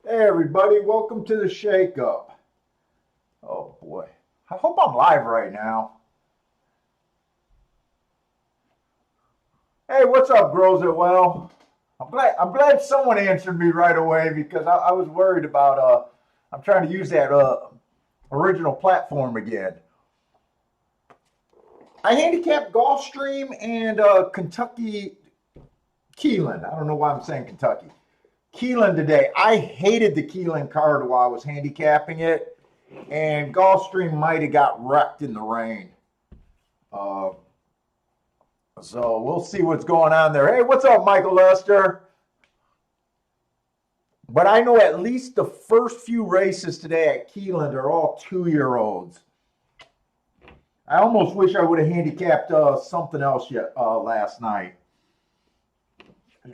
Hey everybody, welcome to the shakeup. Oh boy. I hope I'm live right now. Hey, what's up, Grows It Well? I'm glad someone answered me right away because I was worried about I'm trying to use that original platform again. I handicapped Gulfstream and Kentucky Keeneland. I don't know why I'm saying Kentucky. Keeneland today. I hated the Keeneland card while I was handicapping it, and Gulfstream might have got wrecked in the rain. Uh, so we'll see what's going on there. Hey, what's up, Michael Lester? But I know at least the first few races today at Keeneland are all 2-year-olds. I almost wish I would have handicapped something else yet last night.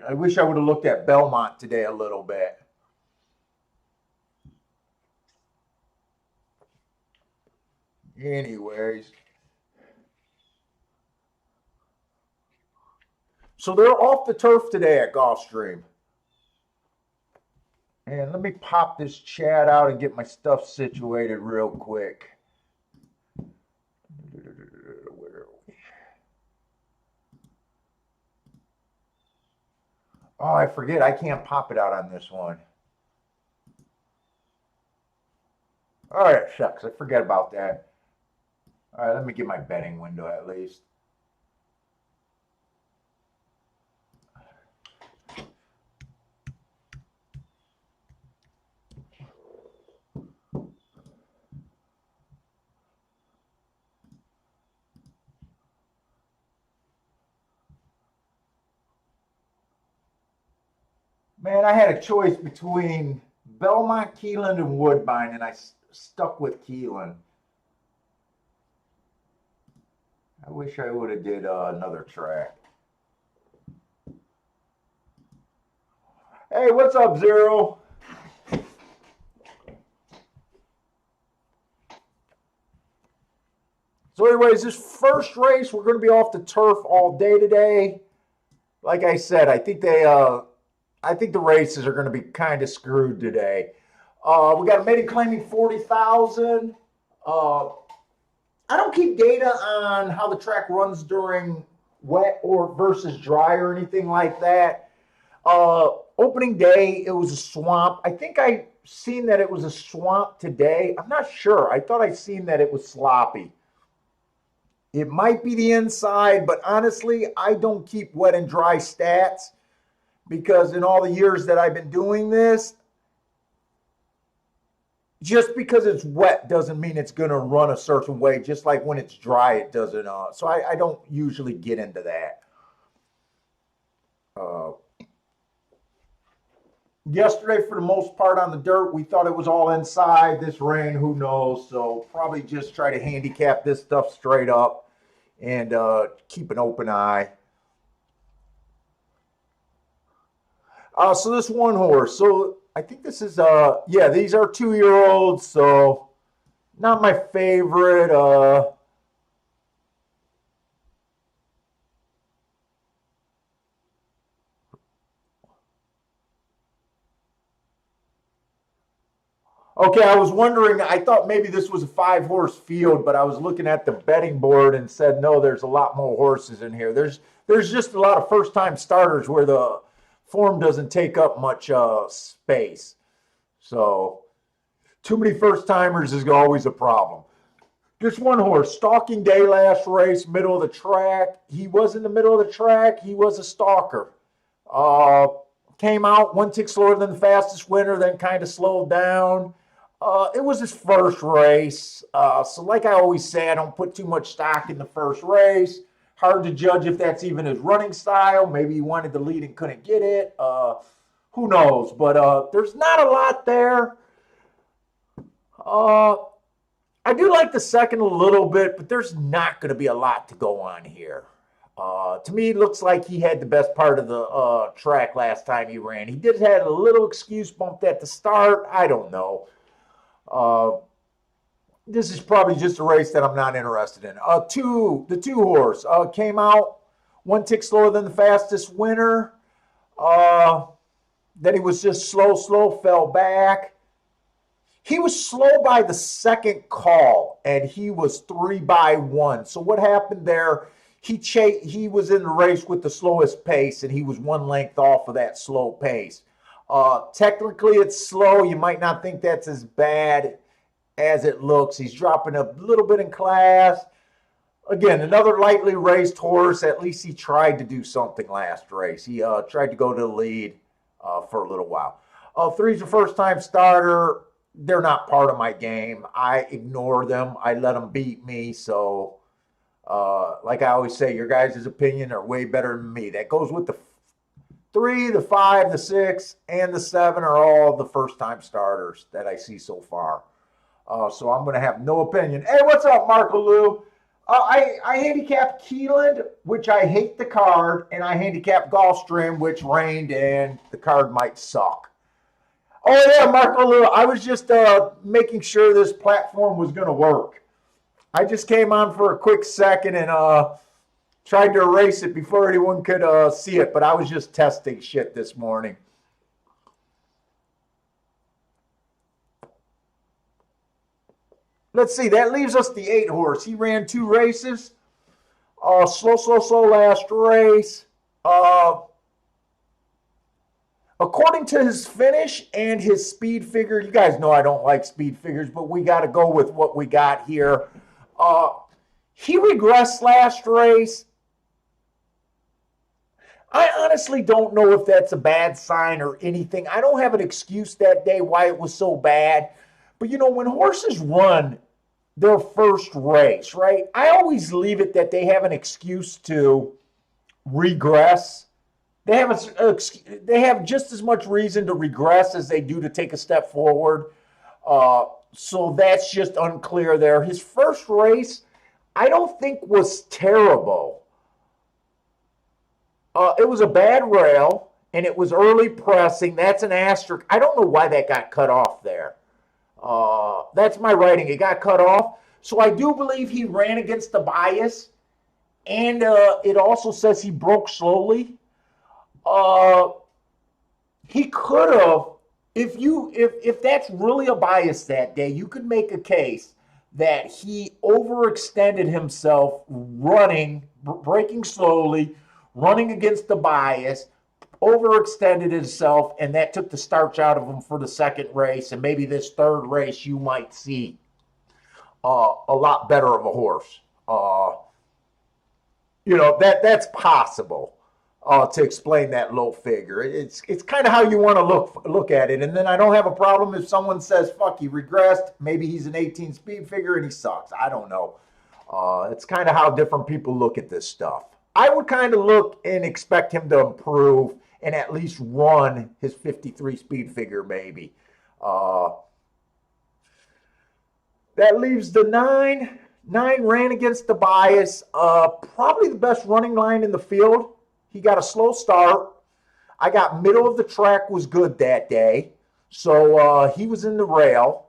I wish I would have looked at Belmont today a little bit. Anyways. So they're off the turf today at Gulfstream. And let me pop this chat out and get my stuff situated real quick. Where are we? Oh, I forget. I can't pop it out on this one. All right, shucks. I forget about that. All right, let me get my betting window at least. Man, I had a choice between Belmont, Keeneland, and Woodbine, and I stuck with Keeneland. I wish I would have did another track. Hey, what's up, Zero? So anyways, this first race, we're going to be off the turf all day today. Like I said, I think the races are going to be kind of screwed today. We got a maiden claiming 40,000. I don't keep data on how the track runs during wet or versus dry or anything like that. Opening day, it was a swamp. I think I seen that it was a swamp today. I'm not sure. I thought I seen that it was sloppy. It might be the inside, but honestly, I don't keep wet and dry stats because in all the years that I've been doing this, just because it's wet doesn't mean it's going to run a certain way. Just like when it's dry, it doesn't. So I don't usually get into that. Yesterday, for the most part on the dirt, we thought it was all inside. This rain, who knows? So probably just try to handicap this stuff straight up and keep an open eye. So this one horse. So I think this is yeah, these are 2-year-olds. So not my favorite. Okay, I was wondering, I thought maybe this was a 5-horse field, but I was looking at the betting board and said, no, there's a lot more horses in here. There's just a lot of first-time starters where the form doesn't take up much space. So too many first-timers is always a problem. Just one horse, Stalking Day last race, middle of the track. He was in the middle of the track. He was a stalker. Came out, one tick slower than the fastest winner, then kind of slowed down. It was his first race. So like I always say, I don't put too much stock in the first race. Hard to judge if that's even his running style. Maybe he wanted the lead and couldn't get it. Who knows? But there's not a lot there. I do like the second a little bit, but there's not going to be a lot to go on here. To me, it looks like he had the best part of the track last time he ran. He did have a little excuse bumped at the start. I don't know. This is probably just a race that I'm not interested in. The 2-horse came out one tick slower than the fastest winner. Then he was just slow, fell back. He was slow by the second call, and he was 3 by 1. So what happened there? He was in the race with the slowest pace, and he was 1 length off of that slow pace. Technically, it's slow. You might not think that's as bad as it looks. He's dropping a little bit in class. Again, another lightly raced horse. At least he tried to do something last race. He tried to go to the lead for a little while. Three's a first-time starter. They're not part of my game. I ignore them. I let them beat me. So, like I always say, your guys' opinion are way better than me. That goes with the 3, the 5, the 6, and the 7 are all the first-time starters that I see so far. So I'm going to have no opinion. Hey, what's up, Marco Lou? I handicapped Keeneland, which I hate the card, and I handicapped Gulfstream, which rained, and the card might suck. Oh, yeah, Marco Lou, I was just making sure this platform was going to work. I just came on for a quick second and tried to erase it before anyone could see it, but I was just testing shit this morning. Let's see, that leaves us the 8 horse. He ran 2 races. Slow last race. According to his finish and his speed figure, you guys know I don't like speed figures, but we got to go with what we got here. He regressed last race. I honestly don't know if that's a bad sign or anything. I don't have an excuse that day why it was so bad. But, you know, when horses run their first race, right, I always leave it that they have an excuse to regress. They have just as much reason to regress as they do to take a step forward. So that's just unclear there. His first race, I don't think was terrible. It was a bad rail, and it was early pressing. That's an asterisk. I don't know why that got cut off there. That's my writing. It got cut off. So I do believe he ran against the bias, and it also says he broke slowly. He could have, if that's really a bias that day, you could make a case that he overextended himself running, braking slowly, running against the bias, overextended himself, and that took the starch out of him for the second race. And maybe this third race you might see a lot better of a horse. That's possible to explain that low figure. It's kind of how you want to look at it. And then I don't have a problem if someone says, fuck, he regressed. Maybe he's an 18 speed figure and he sucks. I don't know. It's kind of how different people look at this stuff. I would kind of look and expect him to improve and at least run his 53 speed figure, maybe. That leaves the 9. 9 ran against the bias. Probably the best running line in the field. He got a slow start. I got middle of the track was good that day. So he was in the rail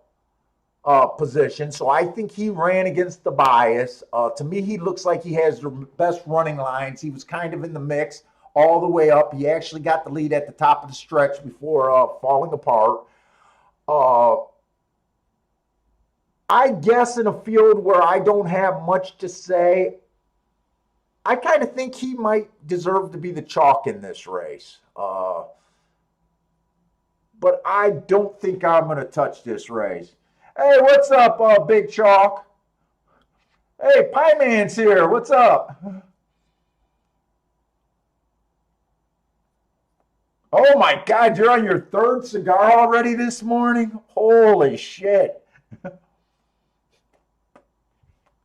position. So I think he ran against the bias. To me, he looks like he has the best running lines. He was kind of in the mix all the way up. He actually got the lead at the top of the stretch before falling apart. I guess in a field where I don't have much to say, I kind of think he might deserve to be the chalk in this race. But I don't think I'm going to touch this race. Hey, what's up, Big Chalk? Hey, Pie Man's here. What's up? Oh my God, you're on your 3rd cigar already this morning? Holy shit.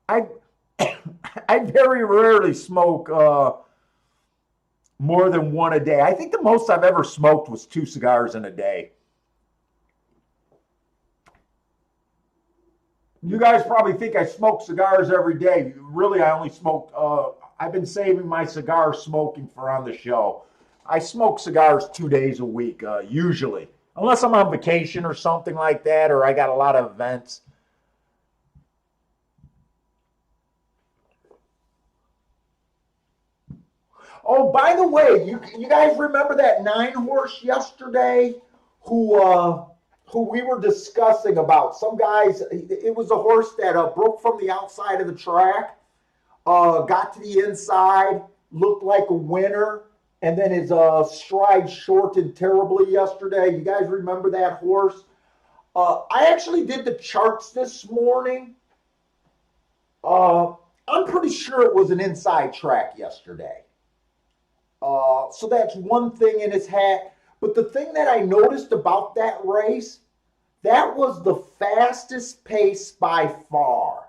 I very rarely smoke more than 1 a day. I think the most I've ever smoked was 2 cigars in a day. You guys probably think I smoke cigars every day. Really, I only smoke, I've been saving my cigar smoking for on the show. I smoke cigars 2 days a week, usually. Unless I'm on vacation or something like that, or I got a lot of events. Oh, by the way, you guys remember that 9 horse yesterday who we were discussing about? Some guys, it was a horse that broke from the outside of the track, got to the inside, looked like a winner, and then his stride shortened terribly yesterday. You guys remember that horse? I actually did the charts this morning. I'm pretty sure it was an inside track yesterday. So that's one thing in his hat. But the thing that I noticed about that race, that was the fastest pace by far.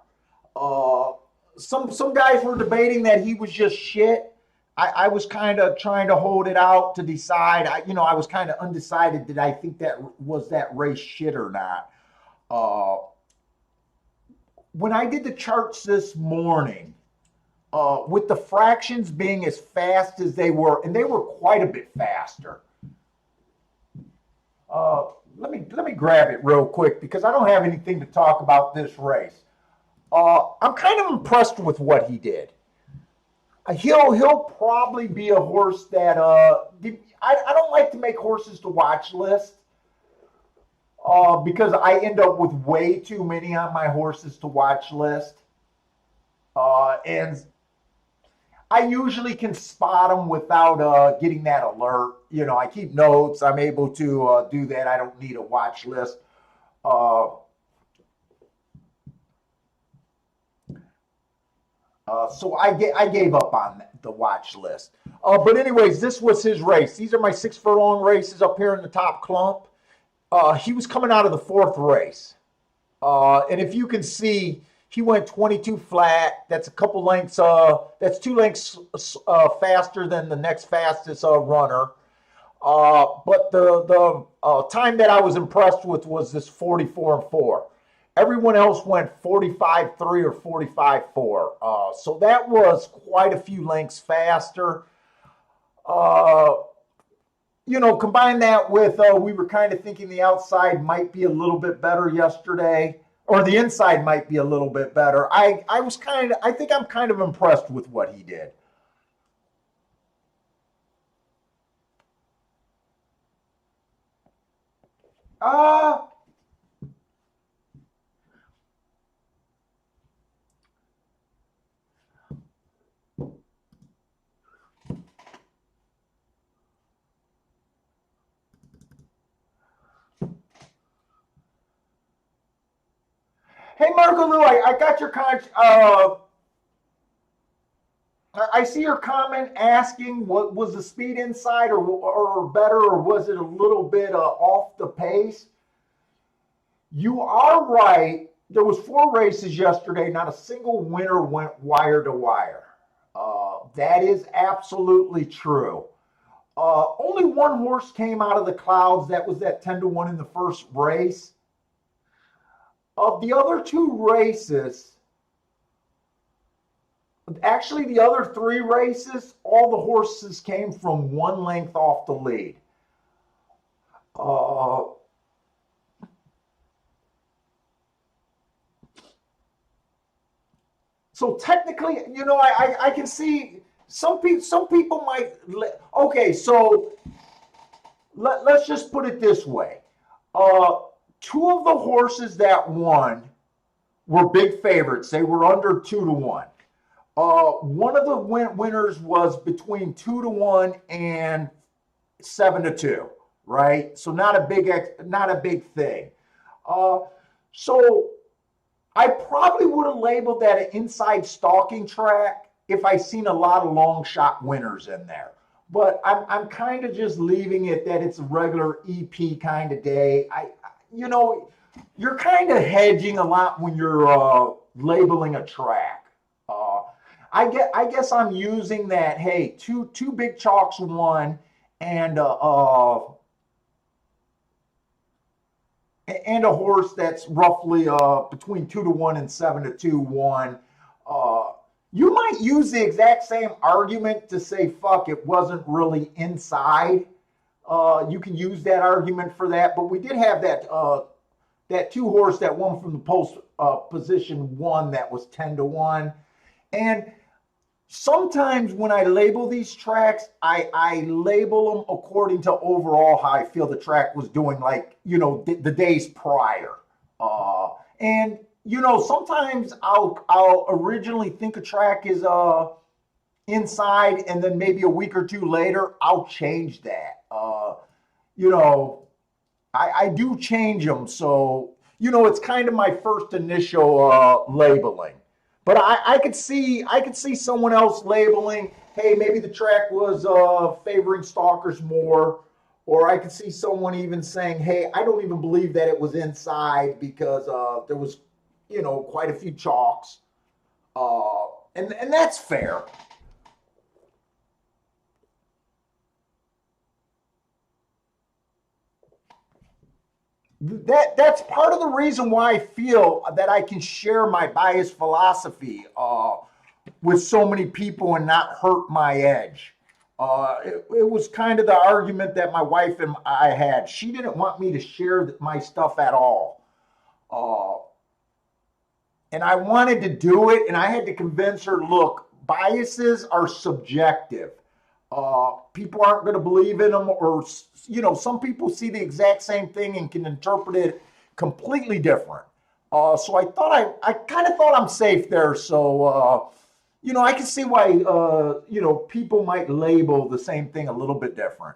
Some guys were debating that he was just shit. I was kind of trying to hold it out to decide. I was kind of undecided. Did I think that was that race shit or not? When I did the charts this morning, with the fractions being as fast as they were, and they were quite a bit faster. Let me grab it real quick because I don't have anything to talk about this race. I'm kind of impressed with what he did. He'll probably be a horse that I don't like to make horses to watch list because I end up with way too many on my horses to watch list. And I usually can spot them without getting that alert. I keep notes. I'm able to do that. I don't need a watch list. So I gave up on the watch list. But anyways, this was his race. These are my 6 furlong races up here in the top clump. He was coming out of the 4th race. And if you can see, he went 22 flat. That's a couple lengths. That's 2 lengths faster than the next fastest runner. But the time that I was impressed with was this 44-4. Everyone else went 45-3 or 45-4. So that was quite a few lengths faster. Combine that with we were kind of thinking the outside might be a little bit better yesterday, or the inside might be a little bit better. I think I'm kind of impressed with what he did. Hey, Marco Lou, I got your I see your comment asking what was the speed inside or better, or was it a little bit off the pace? You are right. There was 4 races yesterday. Not a single winner went wire to wire. That is absolutely true. Only 1 horse came out of the clouds. That was that 10-1 in the first race. Of the other 2 races, actually the other 3 races, all the horses came from 1 length off the lead. So technically, I can see some people might. Okay, so let's just put it this way. 2 of the horses that won were big favorites. They were under 2-1. One of the winners was between 2-1 and 7-2, right? So not a big thing. So I probably would have labeled that an inside stalking track if I seen a lot of long shot winners in there. But I'm kind of just leaving it that it's a regular EP kind of day. You're kind of hedging a lot when you're labeling a track. I guess I'm using that. Hey, two big chalks won, and a horse that's roughly between 2-1 and 7-2 won. You might use the exact same argument to say, fuck, it wasn't really inside. You can use that argument for that, but we did have that 2 horse that won from the post position 1 that was 10-1. And sometimes when I label these tracks, I label them according to overall how I feel the track was doing, like, the days prior. And, sometimes I'll originally think a track is inside, and then maybe a week or two later, I'll change that. You know, I do change them. So, it's kind of my first initial labeling. But I could see someone else labeling, hey, maybe the track was favoring stalkers more, or I could see someone even saying, hey, I don't even believe that it was inside because there was, quite a few chalks, and that's fair. That's part of the reason why I feel that I can share my bias philosophy with so many people and not hurt my edge. It was kind of the argument that my wife and I had. She didn't want me to share my stuff at all. Uh, and I wanted to do it, and I had to convince her, look, biases are subjective. People aren't going to believe in them, or, some people see the exact same thing and can interpret it completely different. So I kind of thought I'm safe there. So, I can see why, people might label the same thing a little bit different.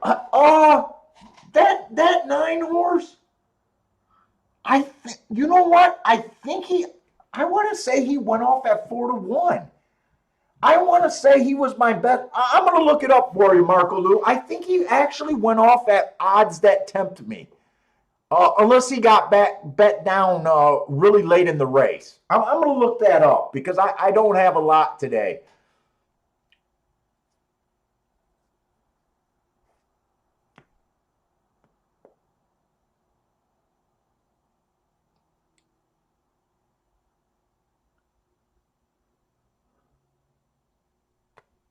Uh, uh that nine horse, you know what? I want to say he went off at 4-1. I want to say he was my best. I'm going to look it up for you, Marco Lou. I think he actually went off at odds that tempt me, unless he got bet down really late in the race. I'm going to look that up because I don't have a lot today.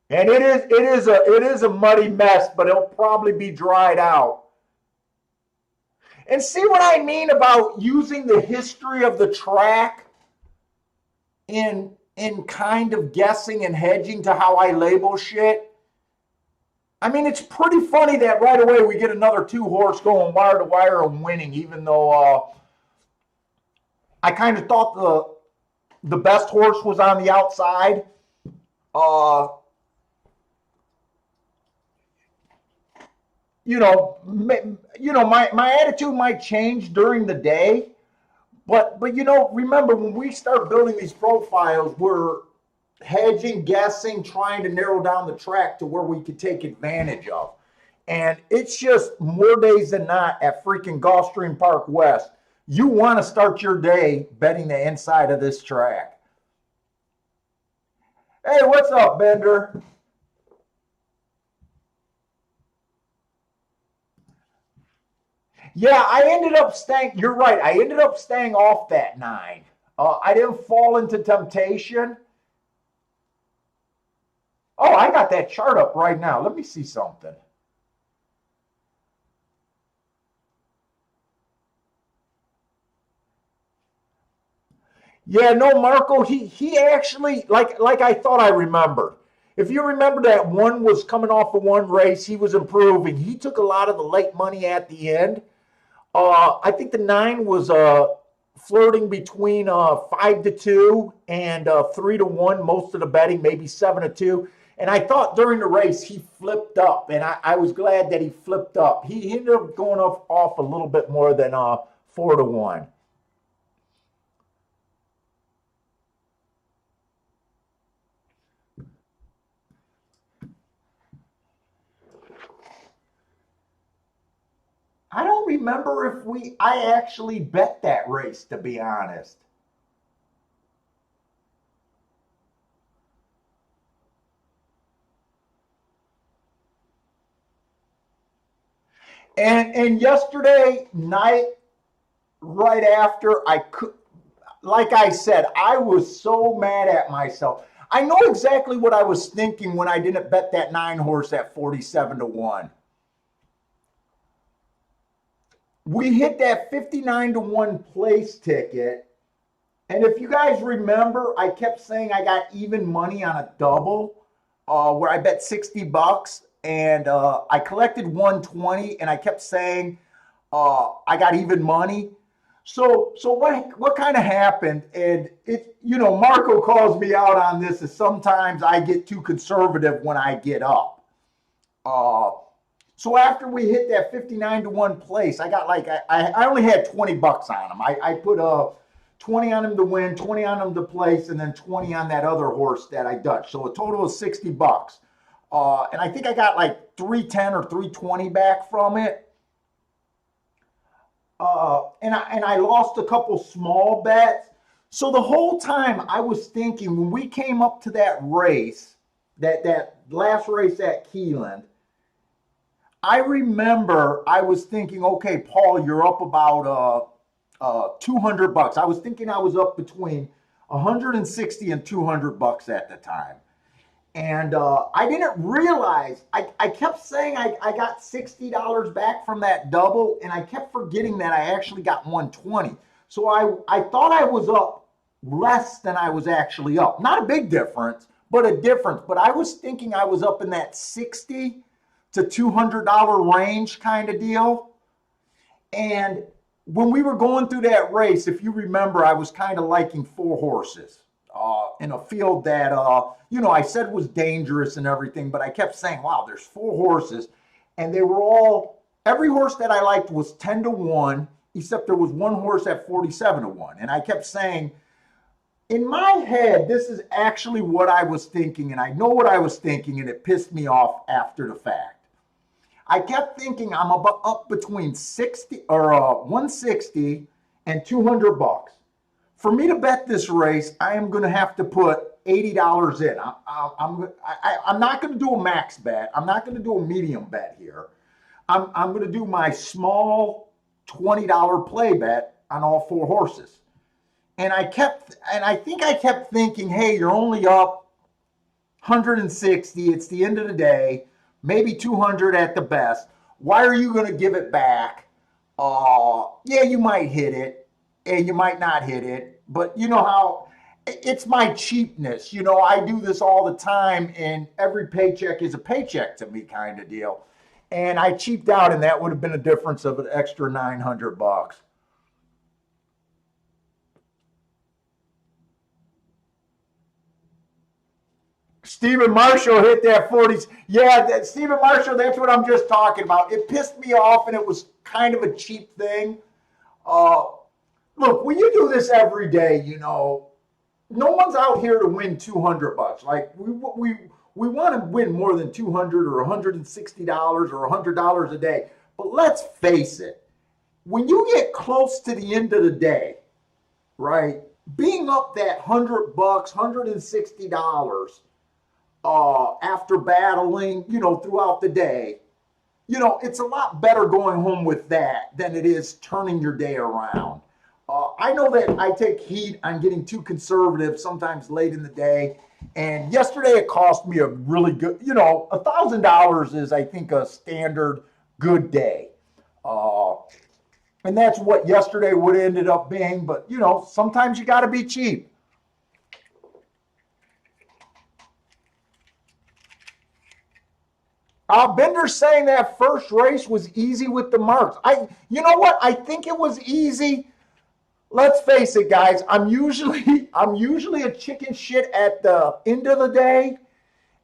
And it is a muddy mess, but it'll probably be dried out. And see what I mean about using the history of the track in kind of guessing and hedging to how I label shit. I mean, it's pretty funny that right away we get another two horse going wire to wire and winning, even though I kind of thought the best horse was on the outside. Uh, my attitude might change during the day, but remember when we start building these profiles, we're hedging, guessing, trying to narrow down the track to where we could take advantage of. And it's just more days than not at freaking Gulfstream Park West. You want to start your day betting the inside of this track. Hey, what's up, Bender? Yeah, I ended up staying. You're right. I ended up staying off that nine. I didn't fall into temptation. Oh, I got that chart up right now. Let me see something. Yeah, no, Marco, he actually, like I thought I remembered. If you remember that one was coming off of one race, he was improving. He took a lot of the late money at the end. I think the nine was flirting between 5-2 and 3-1. Most of the betting, maybe 7-2. And I thought during the race he flipped up, and I was glad that he flipped up. He ended up going off a little bit more than 4-1. I don't remember if I actually bet that race, to be honest. And yesterday night, right after, I could, like I said, I was so mad at myself. I know exactly what I was thinking when I didn't bet that 9 horse at 47-1. We hit that 59-1 place ticket. And if you guys remember, I kept saying I got even money on a double where I bet $60 and I collected 120 and I kept saying I got even money. So what kind of happened? And Marco calls me out on this. Is sometimes I get too conservative when I get up. Uh, so after we hit that 59-1 place, I got like I only had $20 on them. I put 20 on him to win, 20 on him to place, and then 20 on that other horse that I Dutch. So a total of $60. And I think I got like 310 or 320 back from it. And I lost a couple small bets. So the whole time I was thinking when we came up to that race, that last race at Keeneland, I remember I was thinking, okay, Paul, you're up about $200. I was thinking I was up between 160 and $200 at the time. And I didn't realize, I kept saying I got $60 back from that double, and I kept forgetting that I actually got 120. So I thought I was up less than I was actually up. Not a big difference, but a difference. But I was thinking I was up in that $60 to $200 range kind of deal. And when we were going through that race, if you remember, I was kind of liking 4 horses in a field that, I said was dangerous and everything, but I kept saying, wow, there's 4 horses. And they were all, every horse that I liked was 10-1, except there was one horse at 47-1. And I kept saying, in my head, this is actually what I was thinking, and I know what I was thinking, and it pissed me off after the fact. I kept thinking I'm up between 60 or 160 and $200. For me to bet this race, I am going to have to put $80 in. I'm not going to do a max bet. I'm not going to do a medium bet here. I'm going to do my small $20 play bet on all 4 horses. And I think I kept thinking, hey, you're only up 160. It's the end of the day. Maybe 200 at the best. Why are you going to give it back? Yeah, you might hit it and you might not hit it, but you know how it's my cheapness. I do this all the time and every paycheck is a paycheck to me kind of deal. And I cheaped out and that would have been a difference of an extra $900. Stephen Marshall hit that 40s. Yeah, Stephen Marshall, that's what I'm just talking about. It pissed me off and it was kind of a cheap thing. Uh, Look, when you do this every day, no one's out here to win $200. Like we want to win more than $200 or $160 or $100 a day. But let's face it, when you get close to the end of the day, right, being up that $100, $160 after battling, throughout the day, it's a lot better going home with that than it is turning your day around. I know that I take heat on getting too conservative sometimes late in the day. And yesterday it cost me a really good, $1,000 is, I think, a standard good day. And that's what yesterday would have ended up being. But, sometimes you got to be cheap. Bender's saying that first race was easy with the marks. You know what? I think it was easy. Let's face it, guys. I'm usually a chicken shit at the end of the day,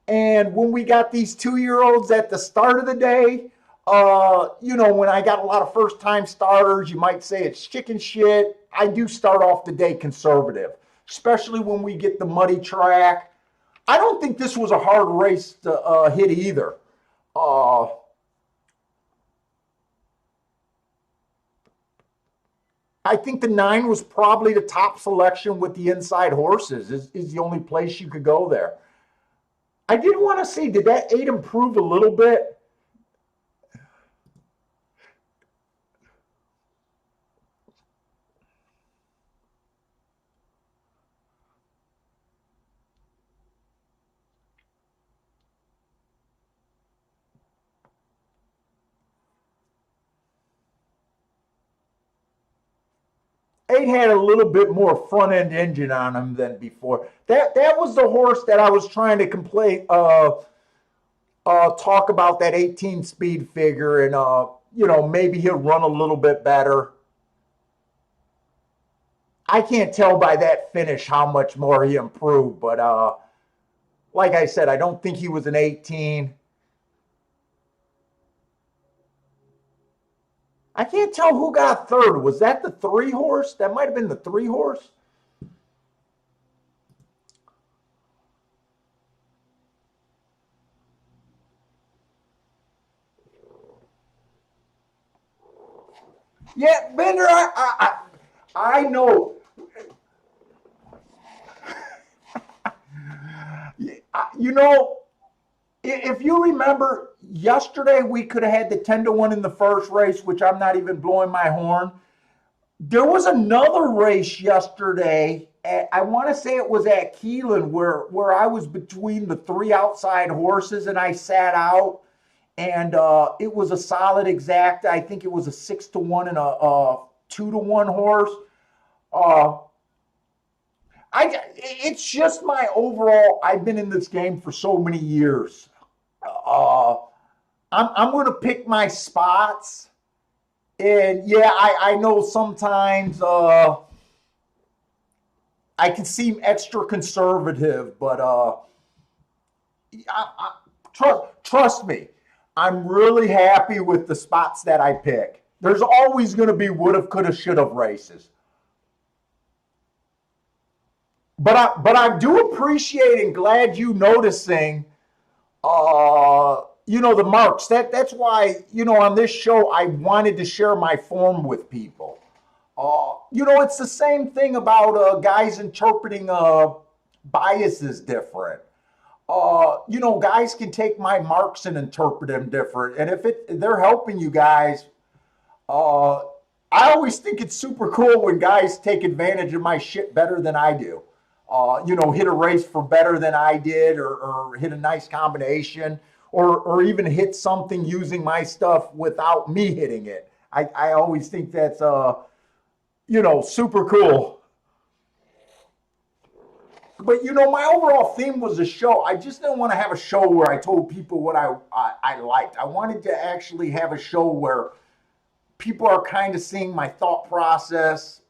and when we got these 2-year-olds at the start of the day, when I got a lot of first-time starters, you might say it's chicken shit. I do start off the day conservative, especially when we get the muddy track. I don't think this was a hard race to hit either. I think the 9 was probably the top selection with the inside horses. Is the only place you could go there. I did want to see, did that 8 improve a little bit? 8 had a little bit more front end engine on him than before. That was the horse that I was trying to talk about, that 18 speed figure, and maybe he'll run a little bit better. I can't tell by that finish how much more he improved, but like I said, I don't think he was an 18. I can't tell who got third. Was that the 3 horse? That might have been the 3 horse. Yeah, Bender, I know. You know, if you remember, yesterday we could have had the 10-1 in the first race, which I'm not even blowing my horn. There was another race yesterday. I want to say it was at Keeneland where I was between the 3 outside horses and I sat out, and it was a solid exact. I think it was a 6-1 and a 2-1 horse. Uh, it's just my overall. I've been in this game for so many years. Uh, I'm going to pick my spots, and yeah, I know sometimes I can seem extra conservative, but trust me, I'm really happy with the spots that I pick. There's always going to be woulda, coulda, shoulda races. But I do appreciate and glad you noticing the marks. That's why, on this show I wanted to share my form with people. It's the same thing about guys interpreting biases different. Guys can take my marks and interpret them different. And if they're helping you guys, uh, I always think it's super cool when guys take advantage of my shit better than I do. Hit a race for better than I did, or hit a nice combination, or even hit something using my stuff without me hitting it. I always think that's super cool. But my overall theme was a show. I just didn't want to have a show where I told people what I liked. I wanted to actually have a show where people are kind of seeing my thought process,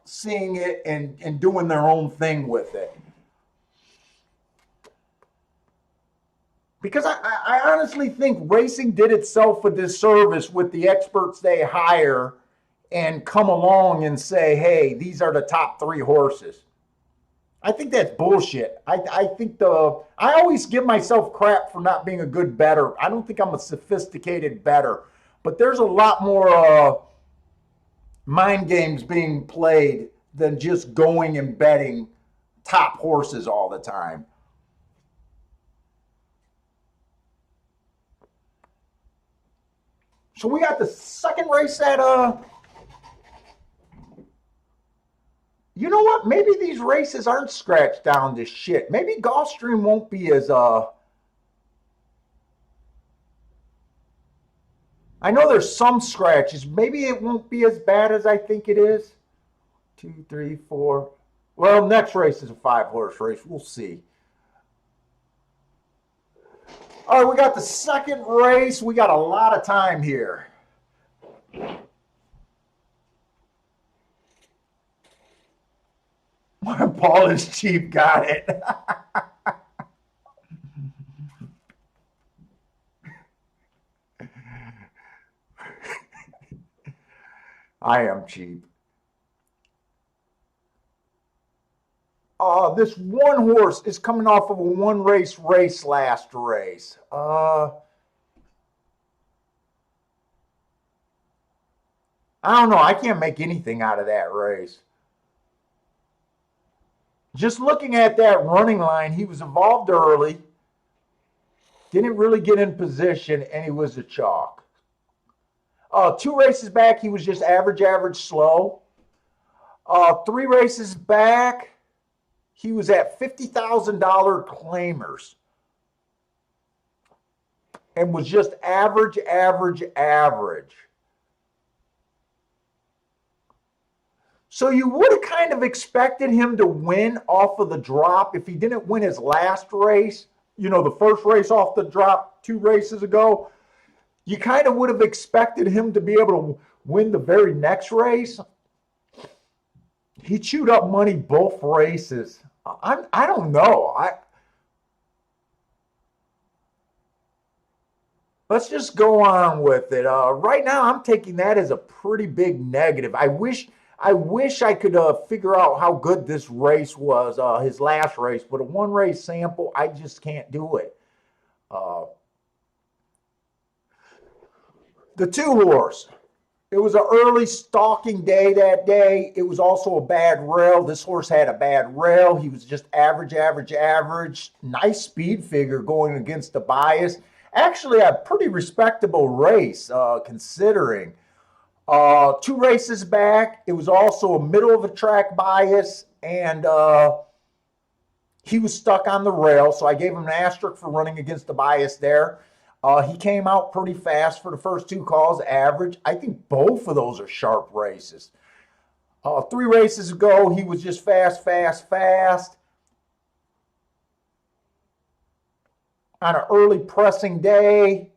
seeing it and doing their own thing with it. Because I honestly think racing did itself a disservice with the experts they hire and come along and say, hey, these are the top 3 horses. I think that's bullshit. I always give myself crap for not being a good bettor. I don't think I'm a sophisticated bettor, but there's a lot more mind games being played than just going and betting top horses all the time. So we got the second race at you know what? Maybe these races aren't scratched down to shit. Maybe Gulfstream won't be as I know there's some scratches. Maybe it won't be as bad as I think it is. 2, 3, 4. Well, next race is a 5-horse race. We'll see. All right, we got the second race. We got a lot of time here. Paul is cheap. Got it. I am cheap. This one horse is coming off of a one race last race. I don't know. I can't make anything out of that race. Just looking at that running line, he was involved early, didn't really get in position, and he was a chalk. 2 races back, he was just average, slow. 3 races back, he was at $50,000 claimers and was just average. So you would have kind of expected him to win off of the drop if he didn't win his last race. You know, the first race off the drop 2 races ago. You kind of would have expected him to be able to win the very next race. He chewed up money both races. I don't know. Let's just go on with it. Right now, I'm taking that as a pretty big negative. I wish I could figure out how good this race was, his last race, but a 1 race sample, I just can't do it. The 2 horse. It was an early stalking day that day. It was also a bad rail. This horse had a bad rail. He was just average, average, average. Nice speed figure going against the bias. Actually, a pretty respectable race considering. 2 races back, it was also a middle of the track bias, and he was stuck on the rail, so I gave him an asterisk for running against the bias there. He came out pretty fast for the first 2 calls, average. I think both of those are sharp races. 3 races ago, he was just fast, fast, fast. On an early pressing day,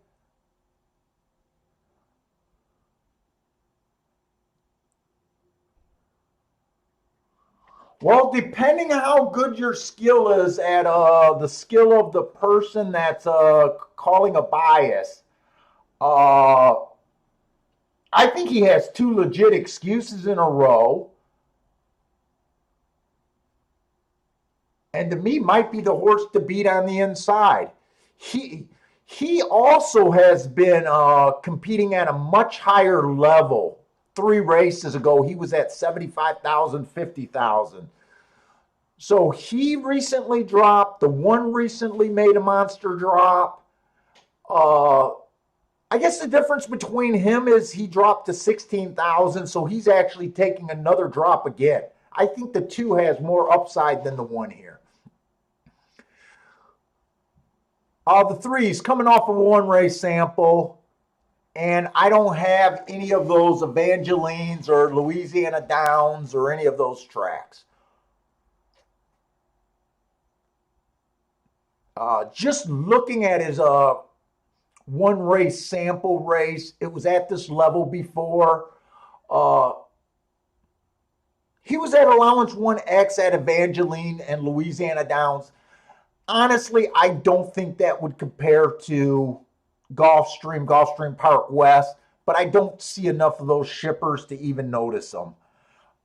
well, depending on how good your skill is at the skill of the person that's calling a bias, I think he has 2 legit excuses in a row. And to me, might be the horse to beat on the inside. He also has been competing at a much higher level. 3 races ago, he was at 75,000, 50,000. So he recently dropped. The 1 recently made a monster drop. I guess the difference between him is he dropped to 16,000, so he's actually taking another drop again. I think the 2 has more upside than the 1 here. The 3's coming off of a 1 race sample, and I don't have any of those Evangelines or Louisiana Downs or any of those tracks. Just looking at his 1 race sample race, it was at this level before. He was at allowance 1X at Evangeline and Louisiana Downs. Honestly, I don't think that would compare to Gulfstream Park West, but I don't see enough of those shippers to even notice them.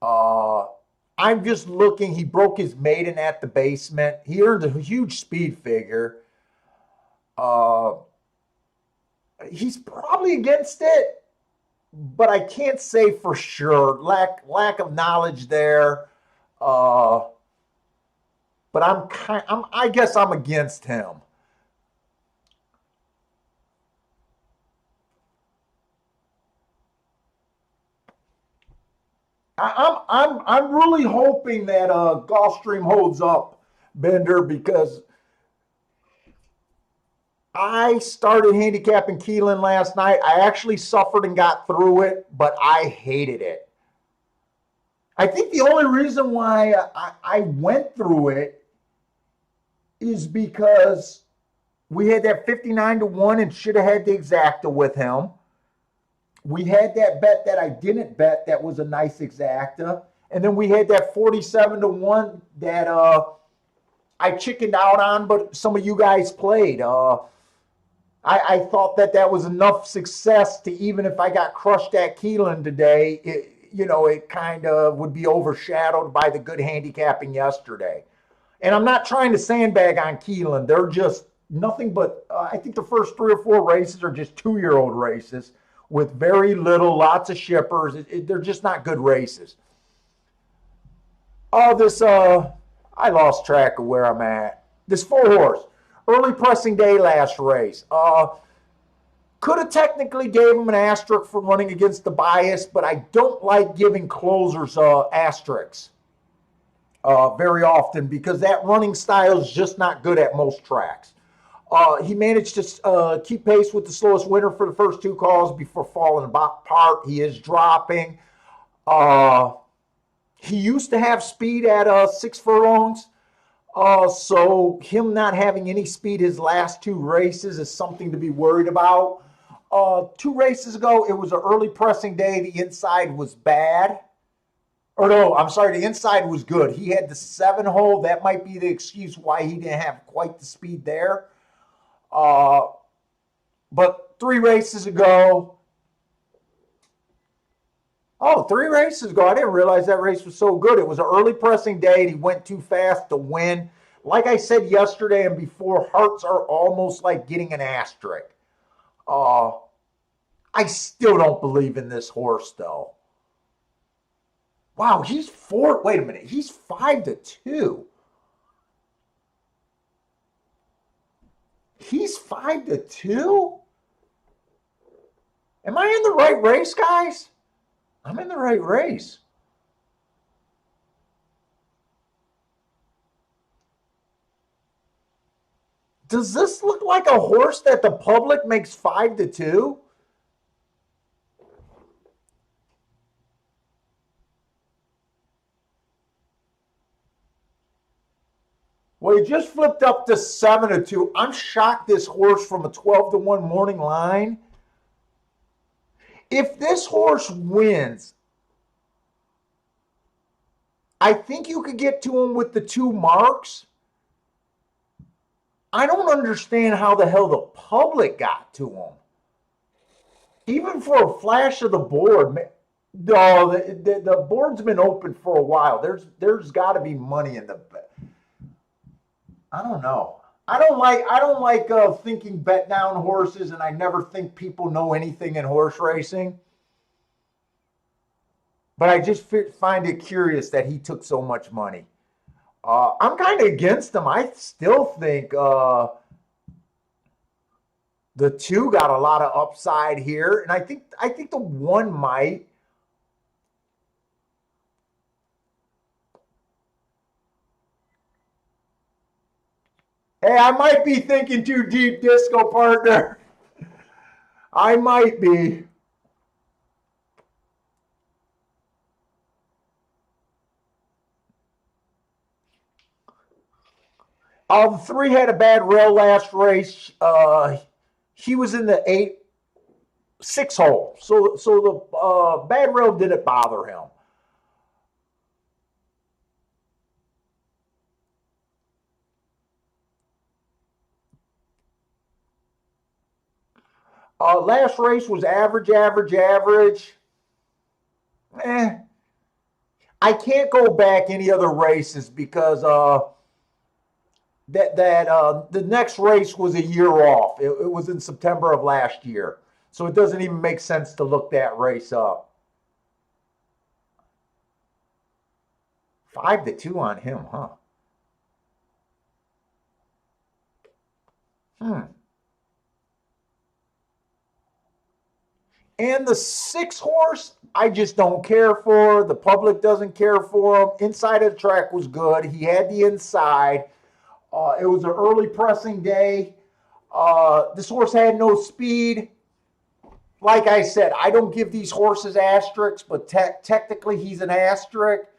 I'm just looking. He broke his maiden at the basement. He earned a huge speed figure. He's probably against it, but I can't say for sure. Lack of knowledge there. But I guess I'm against him. I'm really hoping that Gulfstream holds up, Bender, because I started handicapping Keeneland last night. I actually suffered and got through it, but I hated it. I think the only reason why I went through it is because we had that 59-1 and should have had the exacta with him. We had that bet that I didn't bet that was a nice exacta. And then we had that 47-1 that I chickened out on, but some of you guys played. I thought that was enough success to, even if I got crushed at Keeneland today, it kind of would be overshadowed by the good handicapping yesterday. And I'm not trying to sandbag on Keeneland. They're just nothing but, I think the first 3 or 4 races are just 2-year-old races with very little, lots of shippers. They're just not good races. I lost track of where I'm at. This 4 horse, early pressing day last race. Could have technically gave him an asterisk for running against the bias, but I don't like giving closers asterisks very often because that running style is just not good at most tracks. He managed to keep pace with the slowest winner for the first 2 calls before falling apart. He is dropping. He used to have speed at 6 furlongs. So him not having any speed his last 2 races is something to be worried about. 2 races ago, it was an early pressing day. The inside was bad. Or no, I'm sorry, the inside was good. He had the 7 hole. That might be the excuse why he didn't have quite the speed there. Uh, but 3 races ago, oh, 3 races ago, I didn't realize that race was so good. It was an early pressing day, and he went too fast to win. Like I said yesterday and before, hearts are almost like getting an asterisk. Uh, I still don't believe in this horse, though. Wow, he's four. Wait a minute, he's 5-2. He's 5-2. Am I in the right race, guys? I'm in the right race. Does this look like a horse that the public makes 5-2? Well, he just flipped up to 7-2. I'm shocked this horse from a 12-1 morning line. If this horse wins, I think you could get to him with the 2 marks. I don't understand how the hell the public got to him. Even for a flash of the board, no, the board's been open for a while. There's got to be money in the. I don't know. I don't like thinking bet down horses, and I never think people know anything in horse racing. But I just find it curious that he took so much money. I'm kind of against him. I still think the 2 got a lot of upside here, and I think the 1 might. Hey, I might be thinking too deep, disco partner. I might be. The 3 had a bad rail last race. He was in the 6 hole, so the bad rail didn't bother him. Last race was average, average, average. Eh, I can't go back any other races because the next race was a year off. It was in September of last year, so it doesn't even make sense to look that race up. 5-2 on him, huh? Hmm. And the 6 horse, I just don't care for. The public doesn't care for him. Inside of the track was good. He had the inside. It was an early pressing day. This horse had no speed. Like I said, I don't give these horses asterisks, but technically he's an asterisk.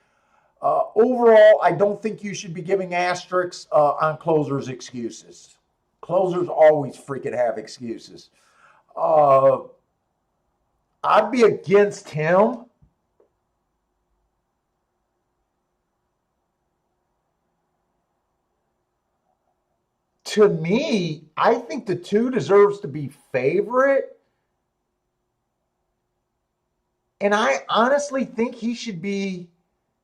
Overall, I don't think you should be giving asterisks on closers' excuses. Closers always freaking have excuses. Uh, I'd be against him. To me, I think the 2 deserves to be favorite. And I honestly think he should be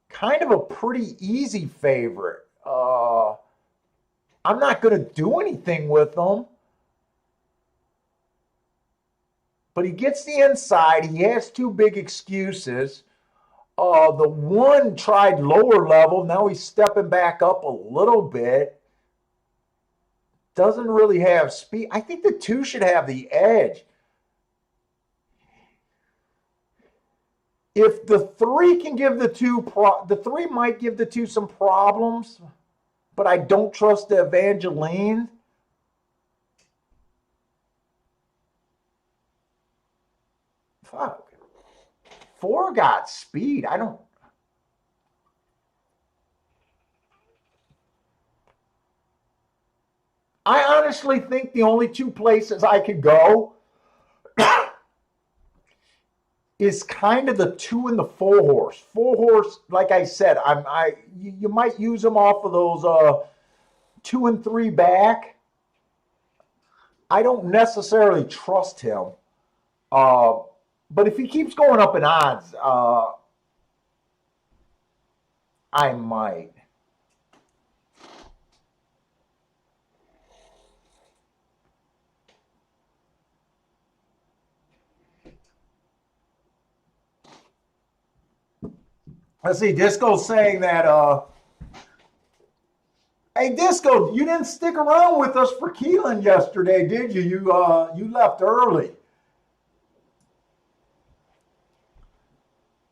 kind of a pretty easy favorite. I'm not going to do anything with him, but he gets the inside. He has 2 big excuses. The 1 tried lower level. Now he's stepping back up a little bit. Doesn't really have speed. I think the 2 should have the edge. If the 3 can give the 2, the 3 might give the 2 some problems, but I don't trust the Evangeline. Fuck. 4 got speed. I don't. I honestly think the only two places I could go is kind of the 2 and the 4 horse. 4 horse, like I said, you might use them off of those 2 and 3 back. I don't necessarily trust him. Uh, but if he keeps going up in odds, I might. Let's see. Disco's saying that. Hey, Disco, you didn't stick around with us for Keelan yesterday, did you? You left early.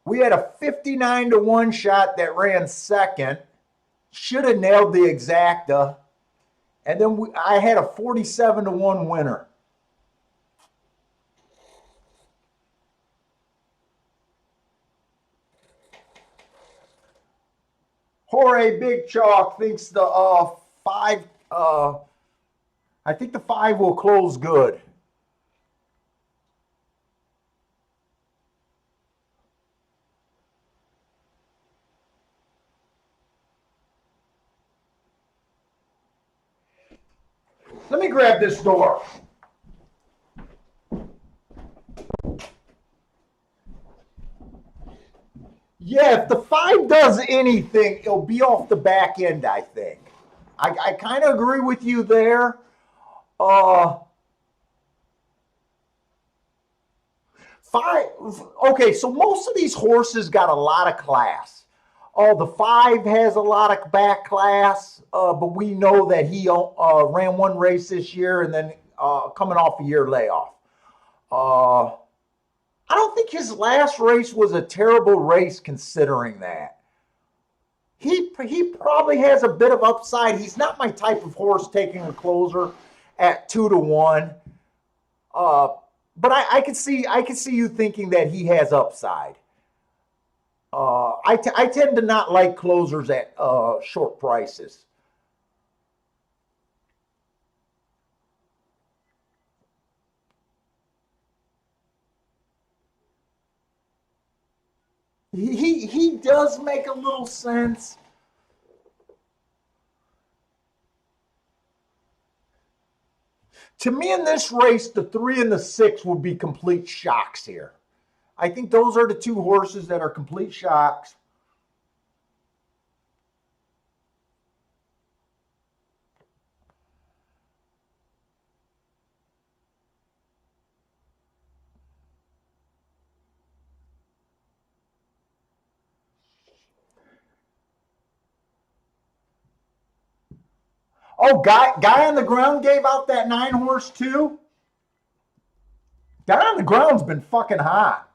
We had a 59-1 shot that ran second. Should have nailed the exacta. And then I had a 47-1 winner. Jorge Big Chalk thinks the 5, I think the 5 will close good. Let me grab this door. Yeah, if the 5 does anything, it'll be off the back end, I think. I kind of agree with you there. Uh, 5, okay, so most of these horses got a lot of class. Oh, the 5 has a lot of back class, but we know that he ran one race this year and then coming off a year layoff. I don't think his last race was a terrible race considering that. He probably has a bit of upside. He's not my type of horse taking a closer at 2-1. But I can see you thinking that he has upside. I tend to not like closers at short prices. He does make a little sense. To me, in this race, the 3 and the 6 would be complete shocks here. I think those are the 2 horses that are complete shocks. Oh, guy on the ground gave out that 9 horse too. Guy on the ground's been fucking hot.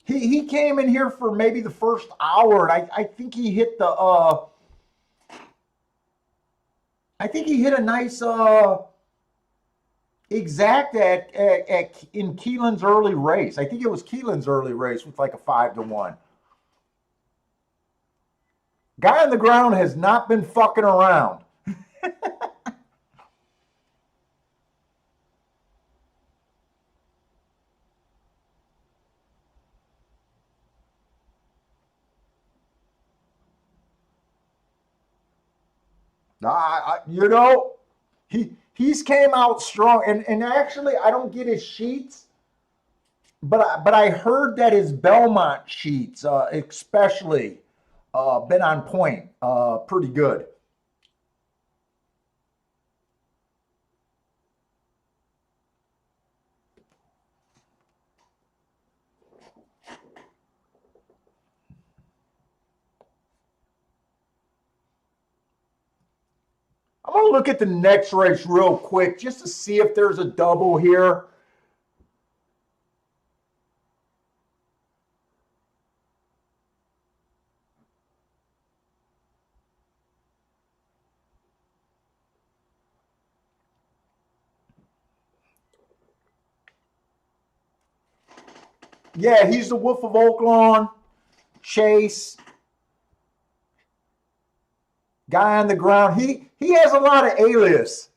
He came in here for maybe the first hour, and I think he hit the I think he hit a nice exact at in Keelan's early race. I think it was Keelan's early race with like a 5-1. Guy on the ground has not been fucking around. You know, he's came out strong, and actually I don't get his sheets, but I heard that his Belmont sheets, especially, been on point, pretty good. I'm gonna look at the next race real quick just to see if there's a double here. Yeah, he's the Wolf of Oaklawn. Chase. Guy on the ground. He has a lot of alias.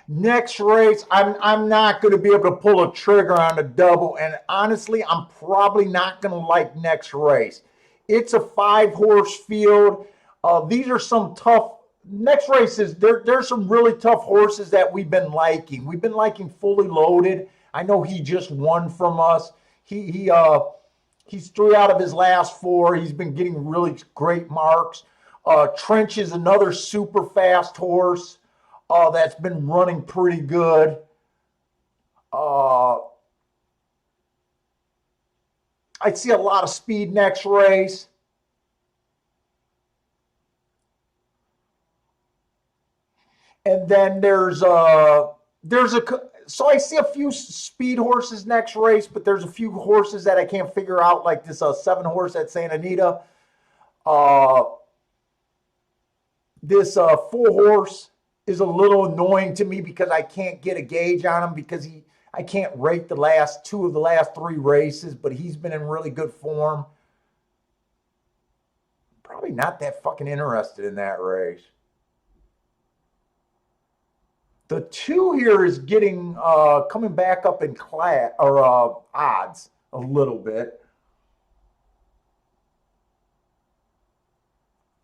Next race, I'm not going to be able to pull a trigger on a double, and honestly, I'm probably not going to like next race. It's a 5-horse field. These are some tough next races. There's some really tough horses that we've been liking. We've been liking Fully Loaded. I know he just won from us. He's 3 out of his last 4. He's been getting really great marks. Trench is another super fast horse. That's been running pretty good. I see a lot of speed next race. And then so I see a few speed horses next race, but there's a few horses that I can't figure out, like this 7-horse at Santa Anita. This 4-horse is a little annoying to me because I can't get a gauge on him because I can't rate the last 2 of the last 3 races, but he's been in really good form. Probably not that fucking interested in that race. The 2 here is getting coming back up in class or odds a little bit.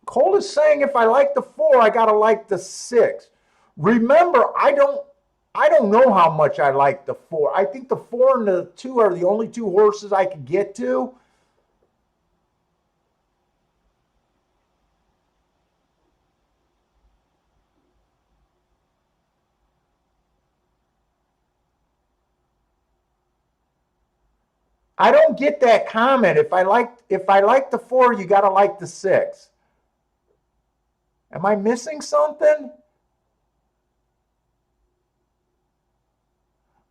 Cole is saying if I like the 4, I gotta like the 6. Remember, I don't know how much I like the 4. I think the 4 and the 2 are the only 2 horses I could get to. I don't get that comment. If I like the 4, you got to like the 6. Am I missing something?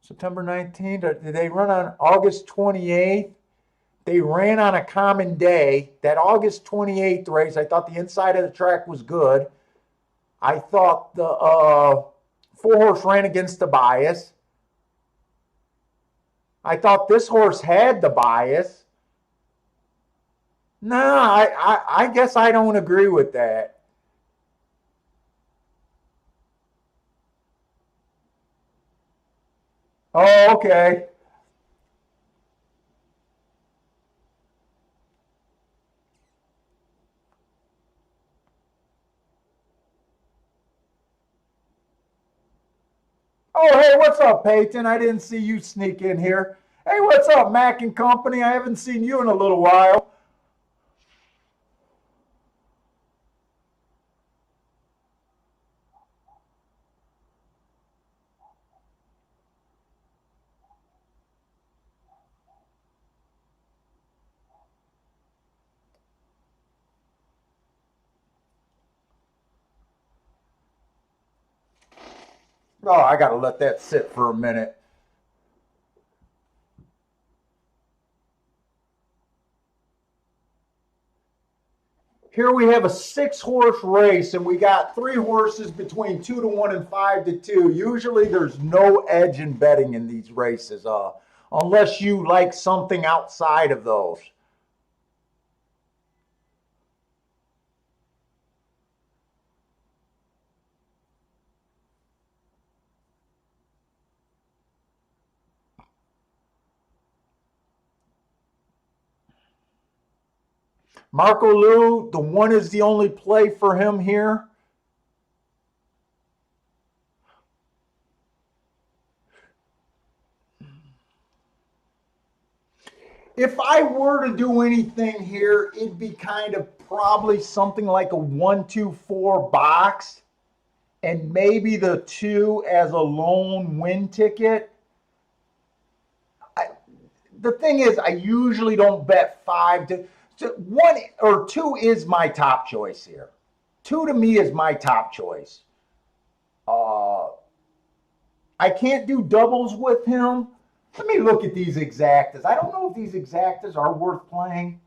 September 19th. Did they run on August 28th? They ran on a common day. That August 28th race, I thought the inside of the track was good. I thought the 4-horse ran against the bias. I thought this horse had the bias. No, I guess I don't agree with that. Oh, okay. Oh, hey, what's up, Peyton? I didn't see you sneak in here. Hey, what's up, Mac and Company? I haven't seen you in a little while. Oh, I got to let that sit for a minute. Here we have a 6-horse race, and we got 3 horses between 2-1 and 5-2. Usually, there's no edge in betting in these races, unless you like something outside of those. Marco Lu, the 1 is the only play for him here. If I were to do anything here, it'd be kind of probably something like a 1-2-4 box and maybe the 2 as a lone win ticket. The thing is, I usually don't bet 5 to 1 or 2 is my top choice here. 2 to me is my top choice. Uh, I can't do doubles with him. Let me look at these exactas. I don't know if these exactas are worth playing.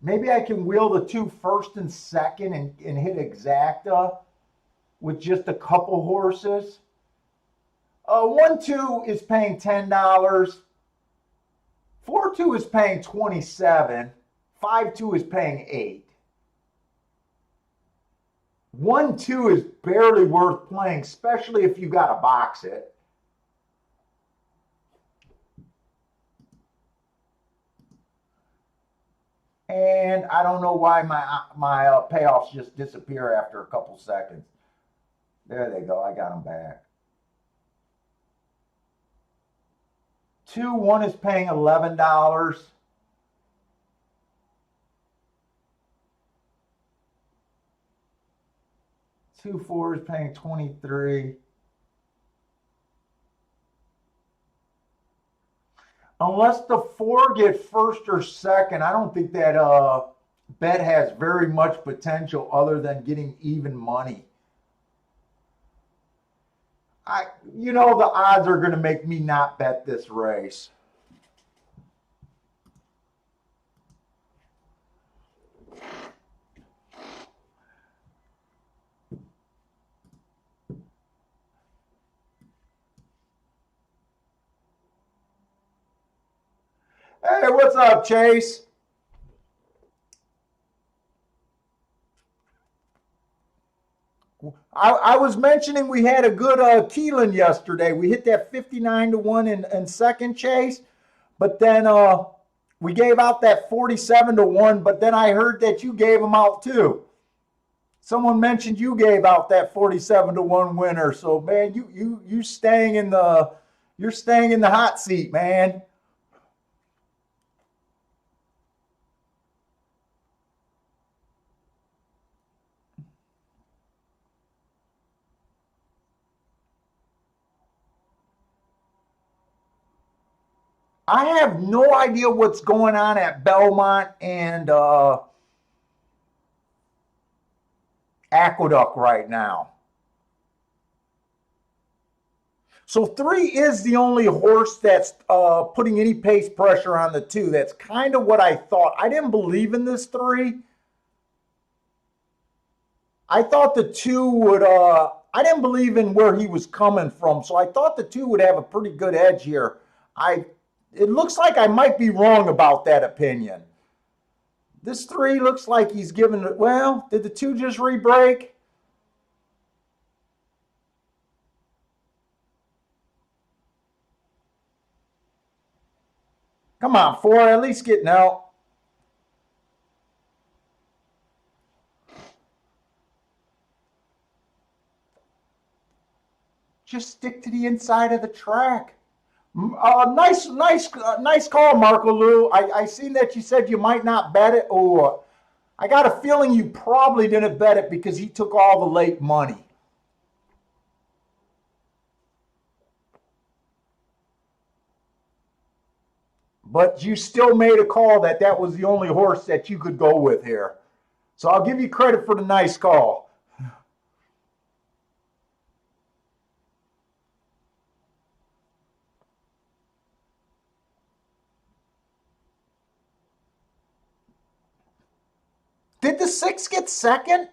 Maybe I can wheel the 2 first and second and hit exacta with just a couple horses. 1-2 is paying $10. 4-2 is paying 27. 5-2 is paying 8. 1-2 is barely worth playing, especially if you got to box it. And I don't know why my payoffs just disappear after a couple seconds. There they go. I got them back. 2-1 is paying $11. 2-4 is paying 23. Unless the 4 get first or second, I don't think that bet has very much potential other than getting even money. The odds are going to make me not bet this race. Hey, what's up, Chase? I was mentioning we had a good Keelan yesterday. We hit that 59-1 in second, Chase, but then we gave out that 47-1. But then I heard that you gave them out too. Someone mentioned you gave out that 47-1 winner. So man, you're staying in the hot seat, man. I have no idea what's going on at Belmont and Aqueduct right now. So 3 is the only horse that's putting any pace pressure on the 2. That's kind of what I thought. I didn't believe in this 3. I thought the 2 would, I didn't believe in where he was coming from. So I thought the 2 would have a pretty good edge here. It looks like I might be wrong about that opinion. This 3 looks like he's given it. Well, did the 2 just re-break? Come on, 4, at least getting out. Just stick to the inside of the track. Nice call, Marco Lou. I seen that you said you might not bet it. Oh, I got a feeling you probably didn't bet it because he took all the late money. But you still made a call that was the only horse that you could go with here. So I'll give you credit for the nice call. Did the 6 get second?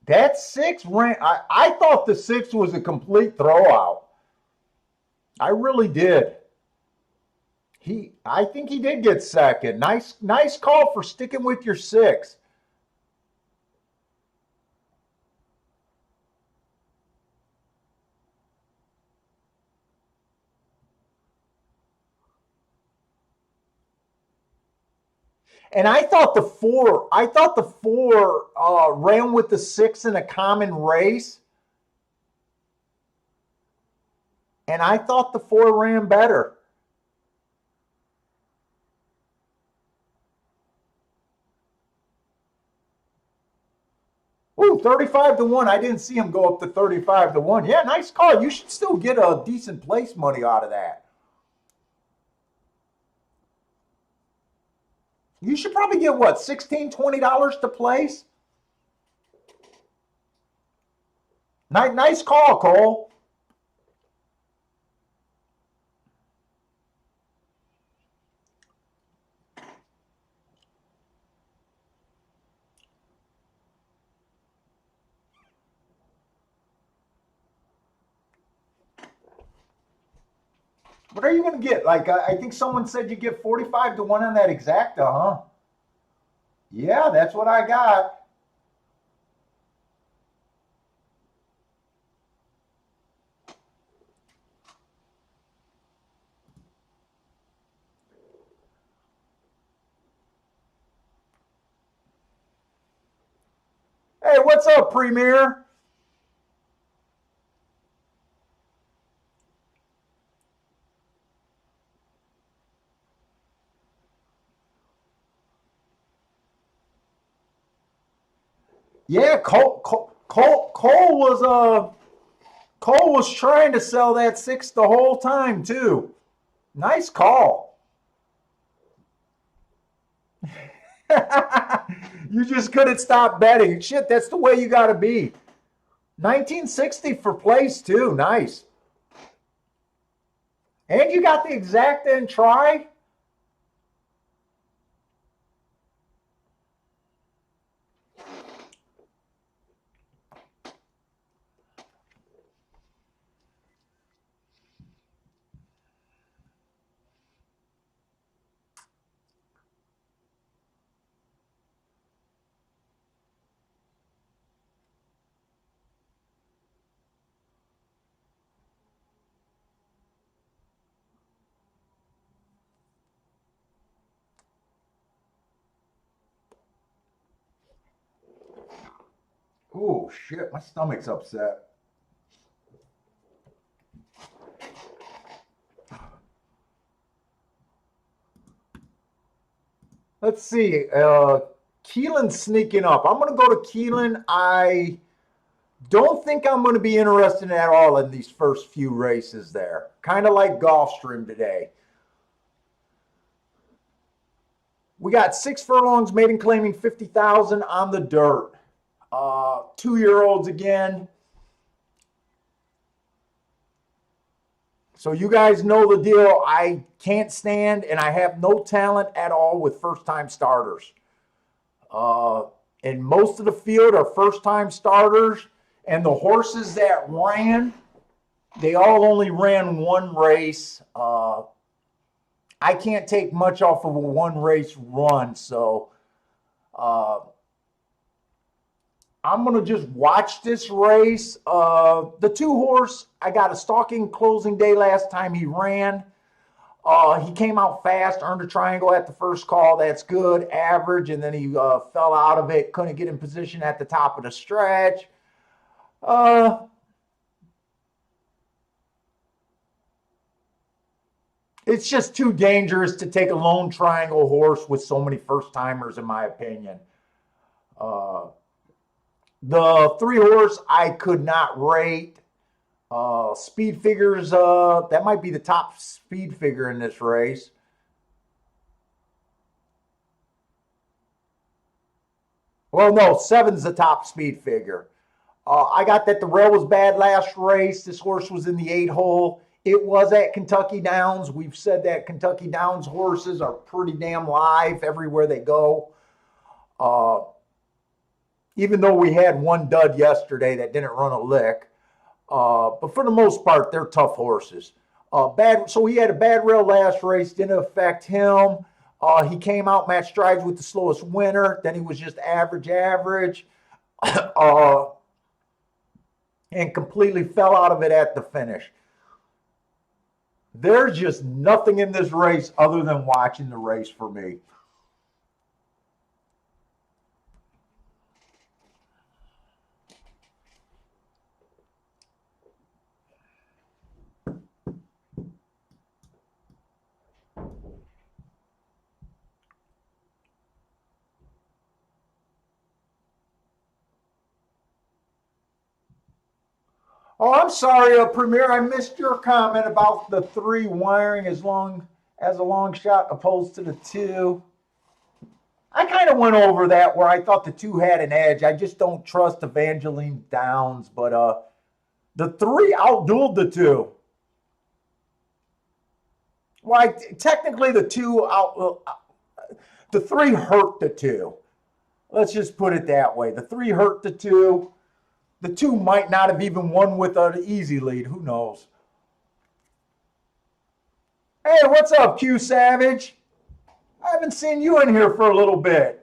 That 6 ran. I thought the 6 was a complete throwout. I really did. I think he did get second. Nice call for sticking with your 6. And I thought the 4 ran with the 6 in a common race. and I thought the 4 ran better. Ooh, 35-1. I didn't see him go up to 35-1. Yeah, nice call. You should still get a decent place money out of that. You should probably get what, $16, $20 to place? Nice call, Cole. What are you going to get? Like, I think someone said you get 45-1 on that exacta, huh? Yeah, that's what I got. Hey, what's up, Premier? Yeah, Cole was trying to sell that 6 the whole time too. Nice call. You just couldn't stop betting. Shit, that's the way you got to be. 1960 for place too. Nice. And you got the exacta and try. Oh shit, my stomach's upset. Let's see. Keelan's sneaking up. I'm going to go to Keelan. I don't think I'm going to be interested at all in these first few races there. Kind of like Gulfstream today. We got 6 furlongs, maiden claiming 50,000 on the dirt. 2-year-olds again. So you guys know the deal. I can't stand and I have no talent at all with first-time starters. And most of the field are first-time starters. And the horses that ran, they all only ran one race. I can't take much off of a one-race run. So I'm going to just watch this race. The 2-horse, I got a stalking closing day last time he ran. He came out fast, earned a triangle at the first call. That's good, average. And then he fell out of it, couldn't get in position at the top of the stretch. It's just too dangerous to take a lone triangle horse with so many first-timers, in my opinion. The 3-horse, I could not rate. Speed figures, that might be the top speed figure in this race. Well, no, 7's the top speed figure. I got that the rail was bad last race. This horse was in the 8-hole. It was at Kentucky Downs. We've said that Kentucky Downs horses are pretty damn live everywhere they go. Even though we had one dud yesterday that didn't run a lick. But for the most part, they're tough horses. So he had a bad rail last race, didn't affect him. He came out match strides with the slowest winner. Then he was just average. And completely fell out of it at the finish. There's just nothing in this race other than watching the race for me. Oh, I'm sorry, Premier. I missed your comment about the three wiring as long as a long shot opposed to the two. I kind of went over that where I thought the two had an edge. I just don't trust Evangeline Downs, but the three outdueled the two. Well, technically the three hurt the two. Let's just put it that way. The three hurt the two. The two might not have even won with an easy lead. Who knows? Hey, what's up, Q Savage? I haven't seen you in here for a little bit.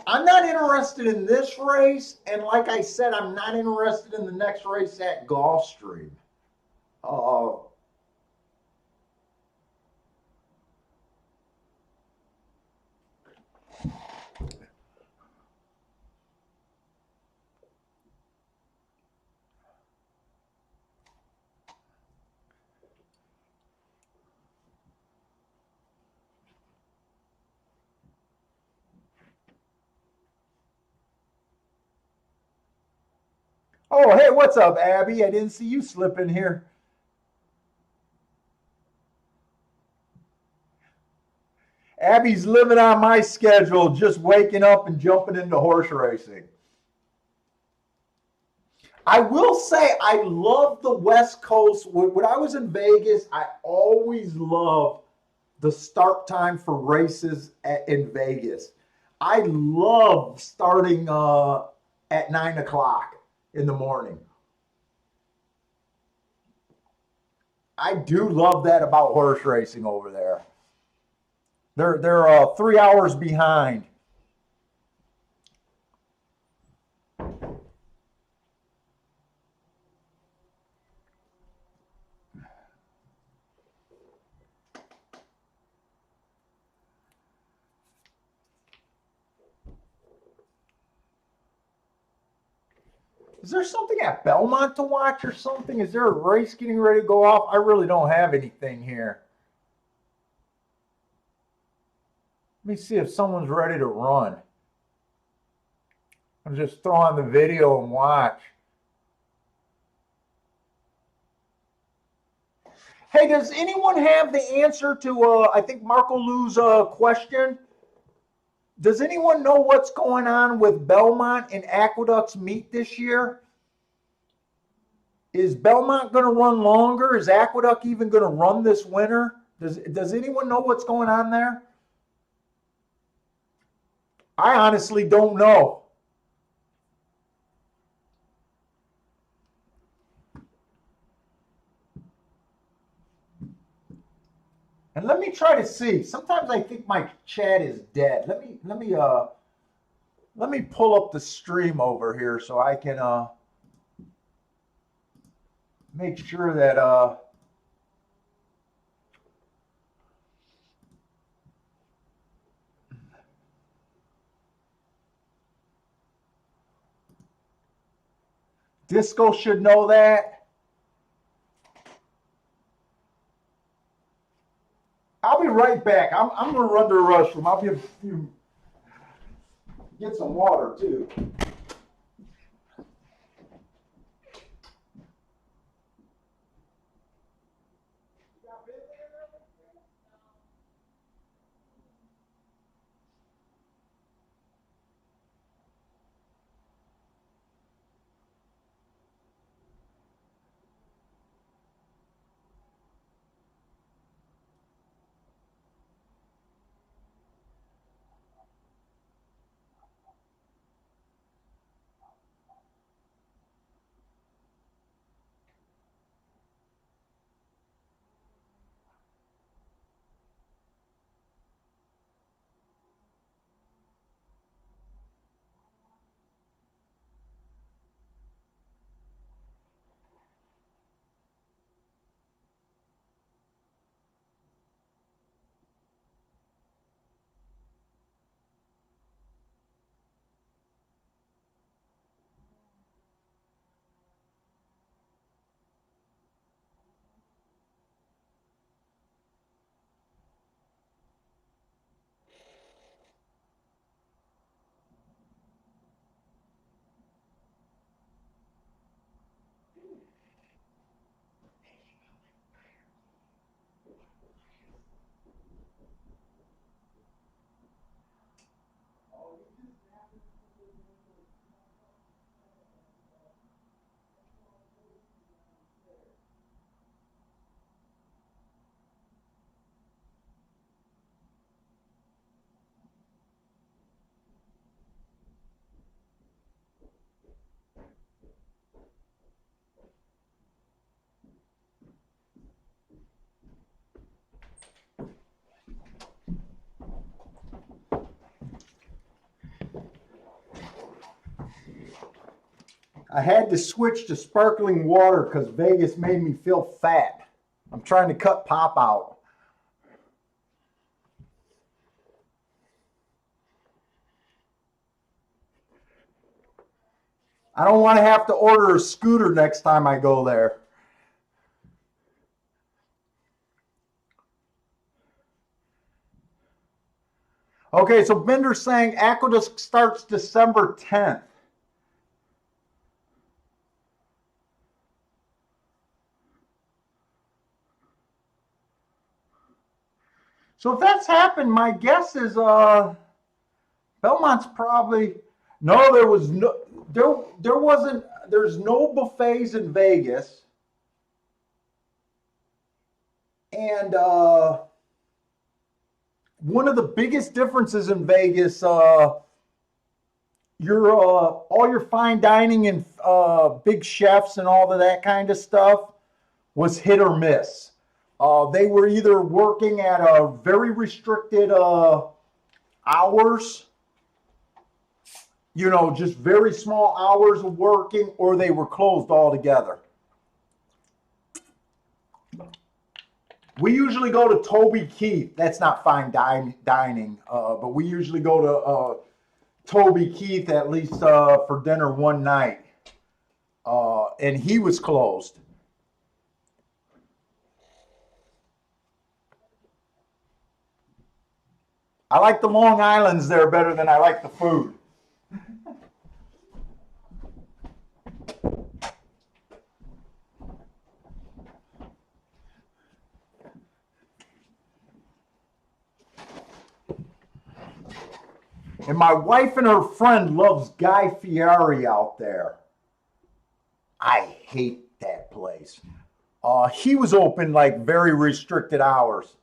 I'm not interested in this race, and like I said, I'm not interested in the next race at Gulfstream. Uh, oh, hey, what's up, Abby? I didn't see you slip in here. Abby's living on my schedule, just waking up and jumping into horse racing. I will say I love the West Coast. When I was in Vegas, I always loved the start time for races in Vegas. I love starting at 9 o'clock in the morning. I do love that about horse racing over there. They're 3 hours behind. Is there something at Belmont to watch or something? Is there a race getting ready to go off? I really don't have anything here. Let me see if someone's ready to run. I'm just throw on the video and watch. Hey, does anyone have the answer to, I think, Marco Lou's question? Does anyone know what's going on with Belmont and Aqueduct's meet this year? Is Belmont going to run longer? Is Aqueduct even going to run this winter? Does anyone know what's going on there? I honestly don't know. And let me try to see. Sometimes I think my chat is dead. Let me pull up the stream over here so I can make sure that Disco should know that. I'll be right back. I'm going to run to the restroom. I'll be a few. Get some water too. I had to switch to sparkling water because Vegas made me feel fat. I'm trying to cut pop out. I don't want to have to order a scooter next time I go there. Okay, so Bender's saying Aqueduct starts December 10th. So if that's happened, my guess is Belmont's probably no. There wasn't. There's no buffets in Vegas, and one of the biggest differences in Vegas, your all your fine dining and big chefs and all of that kind of stuff was hit or miss. They were either working at a very restricted hours, just very small hours of working, or they were closed altogether. We usually go to Toby Keith. That's not fine dining, but we usually go to Toby Keith at least for dinner one night, and he was closed. I like the Long Islands there better than I like the food. And my wife and her friend loves Guy Fieri out there. I hate that place. He was open like very restricted hours.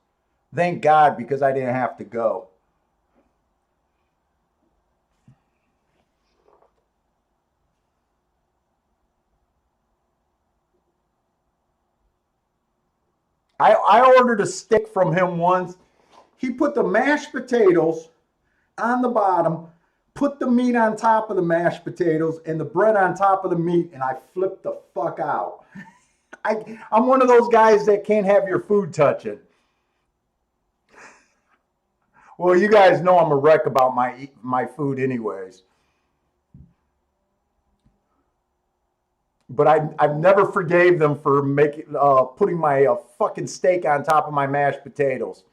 Thank God, because I didn't have to go. I ordered a steak from him once. He put the mashed potatoes on the bottom, put the meat on top of the mashed potatoes, and the bread on top of the meat, and I flipped the fuck out. I'm one of those guys that can't have your food touching. Well, you guys know I'm a wreck about my food, anyways. But I've never forgave them for putting my fucking steak on top of my mashed potatoes.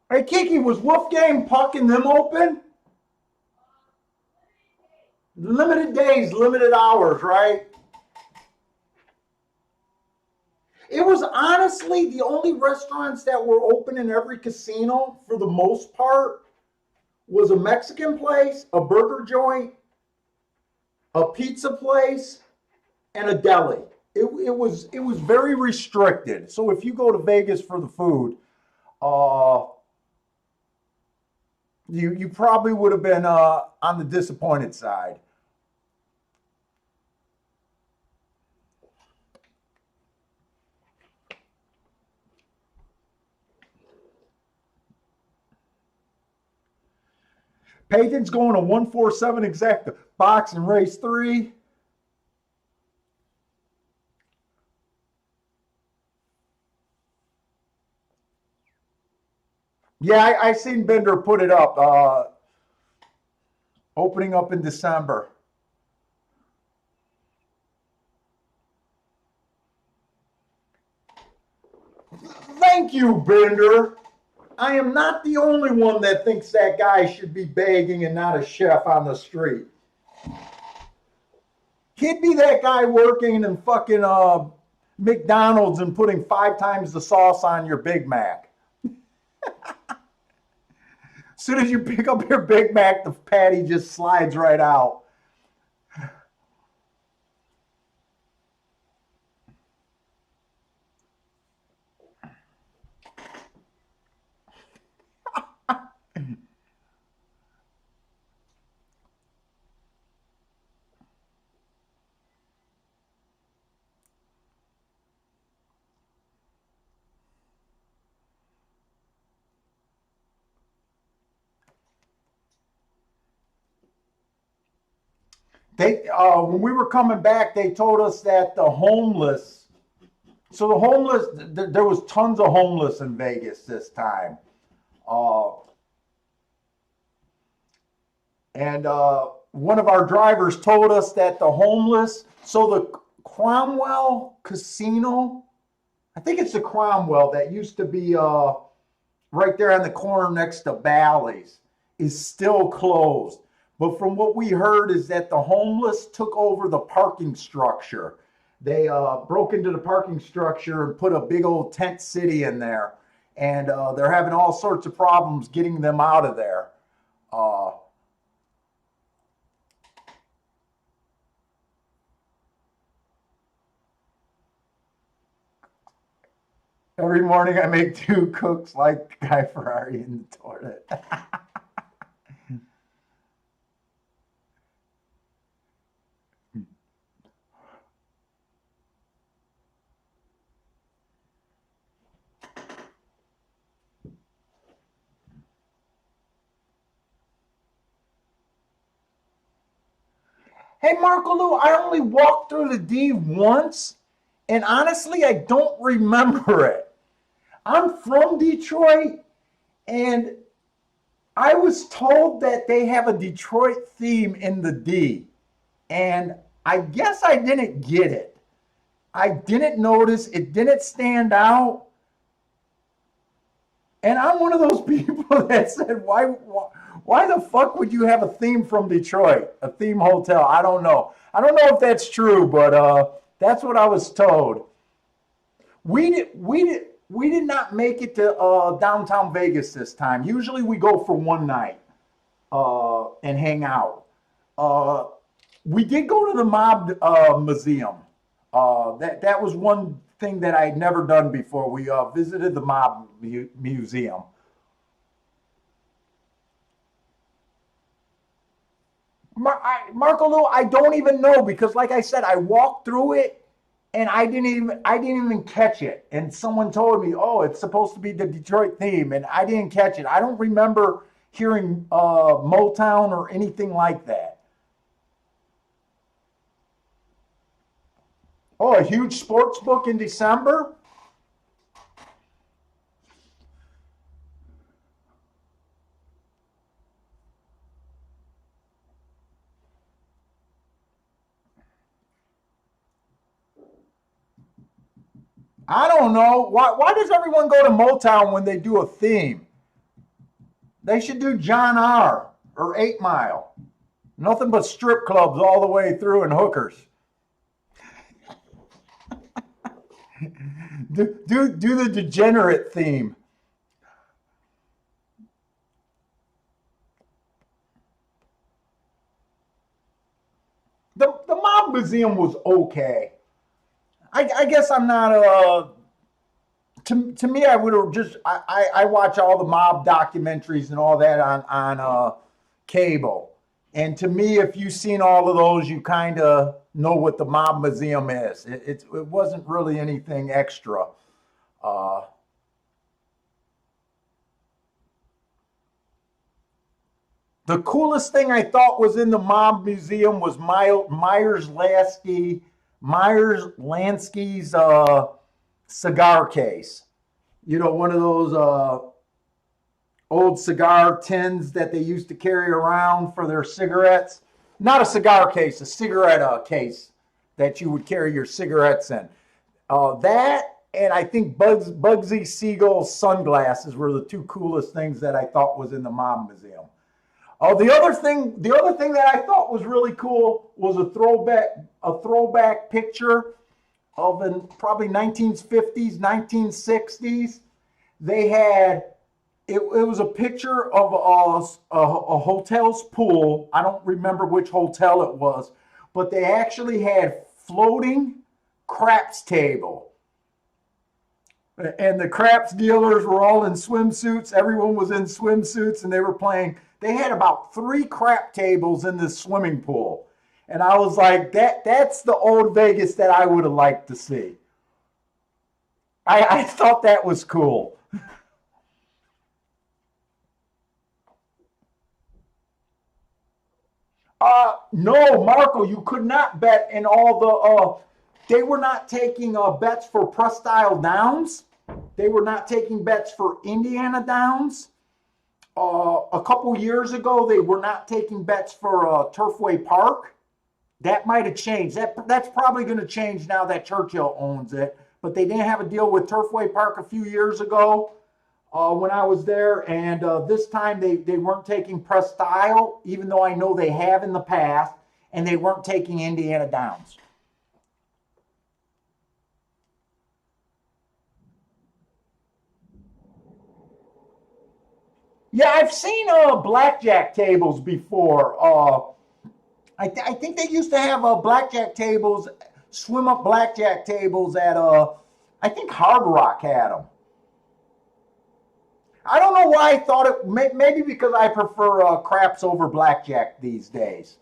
Hey, Kiki, was Wolfgang pucking them open? Limited days, limited hours, right? It was honestly the only restaurants that were open in every casino for the most part was a Mexican place, a burger joint, a pizza place, and a deli. It was very restricted. So if you go to Vegas for the food, uh, you probably would have been on the disappointed side. Peyton's going to 147 exact box in race 3. Yeah, I seen Bender put it up. Opening up in December. Thank you, Bender. I am not the only one that thinks that guy should be begging and not a chef on the street. He'd be that guy working in fucking McDonald's and putting 5 times the sauce on your Big Mac. As soon as you pick up your Big Mac, the patty just slides right out. They when we were coming back, they told us that the homeless. So the homeless, there was tons of homeless in Vegas this time, and one of our drivers told us that the homeless. So the Cromwell Casino, I think it's the Cromwell that used to be right there on the corner next to Bally's, is still closed. But from what we heard is that the homeless took over the parking structure. They broke into the parking structure and put a big old tent city in there. And they're having all sorts of problems getting them out of there. Every morning I make 2 cooks like Guy Ferrari in the toilet. Hey, Marco Lou, I only walked through the D once, and honestly, I don't remember it. I'm from Detroit, and I was told that they have a Detroit theme in the D, and I guess I didn't get it. I didn't notice, it didn't stand out. And I'm one of those people that said, why the fuck would you have a theme from Detroit, a theme hotel? I don't know. I don't know if that's true, but that's what I was told. We did not make it to downtown Vegas this time. Usually we go for one night and hang out. We did go to the Mob Museum. That was one thing that I had never done before. We visited the Mob Museum. Marco Lou, I don't even know, because like I said, I walked through it and I didn't even catch it. And someone told me, oh, it's supposed to be the Detroit theme, and I didn't catch it. I don't remember hearing Motown or anything like that. Oh, a huge sports book in December? I don't know. Why does everyone go to Motown when they do a theme? They should do John R. or 8 Mile. Nothing but strip clubs all the way through and hookers. do the Degenerate theme. The Mob Museum was okay. I guess I'm not to me, I would have just I watch all the mob documentaries and all that on cable, and to me, if you've seen all of those, you kind of know what the Mob Museum is. It wasn't really anything extra. Uh, the coolest thing I thought was in the Mob Museum was Myers Lansky's cigar case. You know, one of those old cigar tins that they used to carry around for their cigarettes. Not a cigar case, a cigarette case that you would carry your cigarettes in. That And I think Bugsy Siegel's sunglasses were the two coolest things that I thought was in the Mob Museum. Oh, the other thing that I thought was really cool was a throwback picture of in probably 1950s, 1960s. They had it was a picture of a hotel's pool. I don't remember which hotel it was, but they actually had floating craps table. And the craps dealers were all in swimsuits. Everyone was in swimsuits and they were playing. They had about 3 crap tables in this swimming pool. And I was like, that's the old Vegas that I would have liked to see. I thought that was cool. No, Marco, you could not bet in all the. They were not taking bets for Press-Style Downs. They were not taking bets for Indiana Downs. A couple years ago, they were not taking bets for Turfway Park. That might have changed. That's probably going to change now that Churchill owns it. But they didn't have a deal with Turfway Park a few years ago when I was there. And this time they weren't taking Press-Style, even though I know they have in the past. And they weren't taking Indiana Downs. Yeah, I've seen blackjack tables before. I think they used to have blackjack tables, swim up blackjack tables at I think Hard Rock had them. I don't know why I thought it. Maybe because I prefer craps over blackjack these days.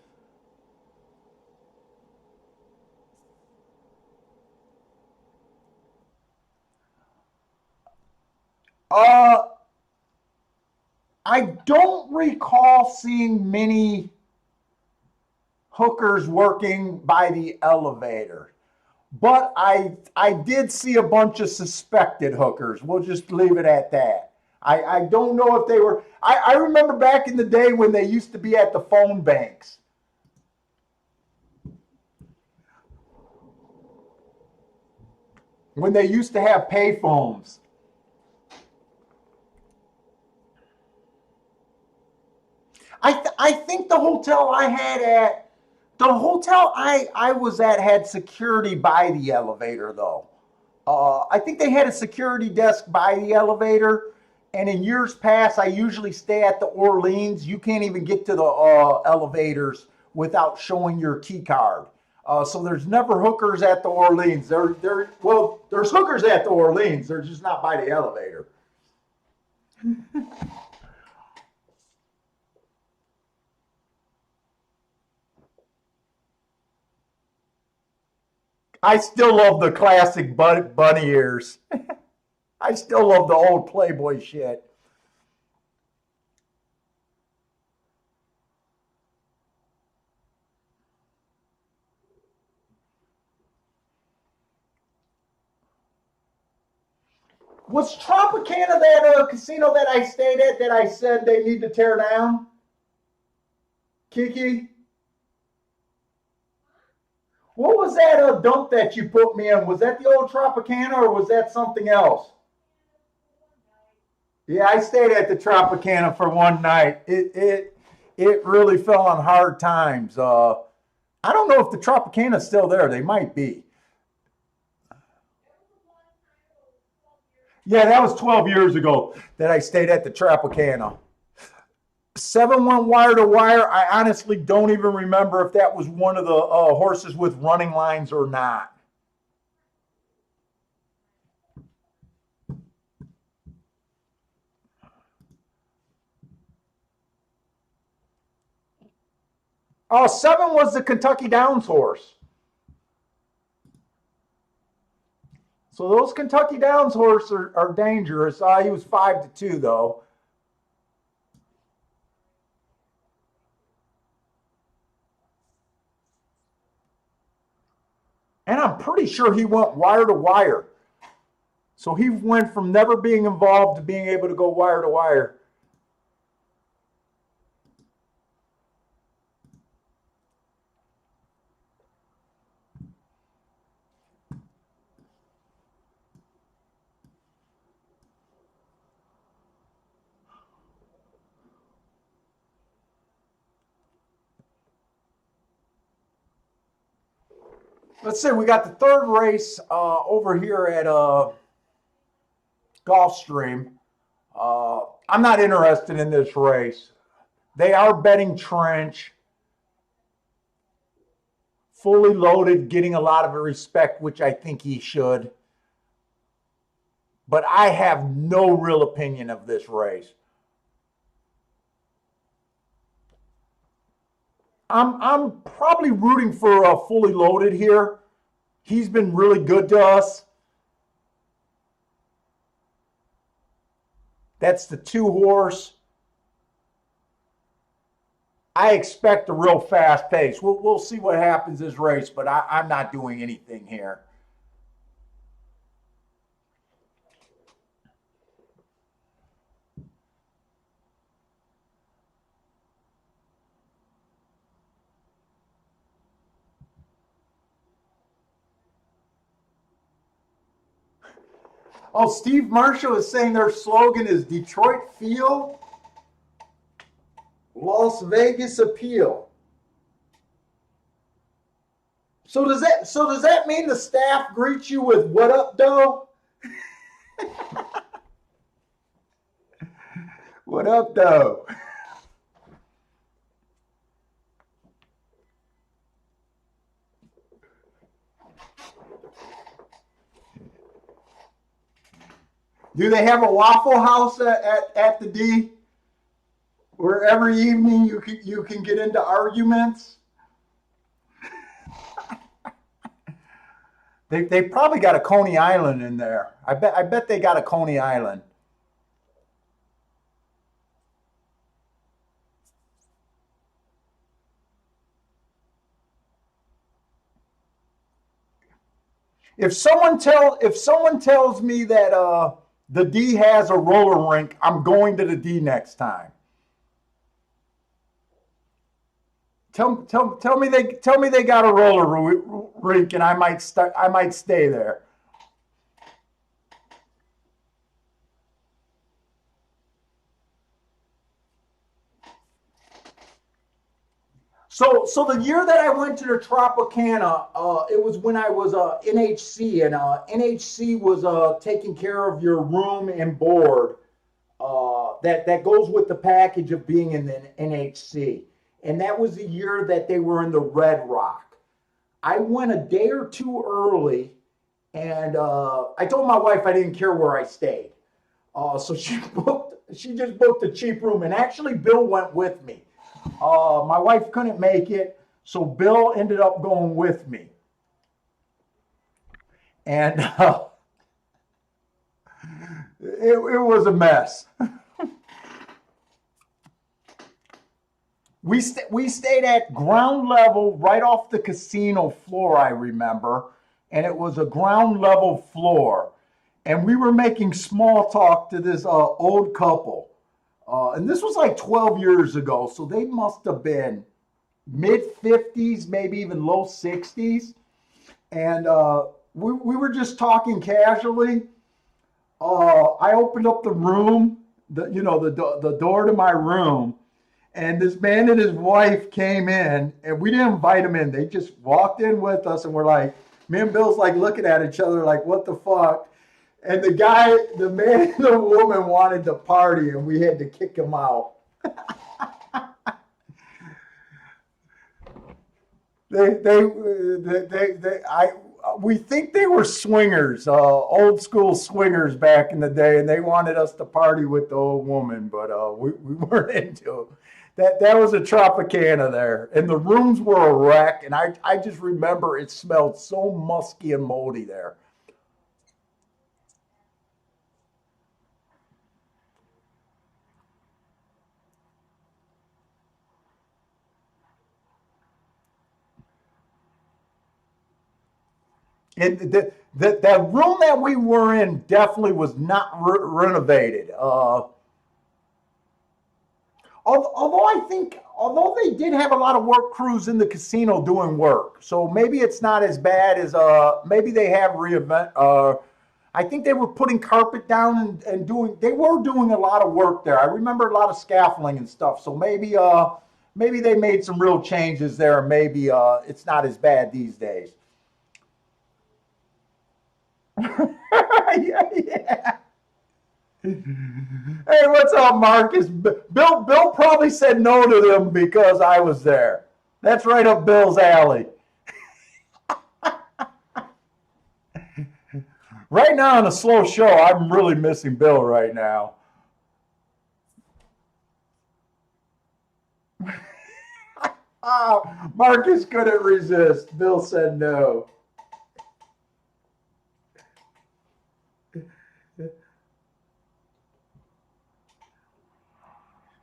Uh, I don't recall seeing many hookers working by the elevator. But I did see a bunch of suspected hookers. We'll just leave it at that. I don't know if they were. I remember back in the day when they used to be at the phone banks. When they used to have pay phones. I think the hotel I was at had security by the elevator though. I think they had a security desk by the elevator. And in years past, I usually stay at the Orleans. You can't even get to the elevators without showing your key card. So there's never hookers at the Orleans. Well, there's hookers at the Orleans. They're just not by the elevator. I still love the classic bunny ears. I still love the old Playboy shit. Was Tropicana that casino that I stayed at that I said they need to tear down? Kiki? What was that dump that you put me in? Was that the old Tropicana or was that something else? Yeah, I stayed at the Tropicana for one night. It really fell on hard times. I don't know if the Tropicana's still there. They might be. Yeah, that was 12 years ago that I stayed at the Tropicana. 7-1 wire to wire. I honestly don't even remember if that was one of the horses with running lines or not. Oh, 7 was the Kentucky Downs horse. So those Kentucky Downs horses are dangerous. He was 5-2 though. And I'm pretty sure he went wire to wire. So he went from never being involved to being able to go wire to wire. let's see, we got the third race over here at Gulfstream. I'm not interested in this race. They are betting Trench. Fully Loaded, getting a lot of respect, which I think he should. But I have no real opinion of this race. I'm probably rooting for Fully Loaded here. He's been really good to us. That's the 2-horse. I expect a real fast pace. We'll see what happens this race, but I'm not doing anything here. Oh, Steve Marshall is saying their slogan is Detroit Feel, Las Vegas Appeal. So does that mean the staff greets you with "What up, doe"? What up, doe? Do they have a Waffle House at the D, where every evening you can get into arguments? They probably got a Coney Island in there. I bet they got a Coney Island. If someone tells me that the D has a roller rink, I'm going to the D next time. Tell me they got a roller rink, and I might stay there. So the year that I went to the Tropicana, it was when I was NHC, and NHC was taking care of your room and board. That goes with the package of being in the NHC. And that was the year that they were in the Red Rock. I went a day or two early, and I told my wife I didn't care where I stayed. So she just booked a cheap room, and actually Bill went with me. My wife couldn't make it, so Bill ended up going with me. And it was a mess. We stayed at ground level right off the casino floor, I remember, and it was a ground level floor. And we were making small talk to this old couple. And this was like 12 years ago, so they must have been mid-50s, maybe even low 60s. And we were just talking casually. I opened up the room, the door to my room, and this man and his wife came in, and we didn't invite them in. They just walked in with us, and we're like, me and Bill's like looking at each other like, what the fuck? And the man and the woman wanted to party, and we had to kick him out. We think they were swingers, old school swingers back in the day, and they wanted us to party with the old woman, but we weren't into it. That was a Tropicana there, and the rooms were a wreck, and I just remember it smelled so musky and moldy there. That room that we were in definitely was not renovated. Although they did have a lot of work crews in the casino doing work, so maybe it's not as bad as maybe they have reinvent. I think they were putting carpet down and they were doing a lot of work there. I remember a lot of scaffolding and stuff. So maybe they made some real changes there. Maybe it's not as bad these days. Yeah. Hey, what's up, Marcus? Bill probably said no to them because I was there. That's right up Bill's alley. Right now on a slow show, I'm really missing Bill right now. Oh, Marcus couldn't resist. Bill said no.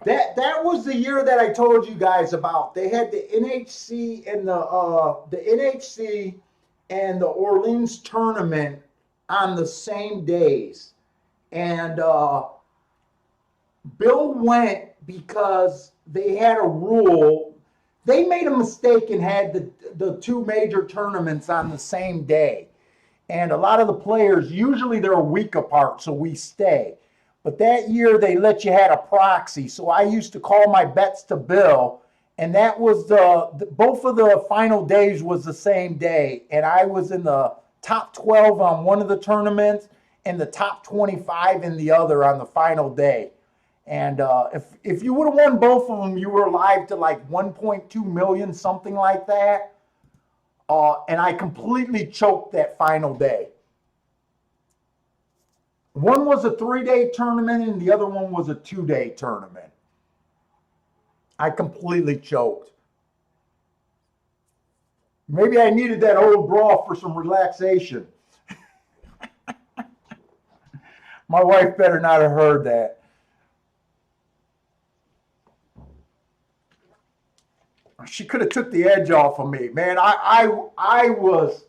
That was the year that I told you guys about. They had the NHC and the NHC and the Orleans tournament on the same days, and Bill went because they had a rule. They made a mistake and had the two major tournaments on the same day. And a lot of the players, usually they're a week apart, so we stay. But that year they let you had a proxy. So I used to call my bets to Bill, and that was both of the final days was the same day. And I was in the top 12 on one of the tournaments and the top 25 in the other on the final day. And if you would have won both of them, you were live to like 1.2 million, something like that. And I completely choked that final day. One was a 3-day tournament and the other one was a 2-day tournament. I completely choked. Maybe I needed that old broth for some relaxation. My wife better not have heard that. She could have took the edge off of me, man. I was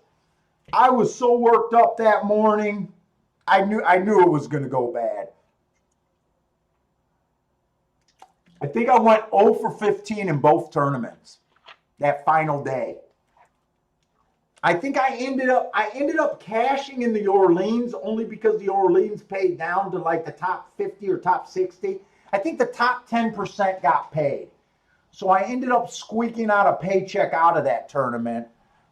so worked up that morning. I knew it was going to go bad. I think I went 0 for 15 in both tournaments that final day. I think I ended up cashing in the Orleans only because the Orleans paid down to like the top 50 or top 60. I think the top 10% got paid. So I ended up squeaking out a paycheck out of that tournament,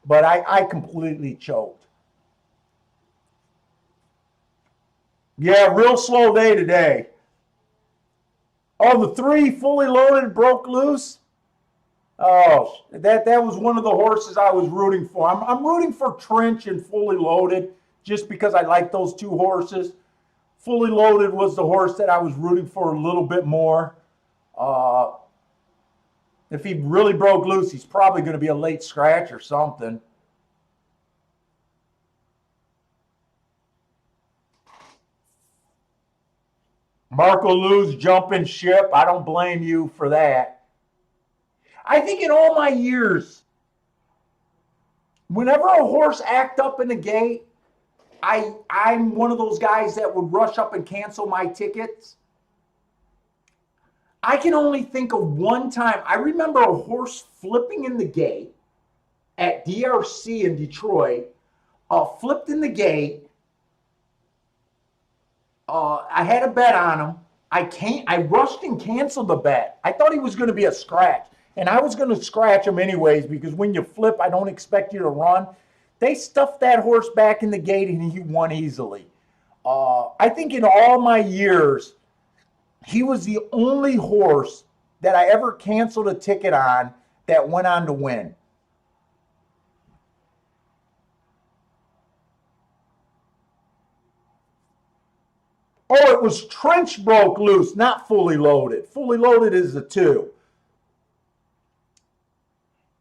but I completely choked. Yeah, real slow day today. Oh, the 3 fully loaded broke loose. Oh, that was one of the horses I was rooting for. I'm rooting for Trench and Fully Loaded just because I like those two horses. Fully Loaded was the horse that I was rooting for a little bit more. If he really broke loose, he's probably going to be a late scratch or something. Marco Lou's jumping ship. I don't blame you for that. I think in all my years, whenever a horse act up in the gate, I'm one of those guys that would rush up and cancel my tickets. I can only think of one time. I remember a horse flipping in the gate at DRC in Detroit, flipped in the gate. I had a bet on him. I rushed and canceled the bet. I thought he was going to be a scratch, and I was going to scratch him anyways because when you flip, I don't expect you to run. They stuffed that horse back in the gate, and he won easily. I think in all my years, he was the only horse that I ever canceled a ticket on that went on to win. Oh, it was Trench broke loose, not Fully Loaded. Fully Loaded is the 2.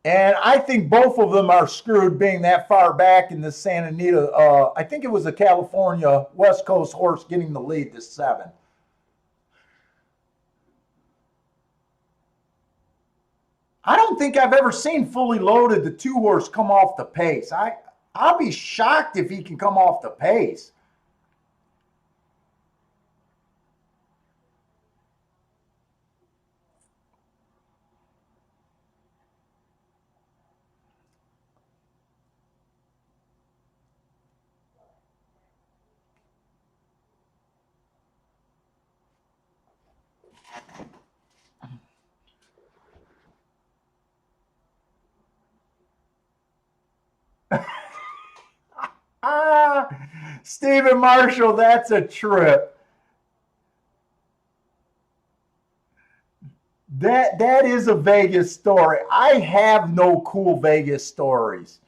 And I think both of them are screwed being that far back in the Santa Anita. I think it was a California West Coast horse getting the lead to 7. I don't think I've ever seen Fully Loaded, the 2 horse, come off the pace. I'll be shocked if he can come off the pace. Ah, Stephen Marshall, that's a trip. That is a Vegas story. I have no cool Vegas stories.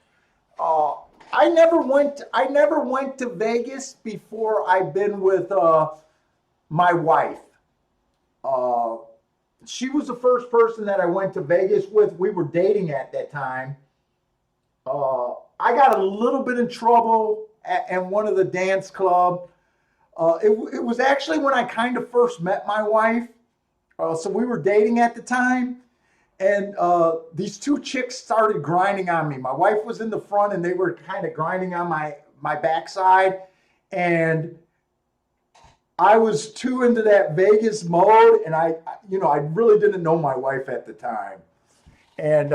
Uh, I never went to Vegas before I've been with my wife. Uh, she was the first person that I went to Vegas with. We were dating at that time. I got a little bit in trouble at one of the dance club. It was actually when I kind of first met my wife. So we were dating at the time, and these two chicks started grinding on me. My wife was in the front, and they were kind of grinding on my backside, and I was too into that Vegas mode, and I really didn't know my wife at the time. And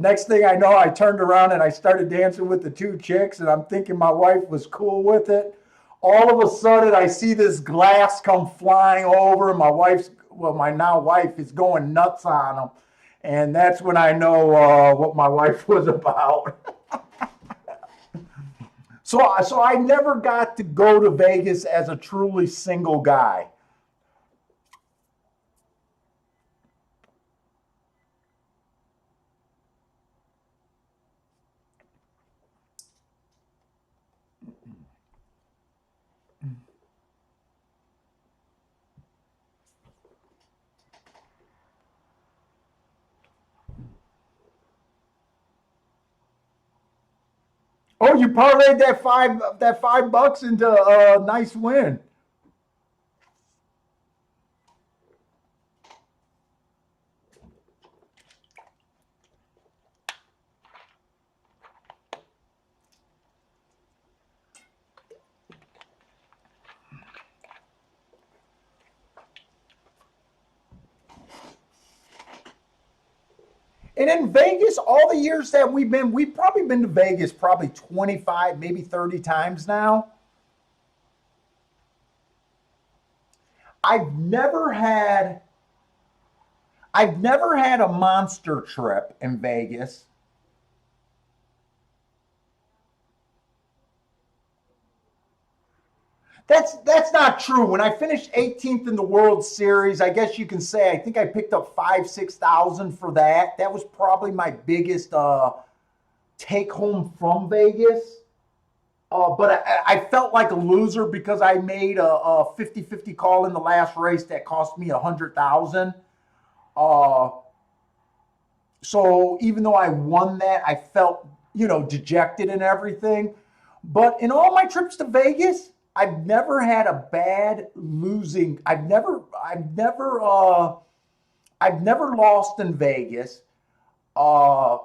next thing I know, I turned around and I started dancing with the two chicks, and I'm thinking my wife was cool with it. All of a sudden, I see this glass come flying over, and my now wife is going nuts on them. And that's when I know what my wife was about. So I never got to go to Vegas as a truly single guy. Oh, you parlayed that $5 into a nice win. And in Vegas, all the years that we've probably been to Vegas probably 25, maybe 30 times now. I've never had I've never had a monster trip in Vegas. That's not true. When I finished 18th in the World Series, I guess you can say I think I picked up 6,000 for that. That was probably my biggest take home from Vegas. But I felt like a loser because I made a 50-50 call in the last race that cost me 100,000. Uh, so even though I won that, I felt dejected and everything. But in all my trips to Vegas, I've never had a bad losing. I've never lost in Vegas. Uh,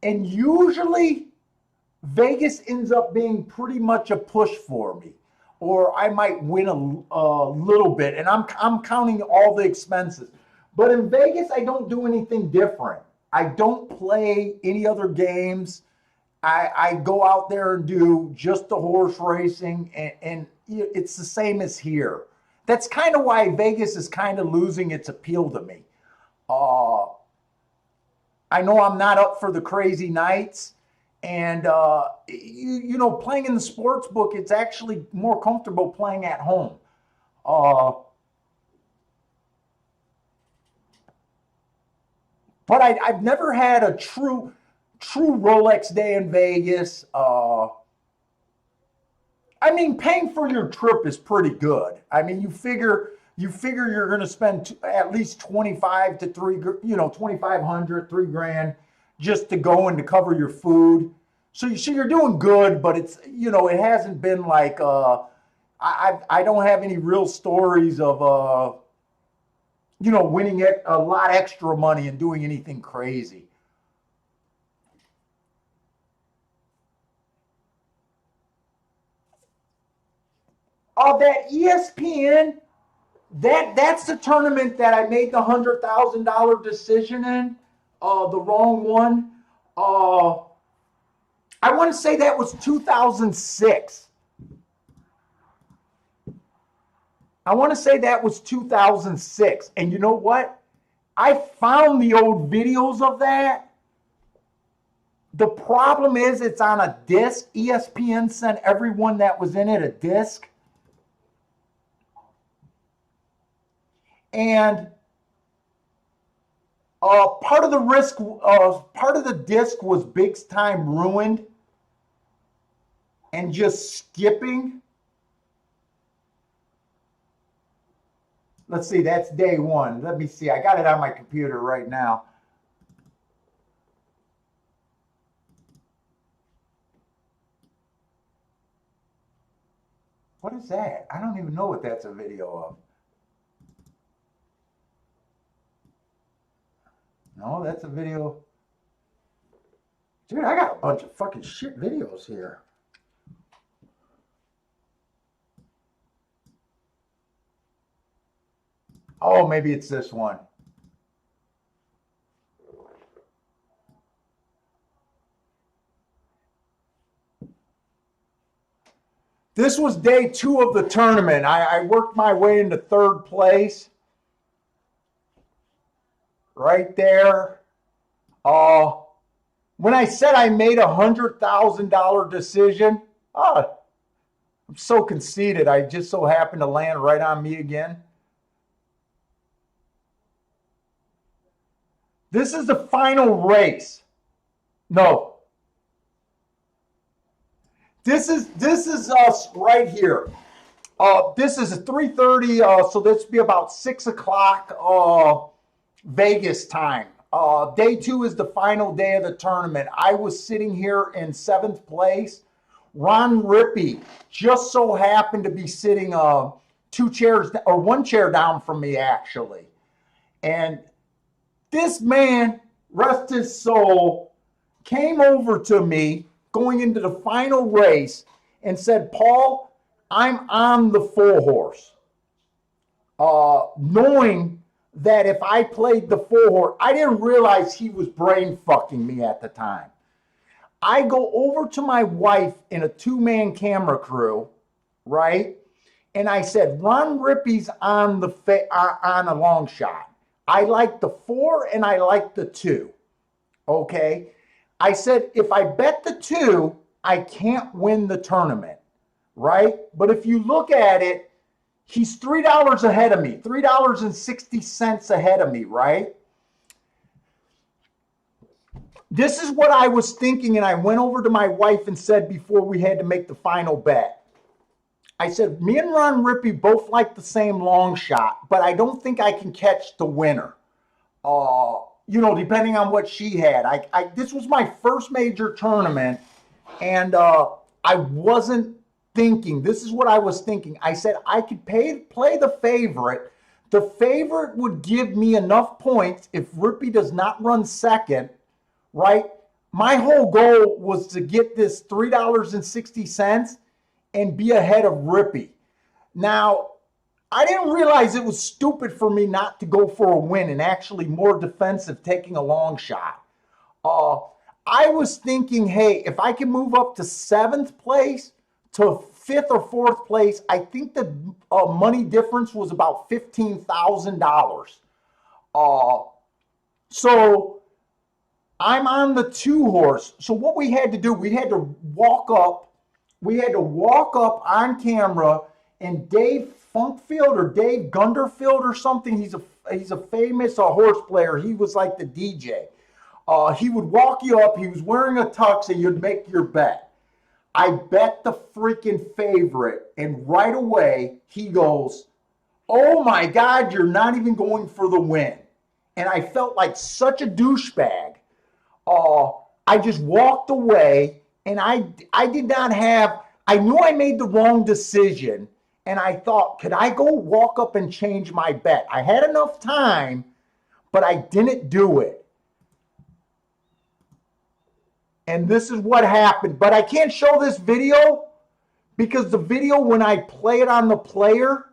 and usually Vegas ends up being pretty much a push for me, or I might win a little bit, and I'm counting all the expenses. But in Vegas, I don't do anything different. I don't play any other games. I go out there and do just the horse racing, and it's the same as here. That's kind of why Vegas is kind of losing its appeal to me. Uh, I know I'm not up for the crazy nights, and playing in the sports book, it's actually more comfortable playing at home. Uh, but I've never had a true Rolex day in Vegas. I mean, paying for your trip is pretty good. I mean, you figure you're going to spend at least 25 to 2,500, 3 grand just to go and to cover your food. So you're doing good, but it hasn't been like I don't have any real stories of winning it a lot extra money and doing anything crazy. That ESPN, that's the tournament that I made the $100,000 decision in. The wrong one. Uh, I want to say that was 2006. I want to say that was 2006. And you know what? I found the old videos of that. The problem is it's on a disc. ESPN sent everyone that was in it a disc. And part of the disc was Big Time ruined and just skipping. Let's see, that's day one. Let me see. I got it on my computer right now. What is that? I don't even know what that's a video of. No, that's a video. Dude, I got a bunch of fucking shit videos here. Oh, maybe it's this one. This was day 2 of the tournament. I worked my way into 3rd place. Right there. When I said I made $100,000 decision, I'm so conceited. I just so happened to land right on me again. This is the final race. No. This is us right here. This is a 3:30, so this would be about 6 o'clock Vegas time. Day 2 is the final day of the tournament. I was sitting here in 7th place. Ron Rippey just so happened to be sitting 2 chairs or 1 chair down from me, actually. And this man, rest his soul, came over to me going into the final race and said, Paul, I'm on the 4 horse. Knowing that if I played the 4 horse, I didn't realize he was brain fucking me at the time. I go over to my wife in a 2-man camera crew, right? And I said, Ron Rippey's on a long shot. I like the 4 and I like the 2. Okay. I said, if I bet the 2, I can't win the tournament. Right. But if you look at it, he's $3 ahead of me, $3.60 ahead of me. Right. This is what I was thinking. And I went over to my wife and said, before we had to make the final bet, I said, me and Ron Rippey both like the same long shot, but I don't think I can catch the winner. Depending on what she had. This was my first major tournament, and I wasn't thinking. This is what I was thinking. I said I could play the favorite. The favorite would give me enough points if Rippey does not run second, right? My whole goal was to get this $3.60 and be ahead of Rippey. Now, I didn't realize it was stupid for me not to go for a win and actually more defensive, taking a long shot. I was thinking, hey, if I can move up to 7th place to 5th or 4th place, I think the money difference was about $15,000. So I'm on the 2 horse. So what we had to do, we had to walk up on camera, and Dave Funkfield or Dave Gunderfield or something, he's a famous horse player. He was like the DJ. He would walk you up. He was wearing a tux, and you'd make your bet. I bet the freaking favorite, and right away he goes, oh my God, you're not even going for the win. And I felt like such a douchebag. I just walked away, and I did not have, I knew I made the wrong decision, and I thought, could I go walk up and change my bet? I had enough time, but I didn't do it. And this is what happened. But I can't show this video because the video, when I play it on the player,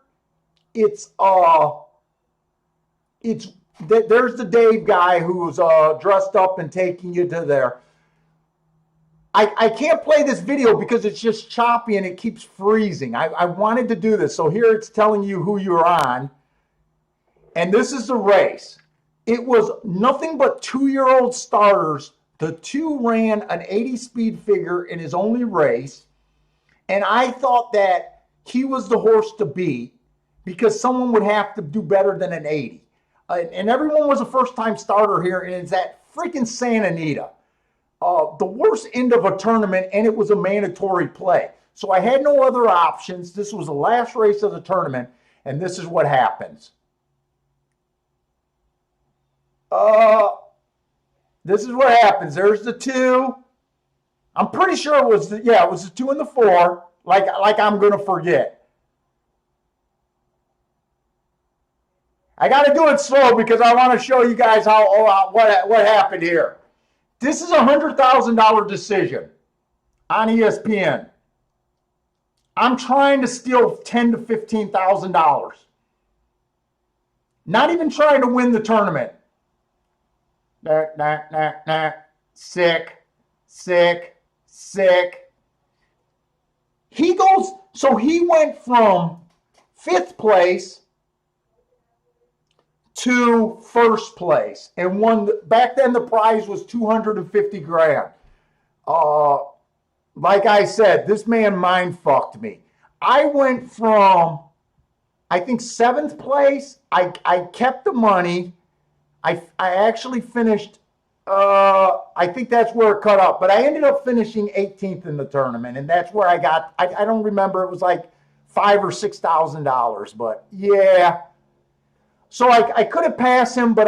there's the Dave guy who's dressed up and taking you to there. I can't play this video because it's just choppy and it keeps freezing. I wanted to do this. So here it's telling you who you're on. And this is the race. It was nothing but 2-year-old starters. The 2 ran an 80 speed figure in his only race. And I thought that he was the horse to beat because someone would have to do better than an 80. And everyone was a first-time starter here, and it's at freaking Santa Anita. The worst end of a tournament, and it was a mandatory play. So I had no other options. This was the last race of the tournament, and this is what happens. This is what happens. There's the 2. I'm pretty sure it was it was the 2 and the 4. Like I'm gonna forget. I got to do it slow because I want to show you guys what happened here. This is a $100,000 decision on ESPN. I'm trying to steal $10,000 to $15,000. Not even trying to win the tournament. Sick. He goes, so he went from 5th place to 1st place and won. Back then the prize was 250 grand. Like I said, this man mind fucked me. I went from, I think, 7th place. I kept the money. I actually finished, I think that's where it cut up, but I ended up finishing 18th in the tournament, and that's where I got, I don't remember, it was like $5,000 or $6,000, but yeah. So I could have passed him, but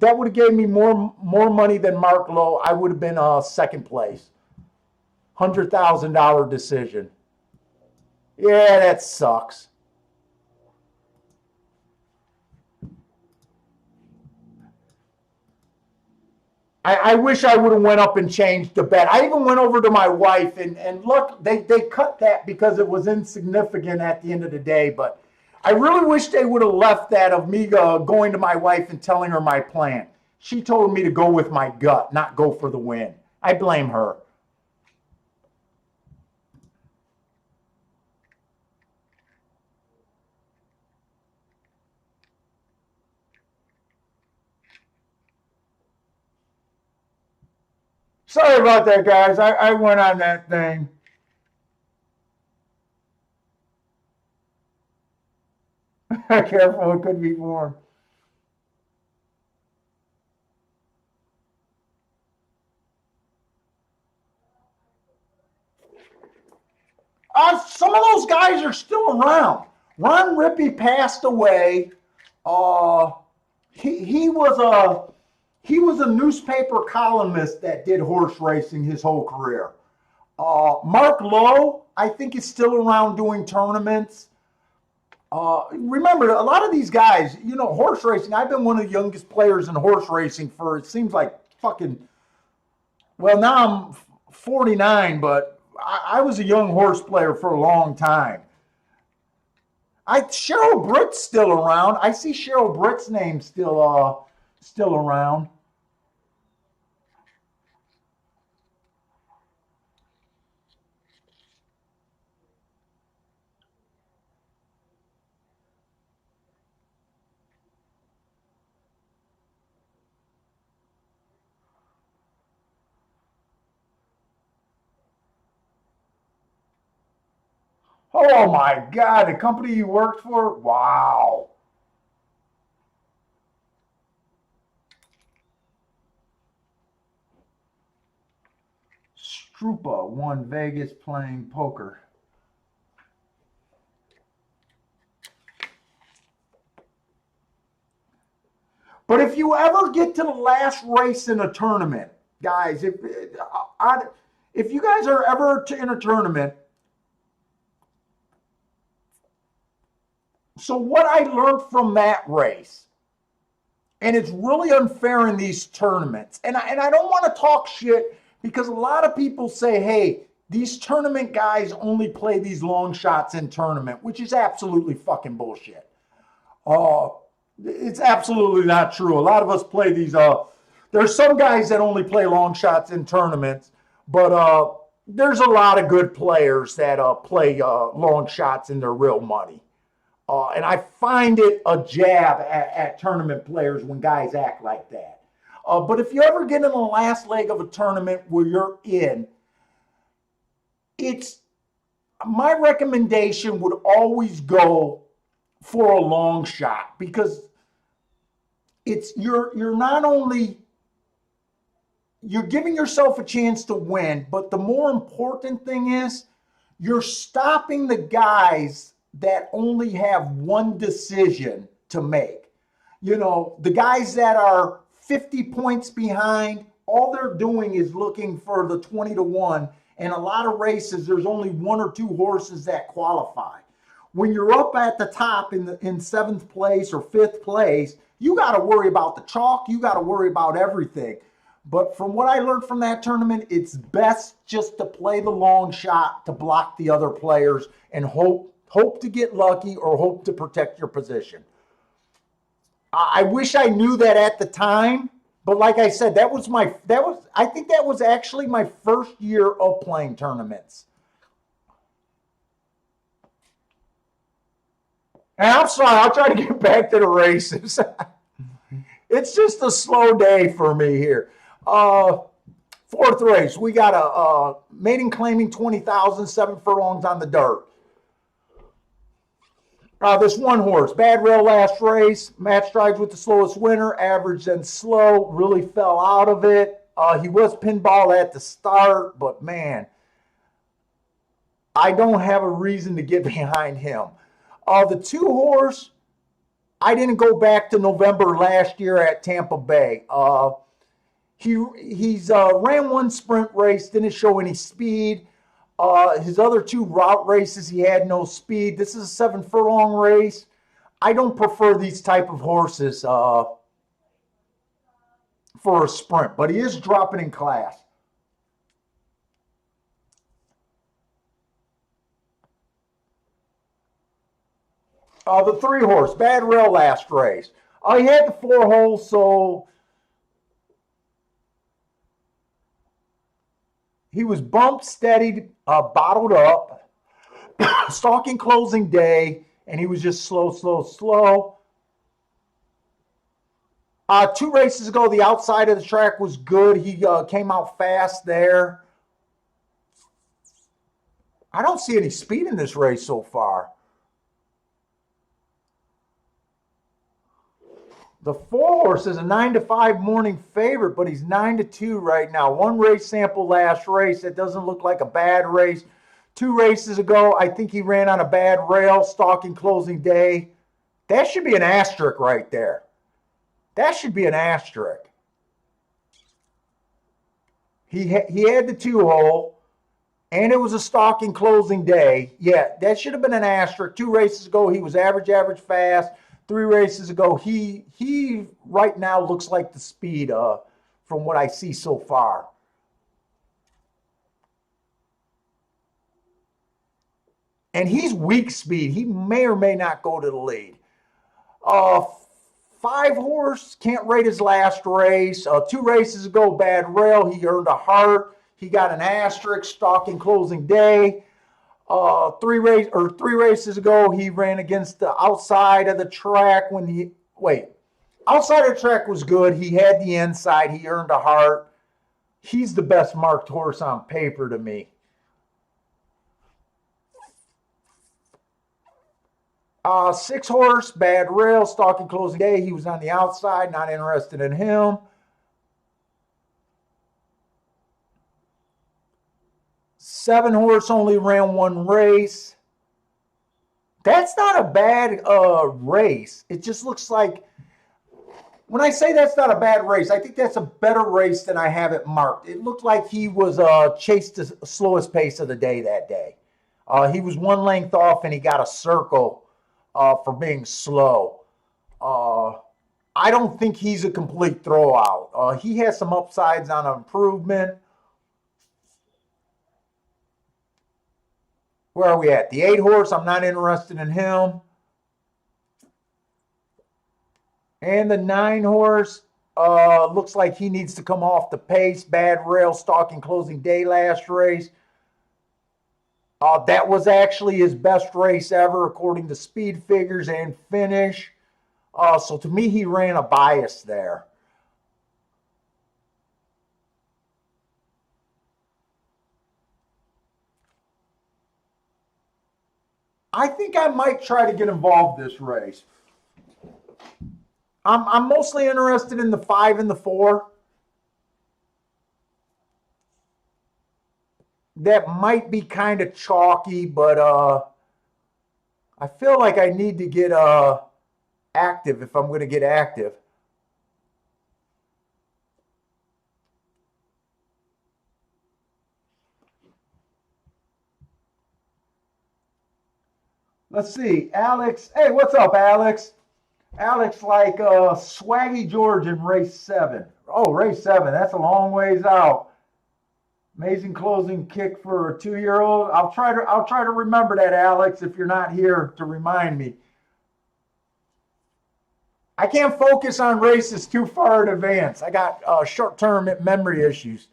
that would have gave me more money than Mark Lowe. I would have been 2nd place. $100,000 decision. Yeah, that sucks. I wish I would have went up and changed the bet. I even went over to my wife and look, they cut that because it was insignificant at the end of the day. But I really wish they would have left that of me going to my wife and telling her my plan. She told me to go with my gut, not go for the win. I blame her. Sorry about that, guys. I went on that thing. Careful, it could be more. Some of those guys are still around. Ron Rippey passed away. He was a newspaper columnist that did horse racing his whole career. Mark Lowe, I think, is still around doing tournaments. Remember, a lot of these guys, horse racing, I've been one of the youngest players in horse racing for, it seems like well, now I'm 49, but I was a young horse player for a long time. Cheryl Britt's still around. I see Cheryl Britt's name still around. Oh my God, the company you worked for? Wow. Strupa won Vegas playing poker. But if you ever get to the last race in a tournament, guys, if you guys are ever in a tournament, so what I learned from that race, and it's really unfair in these tournaments, and I don't want to talk shit because a lot of people say, hey, these tournament guys only play these long shots in tournament, which is absolutely fucking bullshit. It's absolutely not true. A lot of us play these. There's some guys that only play long shots in tournaments, but there's a lot of good players that play long shots in their real money. And I find it a jab at tournament players when guys act like that. But if you ever get in the last leg of a tournament where you're in, it's my recommendation would always go for a long shot, because you're not only you're giving yourself a chance to win, but the more important thing is you're stopping the guys that only have one decision to make. You know, the guys that are 50 points behind, all they're doing is looking for the 20-1. And a lot of races, there's only one or two horses that qualify. When you're up at the top in seventh place or fifth place, you got to worry about the chalk. You got to worry about everything. But from what I learned from that tournament, it's best just to play the long shot to block the other players and hope to get lucky or hope to protect your position. I wish I knew that at the time, but like I said, I think that was actually my first year of playing tournaments. And I'm sorry, I'll try to get back to the races. It's just a slow day for me here. Fourth race, we got a maiden claiming 20,000, 7 furlongs on the dirt. This one horse, Bad Rail last race, match strides with the slowest winner, average and slow, really fell out of it. He was pinball at the start, but man, I don't have a reason to get behind him. The two horse, I didn't go back to November last year at Tampa Bay. He's ran one sprint race, didn't show any speed. His other two route races, he had no speed. This is a 7 furlong race. I don't prefer these type of horses for a sprint, but he is dropping in class. The 3 horse, Bad Rail last race. He had the 4 holes, so he was bumped, steadied, bottled up, stalking closing day, and he was just slow. 2 races ago, the outside of the track was good. He came out fast there. I don't see any speed in this race so far. The 4 horse is a 9-5 morning favorite, but he's 9-2 right now. 1 race sample last race. It doesn't look like a bad race. 2 races ago, I think he ran on a bad rail, stalking closing day. That should be an asterisk right there. That should be an asterisk. He had the 2 hole, and it was a stalking closing day. Yeah, that should have been an asterisk. 2 races ago, he was average fast. 3 races ago, he right now looks like the speed from what I see so far. And he's weak speed. He may or may not go to the lead. 5 horse, can't rate his last race. 2 races ago, Bad Rail, he earned a heart. He got an asterisk, stalking closing day. 3 races ago, he ran against the outside of the track outside of the track was good. He had the inside. He earned a heart. He's the best marked horse on paper to me. 6 horse, Bad Rail, stalking closing day. He was on the outside, not interested in him. 7 horse only ran 1 race. That's not a bad race. It just looks like, when I say that's not a bad race, I think that's a better race than I have it marked. It looked like he was chased the slowest pace of the day that day. He was 1 length off, and he got a circle for being slow. I don't think he's a complete throwout. He has some upsides on improvement. Where are we at? The 8 horse, I'm not interested in him. And the 9 horse, looks like he needs to come off the pace. Bad Rail, stalking closing day last race. That was actually his best race ever, according to speed figures and finish. So to me, he ran a bias there. I think I might try to get involved this race. I'm mostly interested in the 5 and the 4. That might be kind of chalky, but I feel like I need to get active if I'm going to get active. Let's see, Alex. Hey, what's up, Alex? Alex like Swaggy George in race 7. Oh, race 7. That's a long ways out. Amazing closing kick for a 2-year-old. I'll try to remember that, Alex, if you're not here to remind me. I can't focus on races too far in advance. I got short-term memory issues.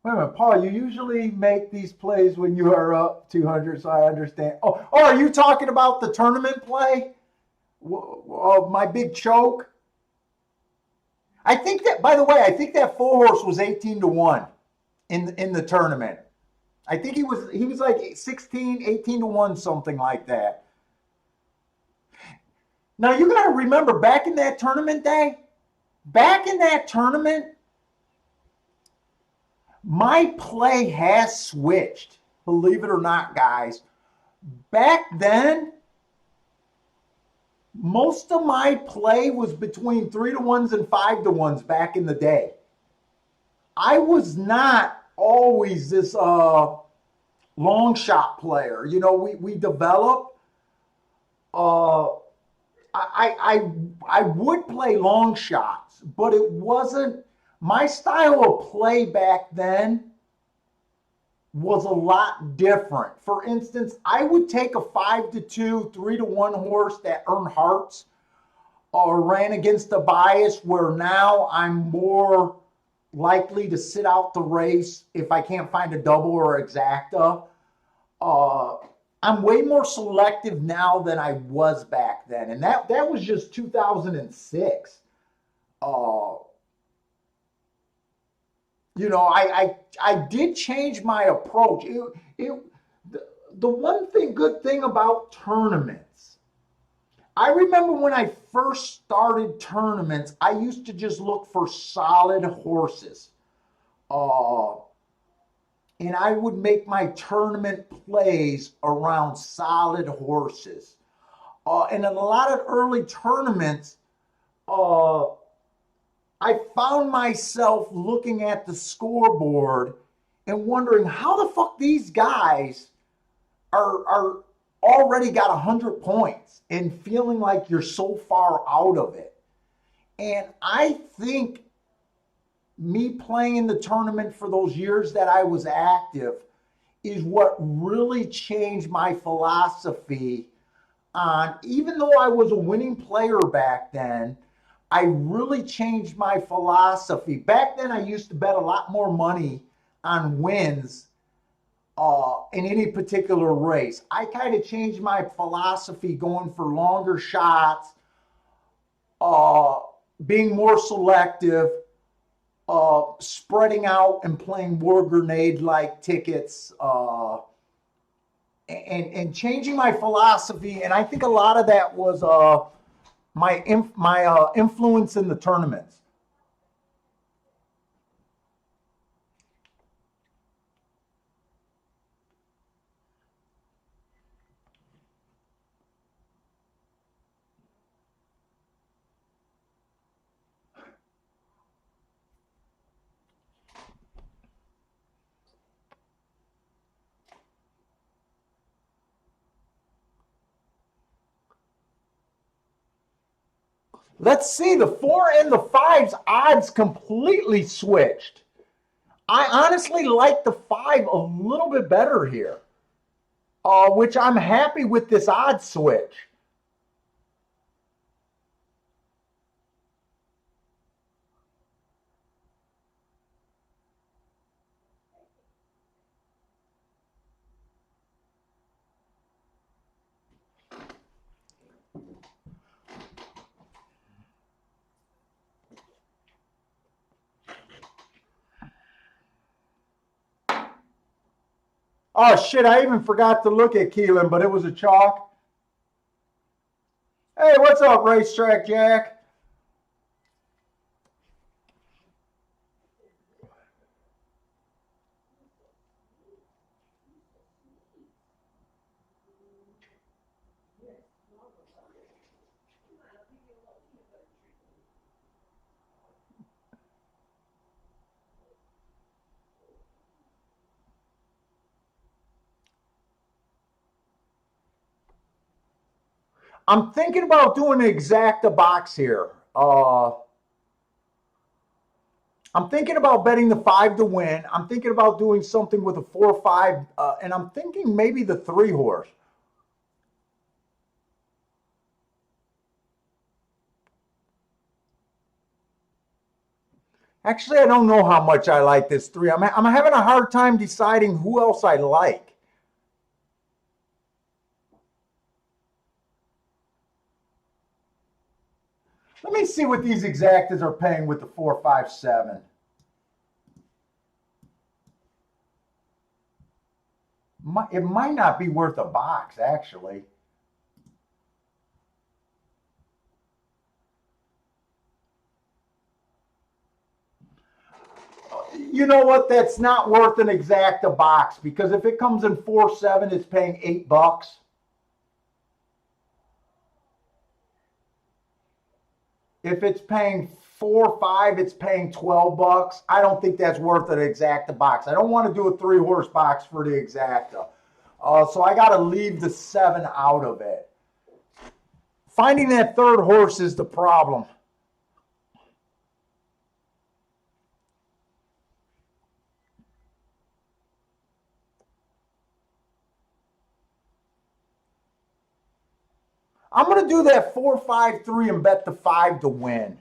Wait a minute, Paul, you usually make these plays when you are up 200, so I understand. Oh, are you talking about the tournament play? My big choke? I think that, by the way, I think that 4-horse was 18-1 in the tournament. I think he was like 16, 18-1, something like that. Now you gotta remember back in that tournament day, back in that tournament, my play has switched. Believe it or not, guys. Back then, most of my play was between 3-1s and 5-1s back in the day. I was not always this long shot player. You know, we developed. I would play long shots, but it wasn't my style of play back then. Was a lot different. For instance, I would take a 5-2, 3-1 horse that earned hearts or ran against a bias where now I'm more likely to sit out the race if I can't find a double or exacta. I'm way more selective now than I was back then. And that was just 2006. You know, I did change my approach. The one good thing about tournaments, I remember when I first started tournaments, I used to just look for solid horses. Uh, and I would make my tournament plays around solid horses. And in a lot of early tournaments, uh, I found myself looking at the scoreboard and wondering how the fuck these guys are already got 100 points and feeling like you're so far out of it. And I think me playing in the tournament for those years that I was active is what really changed my philosophy on, even though I was a winning player back then, I really changed my philosophy. Back then, I used to bet a lot more money on wins in any particular race. I kind of changed my philosophy going for longer shots, uh, being more selective, spreading out and playing war grenade like tickets, and changing my philosophy. And I think a lot of that was my influence in the tournaments. Let's see, the 4 and the 5's odds completely switched. I honestly like the 5 a little bit better here, which I'm happy with this odd switch. Oh shit, I even forgot to look at Keelan, but it was a chalk. Hey, what's up, Racetrack Jack? I'm thinking about doing an exacta box here. I'm thinking about betting the 5 to win. I'm thinking about doing something with a 4-5, and I'm thinking maybe the 3 horse. Actually, I don't know how much I like this 3. I'm having a hard time deciding who else I like. Let me see what these exactas are paying with the 4-5-7. It might not be worth a box, actually. You know what? That's not worth an exacta box, because if it comes in 4-7, it's paying $8. If it's paying 4-5, it's paying $12. I don't think that's worth an exacta box. I don't want to do a 3 horse box for the exacta. So I got to leave the 7 out of it. Finding that 3rd horse is the problem. I'm going to do that 4-5-3 and bet the 5 to win.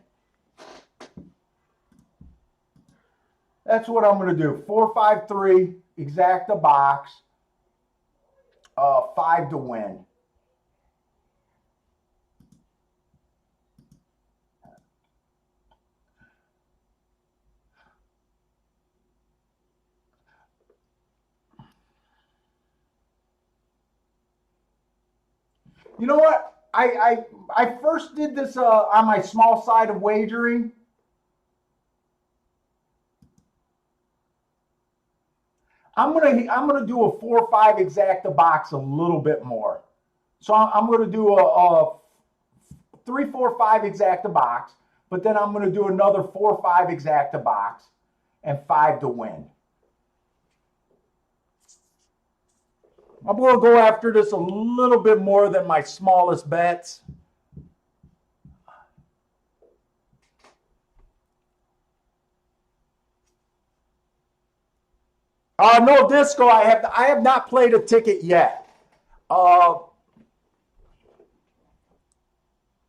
That's what I'm going to do. 4-5-3, exacta box, 5 to win. You know what? I first did this on my small side of wagering. I'm gonna do a 4-5 exacta box a little bit more. So I'm gonna do a 3-4-5 exacta box, but then I'm gonna do another 4-5 exacta box and 5 to win. I'm gonna go after this a little bit more than my smallest bets. No disco. I have not played a ticket yet. I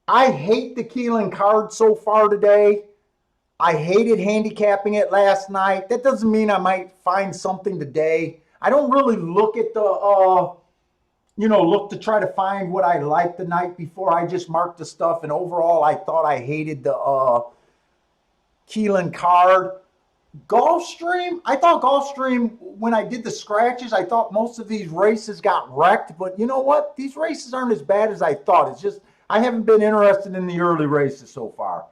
hate the Keelan card so far today. I hated handicapping it last night. That doesn't mean I might find something today. I don't really look at the look to try to find what I liked the night before. I just marked the stuff, and overall I thought I hated the Keelan card. Gulfstream, I thought Gulfstream, when I did the scratches, I thought most of these races got wrecked. But you know what? These races aren't as bad as I thought. It's just I haven't been interested in the early races so far.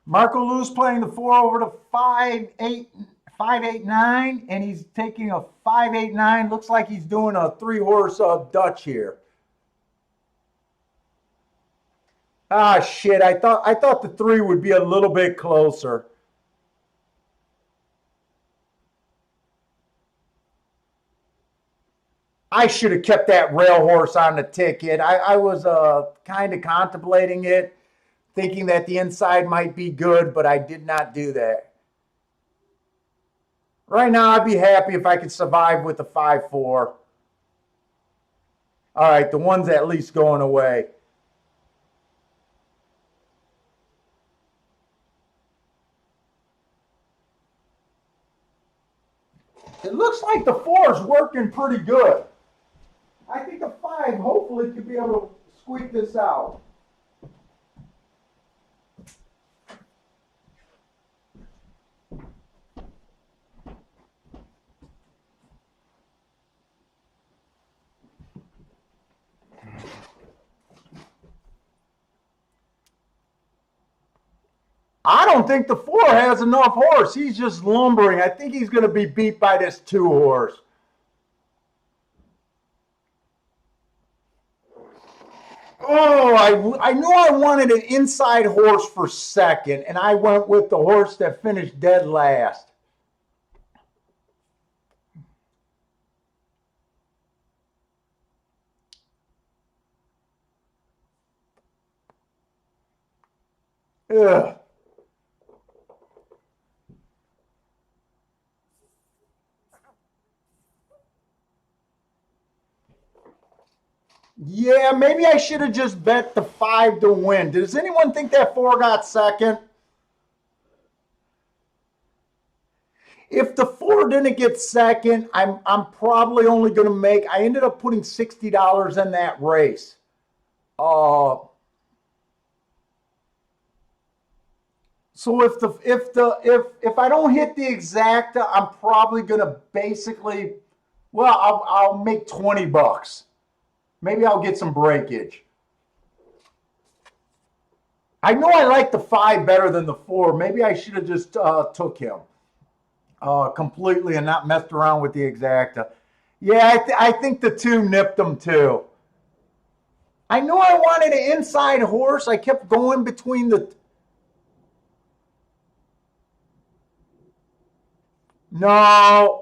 Marco Lu's playing the 4 over to 5-8-9, and he's taking a 5-8-9. Looks like he's doing a 3 horse Dutch here. Ah, shit! I thought the 3 would be a little bit closer. I should have kept that rail horse on the ticket. I was kind of contemplating it, thinking that the inside might be good, but I did not do that. Right now, I'd be happy if I could survive with the 5-4. All right, the one's at least going away. It looks like the 4 is working pretty good. I think the 5 hopefully could be able to squeak this out. I don't think the 4 has enough horse. He's just lumbering. I think he's going to be beat by this 2 horse. Oh, I knew I wanted an inside horse for second, and I went with the horse that finished dead last. Ugh. Yeah, maybe I should have just bet the 5 to win. Does anyone think that 4 got second? If the 4 didn't get second, I'm probably only going to make. I ended up putting $60 in that race. So if I don't hit the exacta, I'm probably going to basically, well, I'll make $20. Maybe I'll get some breakage. I know I like the 5 better than the 4. Maybe I should have just took him completely and not messed around with the exacta. Yeah, I think the 2 nipped him too. I knew I wanted an inside horse. I kept going between the. No.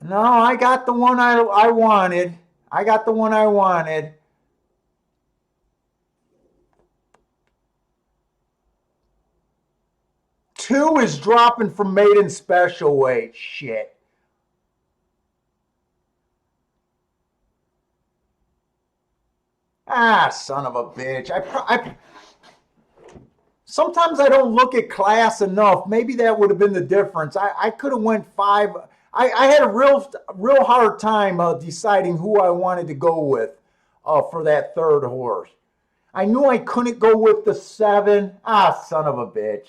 No, I got the one I wanted. I got the one I wanted. Two is dropping from maiden special weight. Shit. Ah, son of a bitch. Sometimes I don't look at class enough. Maybe that would have been the difference. I could have went 5. I had a real hard time deciding who I wanted to go with for that 3rd horse. I knew I couldn't go with the 7. Ah, son of a bitch.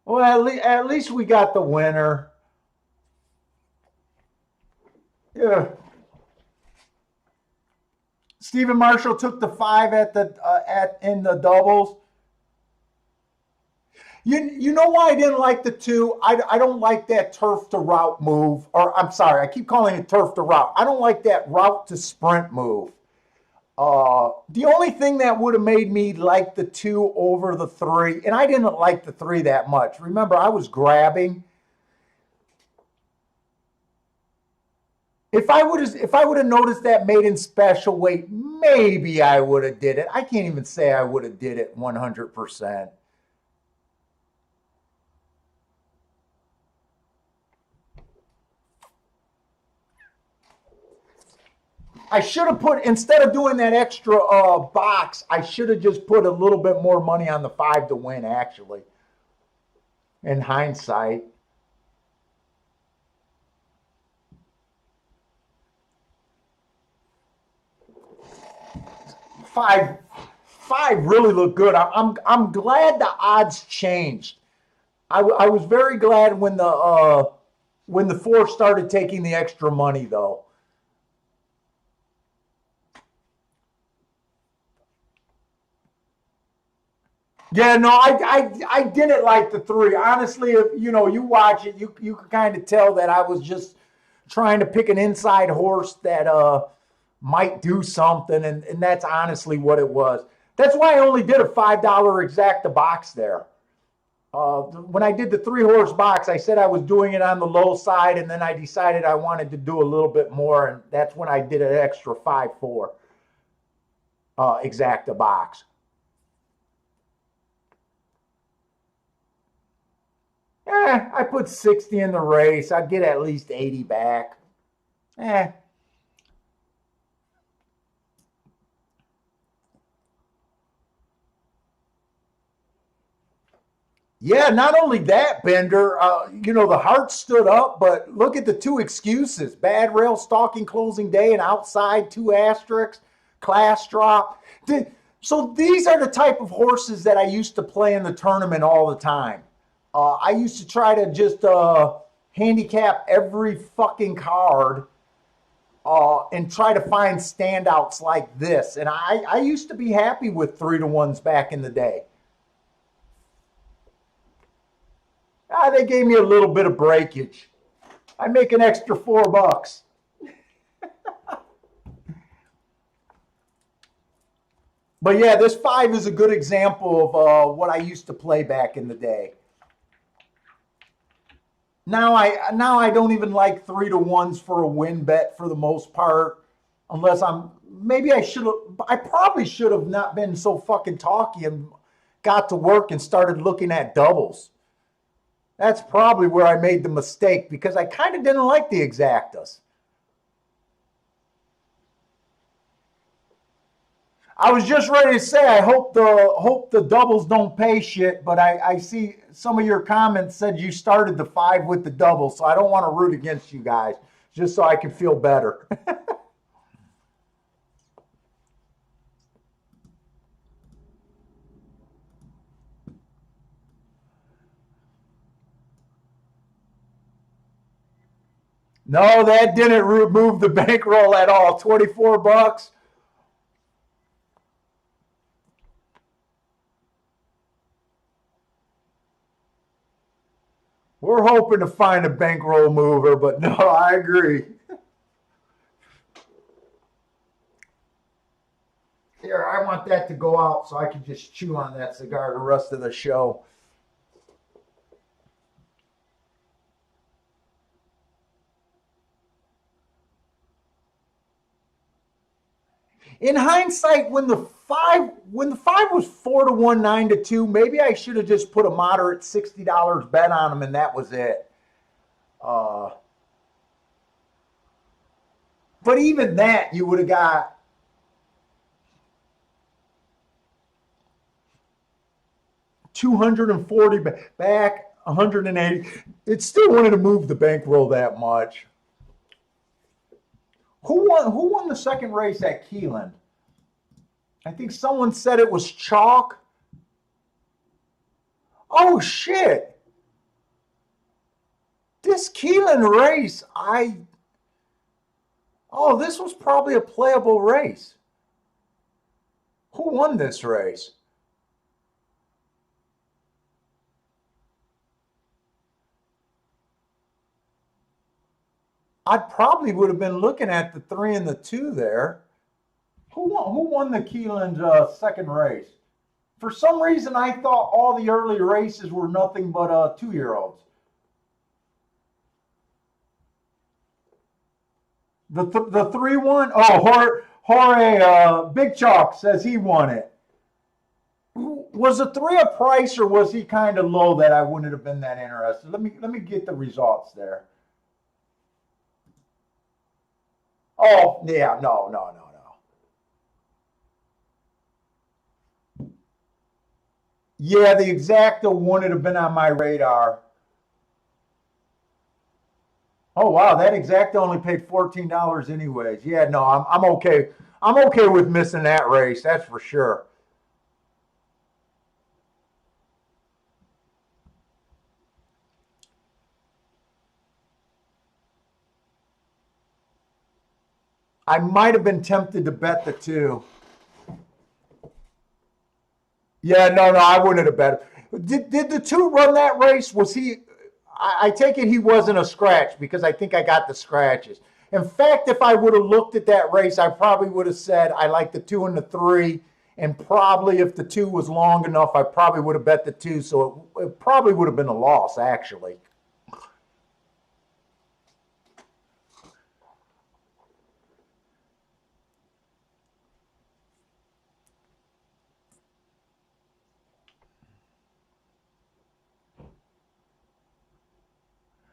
Well, at least we got the winner. Yeah. Stephen Marshall took the 5 in the doubles. You know why I didn't like the 2? I don't like that turf to route move. Or I'm sorry, I keep calling it turf to route. I don't like that route to sprint move. The only thing that would have made me like the 2 over the 3, and I didn't like the 3 that much. Remember, I was grabbing. If I would have noticed that maiden special weight, maybe I would have did it. I can't even say I would have did it 100%. I should have put, instead of doing that extra box, I should have just put a little bit more money on the 5 to win, actually, in hindsight. Five really look good. I'm glad the odds changed. I was very glad when the 4 started taking the extra money, though. Yeah, no, I didn't like the 3. Honestly, if you watch it, you can kind of tell that I was just trying to pick an inside horse that might do something, and that's honestly what it was. That's why I only did a $5 exacta box there. When I did the 3 horse box, I said I was doing it on the low side, and then I decided I wanted to do a little bit more, and that's when I did an extra 5-4 exacta box. I put 60 in the race. I'd get at least 80 back. Eh. Yeah, not only that, Bender, the heart stood up, but look at the two excuses: bad rail stalking closing day and outside two asterisks, class drop. So these are the type of horses that I used to play in the tournament all the time. I used to try to just handicap every fucking card and try to find standouts like this. And I used to be happy with 3-to-1s back in the day. They gave me a little bit of breakage. I make an extra $4. But yeah, this 5 is a good example of what I used to play back in the day. Now I don't even like 3-to-1s for a win bet for the most part, unless I probably should have not been so fucking talky and got to work and started looking at doubles. That's probably where I made the mistake, because I kind of didn't like the exactas. I was just ready to say I hope the doubles don't pay shit, but I see some of your comments said you started the 5 with the double, so I don't want to root against you guys, just so I can feel better. No, that didn't remove the bankroll at all. $24. We're hoping to find a bankroll mover, but no, I agree. Here, I want that to go out so I can just chew on that cigar the rest of the show. In hindsight, when the five was 4-to-1, 9-2, maybe I should have just put a moderate $60 bet on them, and that was it. Uh, but even that, you would have got 240 back, 180. It still wanted to move the bankroll that much. Who won the second race at Keeneland? I think someone said it was chalk. Oh shit. This Keeneland race, this was probably a playable race. Who won this race? I probably would have been looking at the 3 and the 2 there. Who won the Keeneland second race? For some reason, I thought all the early races were nothing but 2-year-olds. The 3-1. Oh, Jorge Big Chalk says he won it. Was the 3 a price, or was he kind of low that I wouldn't have been that interested? Let me get the results there. Oh yeah, no. Yeah, the exacta wouldn't have been on my radar. Oh wow, that exacta only paid $14 anyways. Yeah, no, I'm okay. I'm okay with missing that race. That's for sure. I might have been tempted to bet the 2. Yeah, no, I wouldn't have bet. Did the 2 run that race? Was he? I take it he wasn't a scratch, because I think I got the scratches. In fact, if I would have looked at that race, I probably would have said I like the 2 and the 3, and probably if the 2 was long enough, I probably would have bet the 2. So it probably would have been a loss, actually.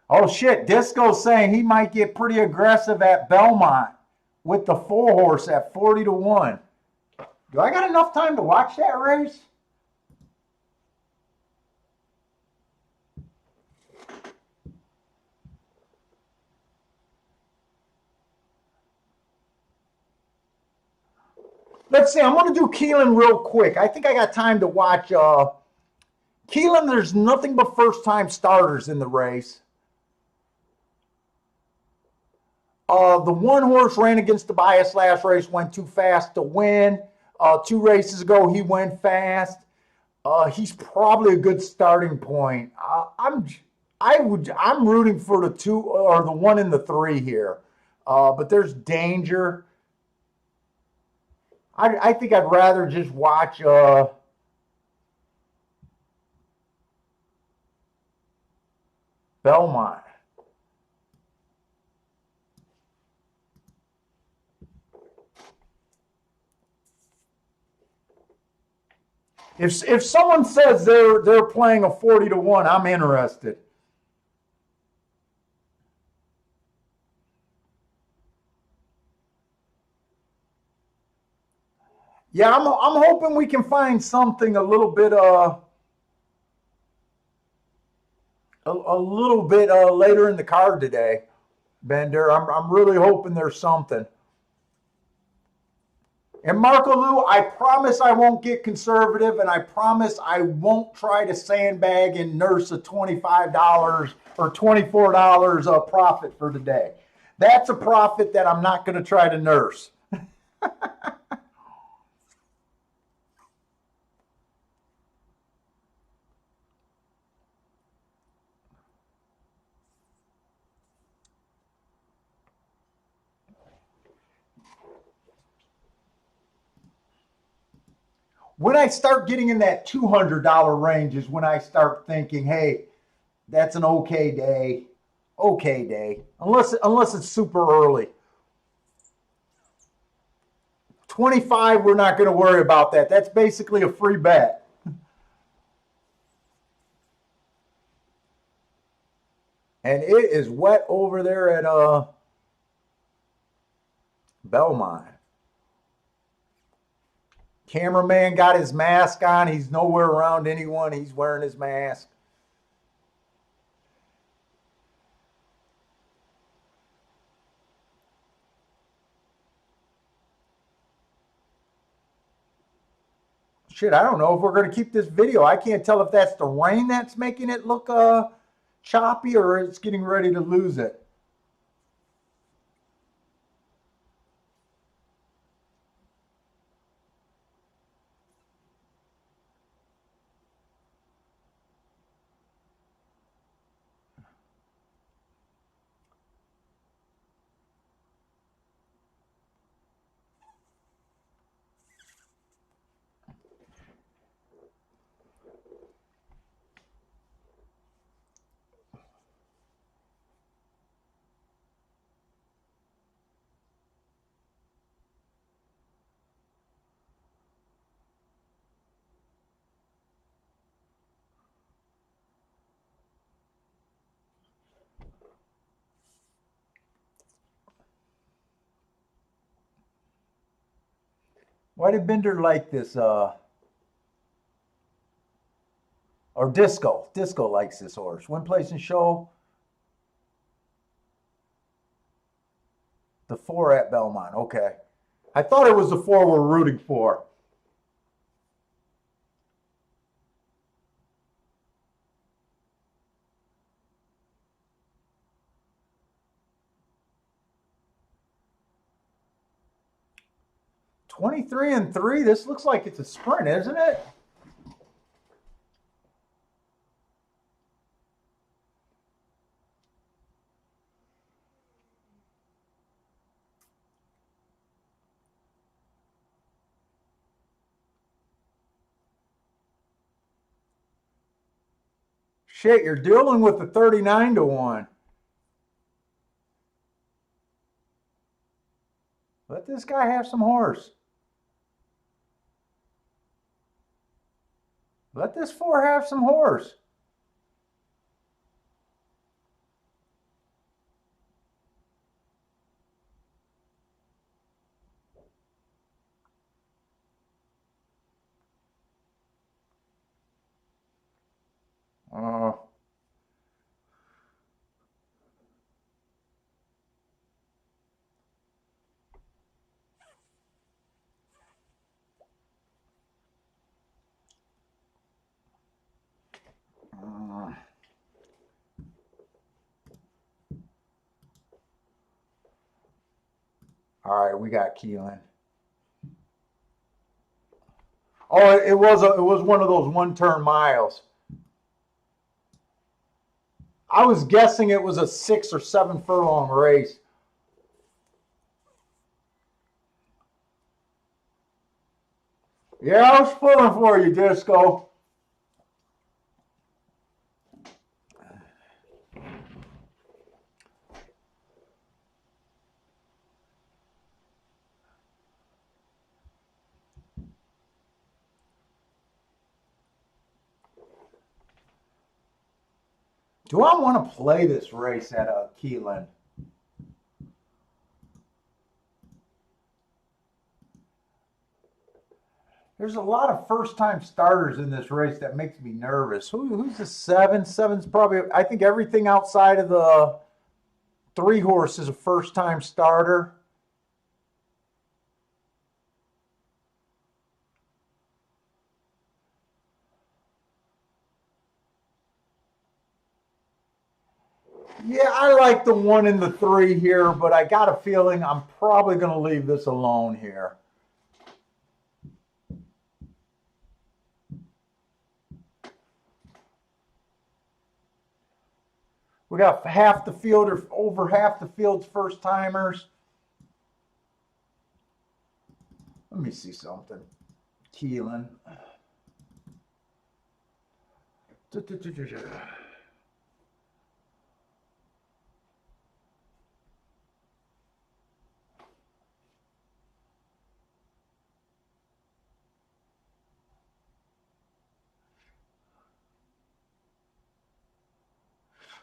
Oh shit, Disco's saying he might get pretty aggressive at Belmont with the 4-horse at 40-1. Do I got enough time to watch that race? let's see. I'm going to do Keeneland real quick. I think I got time to watch Keeneland. There's nothing but first-time starters in the race. The one horse ran against Tobias last race, went too fast to win. 2 races ago, he went fast. He's probably a good starting point. I'm rooting for the 2 or the 1 and the 3 here. But there's danger. I think I'd rather just watch Belmont. If someone says they're playing a 40-1, I'm interested. Yeah, I'm hoping we can find something a little bit later in the card today, Bender. I'm really hoping there's something. And Marco Lou, I promise I won't get conservative, and I promise I won't try to sandbag and nurse a $25 or $24 profit for today. That's a profit that I'm not going to try to nurse. When I start getting in that $200 range is when I start thinking, hey, that's an okay day. Okay day. Unless it's super early. 25, we're not going to worry about that. That's basically a free bet. And it is wet over there at Belmont. Cameraman got his mask on. He's nowhere around anyone. He's wearing his mask. Shit, I don't know if we're going to keep this video. I can't tell if that's the rain that's making it look choppy or it's getting ready to lose it. Why did Bender like this? Or Disco. Disco likes this horse. Win, place, and show. The 4 at Belmont. Okay. I thought it was the 4 we're rooting for. $23-3. This looks like it's a sprint, isn't it? Shit, you're dealing with the 39-1. Let this guy have some horse. Let this 4 have some horse. Uh, All right, we got Keelan. Oh, it was one of those 1-turn miles. I was guessing it was a 6 or 7 furlong race. Yeah, I was pulling for you, Disco. Do I want to play this race at Keelan? There's a lot of first-time starters in this race that makes me nervous. Who's the 7? 7's probably, I think everything outside of the 3 horse is a first-time starter. Yeah, I like the 1 and the 3 here, but I got a feeling I'm probably going to leave this alone here. We got half the field or over half the field's first timers. Let me see something. Keelan.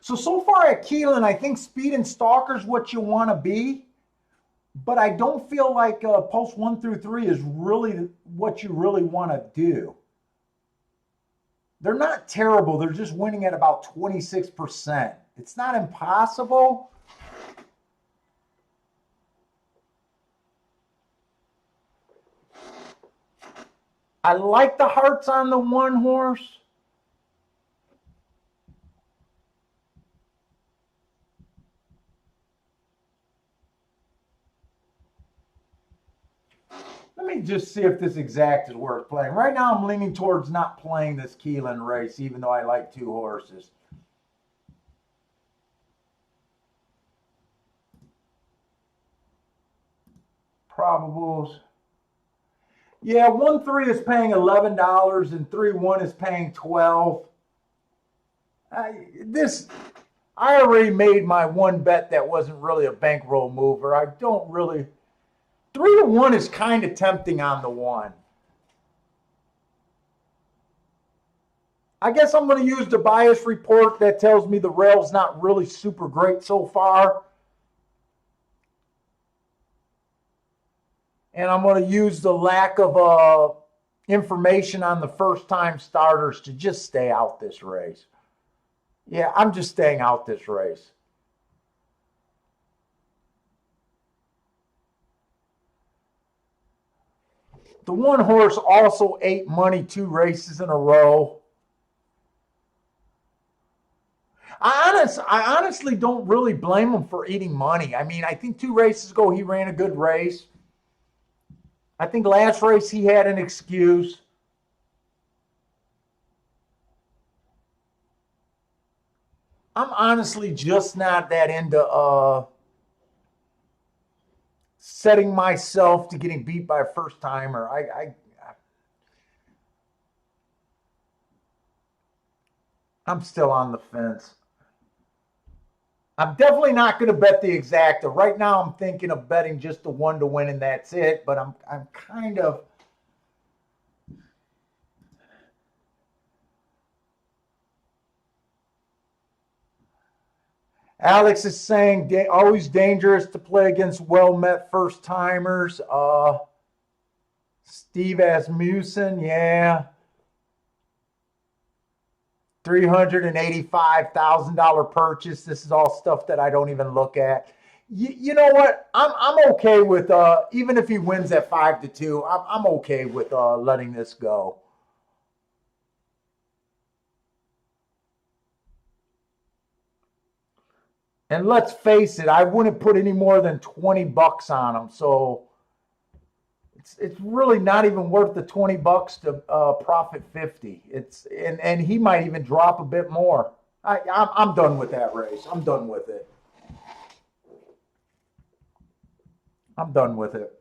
So far at Keelan, I think speed and stalker is what you want to be, but I don't feel like post 1 through 3 is really what you really want to do. They're not terrible. They're just winning at about 26%. It's not impossible. I like the hearts on the 1 horse. Let me just see if this exact is worth playing. Right now, I'm leaning towards not playing this Keelan race, even though I like 2 horses. Probables. Yeah, 1-3 is paying $11 and 3-1 is paying $12. I already made my 1 bet that wasn't really a bankroll mover. I don't really. 3-1 is kind of tempting on the 1. I guess I'm going to use the bias report that tells me the rail's not really super great so far. And I'm going to use the lack of information on the first-time starters to just stay out this race. Yeah, I'm just staying out this race. The 1 horse also ate money 2 races in a row. I honestly don't really blame him for eating money. I mean, I think 2 races ago he ran a good race. I think last race he had an excuse. I'm honestly just not that into setting myself to getting beat by a first timer. I'm still on the fence. I'm definitely not going to bet the exacta. Right now, I'm thinking of betting just the 1 to win and that's it. But I'm kind of. Alex is saying always dangerous to play against well-met first-timers. Steve Asmussen, yeah. $385,000 purchase. This is all stuff that I don't even look at. You know what? I'm okay with even if he wins at 5-2. I'm okay with letting this go. And let's face it, I wouldn't put any more than 20 bucks on him. So it's really not even worth the 20 bucks to profit 50. And he might even drop a bit more. I'm done with that race. I'm done with it. I'm done with it.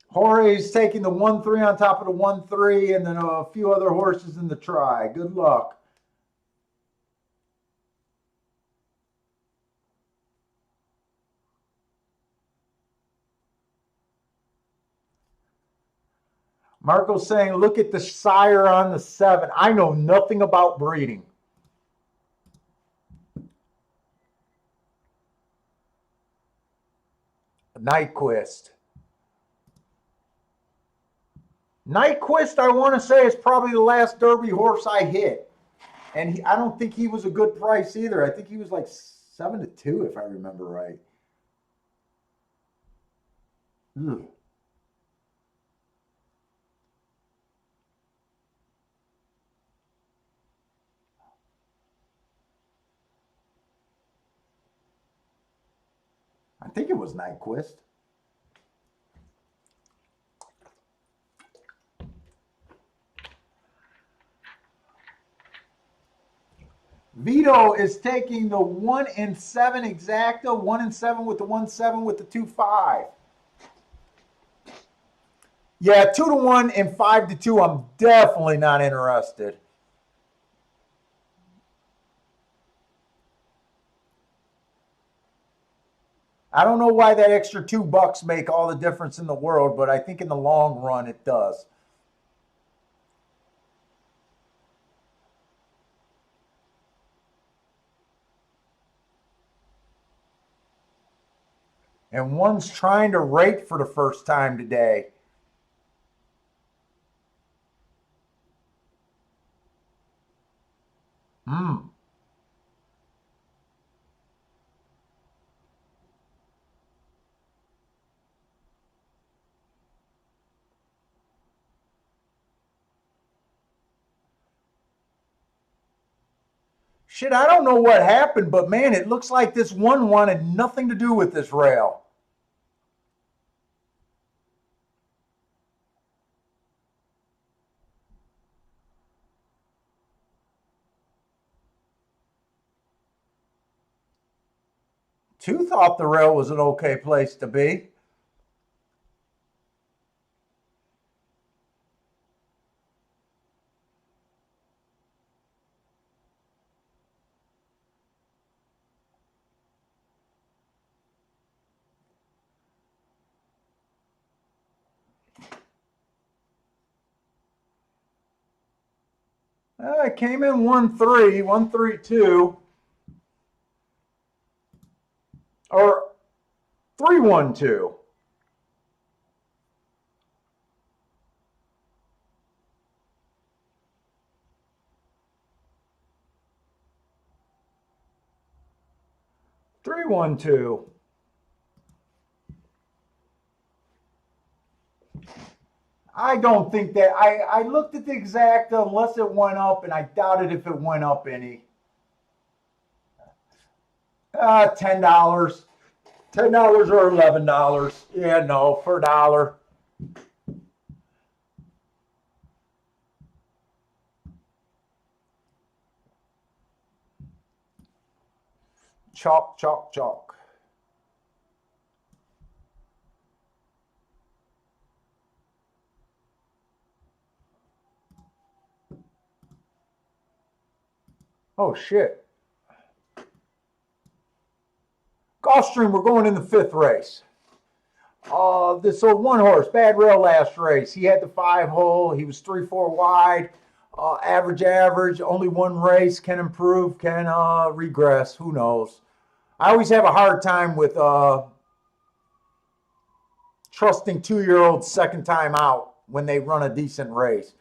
Jorge's taking the 1-3 on top of the 1-3, and then a few other horses in the try. Good luck. Marco's saying, look at the sire on the 7. I know nothing about breeding. Nyquist. Nyquist, I want to say, is probably the last Derby horse I hit. And I don't think he was a good price either. I think he was like 7-2, if I remember right. Ugh. I think it was Nyquist. Vito is taking the 1-7 exacta, 1-7 with the 1-7 with the 2-5. Yeah, 2-1 and 5-2. I'm definitely not interested. I don't know why that extra $2 make all the difference in the world, but I think in the long run it does. And one's trying to rate for the first time today. Shit, I don't know what happened, but man, it looks like this one wanted nothing to do with this rail. Two thought the rail was an okay place to be. It came in 1-3, 1-3-2, or 3-1-2. Three, 1-2. I don't think that. I looked at the exacta unless it went up, and I doubted if it went up any. $10. $10 or $11. Yeah, no, for a dollar. Chalk, chalk, chalk. Oh, shit. Gulfstream, we're going in the 5th race. This one horse, Bad Rail last race. He had the 5-hole. He was 3-4 wide. Average. Only one race. Can improve, can regress. Who knows? I always have a hard time with trusting 2-year-olds second time out when they run a decent race.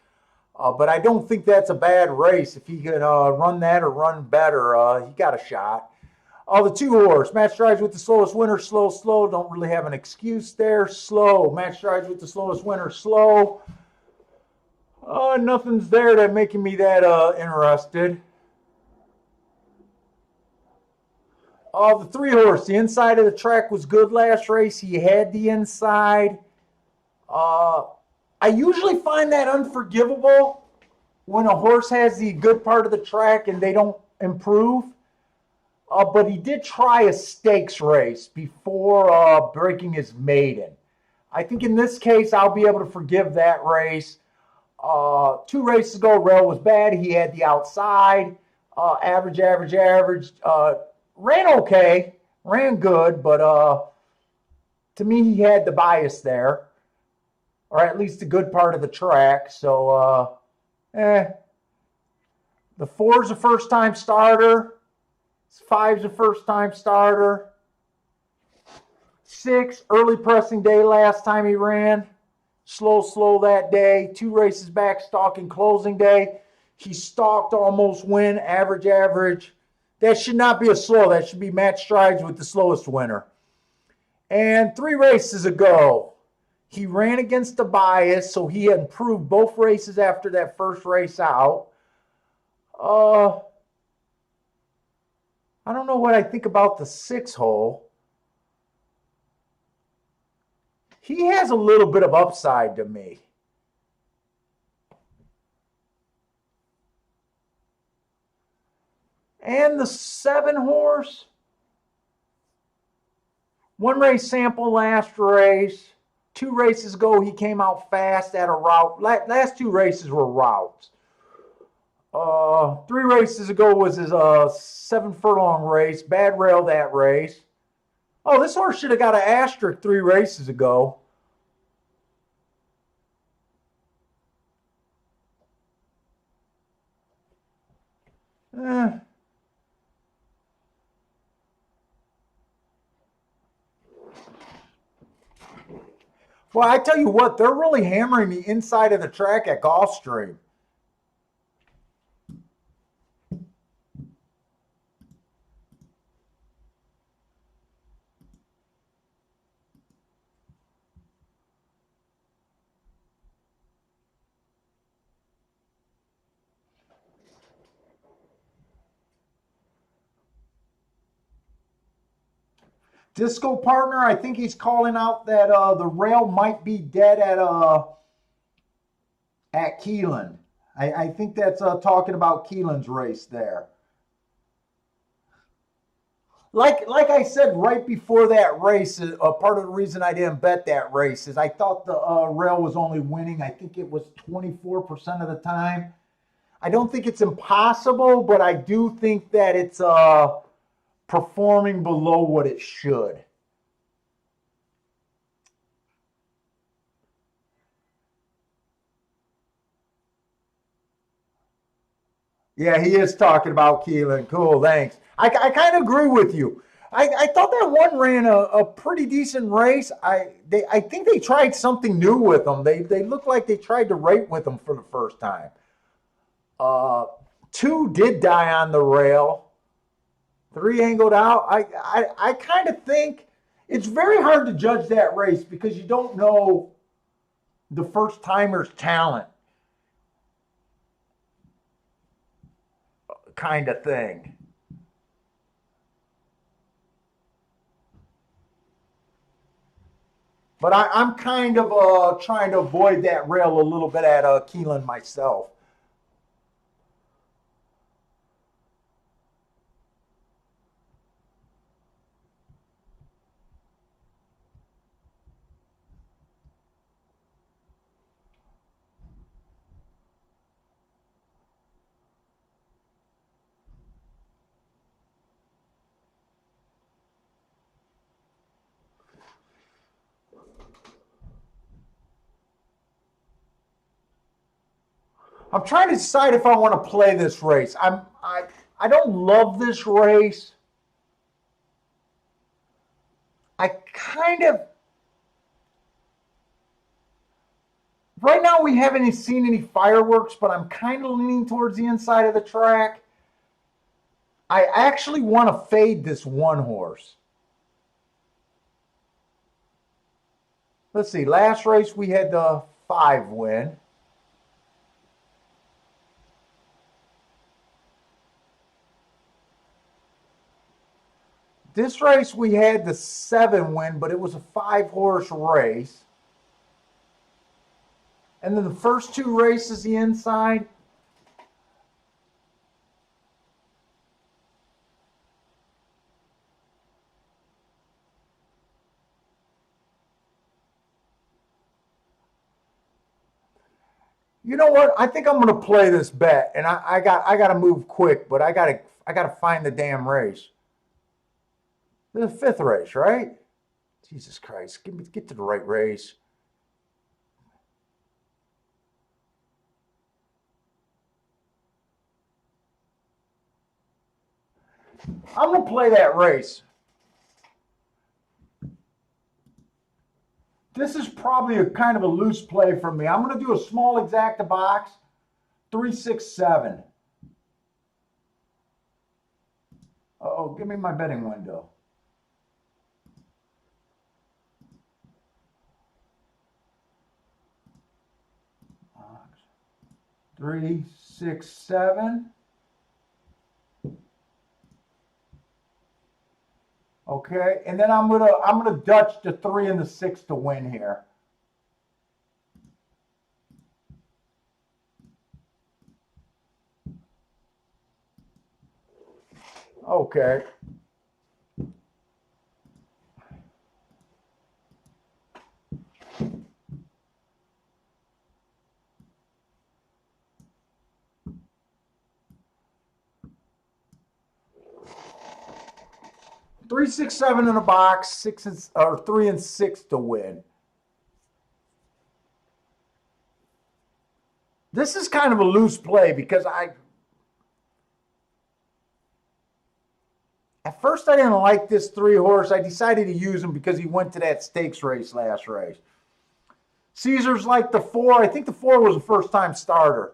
But I don't think that's a bad race. If he could run that or run better, he got a shot. The 2-horse, Matt Strides with the slowest winner, slow. Don't really have an excuse there. Slow. Matt Strides with the slowest winner, slow. Nothing's there that making me that interested. The 3 horse, the inside of the track was good last race. He had the inside. Uh, I usually find that unforgivable when a horse has the good part of the track and they don't improve. But he did try a stakes race before breaking his maiden. I think in this case, I'll be able to forgive that race. 2 races ago, Rail was bad. He had the outside, average. Ran okay, ran good, but to me, he had the bias there, or at least the good part of the track. So, The 4's a first-time starter. 5's a first-time starter. 6, early pressing day last time he ran. Slow that day. 2 races back, stalking closing day. He stalked, almost win, average. That should not be a slow. That should be match strides with the slowest winner. And 3 races ago, he ran against the bias, so he had improved both races after that first race out. I don't know what I think about the 6 hole. He has a little bit of upside to me. And the 7 horse, 1 race sample last race. 2 races ago, he came out fast at a route. Last 2 races were routes. 3 races ago was his 7 furlong race. Bad rail that race. Oh, this horse should have got an asterisk 3 races ago. Well, I tell you what, they're really hammering the inside of the track at Gulfstream. Disco partner, I think he's calling out that the rail might be dead at Keeneland. I think that's talking about Keeneland's race there. Like I said right before that race, part of the reason I didn't bet that race is I thought the rail was only winning. I think it was 24% of the time. I don't think it's impossible, but I do think that it's performing below what it should. Yeah, he is talking about Keelan. Cool, thanks. I kind of agree with you. I thought that one ran a pretty decent race. I think they tried something new with them. They looked like they tried to rate with them for the first time. 2 did die on the rail. 3 angled out. I kind of think it's very hard to judge that race because you don't know the first timer's talent, kind of thing. But I'm kind of trying to avoid that rail a little bit at Keeneland myself. I'm trying to decide if I want to play this race. I don't love this race. I kind of right now we haven't seen any fireworks, but I'm kind of leaning towards the inside of the track. I actually want to fade this 1 horse. Let's see. Last race we had the 5 win. This race we had the 7 win, but it was a 5-horse race. And then the first 2 races, the inside. You know what? I think I'm going to play this bet, and I got to move quick, but I got to find the damn race. The 5th race, right? Jesus Christ, get to the right race. I'm going to play that race. This is probably a kind of a loose play for me. I'm going to do a small exacta box, 3, 6, 7. Oh, give me my betting window. Box, 3, 6, 7. Okay, and then I'm gonna Dutch the 3 and the 6 to win here. Okay. Three, 6, 7 in a box, 3 and 6 to win. This is kind of a loose play because at first I didn't like this 3-horse. I decided to use him because he went to that stakes race last race. Caesars like the 4. I think the 4 was a first-time starter.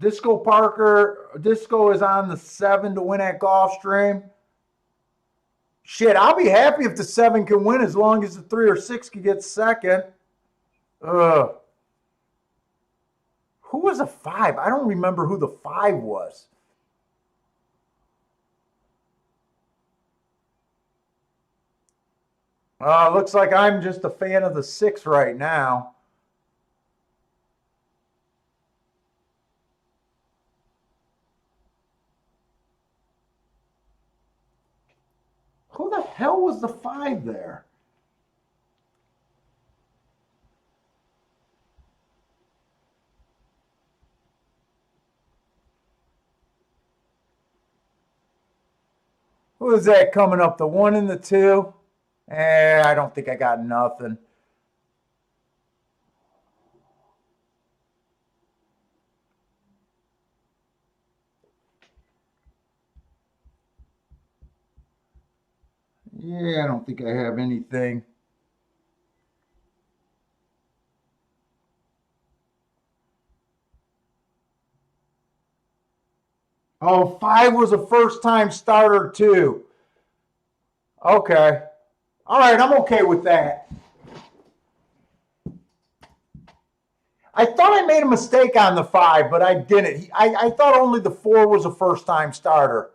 Disco is on the 7 to win at Gulfstream. Shit, I'll be happy if the 7 can win as long as the 3 or 6 can get second. Who was a 5? I don't remember who the 5 was. Looks like I'm just a fan of the 6 right now. Who the hell was the 5 there? Who is that coming up? The 1 and the 2? I don't think I got nothing. Yeah, I don't think I have anything. Oh, 5 was a first-time starter too. Okay. All right, I'm okay with that. I thought I made a mistake on the 5, but I didn't. I thought only the 4 was a first-time starter.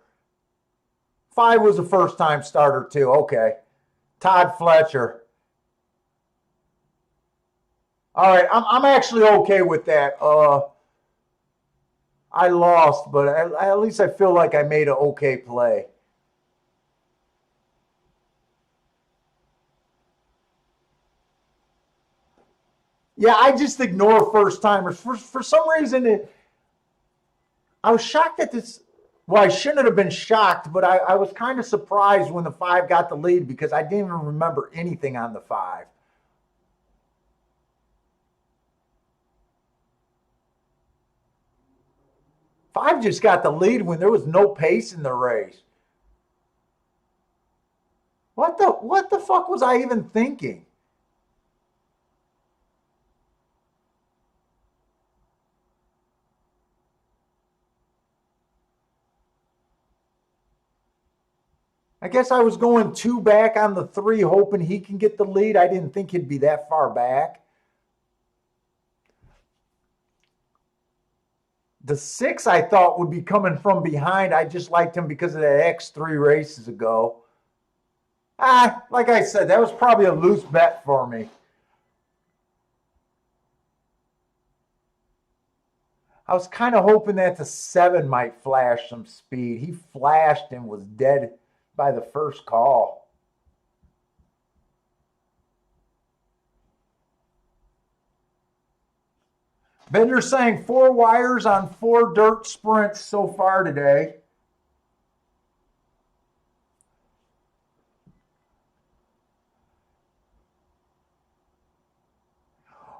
5 was a first-time starter too. Okay. Todd Fletcher. All right, I'm actually okay with that. I lost, but at least I feel like I made an okay play. Yeah, I just ignore first timers. For some reason, I was shocked at this. Well, I shouldn't have been shocked, but I was kind of surprised when the 5 got the lead because I didn't even remember anything on the 5. 5 just got the lead when there was no pace in the race. What the fuck was I even thinking? I guess I was going 2 back on the 3, hoping he can get the lead. I didn't think he'd be that far back. The 6 I thought would be coming from behind. I just liked him because of that X3 races ago. Like I said, that was probably a loose bet for me. I was kind of hoping that the 7 might flash some speed. He flashed and was dead by the first call. Bender saying 4 wires on 4 dirt sprints so far today.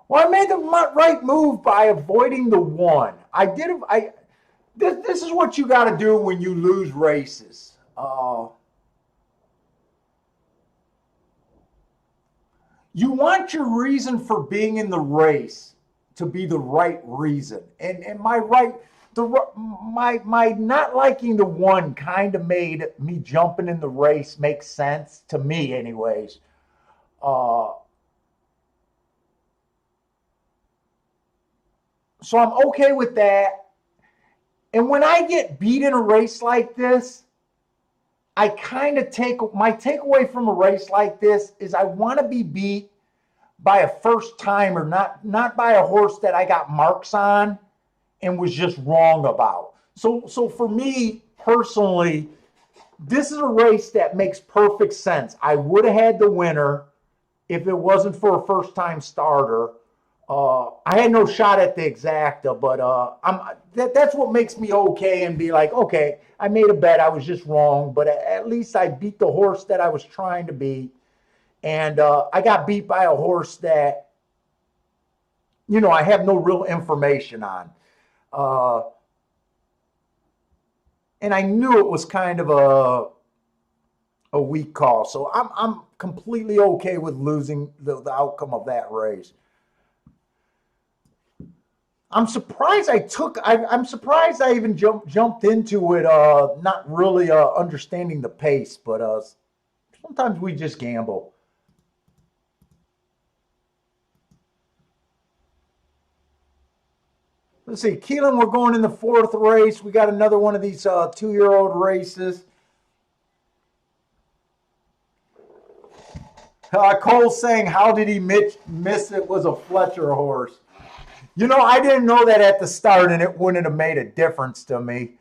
Well, I made the right move by avoiding the 1. This is what you got to do when you lose races. You want your reason for being in the race to be the right reason. And my not liking the 1 kind of made me jumping in the race make sense to me anyways. So I'm okay with that. And when I get beat in a race like this, I kind of my takeaway from a race like this is I want to be beat by a first timer, not by a horse that I got marks on and was just wrong about. So for me personally, this is a race that makes perfect sense. I would have had the winner if it wasn't for a first time starter. I had no shot at the exacta, but that's what makes me okay and be like, okay, I made a bet, I was just wrong, but at least I beat the horse that I was trying to beat, and I got beat by a horse that, I have no real information on, and I knew it was kind of a weak call, so I'm completely okay with losing the outcome of that race. I'm surprised I'm surprised I even jumped into it, not really understanding the pace, but sometimes we just gamble. Let's see, Keelan, we're going in the 4th race. We got another one of these 2-year-old races. Cole's saying, how did he miss it was a Fletcher horse? I didn't know that at the start, and it wouldn't have made a difference to me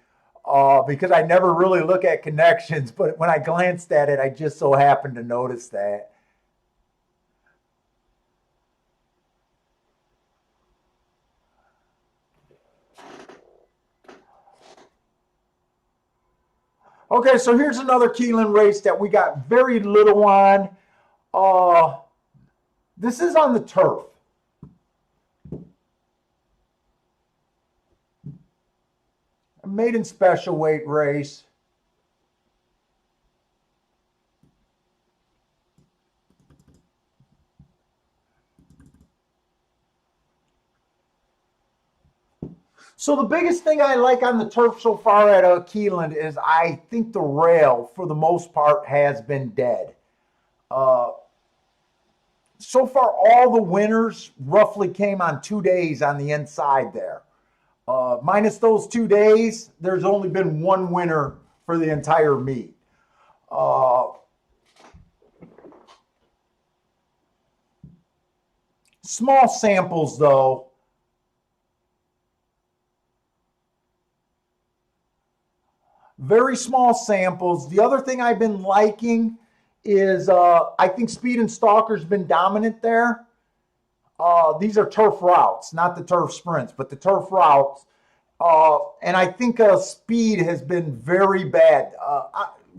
because I never really look at connections. But when I glanced at it, I just so happened to notice that. Okay, so here's another Keeneland race that we got very little on. This is on the turf. A maiden special weight race. So the biggest thing I like on the turf so far at Keeneland is I think the rail, for the most part, has been dead. So far, all the winners roughly came on 2 days on the inside there. Minus those 2 days, there's only been 1 winner for the entire meet. Small samples, though. Very small samples. The other thing I've been liking is I think Speed and Stalker's been dominant there. These are turf routes, not the turf sprints, but the turf routes. And I think Speed has been very bad.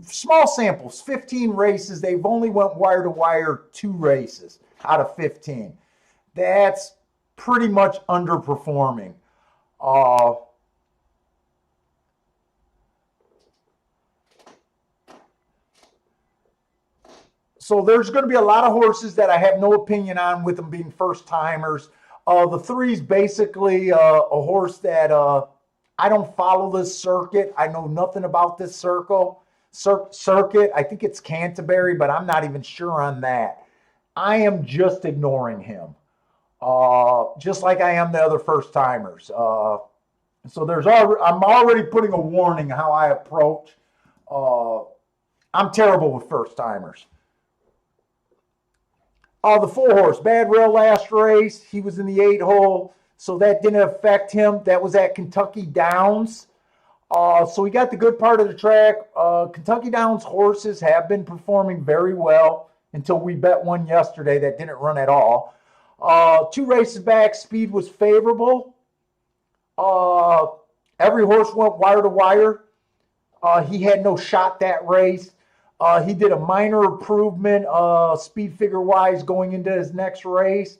Small samples, 15 races. They've only went wire to wire 2 races out of 15. That's pretty much underperforming. So there's going to be a lot of horses that I have no opinion on with them being first timers. The 3 is basically a horse that I don't follow this circuit. I know nothing about this circuit. I think it's Canterbury, but I'm not even sure on that. I am just ignoring him, just like I am the other first timers. So I'm already putting a warning how I approach. Uh, I'm terrible with first timers. The 4 horse, Bad Rail last race. He was in the 8 hole, so that didn't affect him. That was at Kentucky Downs. So we got the good part of the track. Kentucky Downs horses have been performing very well until we bet one yesterday that didn't run at all. 2 races back, speed was favorable. Every horse went wire to wire. He had no shot that race. He did a minor improvement speed figure wise going into his next race.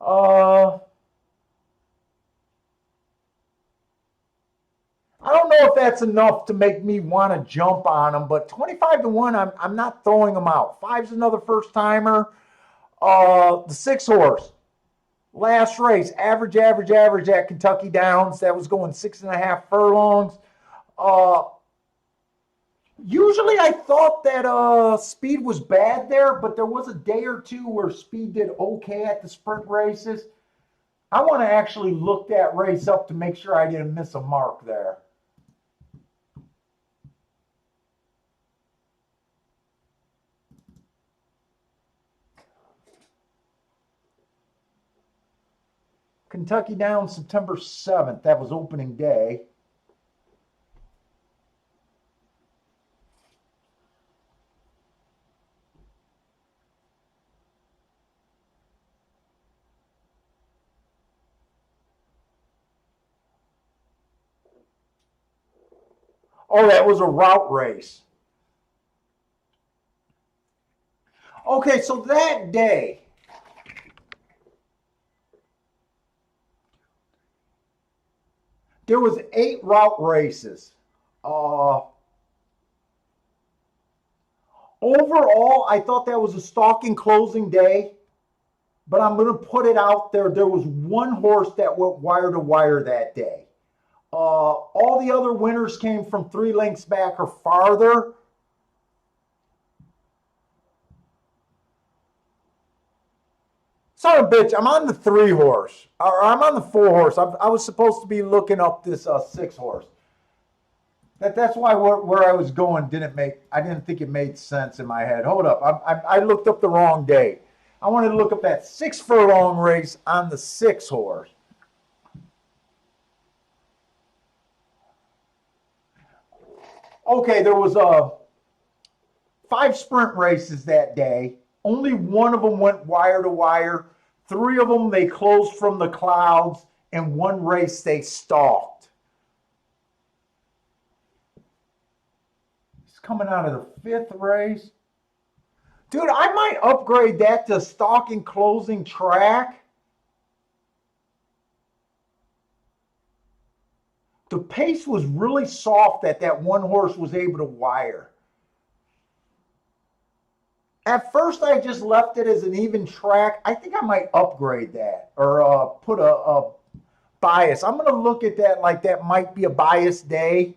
I don't know if that's enough to make me want to jump on him, but 25-1, I'm not throwing him out. 5's another first timer. The 6 horse, last race, average at Kentucky Downs. That was going 6.5 furlongs. Usually I thought that speed was bad there, but there was a day or two where speed did okay at the sprint races. I want to actually look that race up to make sure I didn't miss a mark there. Kentucky Downs, September 7th. That was opening day. Oh, that was a route race. Okay, so that day, there was 8 route races. Overall, I thought that was a stalking closing day, but I'm going to put it out there. There was 1 horse that went wire to wire that day. All the other winners came from 3 lengths back or farther. Son of a bitch, I'm on the 3 horse. Or I'm on the 4 horse. I was supposed to be looking up this 6 horse. That's why where I was going I didn't think it made sense in my head. Hold up. I looked up the wrong day. I wanted to look up that 6 furlong race on the 6 horse. Okay, there was 5 sprint races that day. Only 1 of them went wire to wire. 3 of them they closed from the clouds, and 1 race they stalked. It's coming out of the 5th race. Dude, I might upgrade that to stalking closing track. The pace was really soft that 1 horse was able to wire. At first, I just left it as an even track. I think I might upgrade that or put a bias. I'm going to look at that like that might be a bias day.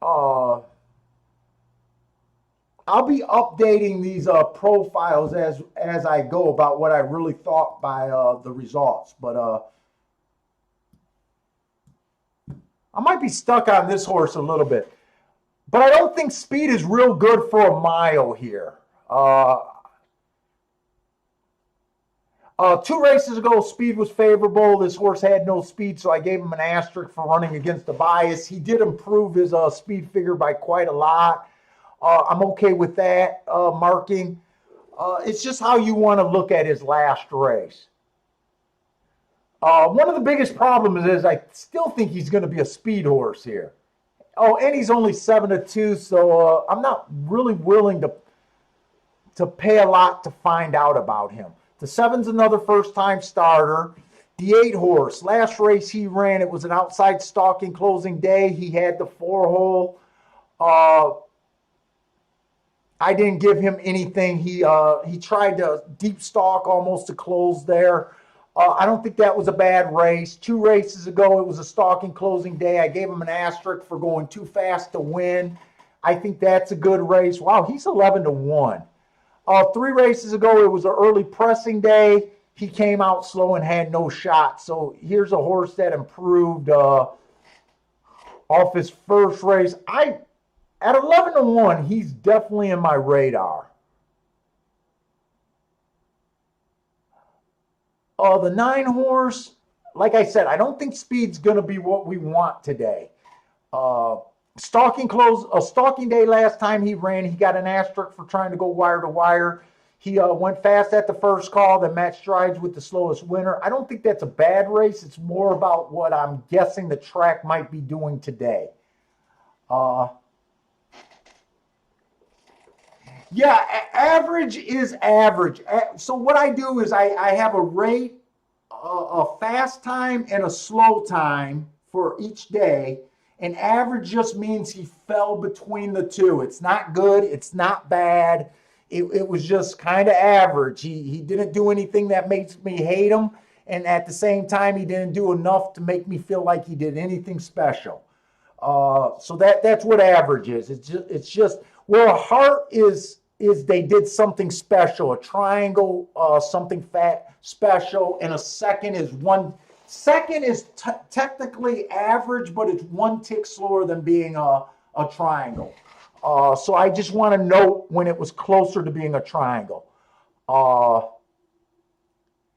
I'll be updating these profiles as I go about what I really thought by the results. But I might be stuck on this horse a little bit. But I don't think speed is real good for a mile here. 2 races ago, speed was favorable. This horse had no speed, so I gave him an asterisk for running against the bias. He did improve his speed figure by quite a lot. I'm okay with that marking. It's just how you want to look at his last race. One of the biggest problems is I still think he's going to be a speed horse here. Oh, and he's only 7-2, so I'm not really willing to pay a lot to find out about him. The 7's another first-time starter. The 8 horse, last race he ran, it was an outside stalking closing day. He had the 4-hole. I didn't give him anything. He tried to deep stalk almost to close there. I don't think that was a bad race. 2 races ago, it was a stalking closing day. I gave him an asterisk for going too fast to win. I think that's a good race. Wow, he's 11-1. 3 races ago, it was an early pressing day. he came out slow and had no shot. So here's a horse that improved off his first race. At 11-1, he's definitely in my radar. The 9 horse, like I said, I don't think speed's going to be what we want today. Stalking day last time he ran, he got an asterisk for trying to go wire to wire. He went fast at the first call, then matched strides with the slowest winner. I don't think that's a bad race. It's more about what I'm guessing the track might be doing today. Yeah, average is average. So what I do is I have a rate, a fast time, and a slow time for each day. And average just means he fell between the two. It's not good. It's not bad. It was just kind of average. He didn't do anything that makes me hate him. And at the same time, he didn't do enough to make me feel like he did anything special. So that's what average is. It's just where a heart is they did something special. A triangle, something special, and a second is one. Second is technically average, but it's one tick slower than being a triangle. So I just want to note when it was closer to being a triangle.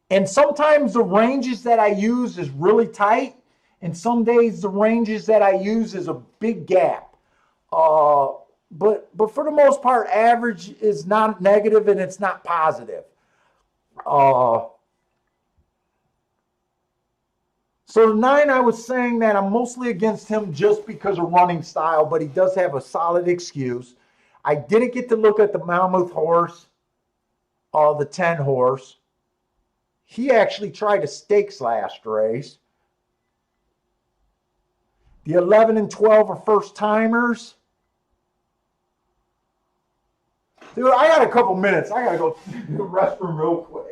And sometimes the ranges that I use is really tight, and some days the ranges that I use is a big gap. But for the most part, average is not negative and it's not positive. So the 9, I was saying that I'm mostly against him just because of running style, but he does have a solid excuse. I didn't get to look at the Mammoth horse, the 10 horse. He actually tried a stakes last race. The 11 and 12 are first timers. Dude, I got a couple minutes. I got to go to the restroom real quick.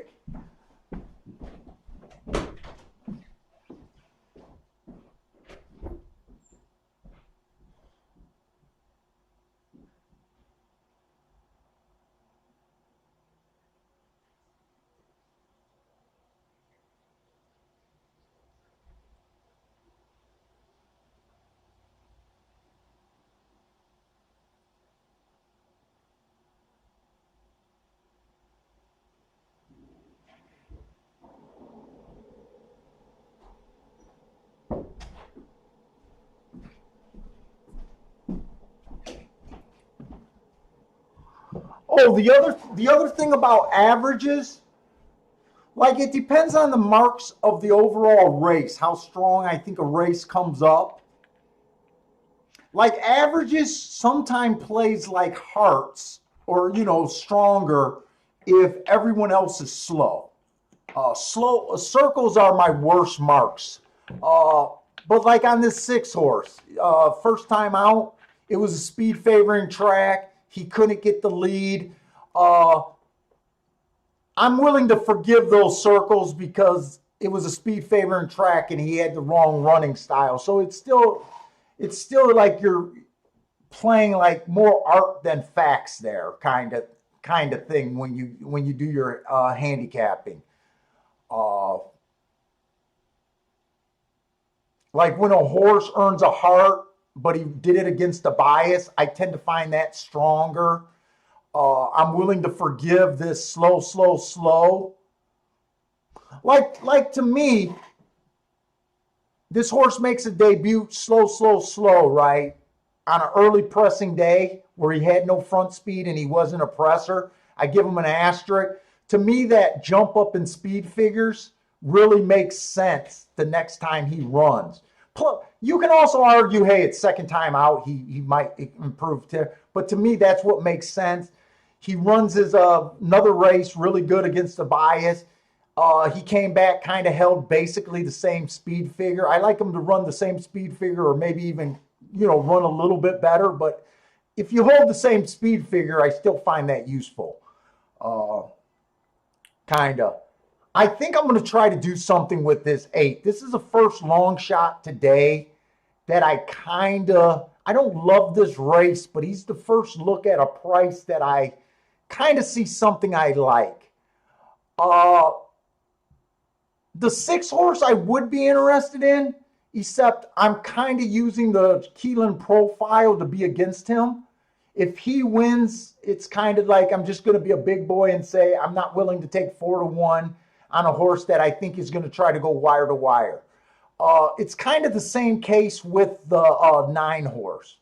Oh, the other thing about averages, like it depends on the marks of the overall race, how strong I think a race comes up. Like averages sometimes plays like hearts or, stronger if everyone else is slow. Circles are my worst marks. But like on this 6 horse, first time out, it was a speed favoring track. He couldn't get the lead. I'm willing to forgive those circles because it was a speed favoring track and he had the wrong running style. So it's still like you're playing like more art than facts there, kind of thing when you do your handicapping. Like when a horse earns a heart, but he did it against a bias, I tend to find that stronger. I'm willing to forgive this slow. Like to me, this horse makes a debut slow, right? On an early pressing day where he had no front speed and he wasn't a presser, I give him an asterisk. To me, that jump up in speed figures really makes sense the next time he runs. You can also argue, hey, it's second time out, he might improve too. But to me, that's what makes sense. He runs his another race really good against the bias. He came back, kind of held basically the same speed figure. I like him to run the same speed figure or maybe even, run a little bit better. But if you hold the same speed figure, I still find that useful. Kind of. I think I'm going to try to do something with this 8. This is the first long shot today that I don't love this race, but he's the first look at a price that I kind of see something I like. The 6 horse I would be interested in, except I'm kind of using the Keelan profile to be against him. If he wins, it's kind of like I'm just going to be a big boy and say I'm not willing to take 4-1 on a horse that I think is going to try to go wire to wire. It's kind of the same case with the 9 horse.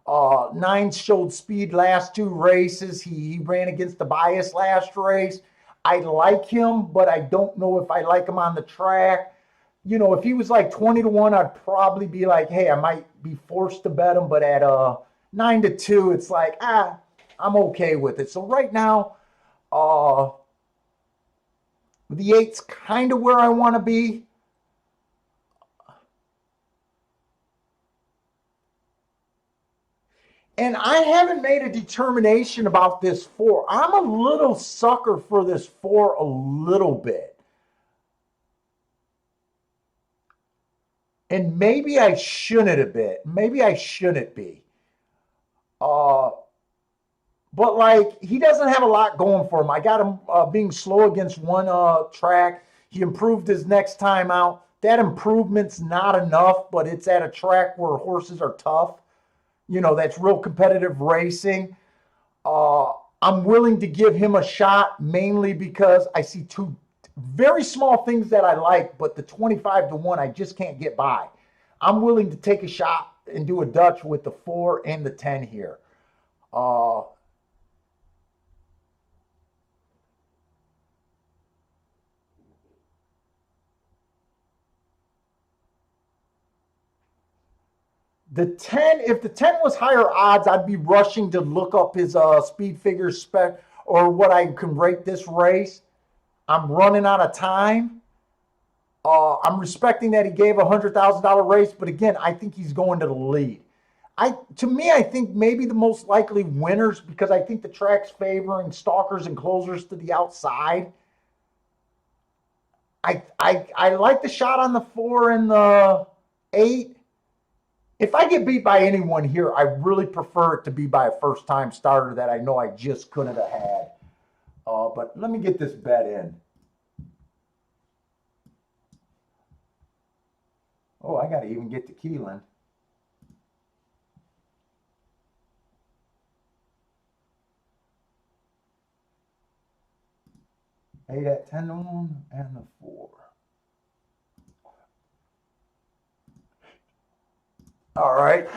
Nine showed speed last 2 races. He ran against the bias last race. I like him, but I don't know if I like him on the track. You know, if he was like 20-1, I'd probably be like, hey, I might be forced to bet him. But at 9-2, it's like, I'm okay with it. So right now, the 8's kind of where I want to be. And I haven't made a determination about this 4. I'm a little sucker for this 4 a little bit. And maybe I shouldn't a bit. Maybe I shouldn't be. But like he doesn't have a lot going for him. I got him being slow against one track. He improved his next time out. That improvement's not enough, but it's at a track where horses are tough. You know, that's real competitive racing. I'm willing to give him a shot mainly because I see 2 very small things that I like, but the 25-1 I just can't get by. I'm willing to take a shot and do a Dutch with the 4 and the 10 here. The 10, if the 10 was higher odds, I'd be rushing to look up his speed figures spec or what I can rate this race. I'm running out of time. I'm respecting that he gave a $100,000 race, but again, I think he's going to the lead. To me, I think maybe the most likely winners, because I think the track's favoring stalkers and closers to the outside. I like the shot on the 4 and the 8. If I get beat by anyone here, I really prefer it to be by a first-time starter that I know I just couldn't have had. But let me get this bet in. Oh, I got to even get to Keelan. Eight at 10-1 and the 4. All right.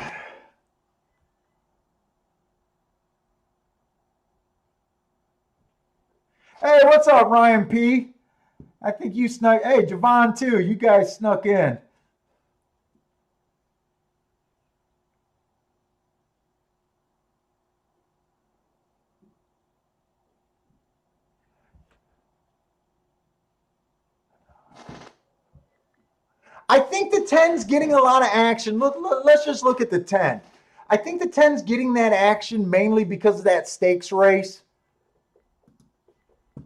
Hey, what's up, Ryan P? I think you snuck. Hey, Javon too. You guys snuck in. I think the 10's getting a lot of action. Let's just look at the 10. I think the 10's getting that action mainly because of that stakes race.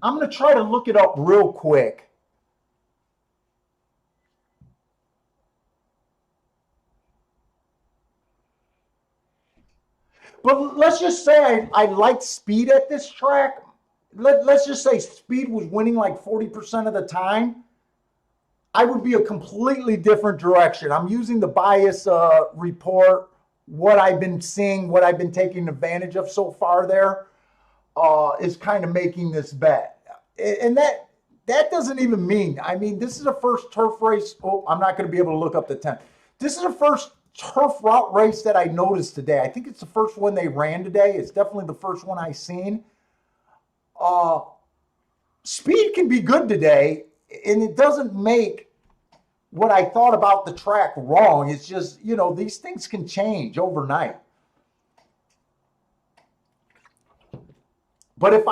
I'm going to try to look it up real quick. But let's just say I liked speed at this track. Let's just say speed was winning like 40% of the time. I would be a completely different direction. I'm using the bias report, what I've been seeing, what I've been taking advantage of so far there is kind of making this bet. And that doesn't even mean, I mean, this is a first turf race. Oh, I'm not going to be able to look up the 10. This is a first turf route race that I noticed today. I think it's the first one they ran today. It's definitely the first one I've seen. Speed can be good today, and it doesn't make what I thought about the track wrong. It's just, you know, these things can change overnight. But if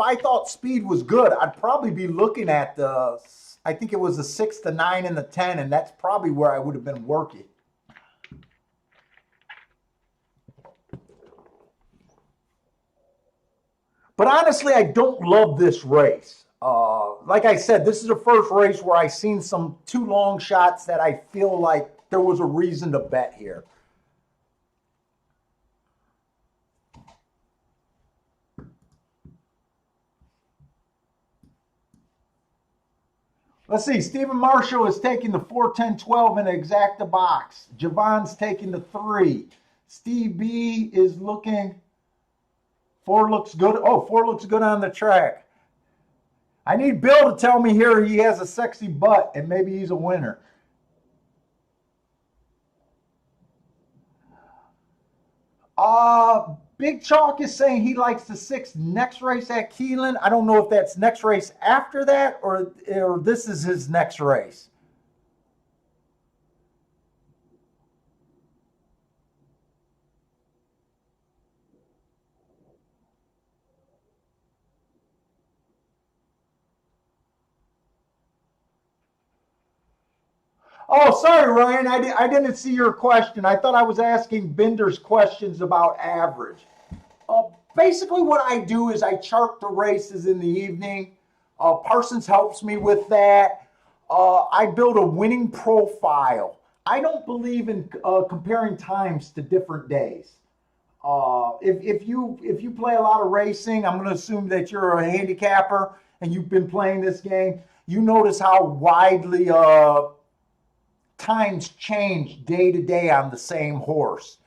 I thought speed was good, I'd probably be looking at the, I think it was the 6, the 9, and the 10, and that's probably where I would have been working. But honestly, I don't love this race. Like I said, this is the first race where I've seen some 2 long shots that I feel like there was a reason to bet here. Let's see. Stephen Marshall is taking the 4, 10, 12 in an exacta box. Javon's taking the 3. Steve B is looking. 4 looks good. Oh, 4 looks good on the track. I need Bill to tell me here he has a sexy butt and maybe he's a winner. Big Chalk is saying he likes the 6 next race at Keeneland. I don't know if that's next race after that or this is his next race. Oh, sorry, Ryan. I didn't see your question. I thought I was asking Binder's questions about average. Basically, what I do is I chart the races in the evening. Parsons helps me with that. I build a winning profile. I don't believe in comparing times to different days. If you play a lot of racing, I'm going to assume that you're a handicapper and you've been playing this game. You notice how widely times change day to day on the same horse.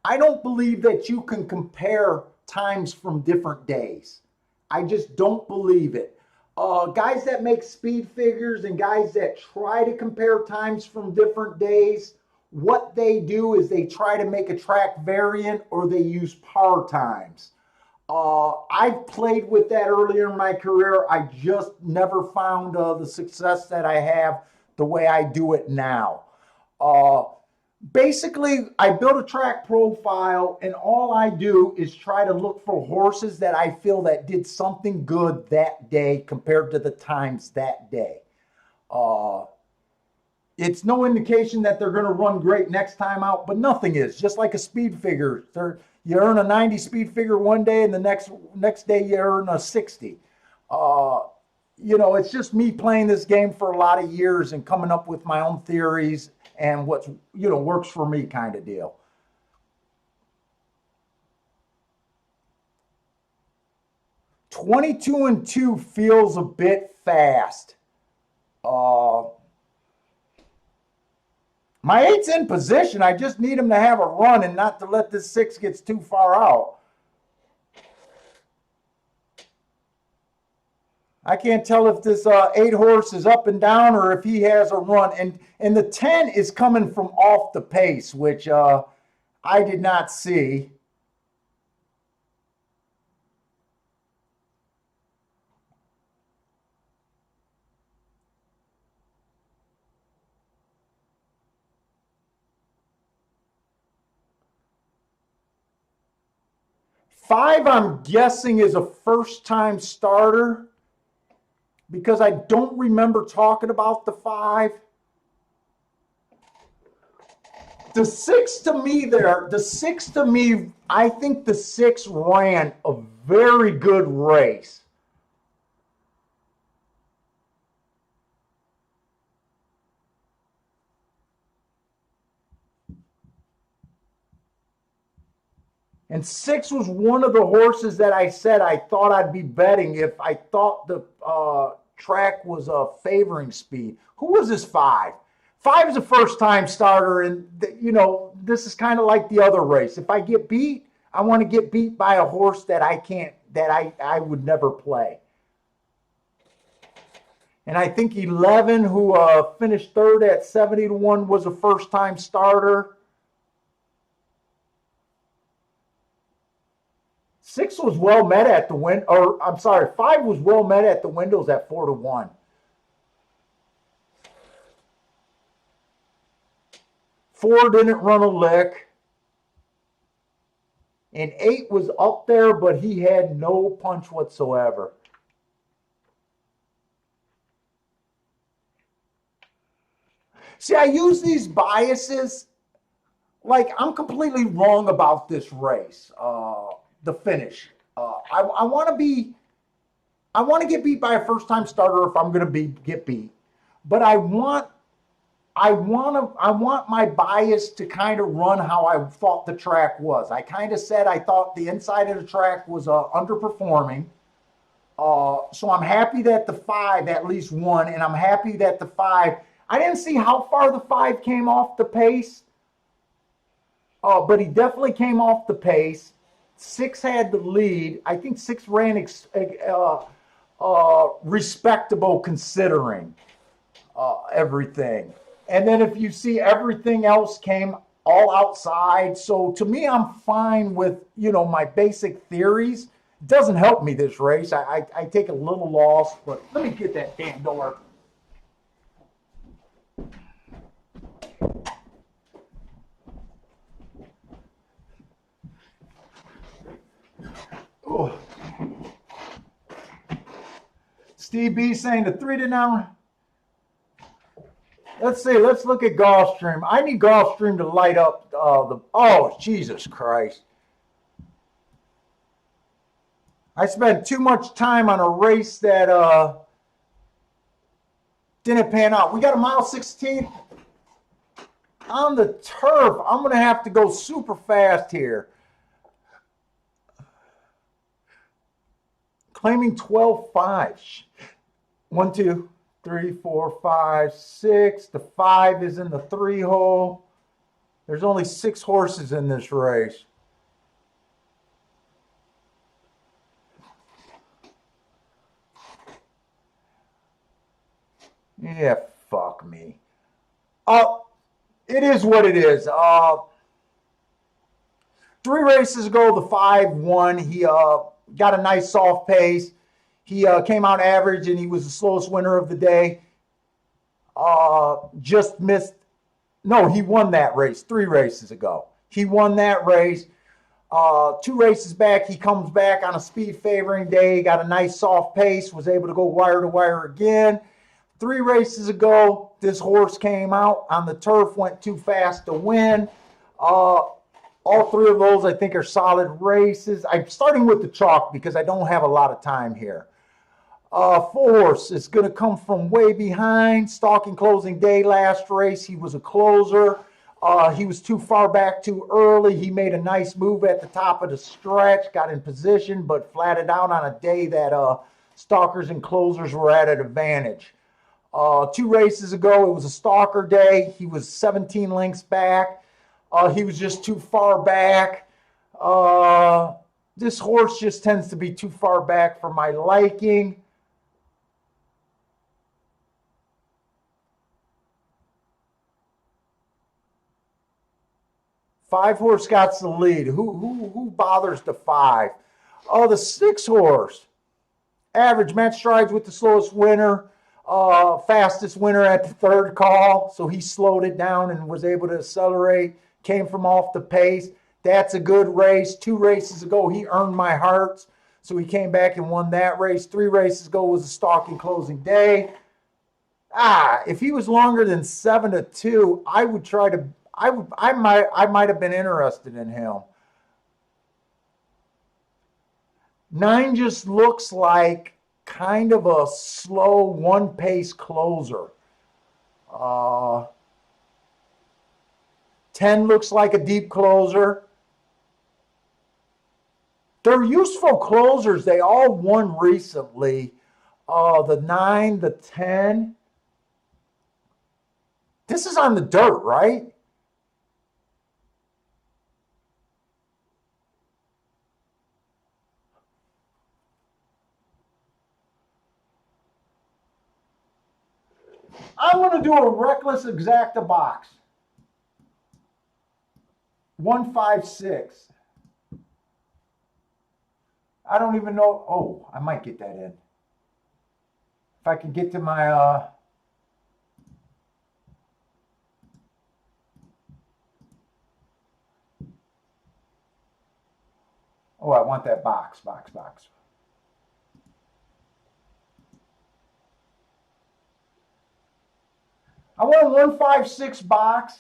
I don't believe that you can compare times from different days. I just don't believe it. Guys that make speed figures and guys that try to compare times from different days, what they do is they try to make a track variant or they use par times. I've played with that earlier in my career. I just never found the success that I have the way I do it now. Basically, I build a track profile, and all I do is try to look for horses that I feel that did something good that day compared to the times that day. It's no indication that they're going to run great next time out, but nothing is. Just like a speed figure, you earn a 90 speed figure one day, and the next day you earn a 60. It's just me playing this game for a lot of years and coming up with my own theories and what's works for me kind of deal. $22-2 feels a bit fast. My 8's in position. I just need him to have a run and not to let this 6 get too far out. I can't tell if this 8 horse is up and down or if he has a run. And the 10 is coming from off the pace, which I did not see. Five, I'm guessing, is a first-time starter because I don't remember talking about the 5. The 6 to me, I think the 6 ran a very good race. And 6 was one of the horses that I said I thought I'd be betting if I thought the track was favoring speed. Who was this 5? 5 is a first-time starter, and this is kind of like the other race. If I get beat, I want to get beat by a horse that I would never play. And I think 11, who finished 3rd at 70-1, was a first-time starter. 6 was well met at the win, or I'm sorry, 5 was well met at the windows at 4-1. 4 didn't run a lick. And 8 was up there, but he had no punch whatsoever. See, I use these biases. Like, I'm completely wrong about this race. The finish. I want to get beat by a first-time starter if I'm going to get beat. But I want my bias to kind of run how I thought the track was. I kind of said I thought the inside of the track was underperforming. So I'm happy that the 5 at least won, and I'm happy that the 5. I didn't see how far the 5 came off the pace, but he definitely came off the pace. 6 had the lead. I think 6 ran respectable considering everything. And then if you see everything else came all outside. So to me, I'm fine with, my basic theories. It doesn't help me this race. I take a little loss, but let me get that damn door. Oh. Steve B saying the 3 to now. Let's see. Let's look at Gulfstream. I need Gulfstream to light up Oh, Jesus Christ. I spent too much time on a race that didn't pan out. We got a mile 16 on the turf. I'm going to have to go super fast here. Claiming 12.5. 1, 2, 3, 4, 5, 6. The 5 is in the 3 hole. There's only 6 horses in this race. Yeah, fuck me. It is what it is. 3 races ago, the 5 won. He got a nice soft pace. He came out average, and he was the slowest winner of the day. Just missed. No, he won that race 3 races ago. He won that race. 2 races back, he comes back on a speed favoring day, got a nice soft pace, was able to go wire to wire again. 3 races ago, this horse came out on the turf, went too fast to win. All 3 of those, I think, are solid races. I'm starting with the chalk because I don't have a lot of time here. Force is going to come from way behind. Stalking closing day last race. He was a closer. He was too far back too early. He made a nice move at the top of the stretch, got in position, but flatted out on a day that stalkers and closers were at an advantage. 2 races ago, it was a stalker day. He was 17 lengths back. He was just too far back. This horse just tends to be too far back for my liking. Five horse got the lead. Who bothers the 5? Oh, the 6 horse. Average Matt Strides with the slowest winner. Fastest winner at the 3rd call. So he slowed it down and was able to accelerate. Came from off the pace. That's a good race. 2 races ago, he earned my hearts. So he came back and won that race. 3 races ago was a stalking closing day. If he was longer than 7 to 2, I would try to. I might have been interested in him. 9 just looks like kind of a slow 1-pace closer. 10 looks like a deep closer. They're useful closers. They all won recently. The 9, the 10. This is on the dirt, right? I'm going to do a reckless exacta box. 156. I don't even know. Oh, I might get that in. If I can get to my oh, I want that box. I want a 156 box.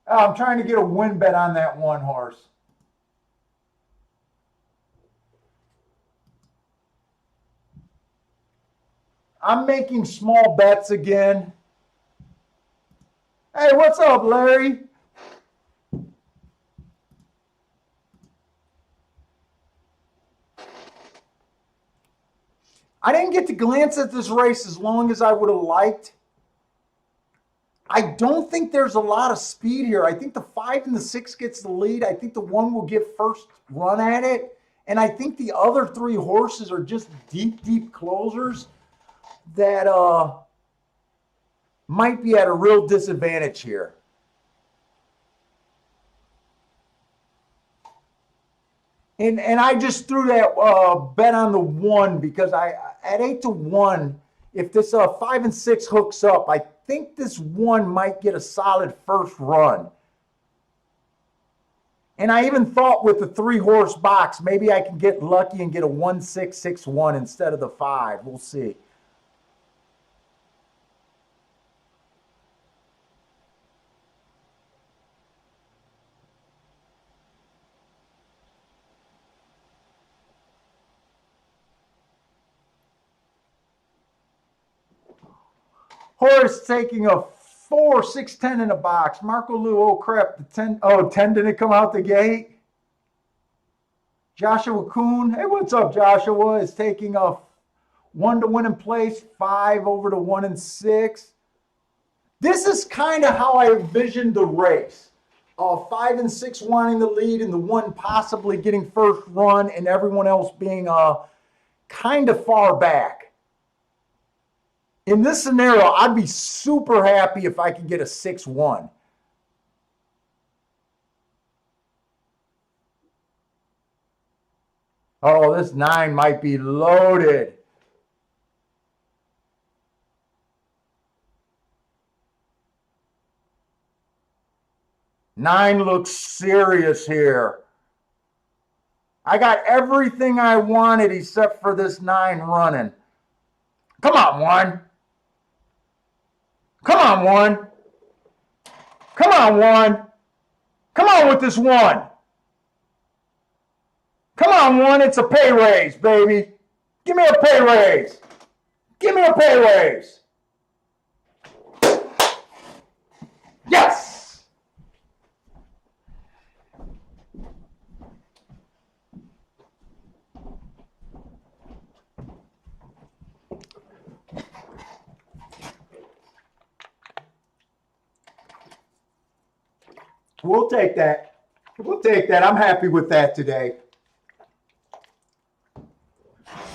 I'm trying to get a win bet on that 1 horse. I'm making small bets again. Hey, what's up, Larry? I didn't get to glance at this race as long as I would have liked. I don't think there's a lot of speed here. I think the 5 and the 6 gets the lead. I think the 1 will get first run at it. And I think the other 3 horses are just deep closers that might be at a real disadvantage here. And I just threw that bet on the 1 because at 8-1, if this 5 and 6 hooks up, I think this 1 might get a solid first run. And I even thought with the 3-horse box, maybe I can get lucky and get a 1-6-6-1 instead of the 5. We'll see. Horse taking a 4-6-10 in the box. Marco Lu, oh crap, the 10. Oh, 10 didn't come out the gate. Joshua Kuhn, hey, what's up, Joshua? Is taking a 1 to win in place, 5 over to 1 and 6. This is kind of how I envisioned the race. 5 and 6 wanting the lead and the 1 possibly getting first run and everyone else being kind of far back. In this scenario, I'd be super happy if I could get a 6-1. Oh, this 9 might be loaded. Nine looks serious here. I got everything I wanted except for this 9 running. Come on, 1. Come on, 1. Come on, 1. Come on with this 1. Come on, 1. It's a pay raise, baby. Give me a pay raise. Give me a pay raise. Yes. We'll take that. We'll take that. I'm happy with that today.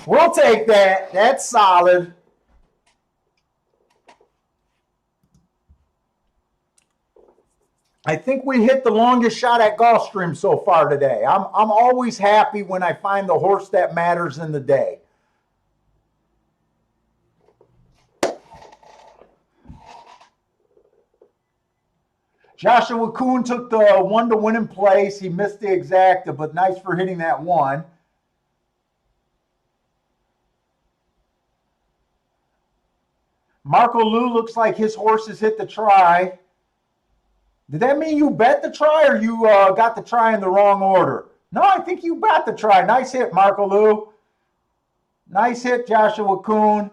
We'll take that. That's solid. I think we hit the longest shot at Gulfstream so far today. I'm always happy when I find the horse that matters in the day. Joshua Kuhn took the 1 to win in place. He missed the exacta, but nice for hitting that 1. Marco Lu looks like his horses hit the try. Did that mean you bet the try or you got the try in the wrong order? No, I think you bet the try. Nice hit, Marco Lu. Nice hit, Joshua Kuhn.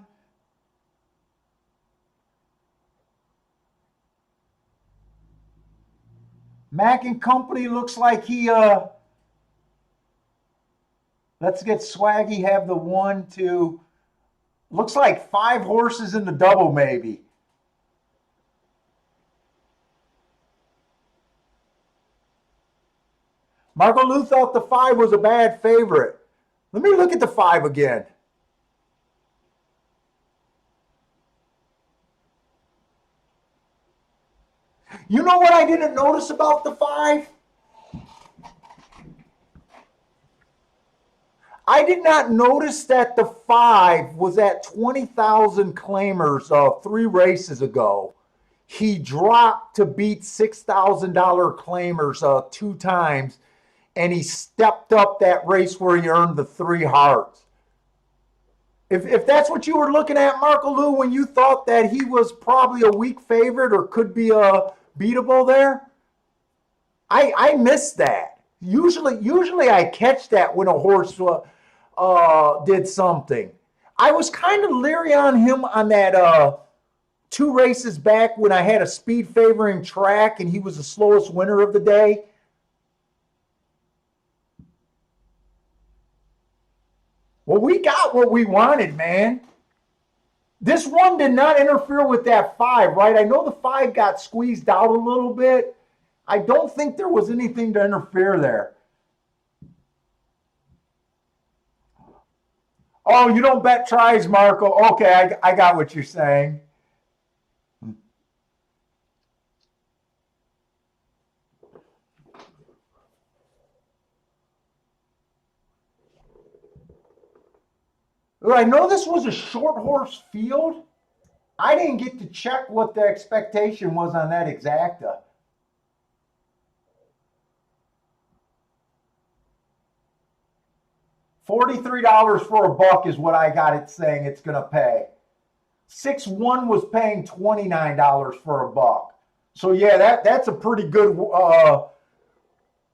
Mack and Company looks like he, let's get Swaggy, have the 1, 2, looks like 5 horses in the double maybe. Marco Lu thought the 5 was a bad favorite. Let me look at the 5 again. You know what I didn't notice about the 5? I did not notice that the 5 was at 20,000 claimers 3 races ago. He dropped to beat $6,000 claimers 2 times, and he stepped up that race where he earned the 3 hearts. If that's what you were looking at, Marco Lu, when you thought that he was probably a weak favorite or could be beatable there, I missed that. Usually I catch that when a horse did something. I was kind of leery on him on that 2 races back when I had a speed favoring track and he was the slowest winner of the day. Well, we got what we wanted, man. This one did not interfere with that five, right? I know the five got squeezed out a little bit. I don't think there was anything to interfere there. Oh, you don't bet tries, Marco. Okay, I got what you're saying. I know this was a short horse field. I didn't get to check what the expectation was on that exacta. $43 for a buck is what I got it saying it's going to pay. 6-1 was paying $29 for a buck. So yeah, that's a pretty good.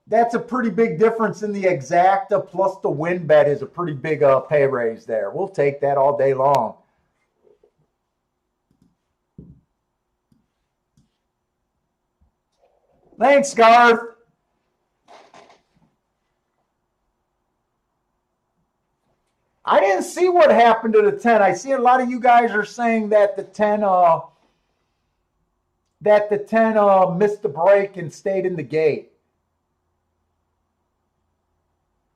That's a pretty big difference in the exacta. Plus the win bet is a pretty big pay raise there. We'll take that all day long. Thanks, Garth. I didn't see what happened to the 10. I see a lot of you guys are saying that the 10 missed the break and stayed in the gate.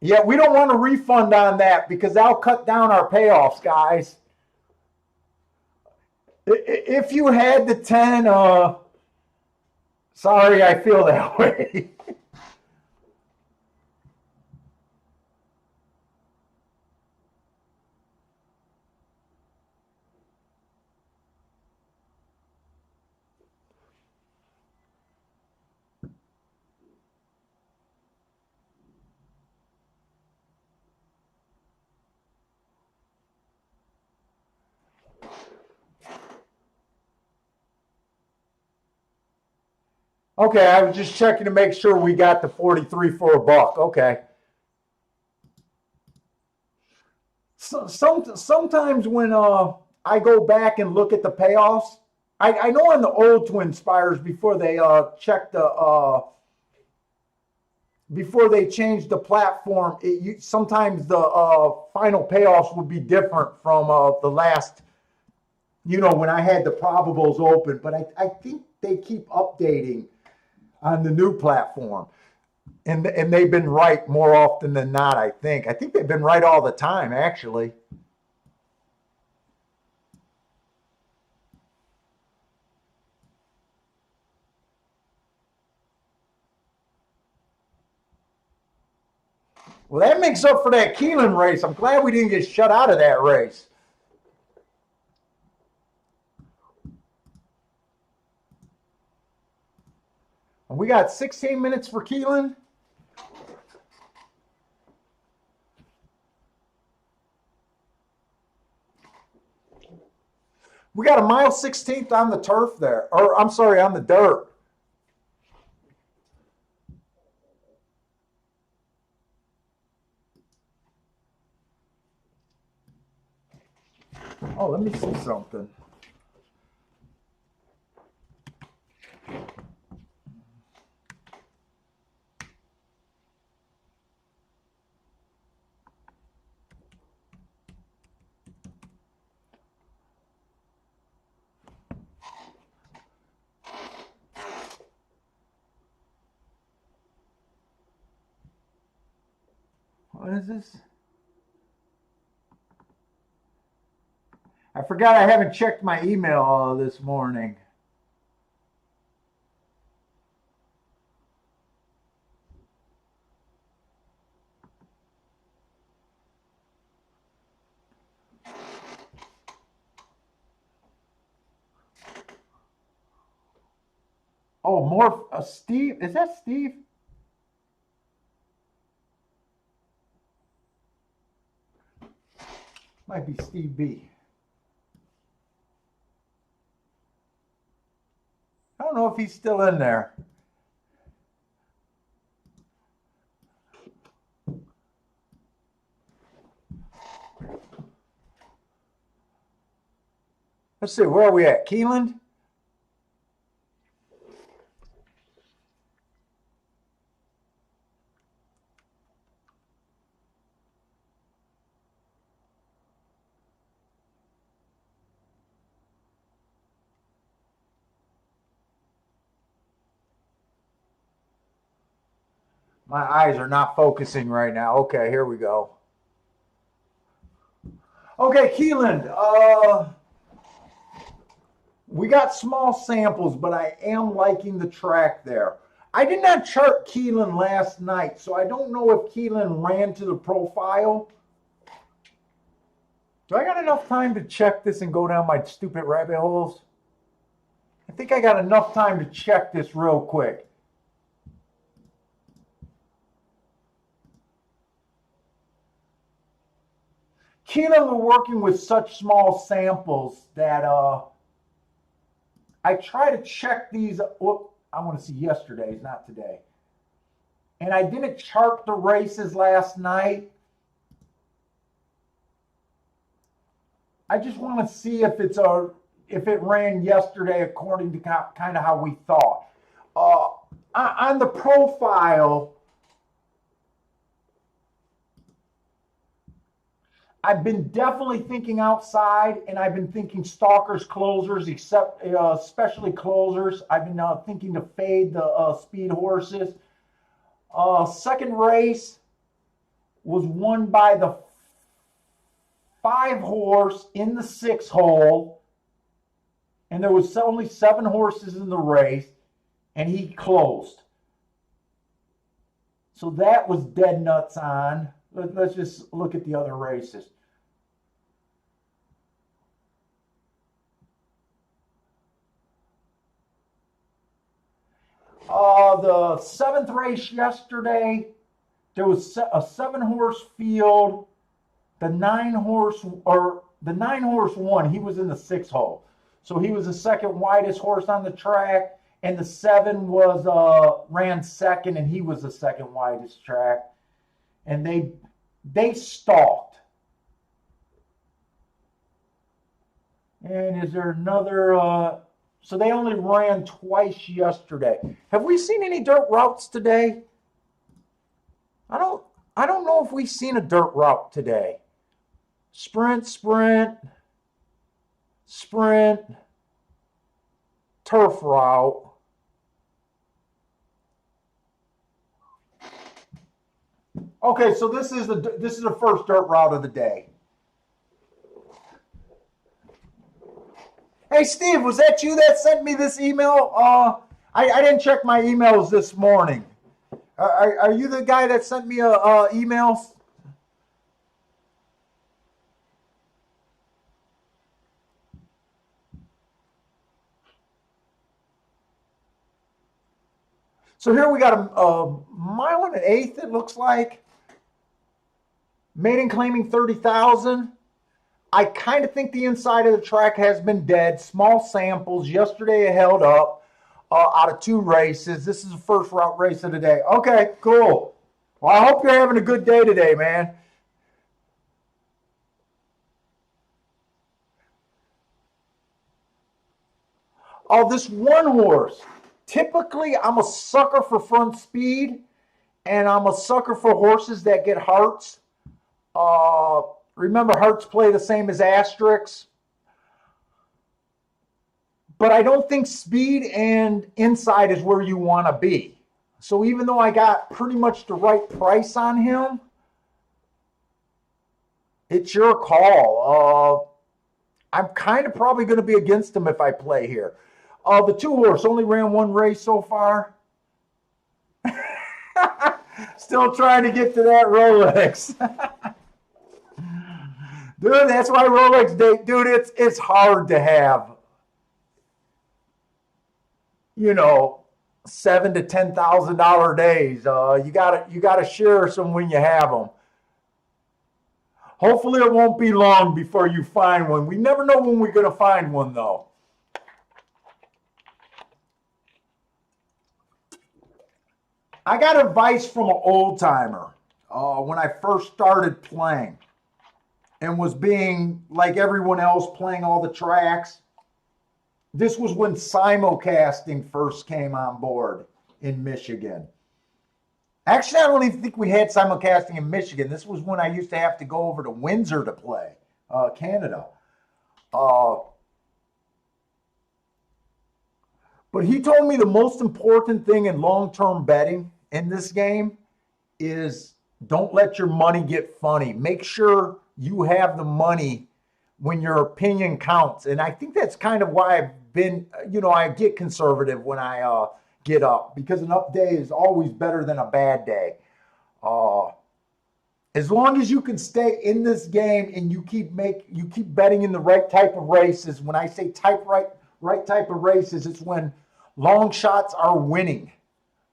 Yeah, we don't want a refund on that because that'll cut down our payoffs, guys. If you had the 10, sorry, I feel that way. Okay, I was just checking to make sure we got the 43 for a buck. Okay. Sometimes when I go back and look at the payoffs, I know on the old Twin Spires before they checked the before they changed the platform, sometimes the final payoffs would be different from the last. When I had the probables open, but I think they keep updating on the new platform. And they've been right more often than not, I think. I think they've been right all the time, actually. Well, that makes up for that Keelan race. I'm glad we didn't get shut out of that race. And we got 16 minutes for Keelan. We got a mile 16th on the turf there. Or, I'm sorry, on the dirt. Oh, let me see something. What is this? I forgot I haven't checked my email this morning. Oh, more Steve. Is that Steve? Might be Steve B. I don't know if he's still in there. Let's see, where are we at? Keeland? My eyes are not focusing right now. Okay, here we go. Okay, Keeneland. We got small samples, but I am liking the track there. I did not chart Keeneland last night, so I don't know if Keeneland ran to the profile. Do I got enough time to check this and go down my stupid rabbit holes? I think I got enough time to check this real quick. Keeneland were working with such small samples that I try to check these. Oh, I want to see yesterday's, not today. And I didn't chart the races last night. I just want to see if if it ran yesterday according to kind of how we thought. On the profile, I've been definitely thinking outside, and I've been thinking stalkers, closers, especially closers. I've been thinking to fade the speed horses. Second race was won by the 5 horse in the 6 hole, and there was only 7 horses in the race, and he closed. So that was dead nuts on. Let's just look at the other races. The 7th race yesterday, there was a 7 horse field. The 9 horse won. He was in the 6 hole, so he was the second widest horse on the track. And the 7 was ran second, and he was the second widest track. And they stalked. And is there another? So they only ran twice yesterday. Have we seen any dirt routes today? I don't know if we've seen a dirt route today. Sprint, turf route. Okay, so this is the first dirt route of the day. Hey, Steve, was that you that sent me this email? I didn't check my emails this morning. Are you the guy that sent me a email? So here we got a mile and an eighth, it looks like. Maiden claiming 30,000. I kind of think the inside of the track has been dead. Small samples. Yesterday it held up out of 2 races. This is the first route race of the day. Okay, cool. Well, I hope you're having a good day today, man. Oh, this 1 horse. Typically, I'm a sucker for front speed, and I'm a sucker for horses that get hearts. Remember, hearts play the same as asterisks. But I don't think speed and inside is where you want to be. So even though I got pretty much the right price on him, it's your call. I'm kind of probably going to be against him if I play here. The 2 horse only ran 1 race so far. Still trying to get to that Rolex. Dude, that's why Rolex Day, dude, it's hard to have, $7,000 to $10,000 days. You gotta share some when you have them. Hopefully it won't be long before you find one. We never know when we're gonna find one though. I got advice from an old timer when I first started playing and was being like everyone else playing all the tracks. This was when simulcasting first came on board in Michigan. Actually, I don't even think we had simulcasting in Michigan. This was when I used to have to go over to Windsor to play, Canada. But he told me the most important thing in long-term betting in this game is don't let your money get funny. Make sure you have the money when your opinion counts. And I think that's kind of why I've been, I get conservative when I get up, because an up day is always better than a bad day. Uh, as long as you can stay in this game and you keep betting in the right type of races. When I say right type of races, it's when long shots are winning.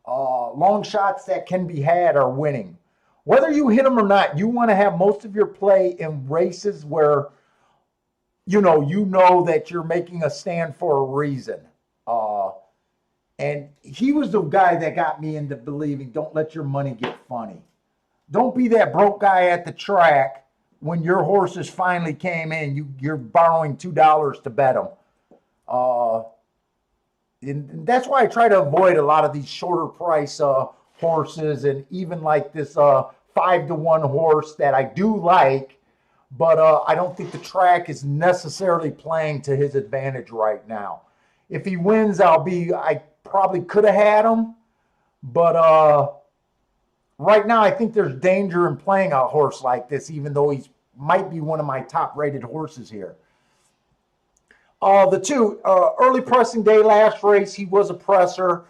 Long shots that can be had are winning. Whether you hit them or not, you want to have most of your play in races where you know that you're making a stand for a reason. And he was the guy that got me into believing don't let your money get funny. Don't be that broke guy at the track when your horses finally came in. You're borrowing $2 to bet them. And that's why I try to avoid a lot of these shorter price horses, and even like this 5-to-1 horse that I do like, but I don't think the track is necessarily playing to his advantage right now. If he wins, I probably could have had him, but right now I think there's danger in playing a horse like this, even though he might be one of my top rated horses here. The two, early pressing day last race, he was a presser.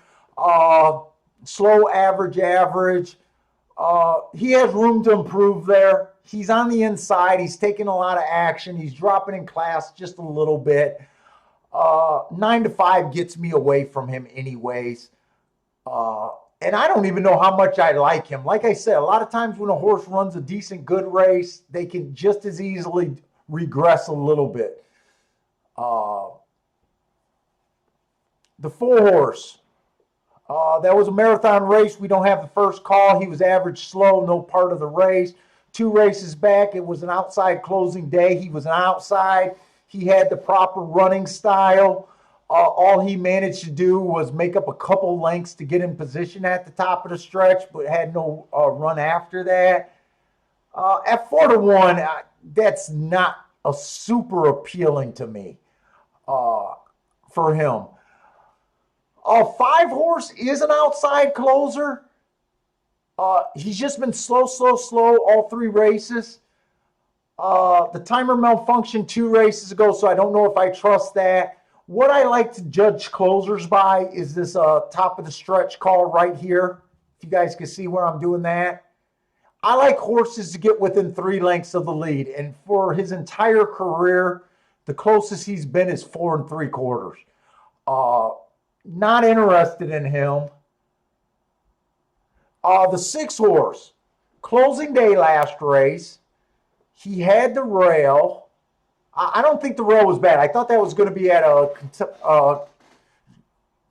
Slow average. He has room to improve there. He's on the inside. He's taking a lot of action. He's dropping in class just a little bit. 9-5 gets me away from him anyways. And I don't even know how much I like him. Like I said, a lot of times when a horse runs a decent, good race, they can just as easily regress a little bit. The 4-horse. That was a marathon race. We don't have the first call. He was average slow, no part of the race. 2 races back, it was an outside closing day. He was an outside. He had the proper running style. All he managed to do was make up a couple lengths to get in position at the top of the stretch, but had no run after that. At 4-to-1, that's not a super appealing to me for him. A 5-horse is an outside closer. He's just been slow all 3 races. The timer malfunctioned 2 races ago, so I don't know if I trust that. What I like to judge closers by is this top of the stretch call right here. If you guys can see where I'm doing that. I like horses to get within 3 lengths of the lead, and for his entire career, the closest he's been is 4 3/4. Not interested in him. The 6-horse, closing day last race, he had the rail. I don't think the rail was bad. I thought that was going to be at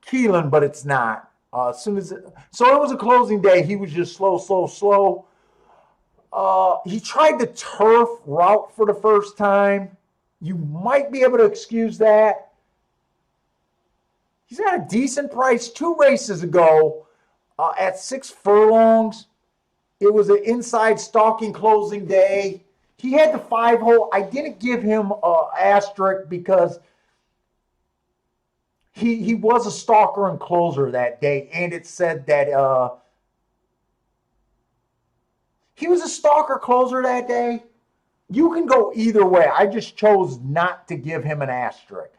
Keeneland, but it's not. So it was a closing day. He was just slow. He tried the turf route for the first time. You might be able to excuse that. He's got a decent price. 2 races ago at 6 furlongs. It was an inside stalking closing day. He had the 5-hole. I didn't give him an asterisk because he was a stalker and closer that day, and it said that he was a stalker closer that day. You can go either way. I just chose not to give him an asterisk.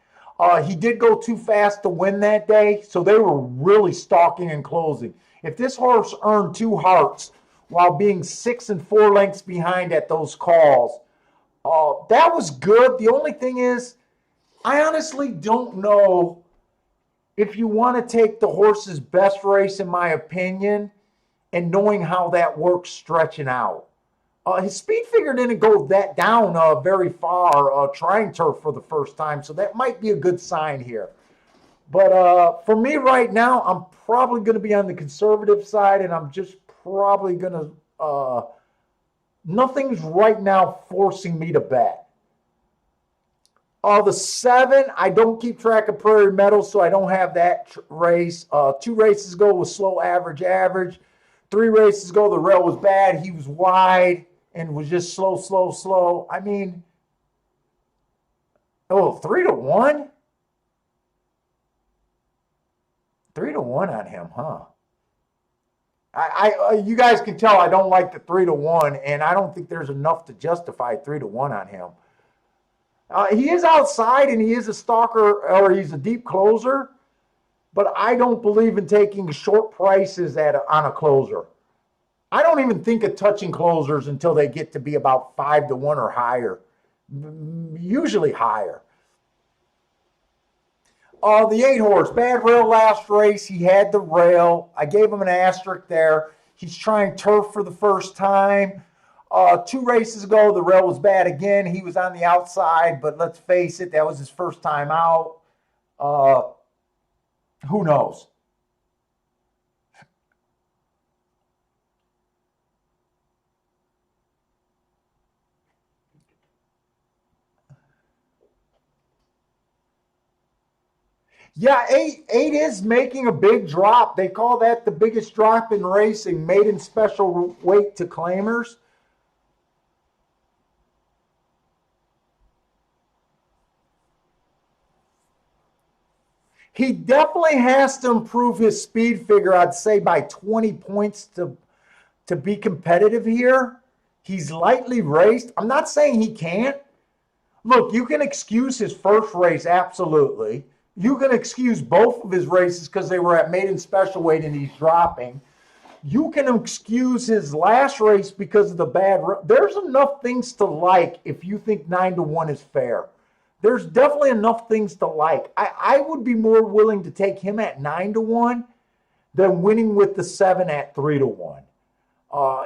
He did go too fast to win that day, so they were really stalking and closing. If this horse earned 2 hearts while being 6 and 4 lengths behind at those calls, that was good. The only thing is, I honestly don't know if you want to take the horse's best race, in my opinion, and knowing how that works stretching out. His speed figure didn't go that down very far trying turf for the first time, so that might be a good sign here. But for me right now, I'm probably going to be on the conservative side, and I'm just probably going to nothing's right now forcing me to bet. The 7, I don't keep track of Prairie Meadows, so I don't have that race. 2 races ago was slow, average. 3 races ago, the rail was bad. He was wide and was just slow. I mean, 3-to-1? 3-to-1 on him, huh? You guys can tell I don't like the 3-1, and I don't think there's enough to justify 3-1 on him. He is outside and he is a stalker, or he's a deep closer, but I don't believe in taking short prices on a closer. I don't even think of touching closers until they get to be about 5-1 or higher, usually higher. The 8 horse, bad rail last race. He had the rail. I gave him an asterisk there. He's trying turf for the first time. 2 races ago, the rail was bad again. He was on the outside, but let's face it, that was his first time out. Who knows? Yeah, eight is making a big drop. They call that the biggest drop in racing, maiden special weight to claimers. He definitely has to improve his speed figure, I'd say, by 20 points to be competitive here. He's lightly raced. I'm not saying he can't. Look, you can excuse his first race, absolutely. You can excuse both of his races because they were at maiden special weight and he's dropping. You can excuse his last race because of the bad. There's enough things to like if you think 9-1 is fair. There's definitely enough things to like. I would be more willing to take him at 9-1 than winning with the 7 at 3-1.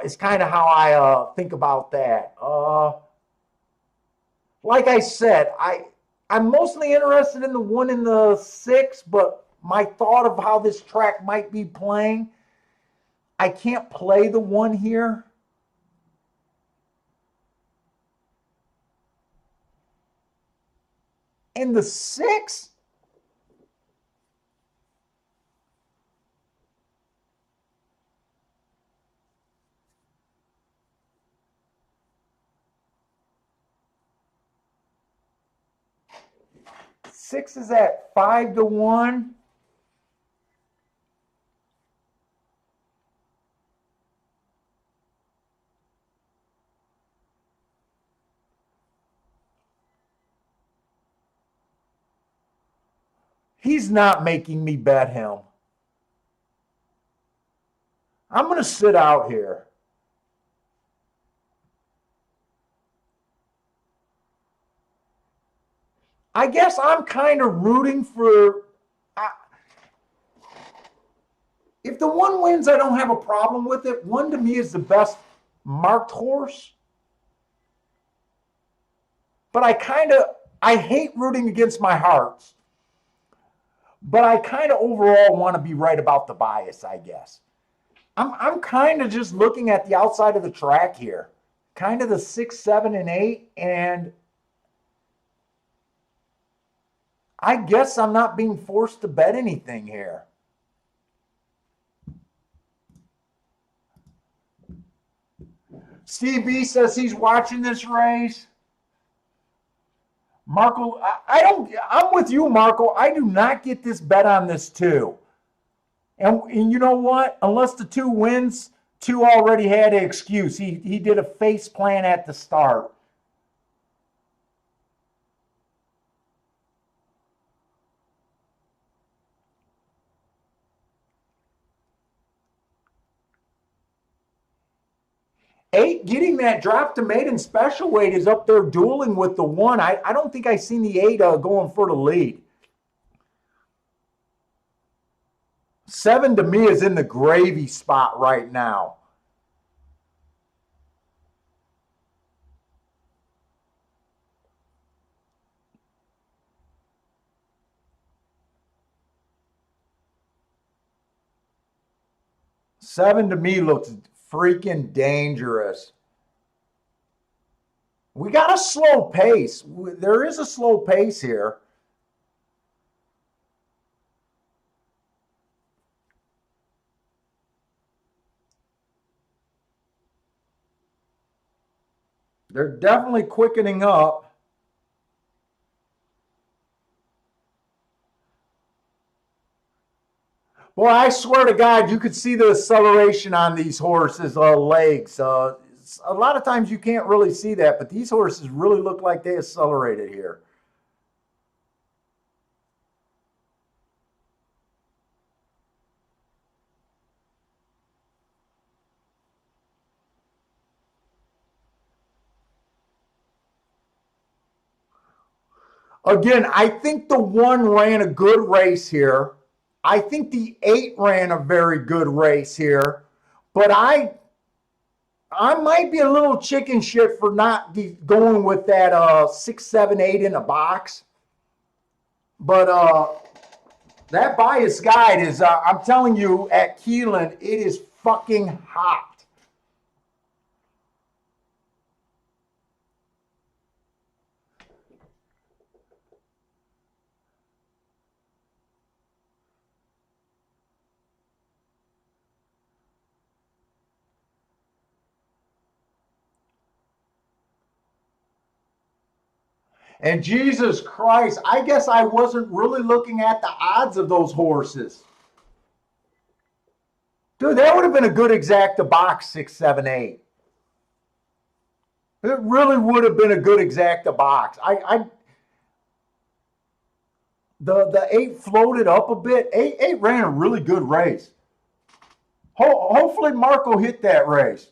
It's kind of how I think about that. Like I said, I'm mostly interested in the 1 and the 6, but my thought of how this track might be playing, I can't play the 1 here. And the 6? Six is at 5-1. He's not making me bet him. I'm going to sit out here. I guess I'm kind of rooting for. If the 1 wins, I don't have a problem with it. 1 to me is the best marked horse. But I hate rooting against my hearts. But I kind of overall want to be right about the bias, I guess. I'm kind of just looking at the outside of the track here. Kind of the 6, 7, and 8. And I guess I'm not being forced to bet anything here. Steve B says he's watching this race. Marco, I'm with you, Marco. I do not get this bet on this 2. And you know what? Unless the 2 wins, 2 already had an excuse. He did a face plan at the start. Eight, getting that drop to maiden special weight is up there dueling with the 1. I don't think I seen the 8 going for the lead. 7 to me is in the gravy spot right now. Seven to me looks freaking dangerous. We got a slow pace. There is a slow pace here. They're definitely quickening up. Boy, I swear to God, you could see the acceleration on these horses' legs. A lot of times you can't really see that, but these horses really look like they accelerated here. Again, I think the 1 ran a good race here. I think the 8 ran a very good race here, but I might be a little chicken shit for not going with that 6, 7, 8 in a box. But that bias guide is, I'm telling you, at Keeneland, it is fucking hot. And Jesus Christ, I guess I wasn't really looking at the odds of those horses. Dude, that would have been a good exacta box, 6, 7, 8. It really would have been a good exacta box. The 8 floated up a bit. 8 ran a really good race. Hopefully Marco hit that race.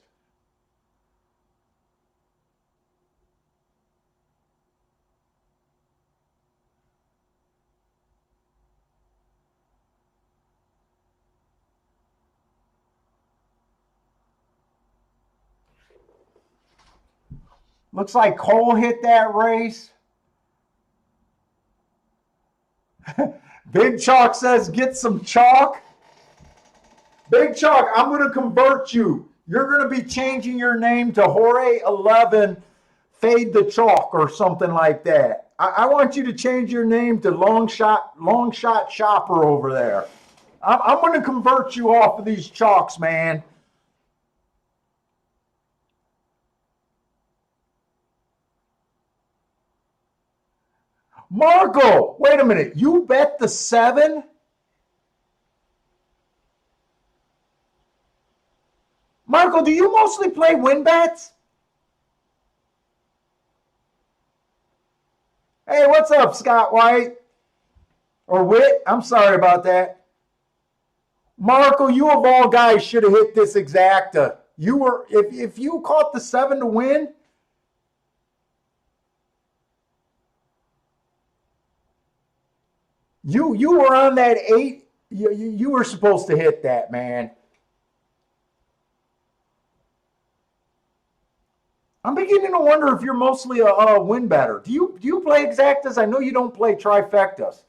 Looks like Cole hit that race. Big Chalk says, get some chalk. Big Chalk, I'm going to convert you. You're going to be changing your name to Jorge 11 Fade the Chalk or something like that. I want you to change your name to Long Shot Shopper over there. I'm going to convert you off of these chalks, man. Marco, wait a minute. You bet the 7? Marco, do you mostly play win bets? Hey, what's up, Scott White? Or Witt? I'm sorry about that. Marco, you of all guys should have hit this exacta. You were if you caught the 7 to win. You were on that 8. You were supposed to hit that, man. I'm beginning to wonder if you're mostly a win better. Do you play exactas? I know you don't play trifectas.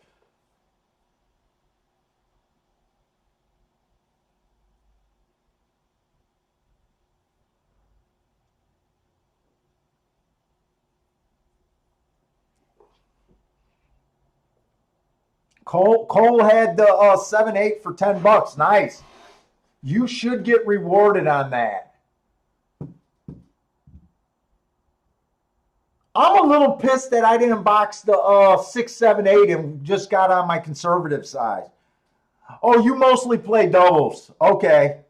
Cole had the 7-8 for $10. Nice. You should get rewarded on that. I'm a little pissed that I didn't box the 6, 7, 8 and just got on my conservative side. Oh, you mostly play doubles. Okay.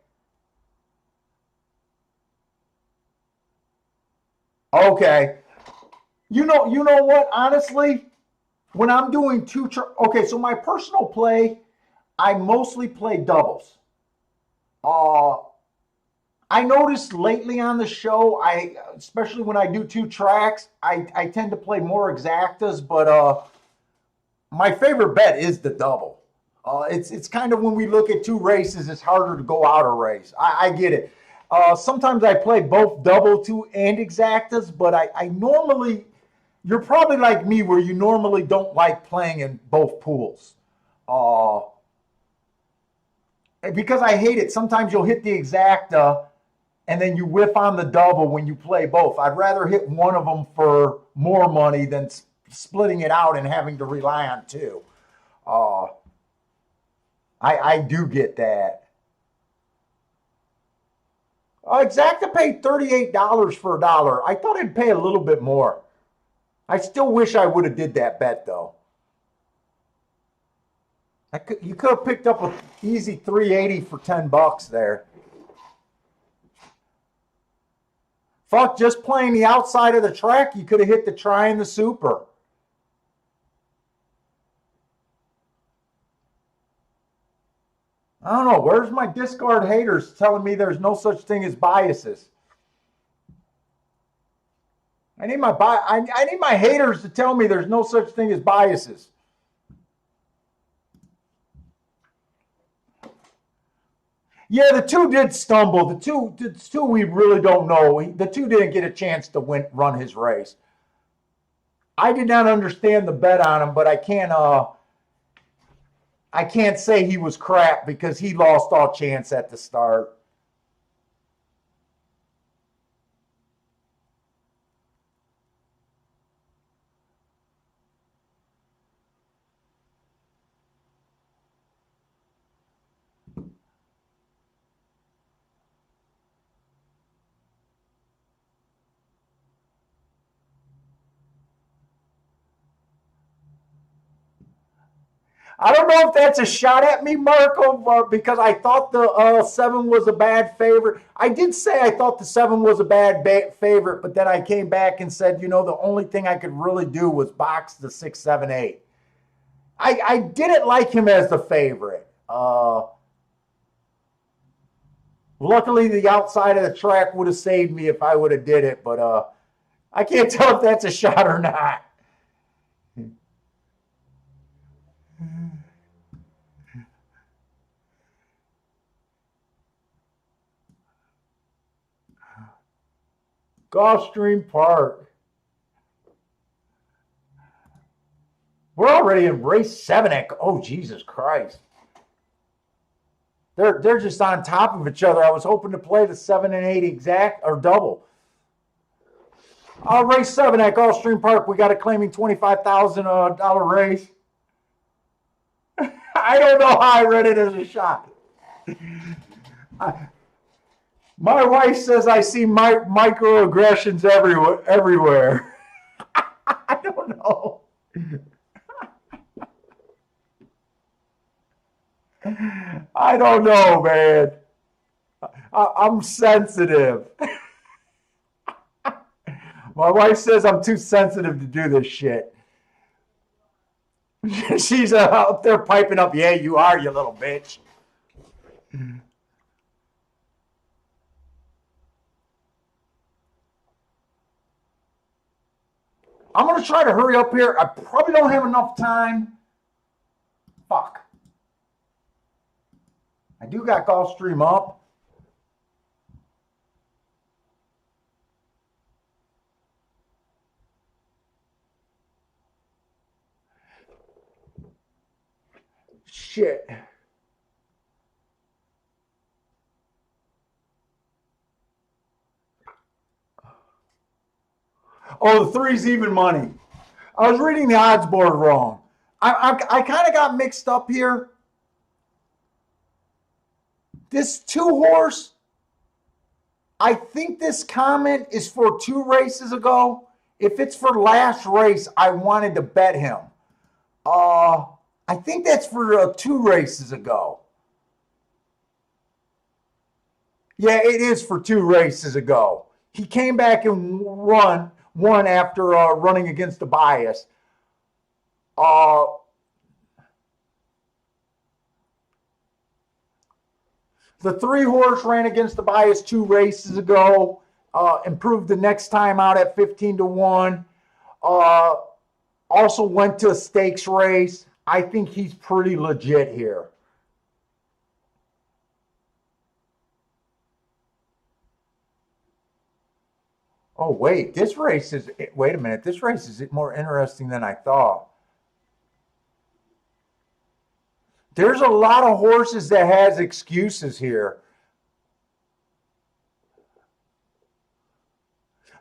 Okay. You know what? Honestly, when I'm doing okay, so my personal play, I mostly play doubles. Uh, I noticed lately on the show, especially when I do 2 tracks, I tend to play more exactas, but my favorite bet is the double. It's kind of when we look at 2 races, it's harder to go out a race. I get it. Sometimes I play both double 2 and exactas, but I normally, you're probably like me where you normally don't like playing in both pools. Uh, because I hate it. Sometimes you'll hit the exacta and then you whiff on the double when you play both. I'd rather hit one of them for more money than splitting it out and having to rely on 2. Uh, I do get that. Exacta paid $38 for a dollar. I thought I'd pay a little bit more. I still wish I would have did that bet though. You could have picked up an easy 380 for $10 there. Fuck, just playing the outside of the track, you could have hit the try and the super. I don't know. Where's my discard haters telling me there's no such thing as biases? I need my haters to tell me there's no such thing as biases. Yeah, the two did stumble. The two we really don't know. The two didn't get a chance to run his race. I did not understand the bet on him, but I can't say he was crap because he lost all chance at the start. I don't know if that's a shot at me, Marco, because I thought the 7 was a bad favorite. I did say I thought the 7 was a bad favorite, but then I came back and said, the only thing I could really do was box the 6, 7, 8. I didn't like him as the favorite. Luckily, the outside of the track would have saved me if I would have did it, but I can't tell if that's a shot or not. Gulfstream Park. We're already in race 7 oh, Jesus Christ. They're just on top of each other. I was hoping to play the 7 and 8 exact or double. Race 7 at Gulfstream Park. We got a claiming $25,000 race. I don't know how I read it as a shot. My wife says I see microaggressions everywhere. I don't know. I don't know, man. I'm sensitive. My wife says I'm too sensitive to do this shit. She's up there piping up, yeah, you are, you little bitch. I'm going to try to hurry up here. I probably don't have enough time. Fuck. I do got Gulfstream up. Shit. Oh, the 3's even money. I was reading the odds board wrong. I kind of got mixed up here. This 2-horse, I think this comment is for 2 races ago. If it's for last race, I wanted to bet him. I think that's for 2 races ago. Yeah, it is for 2 races ago. He came back and won after running against the bias. The 3-horse ran against the bias 2 races ago. Improved the next time out at 15-1. Also went to a stakes race. I think he's pretty legit here. Oh, wait, wait a minute. This race is more interesting than I thought. There's a lot of horses that has excuses here.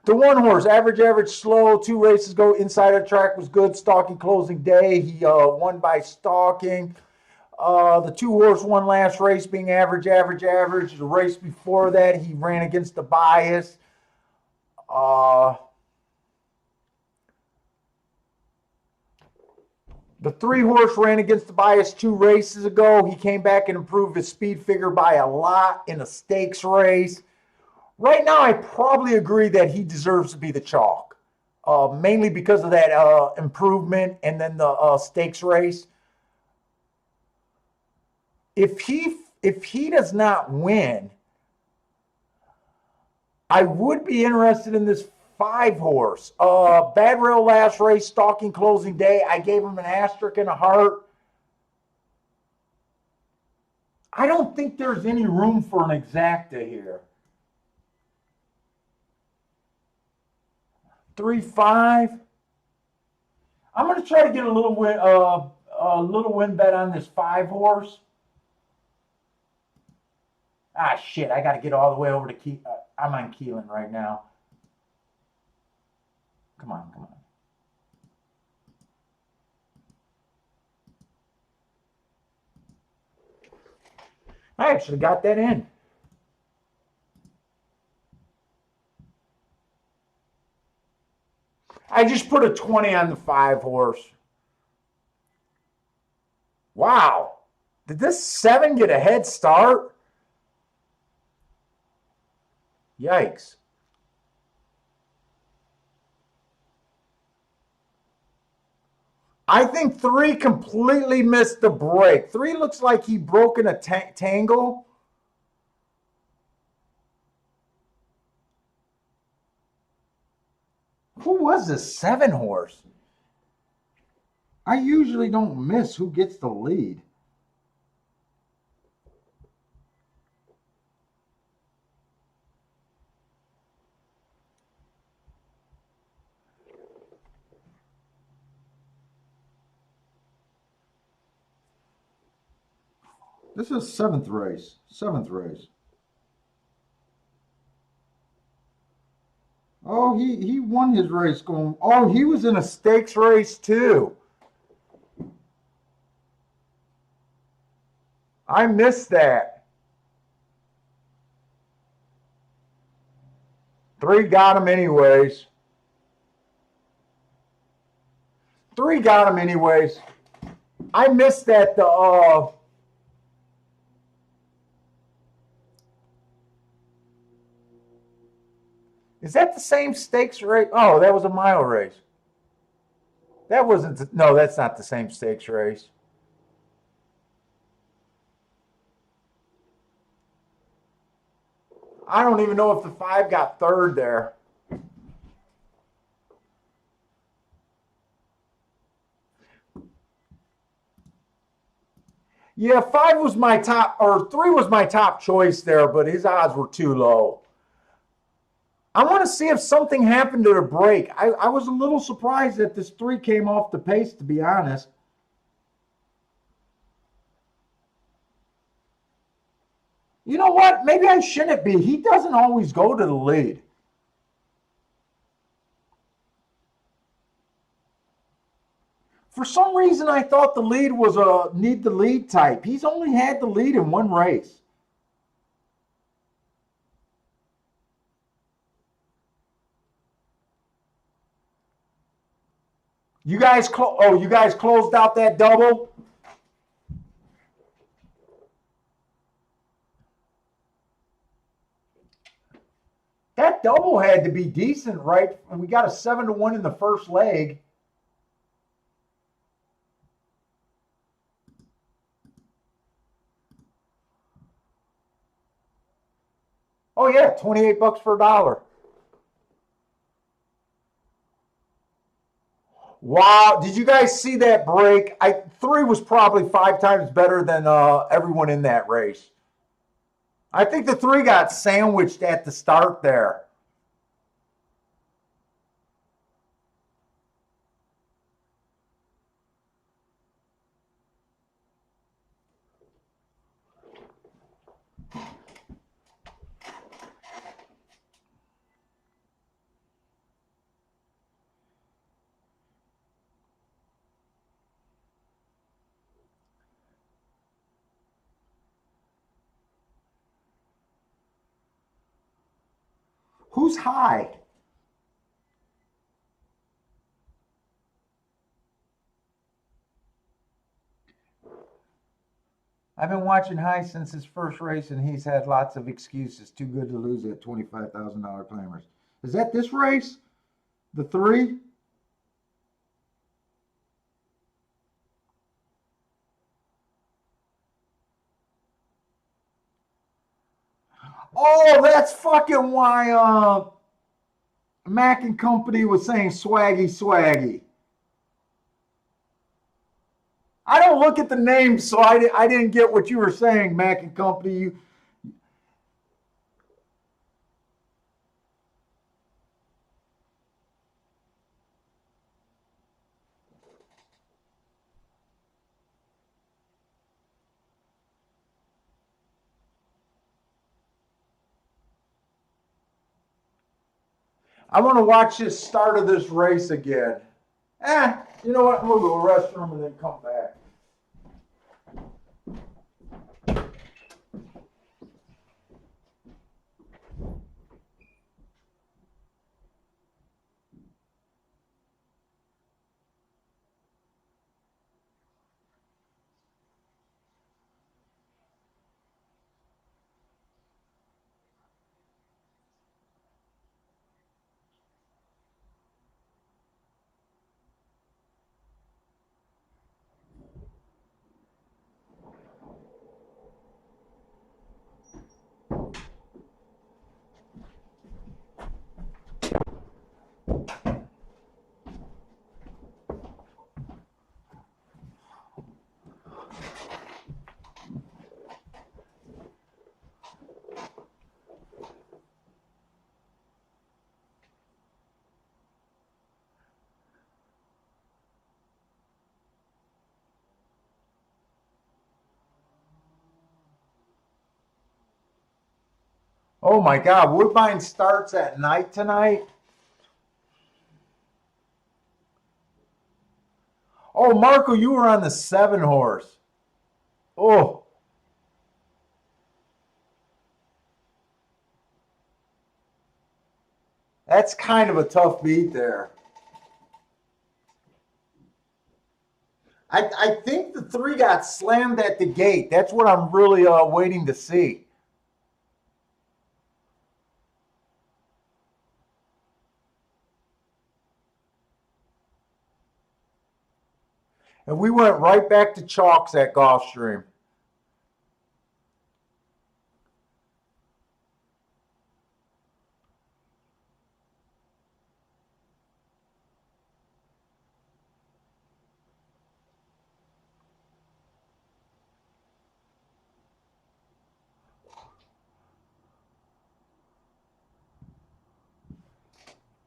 The 1 horse, average, slow, 2 races ago, inside of the track was good. Stalking closing day, he won by stalking. The 2 horse won last race being average. The race before that, he ran against the bias. The 3-horse ran against the bias 2 races ago. He came back and improved his speed figure by a lot in a stakes race. Right now, I probably agree that he deserves to be the chalk, mainly because of that improvement and then the stakes race. If he does not win, I would be interested in this 5-horse. Bad Rail last race, stalking closing day. I gave him an asterisk and a heart. I don't think there's any room for an exacta here. 3-5. I'm going to try to get a little win bet on this 5-horse. Ah, shit! I got to get all the way over to Key. I'm on Keelan right now. Come on, come on. I actually got that in. I just put a 20 on the 5-horse. Wow. Did this 7 get a head start? Yikes. I think 3 completely missed the break. 3 looks like he broke in a tangle. Who was this 7-horse? I usually don't miss who gets the lead. This is 7th race. 7th race. Oh, he won his race going. Oh, he was in a stakes race too. I missed that. 3 got him anyways. 3 got him anyways. I missed that is that the same stakes race? Oh, that was a mile race. That wasn't. No, that's not the same stakes race. I don't even know if the 5 got 3rd there. Yeah, 5 was my top, or 3 was my top choice there, but his odds were too low. I want to see if something happened to the break. I was a little surprised that this 3 came off the pace, to be honest. You know what? Maybe I shouldn't be. He doesn't always go to the lead. For some reason, I thought the lead was a need the lead type. He's only had the lead in 1 race. You guys, you guys closed out that double? That double had to be decent, right? We got a 7-1 in the first leg. Oh yeah, $28 for $1. Wow, did you guys see that break? 3 was probably 5 times better than everyone in that race. I think the 3 got sandwiched at the start there. Who's high? I've been watching High since his first race, and he's had lots of excuses. Too good to lose at $25,000 claimers. Is that this race? The 3? Oh, that's fucking why Mac and Company was saying swaggy, swaggy. I don't look at the names, so I didn't get what you were saying, Mac and Company. I want to watch this start of this race again. You know what? I'm going to go to the restroom and then come back. Oh my God, Woodbine starts at night tonight? Oh, Marco, you were on the 7 horse. Oh, that's kind of a tough beat there. I think the 3 got slammed at the gate. That's what I'm really waiting to see. And we went right back to chalks at Gulfstream.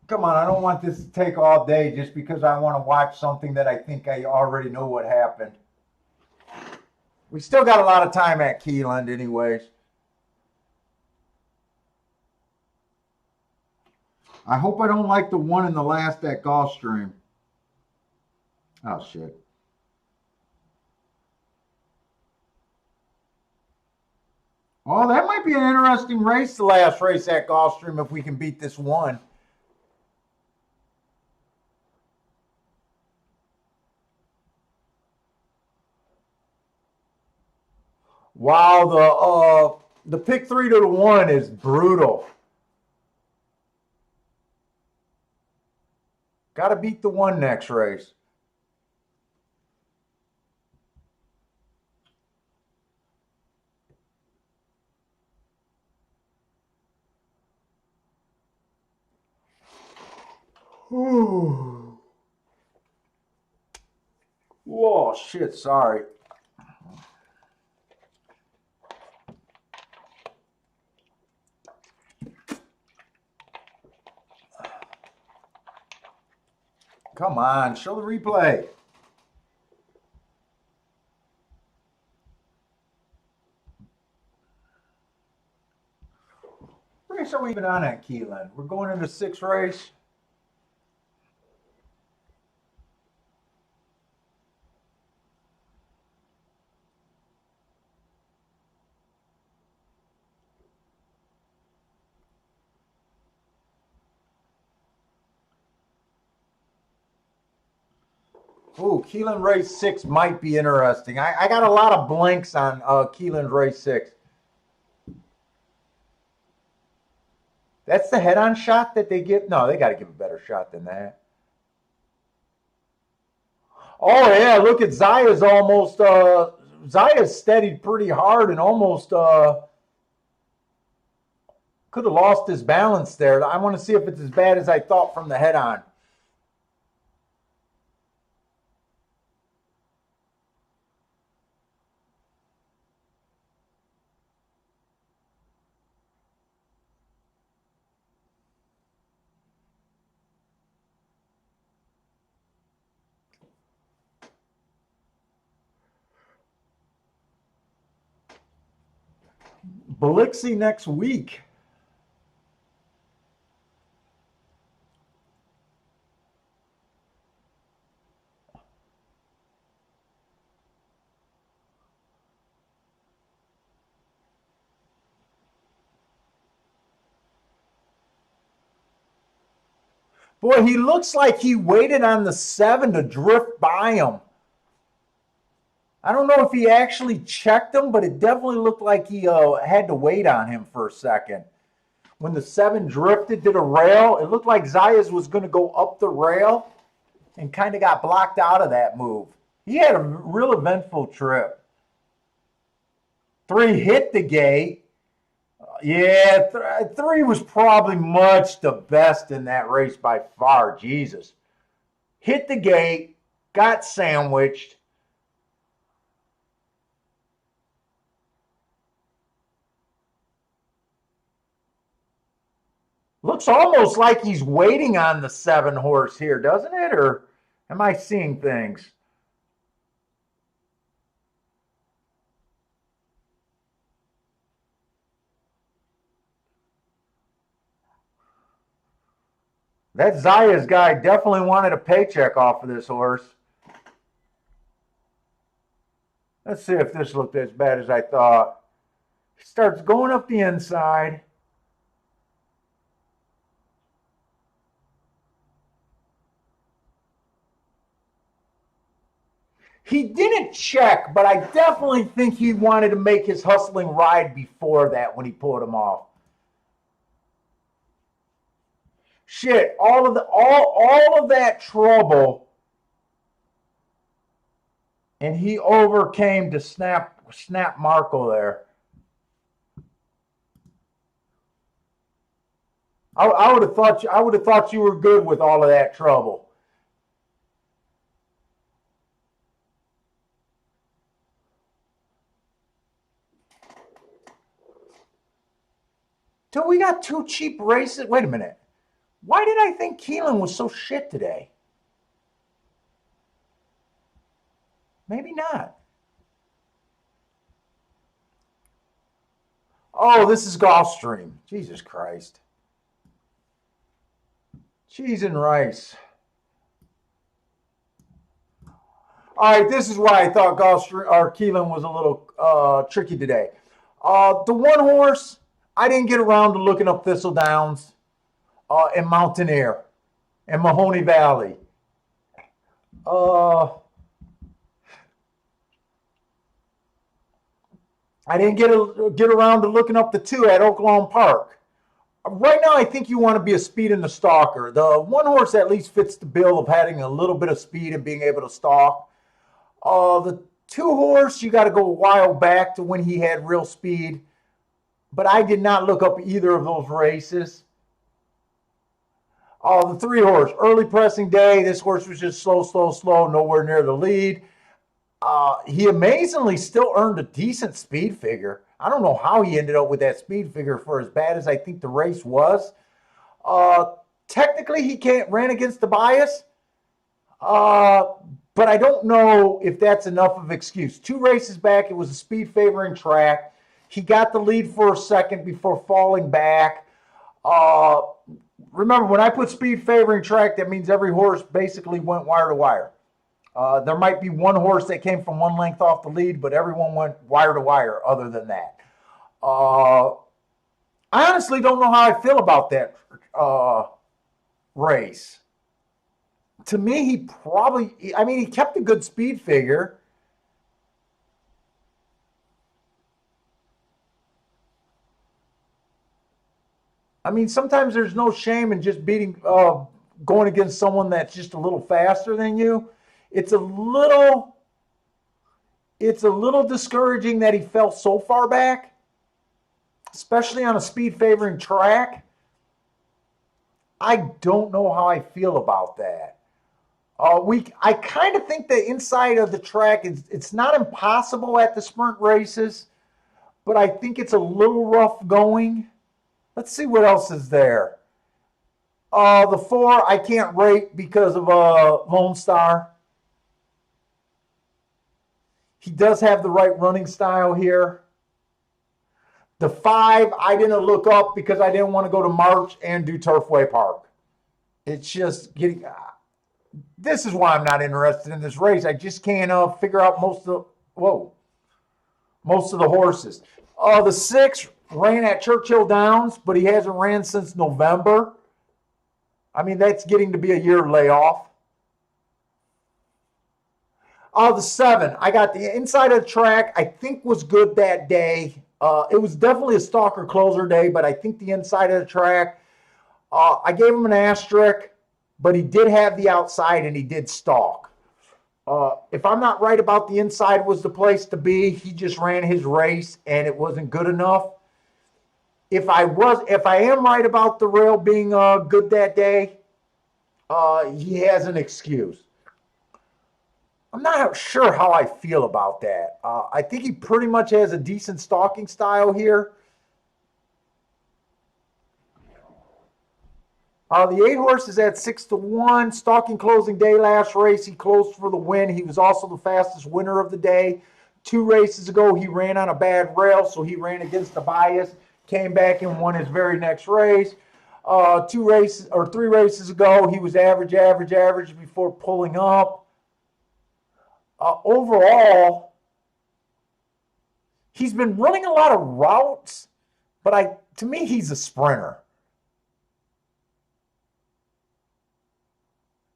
Come on, I don't want this to take all day just because I want to watch something that I think I already know what happened. We still got a lot of time at Keeneland anyways. I hope I don't like the one in the last at Gulfstream. Oh, shit. Oh, that might be an interesting race, the last race at Gulfstream, if we can beat this one. Wow, the pick 3 to the 1 is brutal. Got to beat the 1 next race. Ooh. Whoa, shit, sorry. Come on, show the replay. What race are we even on at Keeneland? We're going into 6th race. Ooh, Keeneland Race 6 might be interesting. I got a lot of blanks on Keeneland Race 6. That's the head-on shot that they give? No, they got to give a better shot than that. Oh, yeah, look at Zaya's almost, Zaya's steadied pretty hard and almost could have lost his balance there. I want to see if it's as bad as I thought from the head-on. Biloxi next week. Boy, he looks like he waited on the 7 to drift by him. I don't know if he actually checked him, but it definitely looked like he had to wait on him for a second. When the 7 drifted to the rail, it looked like Zayas was going to go up the rail and kind of got blocked out of that move. He had a real eventful trip. 3 hit the gate. Yeah, 3 was probably much the best in that race by far. Jesus. Hit the gate, got sandwiched. Looks almost like he's waiting on the 7 horse here, doesn't it? Or am I seeing things? That Zayas guy definitely wanted a paycheck off of this horse. Let's see if this looked as bad as I thought. He starts going up the inside. He didn't check, but I definitely think he wanted to make his hustling ride before that when he pulled him off. Shit, all of that trouble, and he overcame to snap Marco there. I would have thought you were good with all of that trouble. Dude, we got 2 cheap races. Wait a minute. Why did I think Keeneland was so shit today? Maybe not. Oh, this is Gulfstream. Jesus Christ. Cheese and rice. All right, this is why I thought Gulfstream or Keeneland was a little tricky today. The 1 horse, I didn't get around to looking up Thistle Downs and Mountaineer and Mahoney Valley. I didn't get around to looking up the 2 at Oaklawn Park. Right now, I think you want to be a speed in the stalker. The 1 horse at least fits the bill of having a little bit of speed and being able to stalk. The 2 horse, you got to go a while back to when he had real speed. But I did not look up either of those races. The 3 horse, early pressing day. This horse was just slow, nowhere near the lead. He amazingly still earned a decent speed figure. I don't know how he ended up with that speed figure for as bad as I think the race was. Technically, he ran against the bias, but I don't know if that's enough of an excuse. 2 races back, it was a speed favoring track. He got the lead for a second before falling back. Remember, when I put speed favoring track, that means every horse basically went wire to wire. There might be 1 horse that came from 1 length off the lead, but everyone went wire to wire other than that. I honestly don't know how I feel about that race. To me, he probably, I mean, he kept a good speed figure. I mean, sometimes there's no shame in just going against someone that's just a little faster than you. It's a little, it's a little discouraging that he fell so far back, especially on a speed favoring track. I don't know how I feel about that. I kind of think the inside of the track is it's not impossible at the sprint races, but I think it's a little rough going. Let's see what else is there. The 4 I can't rate because of Lone Star. He does have the right running style here. The 5 I didn't look up because I didn't want to go to March and do Turfway Park. It's just getting. This is why I'm not interested in this race. I just can't figure out most of the horses. The 6 ran at Churchill Downs, but he hasn't ran since November. I mean, that's getting to be a year layoff. The 7, I got the inside of the track. I think was good that day. It was definitely a stalker closer day, but I think the inside of the track, I gave him an asterisk, but he did have the outside and he did stalk. If I'm not right about the inside was the place to be, he just ran his race and it wasn't good enough. If I am right about the rail being good that day, he has an excuse. I'm not sure how I feel about that. I think he pretty much has a decent stalking style here. The 8 horse is at 6-1. Stalking closing day last race. He closed for the win. He was also the fastest winner of the day. 2 races ago, he ran on a bad rail, so he ran against the bias. Came back and won his very next race. 3 races ago, he was average before pulling up. Overall, he's been running a lot of routes, but to me, he's a sprinter.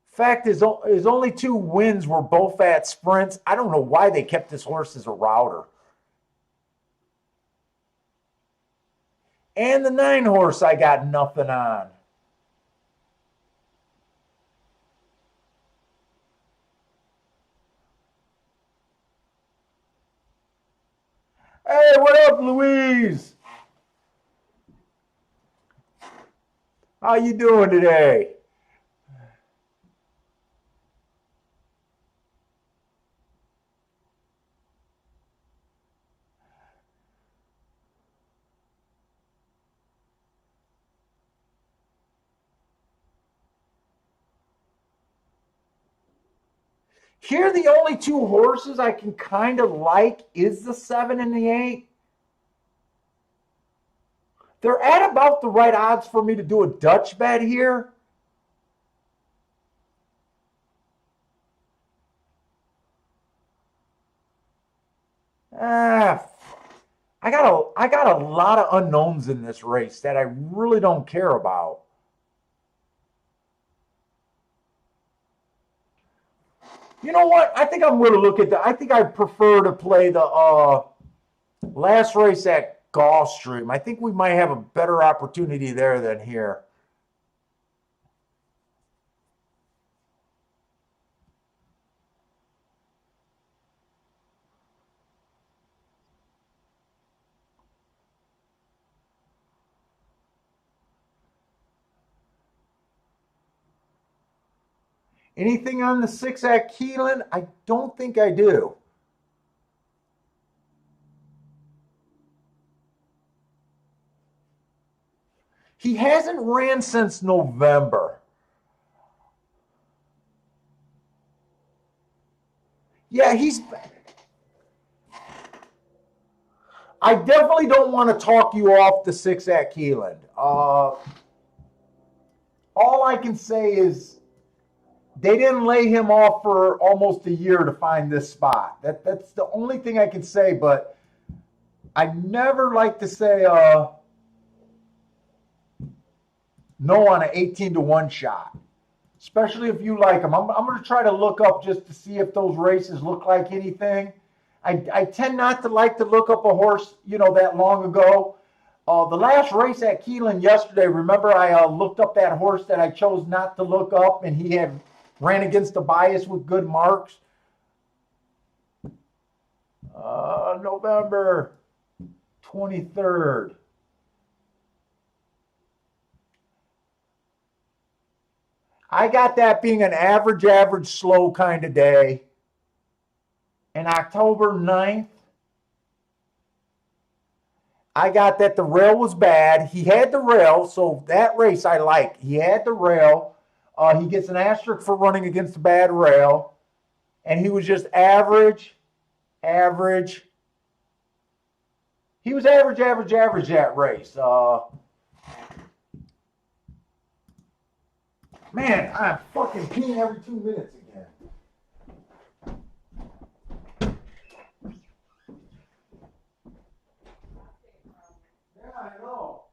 Fact is, his only 2 wins were both at sprints. I don't know why they kept this horse as a router. And the 9 horse, I got nothing on. Hey, what up, Louise? How you doing today? Here, the only 2 horses I can kind of like is the 7 and the 8. They're at about the right odds for me to do a Dutch bet here. I got a lot of unknowns in this race that I really don't care about. You know what? I think I'm going to look at I think I prefer to play the last race at Gulfstream. I think we might have a better opportunity there than here. Anything on the 6 at Keeneland? I don't think I do. He hasn't ran since November. Yeah, I definitely don't want to talk you off the 6 at Keeneland. All I can say is they didn't lay him off for almost a year to find this spot. That's the only thing I can say, but I never like to say no on an 18-1 shot. especially if you like them. I'm going to try to look up just to see if those races look like anything. I tend not to like to look up a horse, that long ago. The last race at Keeneland yesterday, remember I looked up that horse that I chose not to look up, and he had ran against the bias with good marks. November 23rd. I got that being an average, slow kind of day. And October 9th, I got that the rail was bad. He had the rail, so that race I like. He had the rail. He gets an asterisk for running against a bad rail. And he was just average. He was average that race. Man, I'm fucking peeing every 2 minutes again. Yeah, I know.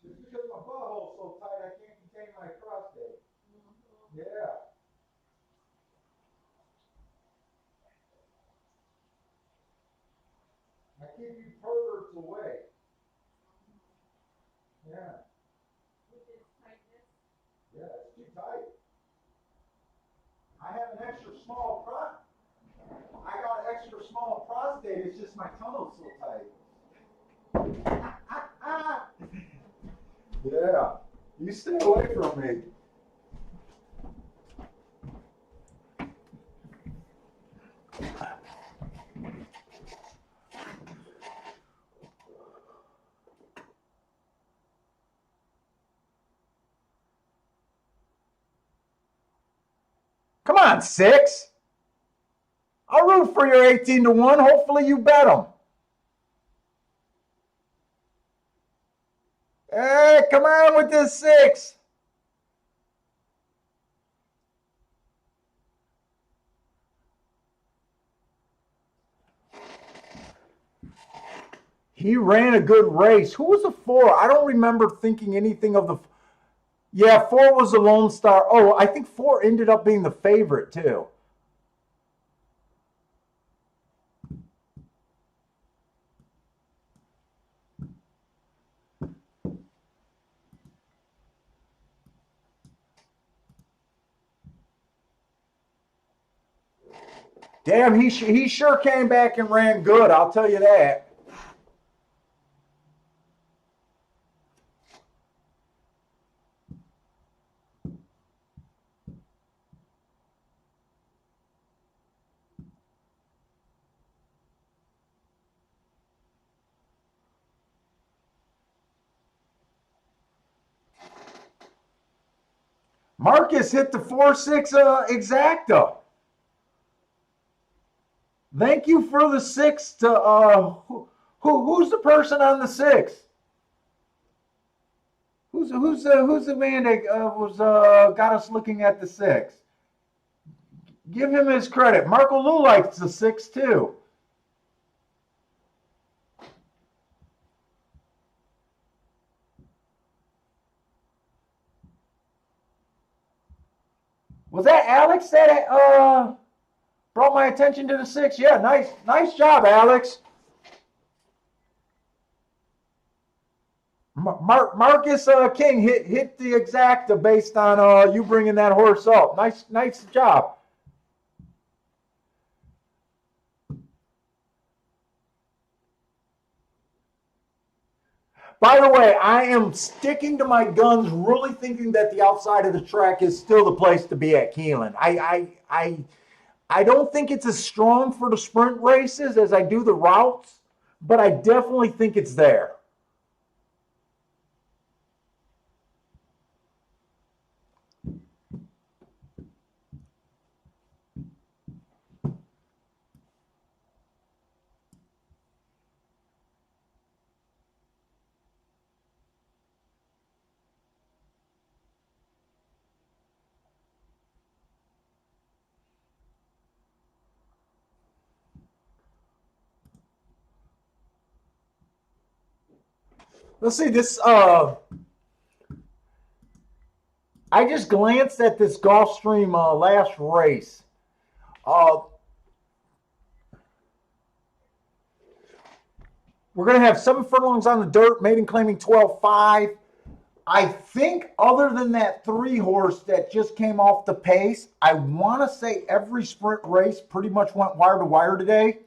It's because my butthole's so tight I can't contain my prostate. Yeah. I keep you perverts away. Yeah. Yeah, it's too tight. I have an extra small I got an extra small prostate. It's just my tunnel's so tight. Yeah. You stay away from me. Come on, 6. I'll root for your 18-1. Hopefully you bet them. Hey, come on with this 6. He ran a good race. Who was the 4? I don't remember thinking anything of the. Yeah, 4 was the Lone Star. Oh, I think 4 ended up being the favorite too. Damn, he sure came back and ran good. I'll tell you that. Marcus hit the 4-6 exacta. Thank you for the 6 to who's the person on the 6? Who's the man that was got us looking at the 6? Give him his credit. Marco Lou likes the 6 too. Was that Alex that brought my attention to the 6? Yeah, nice job, Alex. Marcus King hit the exacta based on you bringing that horse up. Nice job. By the way, I am sticking to my guns, really thinking that the outside of the track is still the place to be at Keeneland. I don't think it's as strong for the sprint races as I do the routes, but I definitely think it's there. Let's see this. I just glanced at this Gulfstream last race. Uh, we're going to have 7 furlongs on the dirt, maiden claiming 12.5. I think other than that 3 horse that just came off the pace, I want to say every sprint race pretty much went wire to wire today.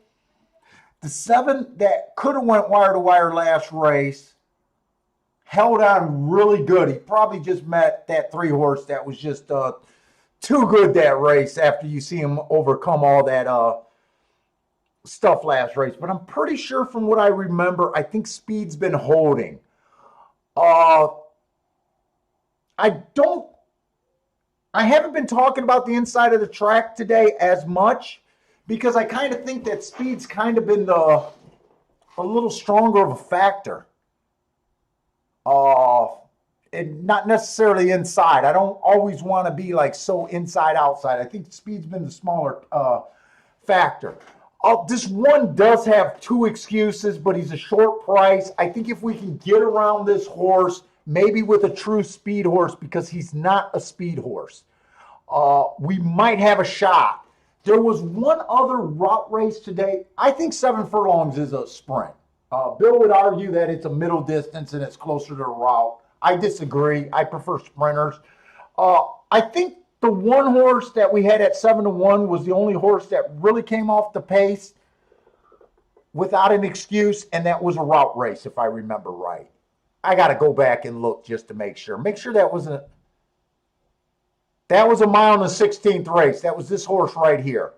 The 7 that could have went wire to wire last race held on really good. He probably just met that 3 horse that was just too good that race after you see him overcome all that stuff last race. But I'm pretty sure from what I remember, I think Speed's been holding. I haven't been talking about the inside of the track today as much because I kind of think that Speed's kind of been a little stronger of a factor. And not necessarily inside. I don't always want to be like so inside outside. I think Speed's been the smaller factor. This one does have 2 excuses, but he's a short price. I think if we can get around this horse, maybe with a true speed horse, because he's not a speed horse, we might have a shot. There was one other route race today. I think 7 furlongs is a sprint. Bill would argue that it's a middle distance and it's closer to a route. I disagree. I prefer sprinters. I think the one horse that we had at 7-1 was the only horse that really came off the pace without an excuse, and that was a route race, if I remember right. I got to go back and look just to make sure. Make sure that was a mile and a 16th race. That was this horse right here.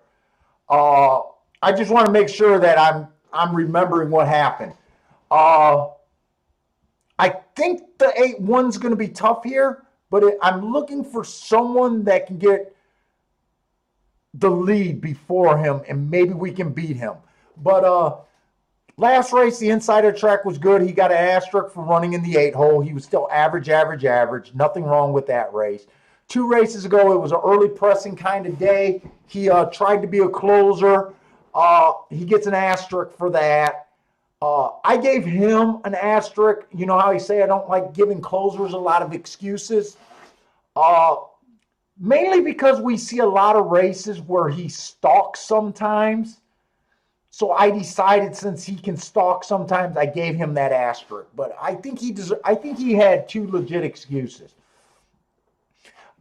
I just want to make sure that I'm remembering what happened. I think the 8-1's going to be tough here, but I'm looking for someone that can get the lead before him, and maybe we can beat him. But last race, the inside of the track was good. He got an asterisk for running in the 8-hole. He was still average. Nothing wrong with that race. 2 races ago, it was an early pressing kind of day. He tried to be a closer. He gets an asterisk for that. I gave him an asterisk. You know how I say I don't like giving closers a lot of excuses. Mainly because we see a lot of races where he stalks sometimes. So I decided since he can stalk sometimes, I gave him that asterisk. But I think he had 2 legit excuses.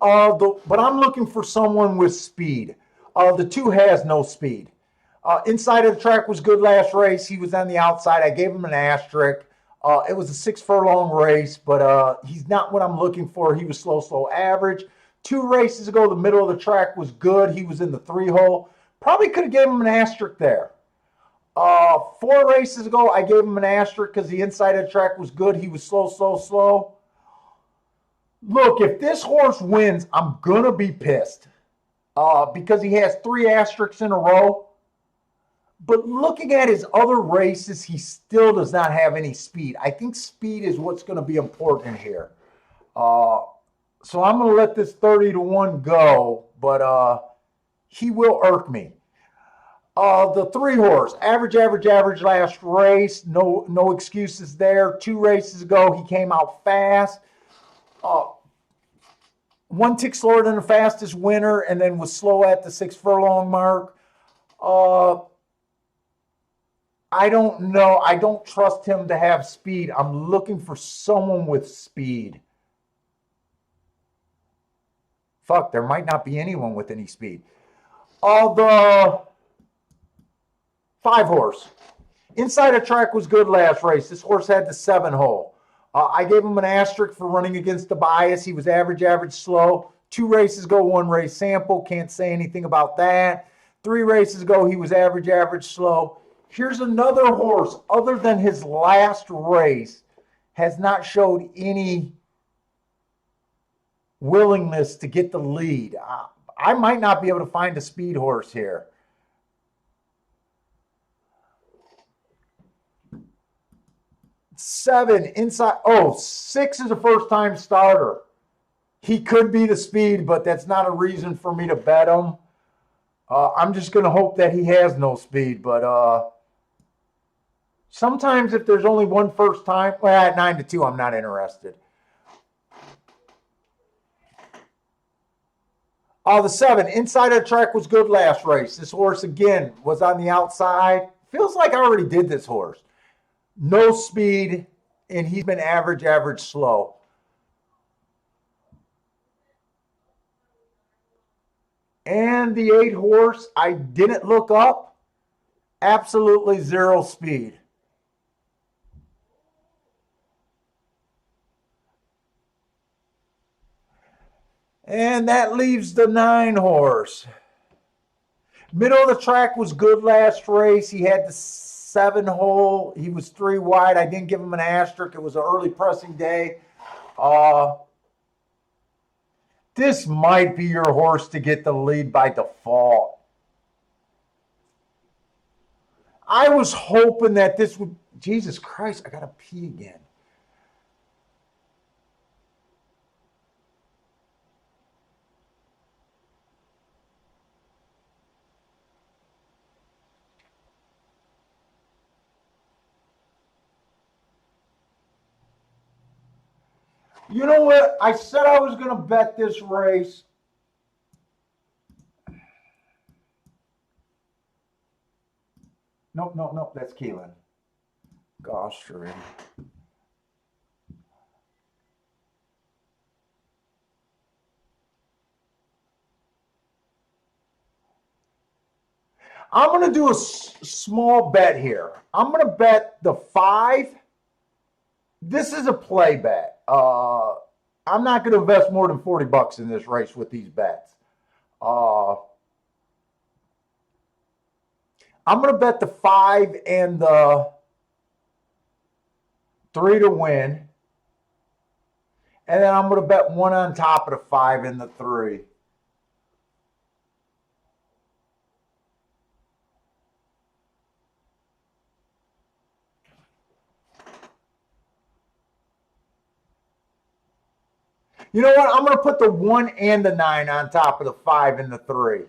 But I'm looking for someone with speed. The 2 has no speed. Inside of the track was good last race. He was on the outside. I gave him an asterisk. It was a 6 furlong race, but he's not what I'm looking for. He was slow average. 2 races ago, the middle of the track was good. He was in the 3-hole. Probably could have given him an asterisk there. 4 races ago, I gave him an asterisk because the inside of the track was good. He was slow. Look, if this horse wins, I'm going to be pissed because he has 3 asterisks in a row. But looking at his other races, he still does not have any speed. I think speed is what's going to be important here. So I'm going to let this 30-1 go, but he will irk me. The 3 horse, average last race. No excuses there. 2 races ago, he came out fast. 1 tick slower than the fastest winner, and then was slow at the 6 furlong mark. I don't know. I don't trust him to have speed. I'm looking for someone with speed. Fuck, there might not be anyone with any speed. The 5 horse. Inside the track was good last race. This horse had the 7-hole. I gave him an asterisk for running against the bias. He was average, slow. 2 races ago, 1 race sample. Can't say anything about that. 3 races ago, he was average, slow. Here's another horse, other than his last race, has not showed any willingness to get the lead. I might not be able to find a speed horse here. Seven inside. 6 is a first-time starter. He could be the speed, but that's not a reason for me to bet him. I'm just going to hope that he has no speed, but sometimes if there's only one first time, well, at 9-2, I'm not interested. The 7, inside of the track was good last race. This horse, again, was on the outside. Feels like I already did this horse. No speed, and he's been average, slow. And the 8 horse, I didn't look up. Absolutely 0 speed. And that leaves the 9 horse. Middle of the track was good last race. He had the 7 hole. He was 3 wide. I didn't give him an asterisk. It was an early pressing day. This might be your horse to get the lead by default. I was hoping that this would... Jesus Christ, I got to pee again. You know what? I said I was going to bet this race. Nope. That's Keelan. Gosh, sure. I'm going to do a small bet here. I'm going to bet the 5. This is a play bet. I'm not going to invest more than $40 in this race with these bets. I'm going to bet the 5 and the 3 to win. And then I'm going to bet 1 on top of the 5 and the 3. You know what? I'm going to put the 1 and the 9 on top of the 5 and the 3.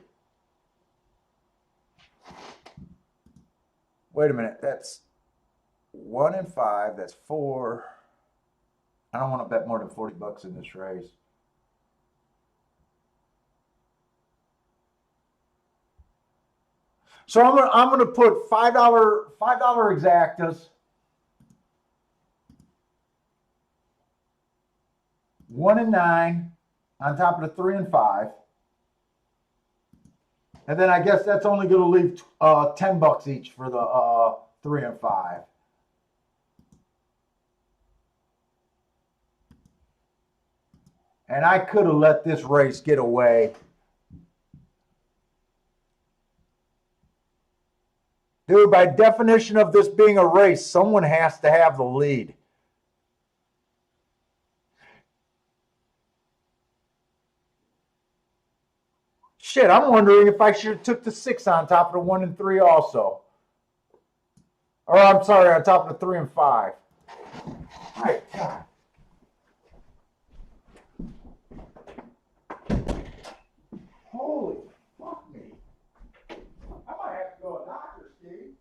Wait a minute. That's 1 and 5. That's 4. I don't want to bet more than $40 in this race. So I'm going to put $5 exactas. 1 and 9 on top of the 3 and 5. And then I guess that's only going to leave $10 each for the 3 and 5. And I could have let this race get away. Dude, by definition of this being a race, someone has to have the lead. Shit, I'm wondering if I should have took the 6 on top of the 1 and 3 also. Or I'm sorry, on top of the 3 and 5. My God. Holy fuck me. I might have to go to a doctor, Steve.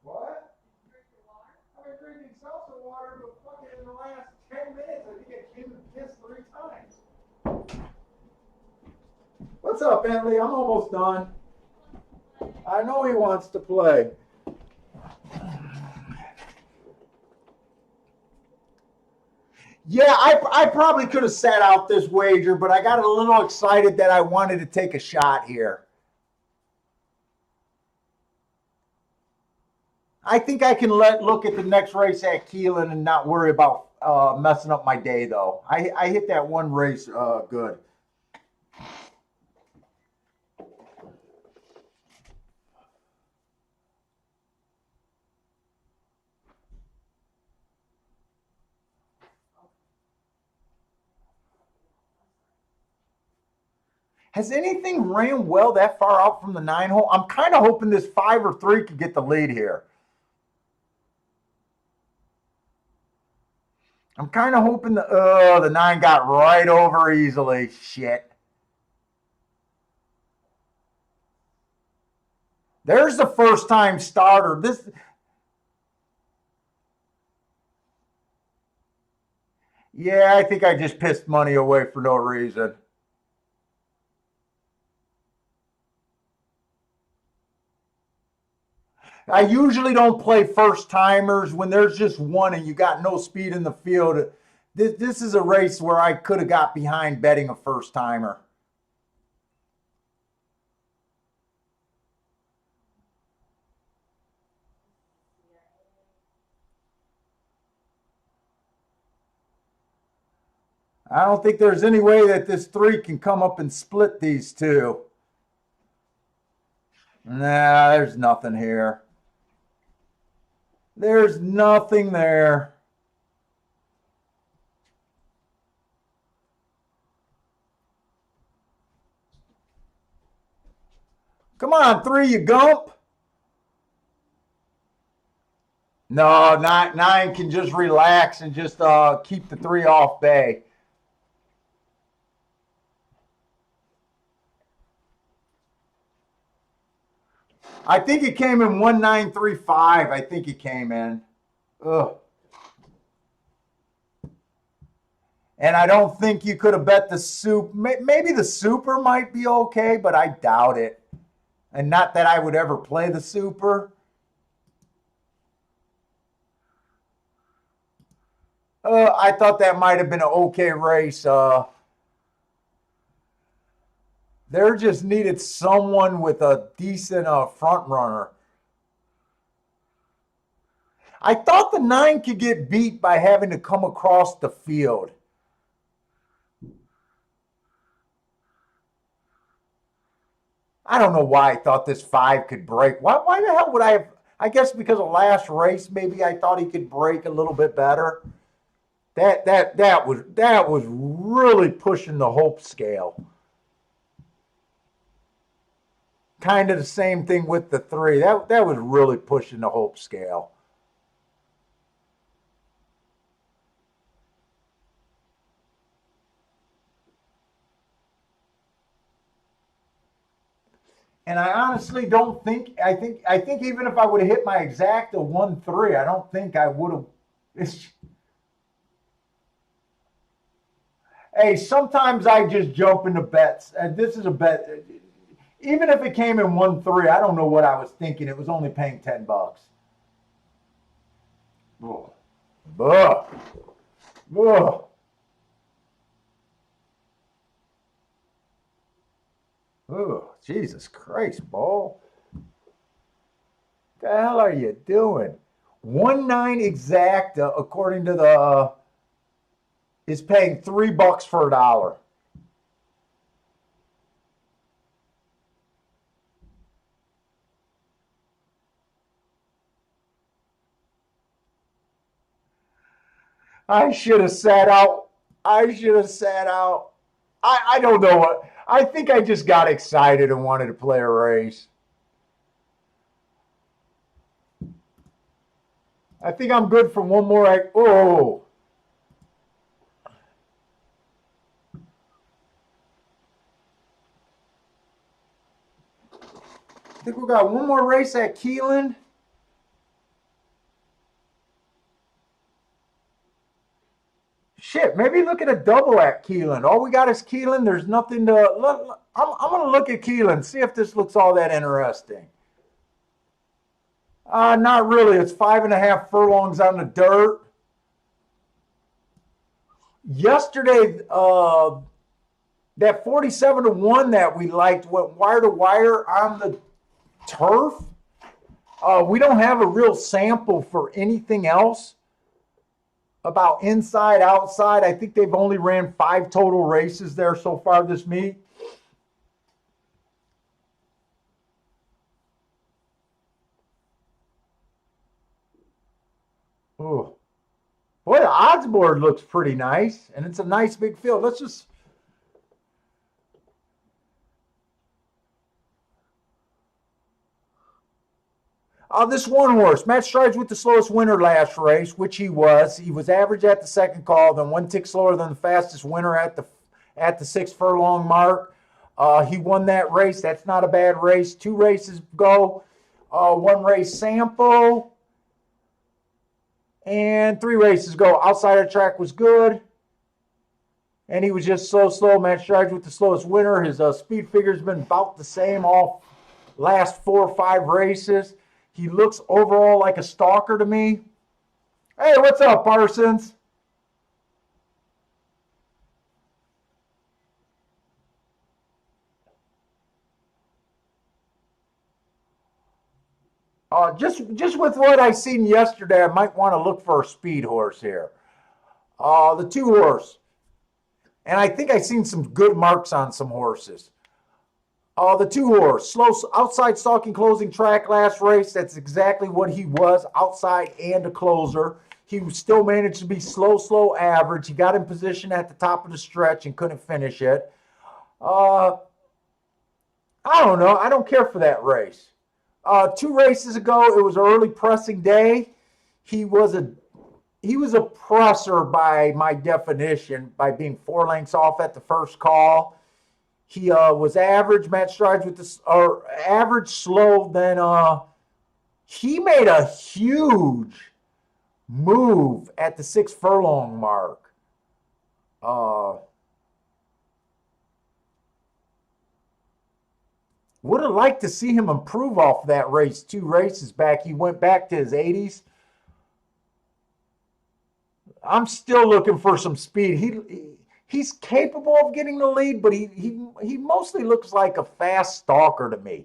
What? I've been drinking seltzer water, but fucking in the last 10 minutes, I think I came and pissed 3 times. What's up, Bentley? I'm almost done. I know he wants to play. Yeah, I probably could have sat out this wager, but I got a little excited that I wanted to take a shot here. I think I can look at the next race at Keelan and not worry about messing up my day, though. I hit that one race good. Has anything ran well that far out from the 9 hole? I'm kind of hoping this 5 or 3 could get the lead here. I'm kind of hoping the 9 got right over easily. Shit. There's the first time starter. Yeah, I think I just pissed money away for no reason. I usually don't play first timers when there's just one and you got no speed in the field. This is a race where I could have got behind betting a first timer. I don't think there's any way that this 3 can come up and split these two. Nah, there's nothing here. There's nothing there. Come on, 3, you gump. No, 9 can just relax and just keep the 3 off bay. I think it came in 1935. I think it came in. Ugh. And I don't think you could have bet the soup. Maybe the super might be okay, but I doubt it. And not that I would ever play the super. I thought that might have been an okay race. There just needed someone with a decent front runner. I thought the 9 could get beat by having to come across the field. I don't know why I thought this 5 could break. Why the hell would I have? I guess because of last race, maybe I thought he could break a little bit better. That was really pushing the hope scale. Kind of the same thing with the 3. That was really pushing the hope scale. And I honestly don't think I think even if I would have hit my exacta 1-3, I don't think I would have. Hey, sometimes I just jump into bets. And this is a bet. Even if it came in 1-3, I don't know what I was thinking. It was only paying $10. Ugh. Ugh. Ugh. Oh, Jesus Christ, Ball. What the hell are you doing? 1-9 exacta, according to the, is paying $3 for a dollar. I should have sat out. I should have sat out. I don't know what. I think I just got excited and wanted to play a race. I think I'm good for one more. Oh, I think we got one more race at Keeneland. Shit, maybe look at a double at Keeneland. All we got is Keeneland. There's nothing to look. I'm going to look at Keeneland, see if this looks all that interesting. Not really. It's 5.5 furlongs on the dirt. Yesterday, that 47-1 that we liked went wire to wire on the turf. We don't have a real sample for anything else about inside, outside. I think they've only ran 5 total races there so far this meet. Oh, boy, the odds board looks pretty nice, and it's a nice big field. Let's just. This one horse, Matt Strides with the slowest winner last race, which he was. He was average at the second call, then 1 tick slower than the fastest winner at the 6 furlong mark. He won that race. That's not a bad race. 2 races go. 1 race sample. And 3 races go. Outside of track was good. And he was just so slow. Matt Strides with the slowest winner. His speed figure's been about the same all last 4 or 5 races. He looks overall like a stalker to me. Hey, what's up, Parsons? Just with what I seen yesterday, I might want to look for a speed horse here. The 2 horse. And I think I seen some good marks on some horses. The 2 horse, slow outside stalking closing track last race. That's exactly what he was, outside and a closer. He still managed to be slow average. He got in position at the top of the stretch and couldn't finish it. I don't know. I don't care for that race. 2 races ago, it was an early pressing day. He was a presser by my definition, by being 4 lengths off at the first call. He was average. Matt Strides with this, or average slow. Then he made a huge move at the 6 furlong mark. Would have liked to see him improve off that race 2 races back. He went back to his 80s. I'm still looking for some speed. He's capable of getting the lead, but he mostly looks like a fast stalker to me.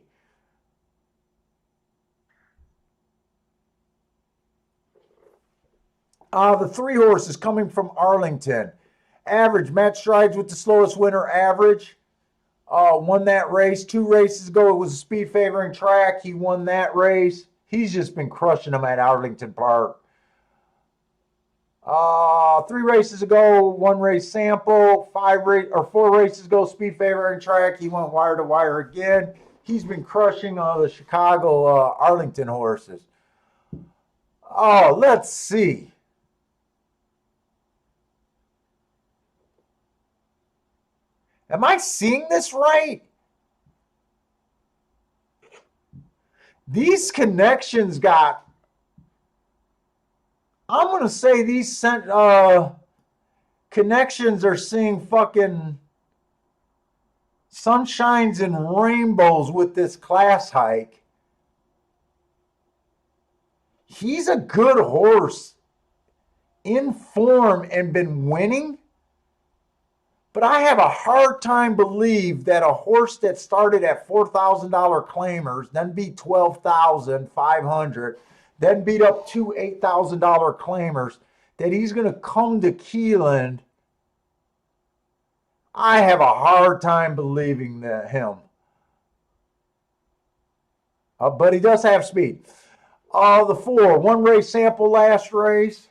The 3 horses coming from Arlington. Average, Matt Strides with the slowest winner, average. Won that race 2 races ago. It was a speed favoring track. He won that race. He's just been crushing them at Arlington Park. 3 races ago, 1 race sample, 4 races ago, speed favoring track. He went wire to wire again. He's been crushing the Chicago Arlington horses. Let's see. Am I seeing this right? These connections got, I'm going to say these connections are seeing fucking sunshines and rainbows with this class hike. He's a good horse in form and been winning. But I have a hard time believe that a horse that started at $4,000 claimers, then beat $12,500, then beat up 2 $8,000 claimers, that he's going to come to Keeneland. I have a hard time believing him. But he does have speed. The 4, 1 race sample last race.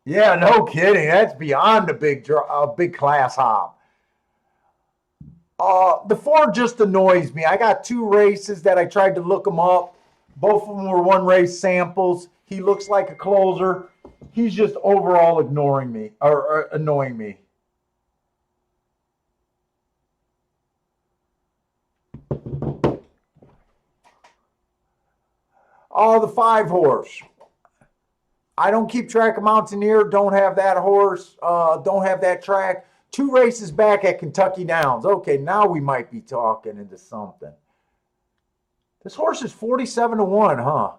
Yeah, no kidding. That's beyond a big class hop. The 4 just annoys me. I got 2 races that I tried to look him up. Both of them were 1 race samples. He looks like a closer. He's just overall ignoring me or annoying me. The 5 horse. I don't keep track of Mountaineer. Don't have that horse. Don't have that track. 2 races back at Kentucky Downs. Okay, now we might be talking into something. This horse is 47-1, huh?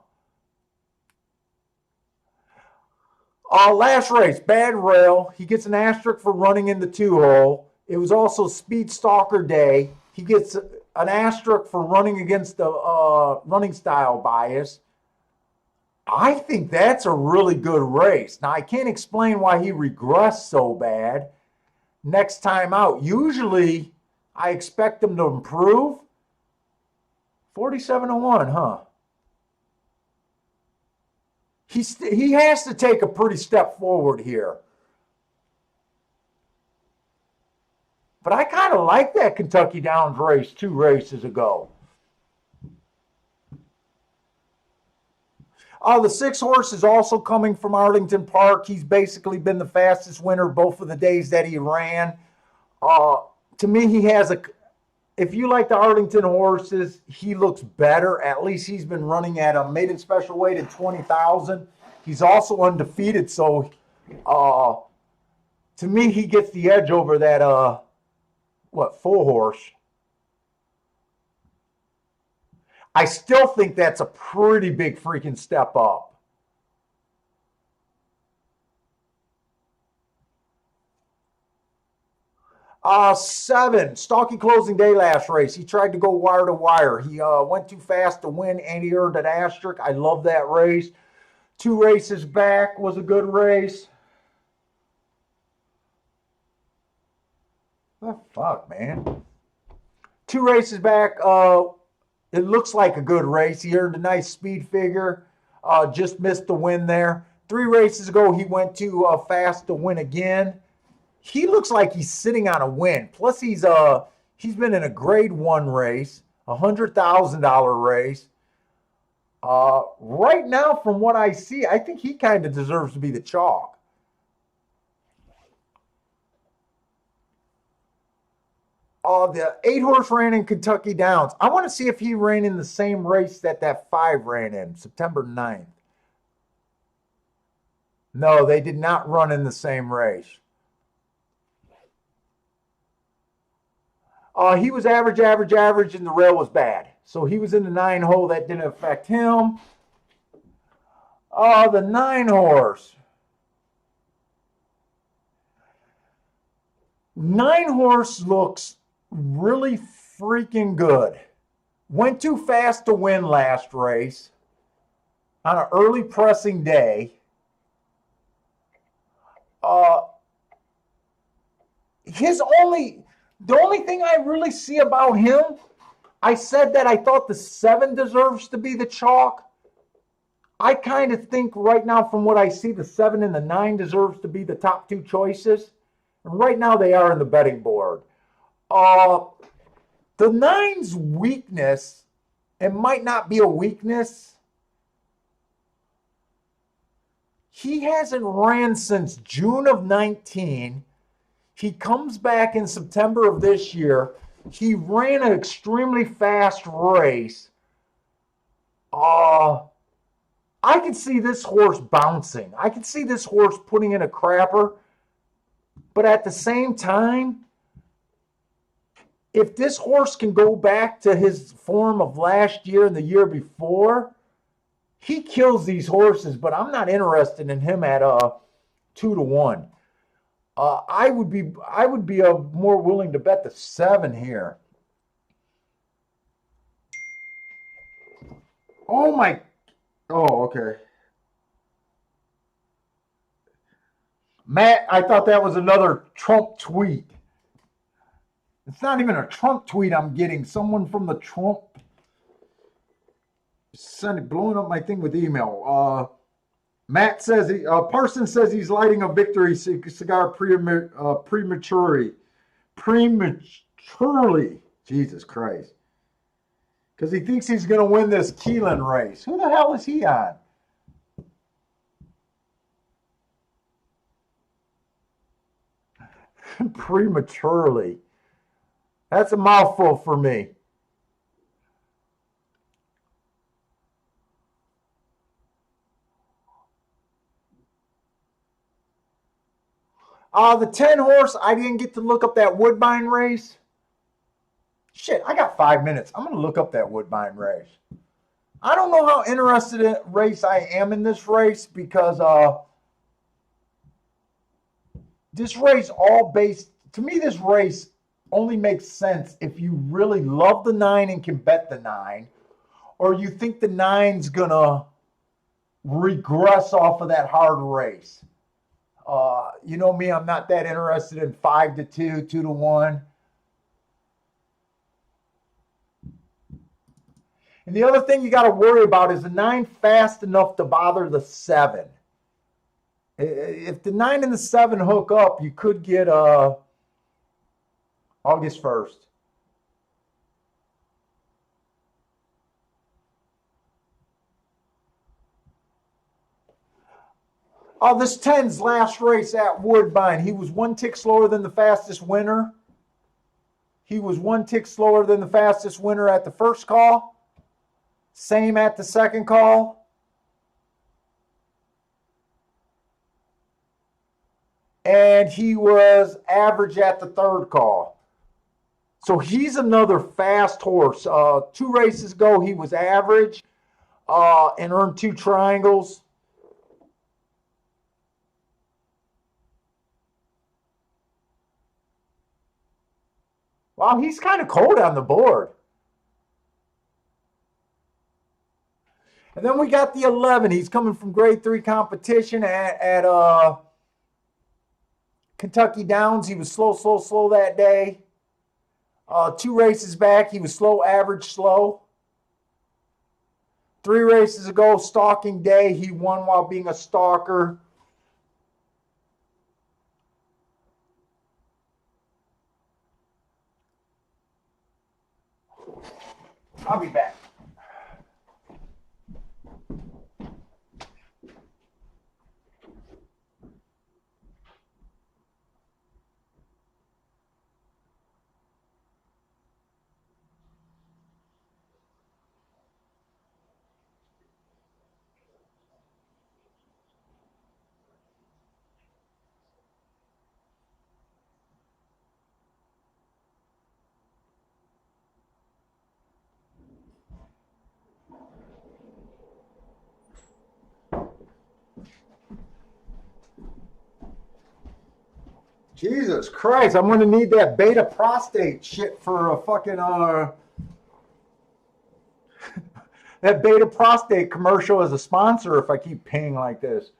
Last race, bad rail. He gets an asterisk for running in the 2-hole. It was also Speed Stalker Day. He gets an asterisk for running against the running style bias. I think that's a really good race. Now, I can't explain why he regressed so bad next time out. Usually, I expect him to improve. 47-1, huh? He has to take a pretty step forward here. But I kind of like that Kentucky Downs race 2 races ago. The 6 horse is also coming from Arlington Park. He's basically been the fastest winner both of the days that he ran. Uh, to me, he has a. If you like the Arlington horses, he looks better. At least he's been running at a maiden special weight at 20,000. He's also undefeated, so to me, he gets the edge over that full horse. I still think that's a pretty big freaking step up. 7, Stalky closing day last race. He tried to go wire to wire. He went too fast to win, and he earned an asterisk. I love that race. 2 races back was a good race. Oh, fuck, man. 2 races back, it looks like a good race. He earned a nice speed figure. Just missed the win there. 3 races ago, he went too fast to win again. He looks like he's sitting on a win. Plus, he's been in a grade 1 race, $100,000 race. Right now, from what I see, I think he kind of deserves to be the chalk. The 8 horse ran in Kentucky Downs. I want to see if he ran in the same race that 5 ran in, September 9th. No, they did not run in the same race. He was average, and the rail was bad. So he was in the 9 hole. That didn't affect him. The 9 horse. 9 horse looks really freaking good. Went too fast to win last race on an early pressing day. The only thing I really see about him, I said that I thought the 7 deserves to be the chalk. I kind of think right now, from what I see, the 7 and the 9 deserves to be the top 2 choices. And right now they are in the betting board. The 9's weakness, it might not be a weakness. He hasn't ran since June of 19. He comes back in September of this year. He ran an extremely fast race. I could see this horse bouncing. I could see this horse putting in a crapper. But at the same time, if this horse can go back to his form of last year and the year before, he kills these horses. But I'm not interested in him at 2-1. I would be more willing to bet the 7 here. Oh my! Oh, okay. Matt, I thought that was another Trump tweet. It's not even a Trump tweet I'm getting. Someone from the Trump blowing up my thing with email. Matt says Parsons says he's lighting a victory cigar prematurely. Jesus Christ. Because he thinks he's going to win this Keelan race. Who the hell is he on? Prematurely. That's a mouthful for me. The 10 horse, I didn't get to look up that Woodbine race. Shit, I got 5 minutes. I'm going to look up that Woodbine race. I don't know how interested in race I am in this race because this race to me, this race only makes sense if you really love the 9 and can bet the 9, or you think the 9's going to regress off of that hard race. You know me, I'm not that interested in 5-2, 2-1. And the other thing you got to worry about is the 9 fast enough to bother the 7. If the 9 and the 7 hook up, you could get August 1st. Oh, this 10's last race at Woodbine. He was 1 tick slower than the fastest winner. He was 1 tick slower than the fastest winner at the first call. Same at the second call. And he was average at the third call. So he's another fast horse. 2 races ago, he was average and earned 2 triangles. Wow, he's kind of cold on the board. And then we got the 11. He's coming from grade 3 competition at Kentucky Downs. He was slow that day. 2 races back, he was slow, average, slow. 3 races ago, stalking day, he won while being a stalker. I'll be back. Jesus Christ, I'm gonna need that beta prostate shit for a fucking that beta prostate commercial as a sponsor if I keep paying like this.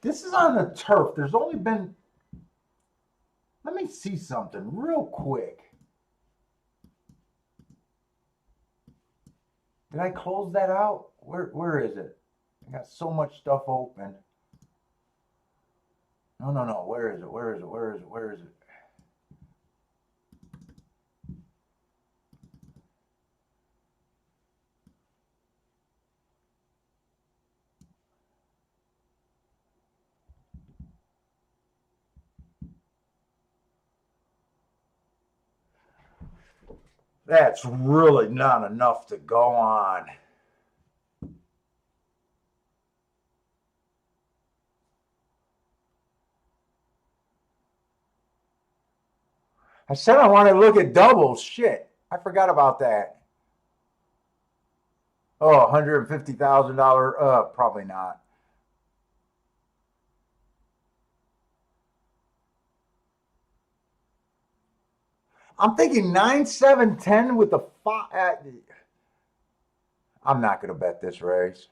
This is on the turf. There's only been, let me see something real quick. Did I close that out? Where is it? I got so much stuff open. No. Where is it? That's really not enough to go on. I said I want to look at doubles. Shit. I forgot about that. Oh, $150,000. Probably not. I'm thinking 9, 7, 10 with the 5. I'm not going to bet this race.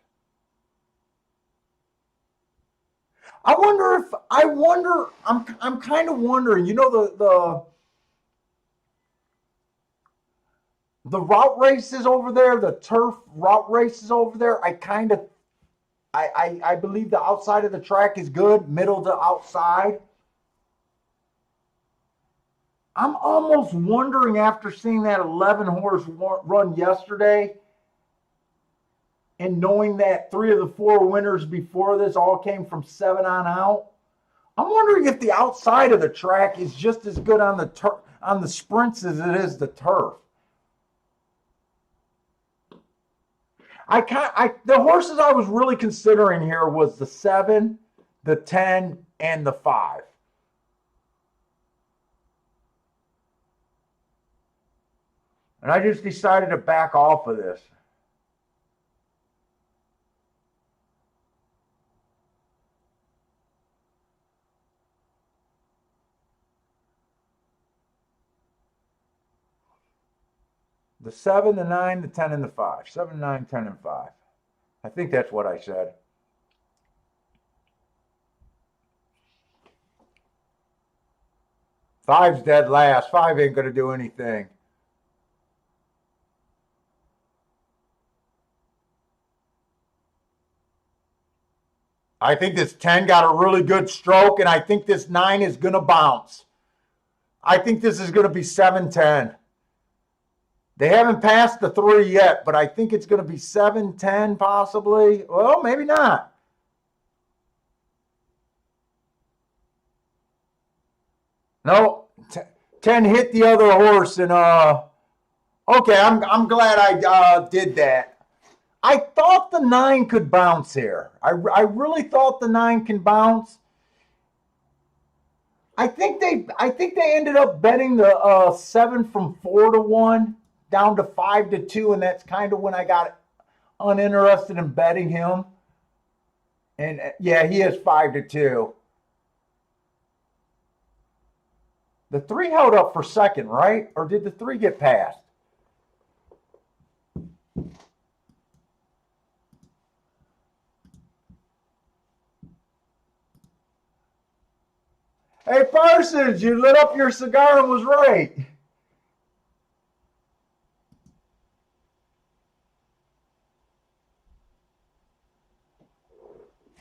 I'm kind of wondering, you know, the route races over there, the turf route races over there, I believe the outside of the track is good, middle to outside. I'm almost wondering after seeing that 11 horse run yesterday and knowing that 3 of the 4 winners before this all came from 7 on out. I'm wondering if the outside of the track is just as good on the sprints as it is the turf. The horses I was really considering here was the 7, the 10, and the 5. And I just decided to back off of this. The 7, the 9, the 10, and the 5. 7, 9, 10, and 5. I think that's what I said. Five's dead last. 5 ain't going to do anything. I think this 10 got a really good stroke, and I think this 9 is going to bounce. I think this is going to be 7-10. They haven't passed the 3 yet, but I think it's going to be 7-10 possibly. Well, maybe not. No, 10 hit the other horse and okay, I'm glad I did that. I thought the 9 could bounce here. I really thought the 9 can bounce. I think they ended up betting the 7 from 4-1 down to 5-2, and that's kind of when I got uninterested in betting him. And yeah, he is 5-2. The 3 held up for second, right? Or did the 3 get passed? Hey, Parsons, you lit up your cigar and was right.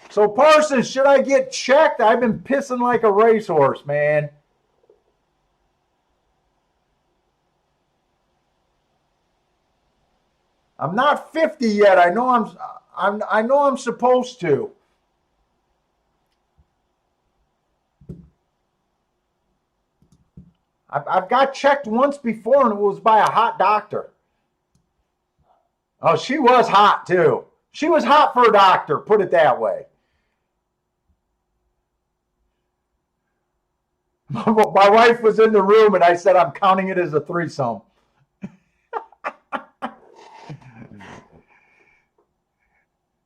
So, Parsons, should I get checked? I've been pissing like a racehorse, man. I'm not 50 yet. I know I'm supposed to. I've got checked once before, and it was by a hot doctor. Oh, she was hot too. She was hot for a doctor, put it that way. My wife was in the room, and I said, I'm counting it as a threesome.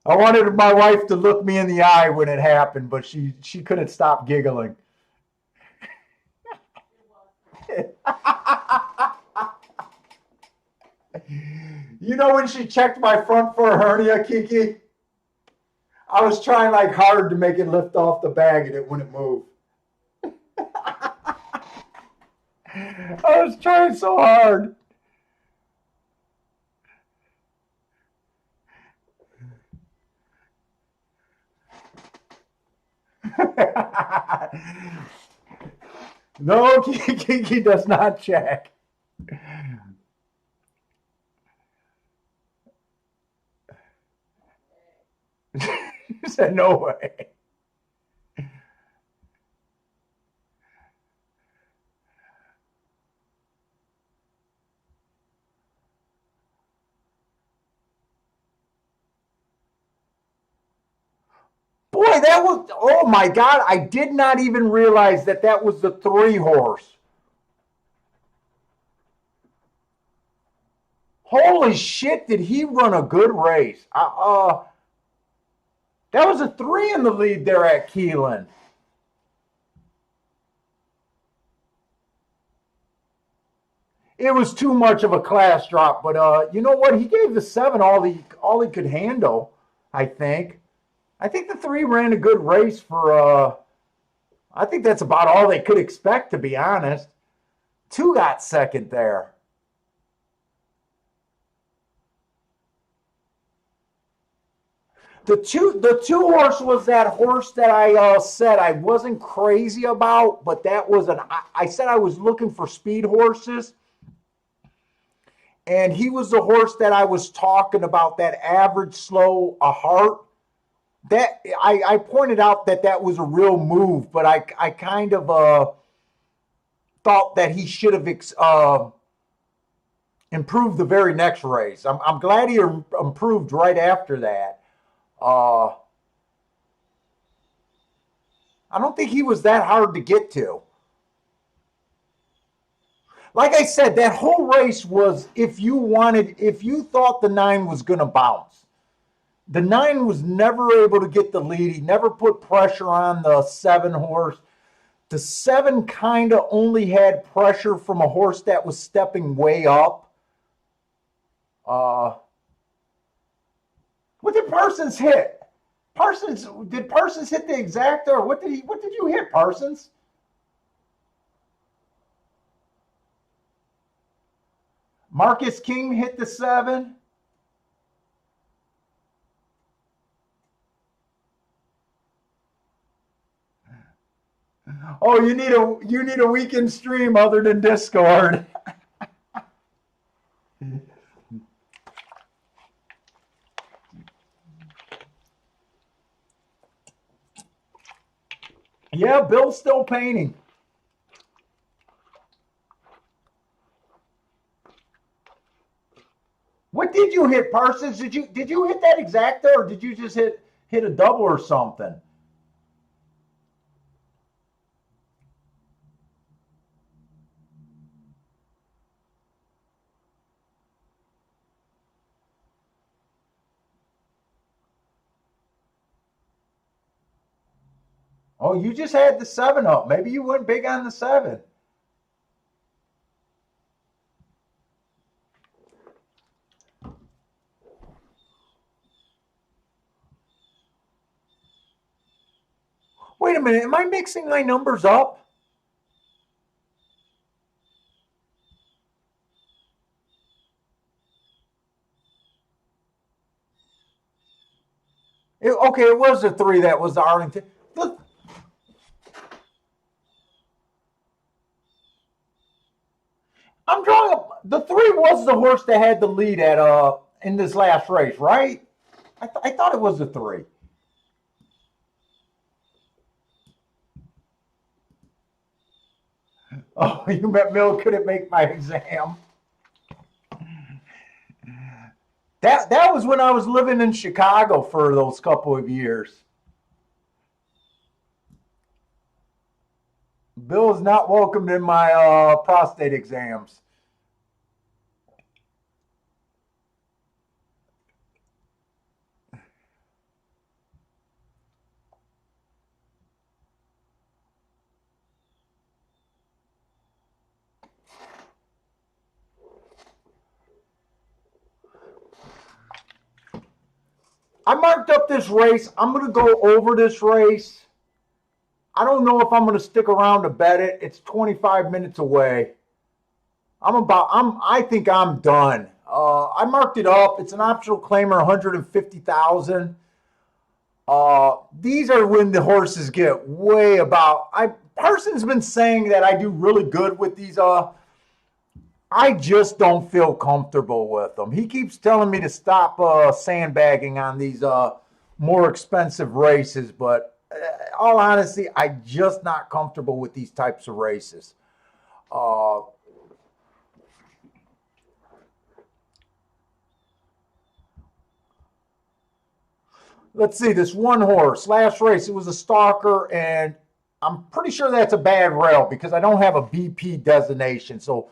I wanted my wife to look me in the eye when it happened, but she couldn't stop giggling. You know when she checked my front for a hernia, Kiki? I was trying like hard to make it lift off the bag and it wouldn't move. I was trying so hard. No, Kiki does not check. He said, no way. Boy, that was, oh my God, I did not even realize that that was the 3 horse. Holy shit, did he run a good race? That was a 3 in the lead there at Keeneland. It was too much of a class drop, but you know what? He gave the 7 all he could handle, I think. I think the 3 ran a good race for I think that's about all they could expect, to be honest. 2 got second there. The two horse was that horse that I said I wasn't crazy about, but that was I said I was looking for speed horses, and he was the horse that I was talking about, that average slow a heart. That I pointed out that was a real move, but I kind of thought that he should have improved the very next race. I'm glad he improved right after that. Uh, I don't think he was that hard to get to. Like I said, that whole race was, if you thought the 9 was going to bounce. The 9 was never able to get the lead. He never put pressure on the 7 horse. The 7 kind of only had pressure from a horse that was stepping way up. What did Parsons hit? Did Parsons hit the exacta, or what did you hit, Parsons? Marcus King hit the 7. Oh, you need a weekend stream other than Discord. Yeah, Bill's still painting. What did you hit, Parsons? Did you hit that exacta or did you just hit a double or something? Oh, you just had the 7 up. Maybe you went big on the 7. Wait a minute, am I mixing my numbers up? Okay, it was the 3 that was the Arlington. I'm drawing up. The 3 was the horse that had the lead at in this last race, right? I thought it was the 3. Oh, you met Mill couldn't make my exam. That was when I was living in Chicago for those couple of years. Bill is not welcomed in my prostate exams. I marked up this race. I'm going to go over this race. I don't know if I'm going to stick around to bet it. It's 25 minutes away. I think I'm done. I marked it up. It's an optional claimer, 150,000. These are when the horses get way about. Parsons been saying that I do really good with these. I just don't feel comfortable with them. He keeps telling me to stop sandbagging on these more expensive races, but all honesty, I'm just not comfortable with these types of races. Let's see, this one horse, last race, it was a stalker, and I'm pretty sure that's a bad rail because I don't have a BP designation. So,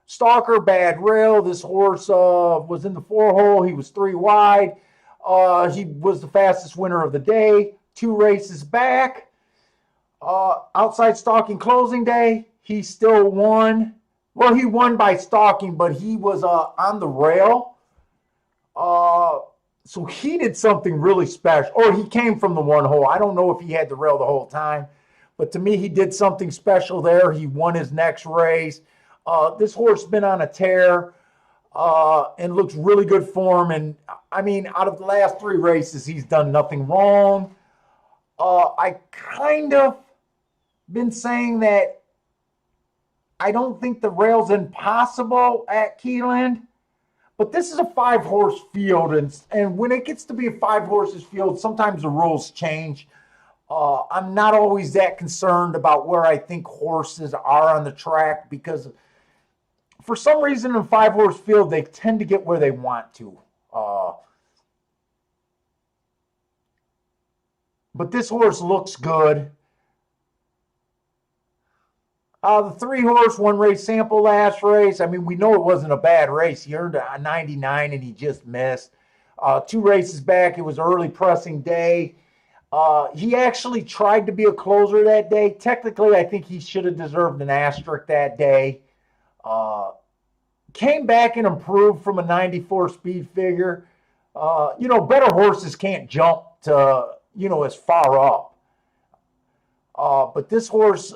stalker, bad rail. This horse was in the 4 hole. He was 3 wide. He was the fastest winner of the day. 2 races back. Outside stalking closing day, he still won. Well, he won by stalking, but he was on the rail. So he did something really special, or he came from the 1 hole. I don't know if he had the rail the whole time, but to me, he did something special there. He won his next race. This horse has been on a tear and looks really good form. And I mean, out of the last 3 races, he's done nothing wrong. I kind of been saying that I don't think the rail's impossible at Keeneland. But this is a 5-horse field, and when it gets to be a 5-horses field, sometimes the rules change. I'm not always that concerned about where I think horses are on the track because for some reason in a 5-horse field, they tend to get where they want to. But this horse looks good. The 3-horse 1 race sample last race. I mean, we know it wasn't a bad race. He earned a 99 and he just missed. 2 races back, it was early pressing day. He actually tried to be a closer that day. Technically, I think he should have deserved an asterisk that day. Came back and improved from a 94 speed figure. Better horses can't jump to, as far up. But this horse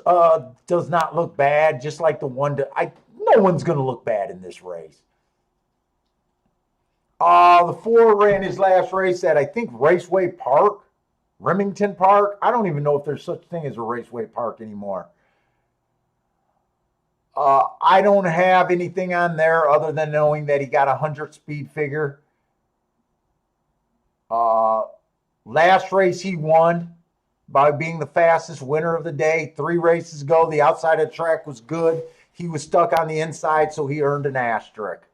does not look bad, just like the one no one's going to look bad in this race. The 4 ran his last race at, I think, Raceway Park. Remington Park. I don't even know if there's such thing as a Raceway Park anymore. I don't have anything on there other than knowing that he got a 100 speed figure. Last race he won by being the fastest winner of the day. 3 races ago, the outside of the track was good. He was stuck on the inside, so he earned an asterisk.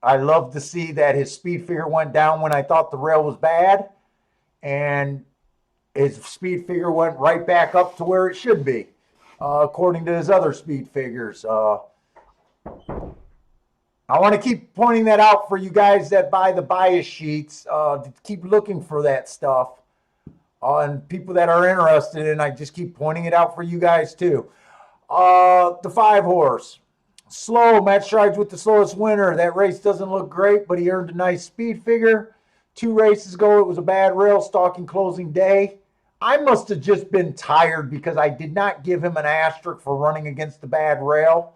I love to see that his speed figure went down when I thought the rail was bad, and his speed figure went right back up to where it should be, according to his other speed figures. I want to keep pointing that out for you guys that buy the bias sheets. To keep looking for that stuff. And people that are interested in, I just keep pointing it out for you guys too. The 5 horse. Slow, Matt Strides with the slowest winner. That race doesn't look great, but he earned a nice speed figure. 2 races ago, it was a bad rail, stalking closing day. I must have just been tired because I did not give him an asterisk for running against the bad rail.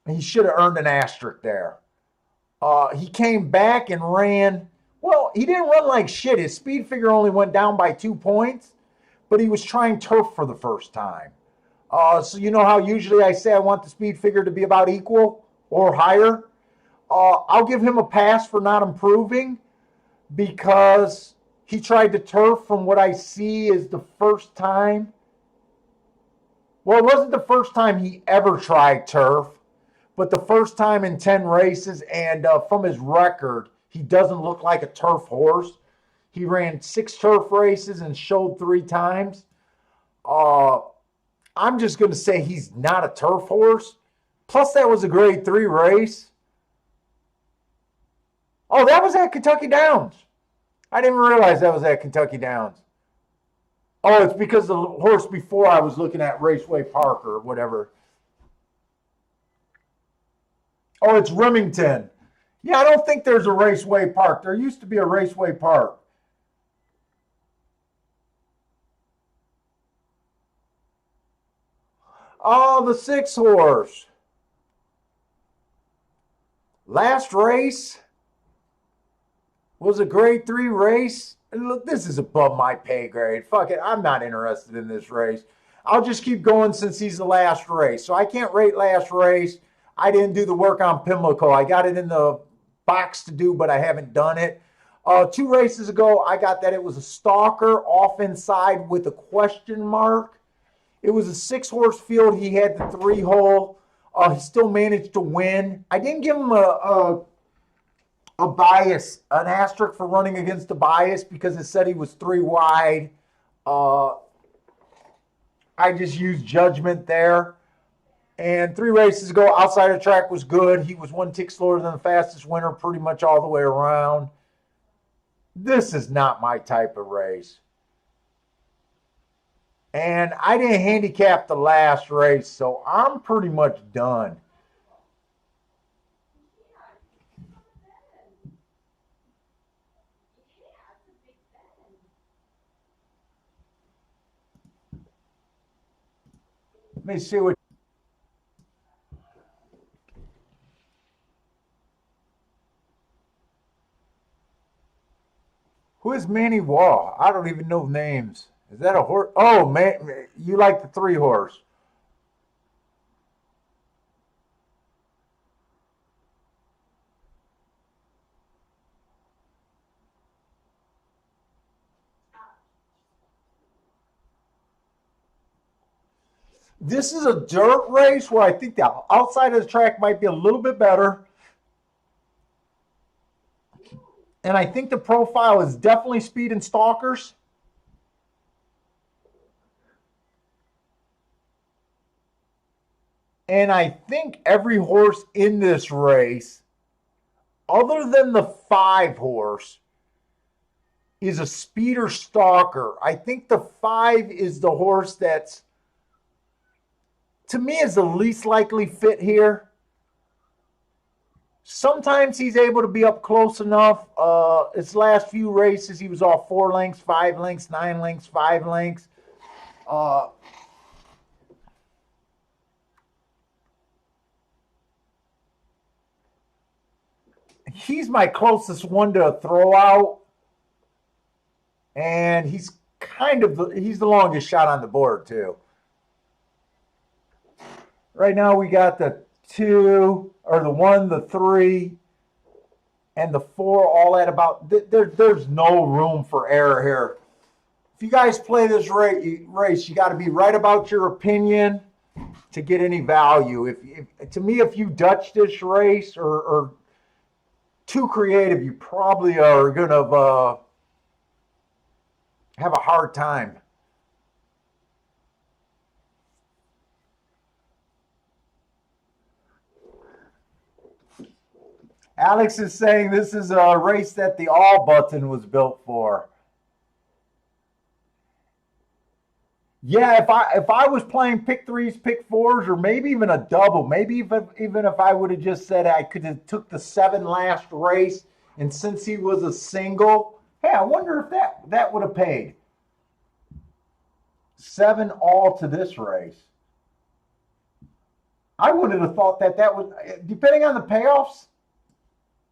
He should have earned an asterisk there. He came back and ran. Well, he didn't run like shit. His speed figure only went down by 2 points, but he was trying turf for the first time. So you know how usually I say I want the speed figure to be about equal or higher? I'll give him a pass for not improving because he tried to turf from what I see is the first time. Well, it wasn't the first time he ever tried turf, but the first time in 10 races, and from his record, he doesn't look like a turf horse. He ran 6 turf races and showed 3 times. I'm just going to say he's not a turf horse. Plus, that was a grade 3 race. Oh, that was at Kentucky Downs. I didn't realize that was at Kentucky Downs. Oh, it's because the horse before I was looking at Raceway Park or whatever. Oh, it's Remington. Yeah, I don't think there's a Raceway Park. There used to be a Raceway Park. Oh, the 6 horse. Last race was a grade 3 race. And look, this is above my pay grade. Fuck it. I'm not interested in this race. I'll just keep going since he's the last race. So I can't rate last race. I didn't do the work on Pimlico. I got it in the box to do, but I haven't done it. 2 races ago, I got that it was a stalker off inside with a question mark. It was a 6 horse field. He had the 3 hole. He still managed to win. I didn't give him a bias, an asterisk for running against the bias because it said he was 3 wide. I just used judgment there. And 3 races ago, outside of track was good. He was 1 tick slower than the fastest winner pretty much all the way around. This is not my type of race. And I didn't handicap the last race, so I'm pretty much done. Let me see what. Who is Manny Wall? I don't even know names. Is that a horse? Oh, man, you like the 3 horse. This is a dirt race where I think the outside of the track might be a little bit better. And I think the profile is definitely speed and stalkers. And I think every horse in this race, other than the 5 horse, is a speeder stalker. I think the 5 is the horse that's, to me, is the least likely fit here. Sometimes he's able to be up close enough. His last few races, he was off 4 lengths, 5 lengths, 9 lengths, 5 lengths. he's my closest one to a throw out, and he's he's the longest shot on the board too. Right now we got the 2 or the 1, the 3, and the 4 all at about. There's no room for error here. If you guys play this race, you got to be right about your opinion to get any value. To me, if you Dutch this race or too creative, you probably are going to have a hard time. Alex is saying this is a race that the all button was built for. Yeah, if I was playing pick 3s, pick 4s, or maybe even a double, maybe even if I would have just said I could have took the 7 last race, and since he was a single, hey, I wonder if that would have paid. 7 all to this race. I wouldn't have thought that was, depending on the payoffs.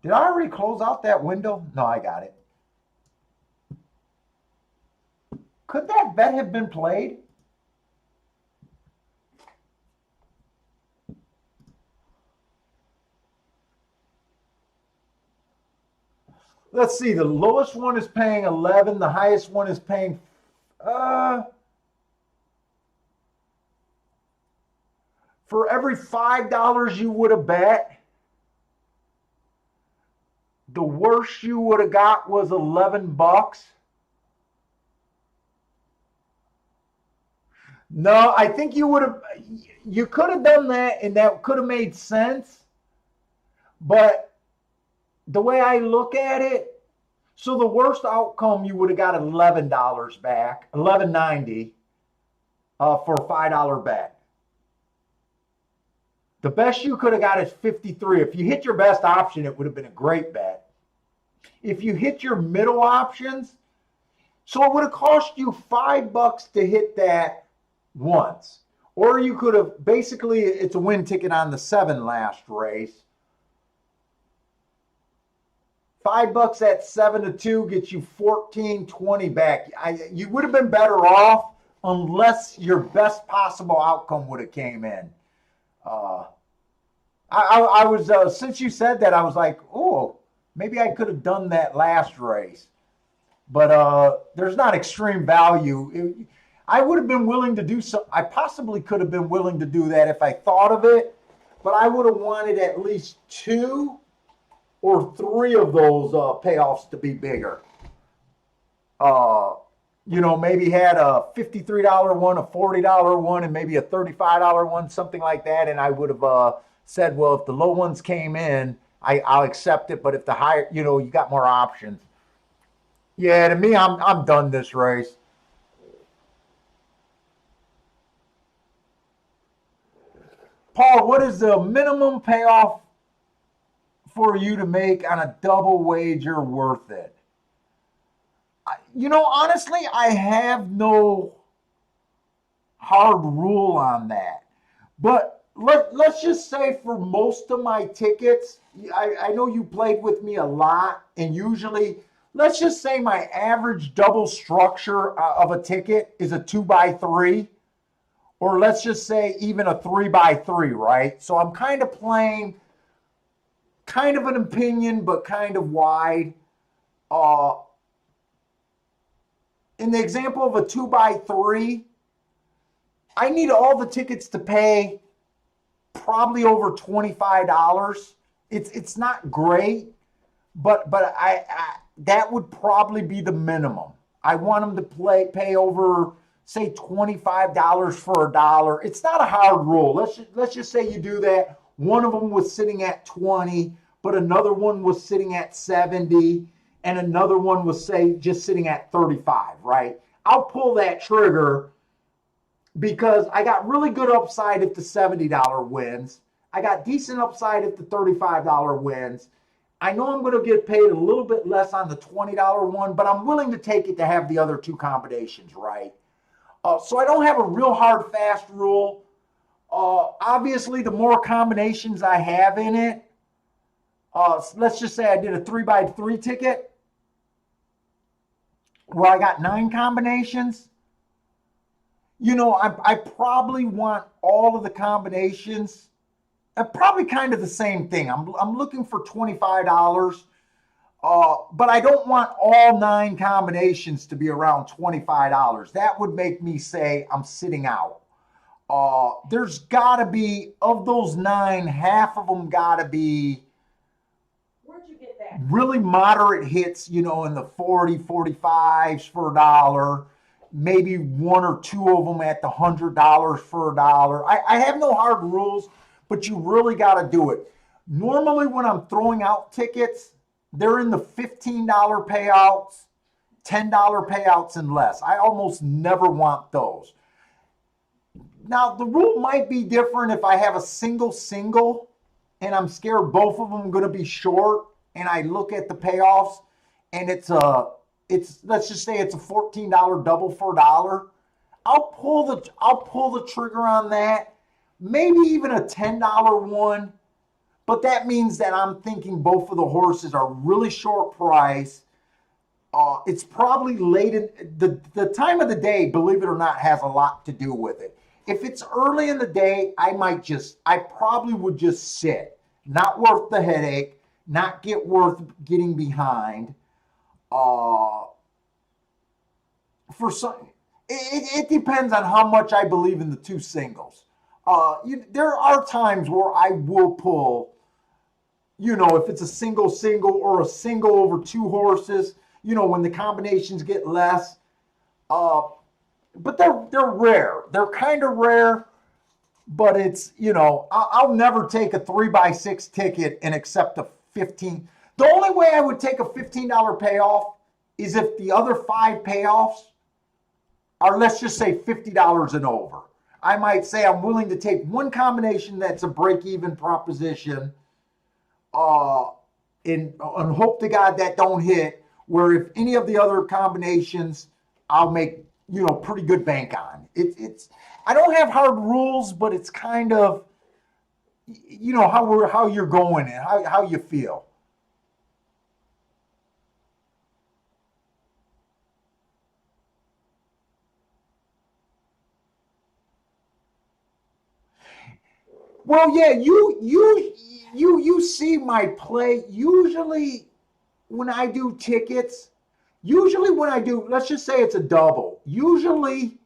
Did I already close out that window? No, I got it. Could that bet have been played? Let's see. The lowest one is paying 11. The highest one is paying for every $5 you would have bet, the worst you would have got was $11. No, I think you could have done that, and that could have made sense. But the way I look at it, so the worst outcome, you would have got $11 back, $11.90 for a $5 bet. The best you could have got is 53. If you hit your best option, it would have been a great bet. If you hit your middle options, so it would have cost you $5 to hit that once. Or you could have, basically, it's a win ticket on the 7 last race. $5 at 7-2 gets you 14.20 back. You would have been better off unless your best possible outcome would have came in. I was since you said that, I was like, oh, maybe I could have done that last race. But there's not extreme value. I would have been willing to do so. I possibly could have been willing to do that if I thought of it, but I would have wanted at least 2 or 3 of those payoffs to be bigger. Maybe had a $53 one, a $40 one, and maybe a $35 one, something like that. And I would have said, well, if the low ones came in, I'll accept it. But if the higher, you got more options. Yeah, to me, I'm done this race. Paul, what is the minimum payoff for you to make on a double wager worth it? Honestly, I have no hard rule on that. But let's just say for most of my tickets, I know you played with me a lot, and usually, let's just say my average double structure of a ticket is a 2x3. Or let's just say even a 3x3, right? So I'm kind of playing kind of an opinion, but kind of wide. In the example of a 2x3, I need all the tickets to pay probably over $25. It's not great, but I that would probably be the minimum. I want them to pay over, say, $25 for a dollar. It's not a hard rule. Let's just say you do that. One of them was sitting at 20, but another one was sitting at 70, and another one was, say, just sitting at 35, right? I'll pull that trigger because I got really good upside if the $70 wins. I got decent upside if the $35 wins. I know I'm going to get paid a little bit less on the $20 one, but I'm willing to take it to have the other 2 combinations, right? So I don't have a real hard, fast rule. Obviously, the more combinations I have in it, let's just say I did a 3x3 ticket where I got 9 combinations. You know, I probably want all of the combinations. Probably kind of the same thing. I'm looking for $25. But I don't want all 9 combinations to be around $25. That would make me say I'm sitting out. There's got to be, of those 9, half of them got to be really moderate hits, you know, in the 40, 45s for $1. Maybe 1 or 2 of them at the $100 for $1. I have no hard rules, but you really got to do it. Normally when I'm throwing out tickets, they're in the $15 payouts, $10 payouts and less. I almost never want those. Now, the rule might be different if I have a single, and I'm scared both of them are going to be short, and I look at the payoffs, and it's let's just say it's a $14 double for $1. I'll pull the trigger on that. Maybe even a $10 one. But that means that I'm thinking both of the horses are really short price. It's probably late in the time of the day, believe it or not, has a lot to do with it. If it's early in the day, I probably would just sit. Not worth the headache, not worth getting behind. For some, it depends on how much I believe in the 2 singles. There are times where I will pull, you know, if it's a single or a single over 2 horses, you know, when the combinations get less. But they're rare. They're kind of rare, but it's, you know, I'll never take a 3x6 ticket and accept a 15. The only way I would take a $15 payoff is if the other 5 payoffs are, let's just say, $50 and over. I might say I'm willing to take one combination that's a break-even proposition, and hope to God that don't hit, where if any of the other combinations I'll make, you know, pretty good bank on. It's I don't have hard rules, but it's kind of, you know, how you're going and how you feel. Well, yeah, you see my play. Usually when I do tickets, usually when I do, let's just say it's a double. Usually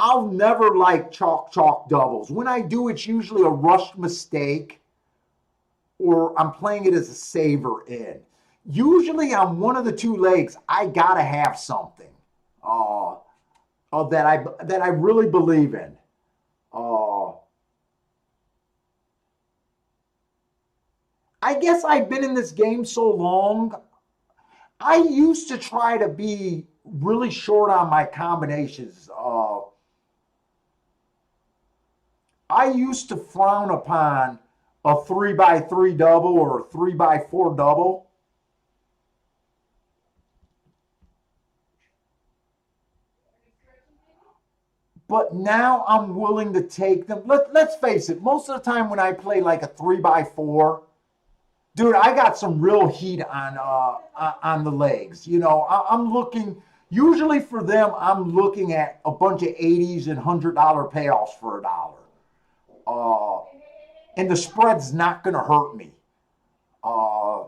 I'll never like chalk doubles. When I do, it's usually a rushed mistake, or I'm playing it as a saver in. Usually on one of the 2 legs, I gotta have something that I really believe in. Uh, I guess I've been in this game so long. I used to try to be really short on my combinations. I used to frown upon a 3x3 double or a 3x4 double. But now I'm willing to take them. Let's face it, most of the time when I play like a 3x4, dude, I got some real heat on the legs. You know, I'm looking, usually for them, I'm looking at a bunch of 80s and $100 payoffs for $1. And the spread's not going to hurt me. Uh,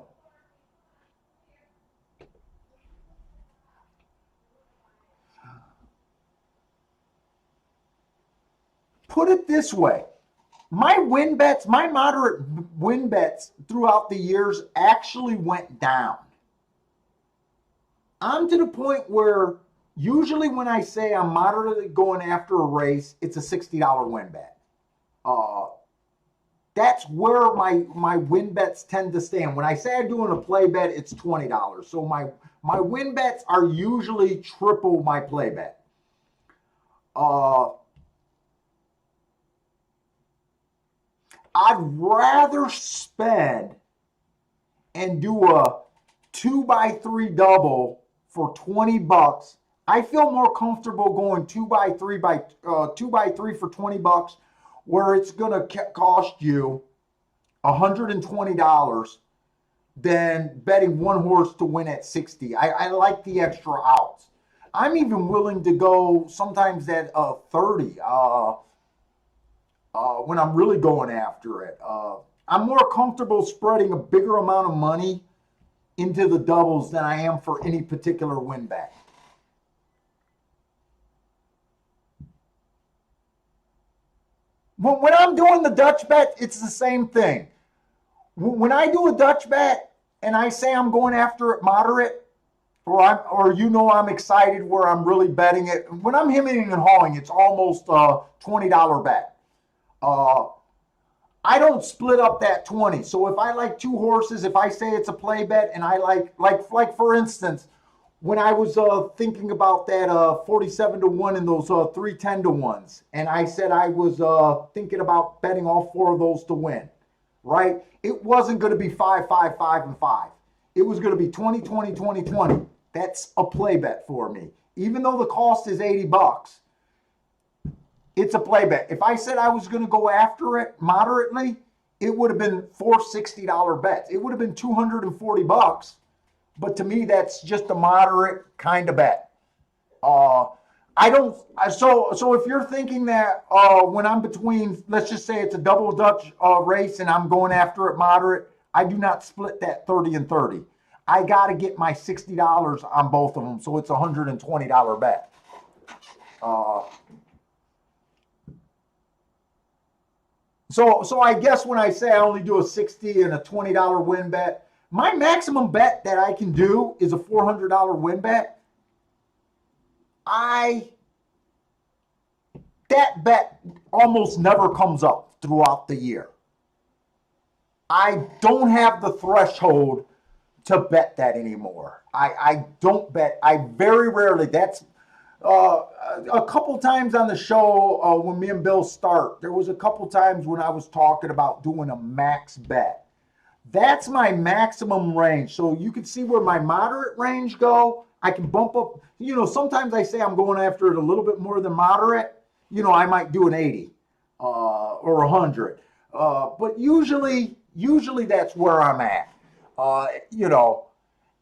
put it this way. My moderate win bets throughout the years actually went down. I'm to the point where usually when I say I'm moderately going after a race, it's a $60 win bet. Uh, that's where my win bets tend to stand. When I say I'm doing a play bet, it's $20. So my win bets are usually triple my play bet. Uh, I'd rather spend and do a 2x3 double for $20. I feel more comfortable going 2x3 for $20, where it's going to cost you $120 than betting one horse to win at 60. I like the extra outs. I'm even willing to go sometimes at 30 when I'm really going after it. I'm more comfortable spreading a bigger amount of money into the doubles than I am for any particular win bet. When I'm doing the Dutch bet, it's the same thing. When I do a Dutch bet and I say I'm going after it moderate, or I'm excited where I'm really betting it. When I'm hemming and hawing, it's almost a $20 bet. I don't split up that 20. So if I like two horses, if I say it's a play bet, and I like for instance, when I was thinking about that 47 to 1 and those 310 to 1s, and I said I was thinking about betting all four of those to win, right? It wasn't going to be 5, 5, 5, and 5. It was going to be 20, 20, 20, 20. That's a play bet for me. Even though the cost is $80, it's a play bet. If I said I was going to go after it moderately, it would have been four $60 bets. It would have been $240. But to me, that's just a moderate kind of bet. I don't. So if you're thinking that when I'm between, let's just say it's a double Dutch race and I'm going after it moderate, I do not split that 30 and 30. I got to get my $60 on both of them, so it's a $120 bet. So I guess when I say I only do a $60 and a $20 win bet, my maximum bet that I can do is a $400 win bet. That bet almost never comes up throughout the year. I don't have the threshold to bet that anymore. I don't bet. I very rarely. That's a couple times on the show when me and Bill start. There was a couple times when I was talking about doing a max bet. That's my maximum range. So you can see where my moderate range go. I can bump up. Sometimes I say I'm going after it a little bit more than moderate. I might do an 80 or 100. But usually that's where I'm at.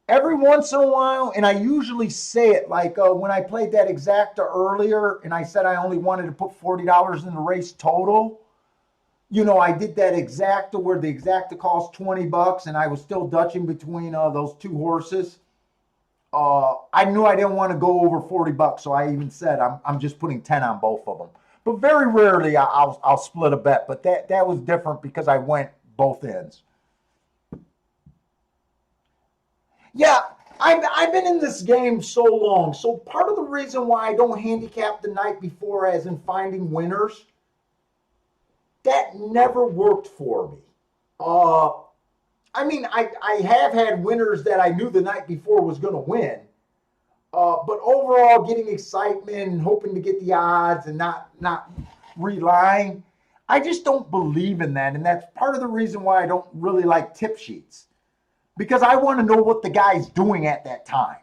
Every once in a while, and I usually say it like when I played that exacta earlier and I said I only wanted to put $40 in the race total. I did that exacta where the exacta cost $20 and I was still dutching between those two horses. I knew I didn't want to go over $40, so I even said I'm just putting 10 on both of them. But very rarely I'll split a bet. But that was different because I went both ends. Yeah, I've been in this game so long. So part of the reason why I don't handicap the night before, as in finding winners, that never worked for me. I have had winners that I knew the night before was going to win. But overall, getting excitement and hoping to get the odds and not relying, I just don't believe in that. And that's part of the reason why I don't really like tip sheets. Because I want to know what the guy's doing at that time.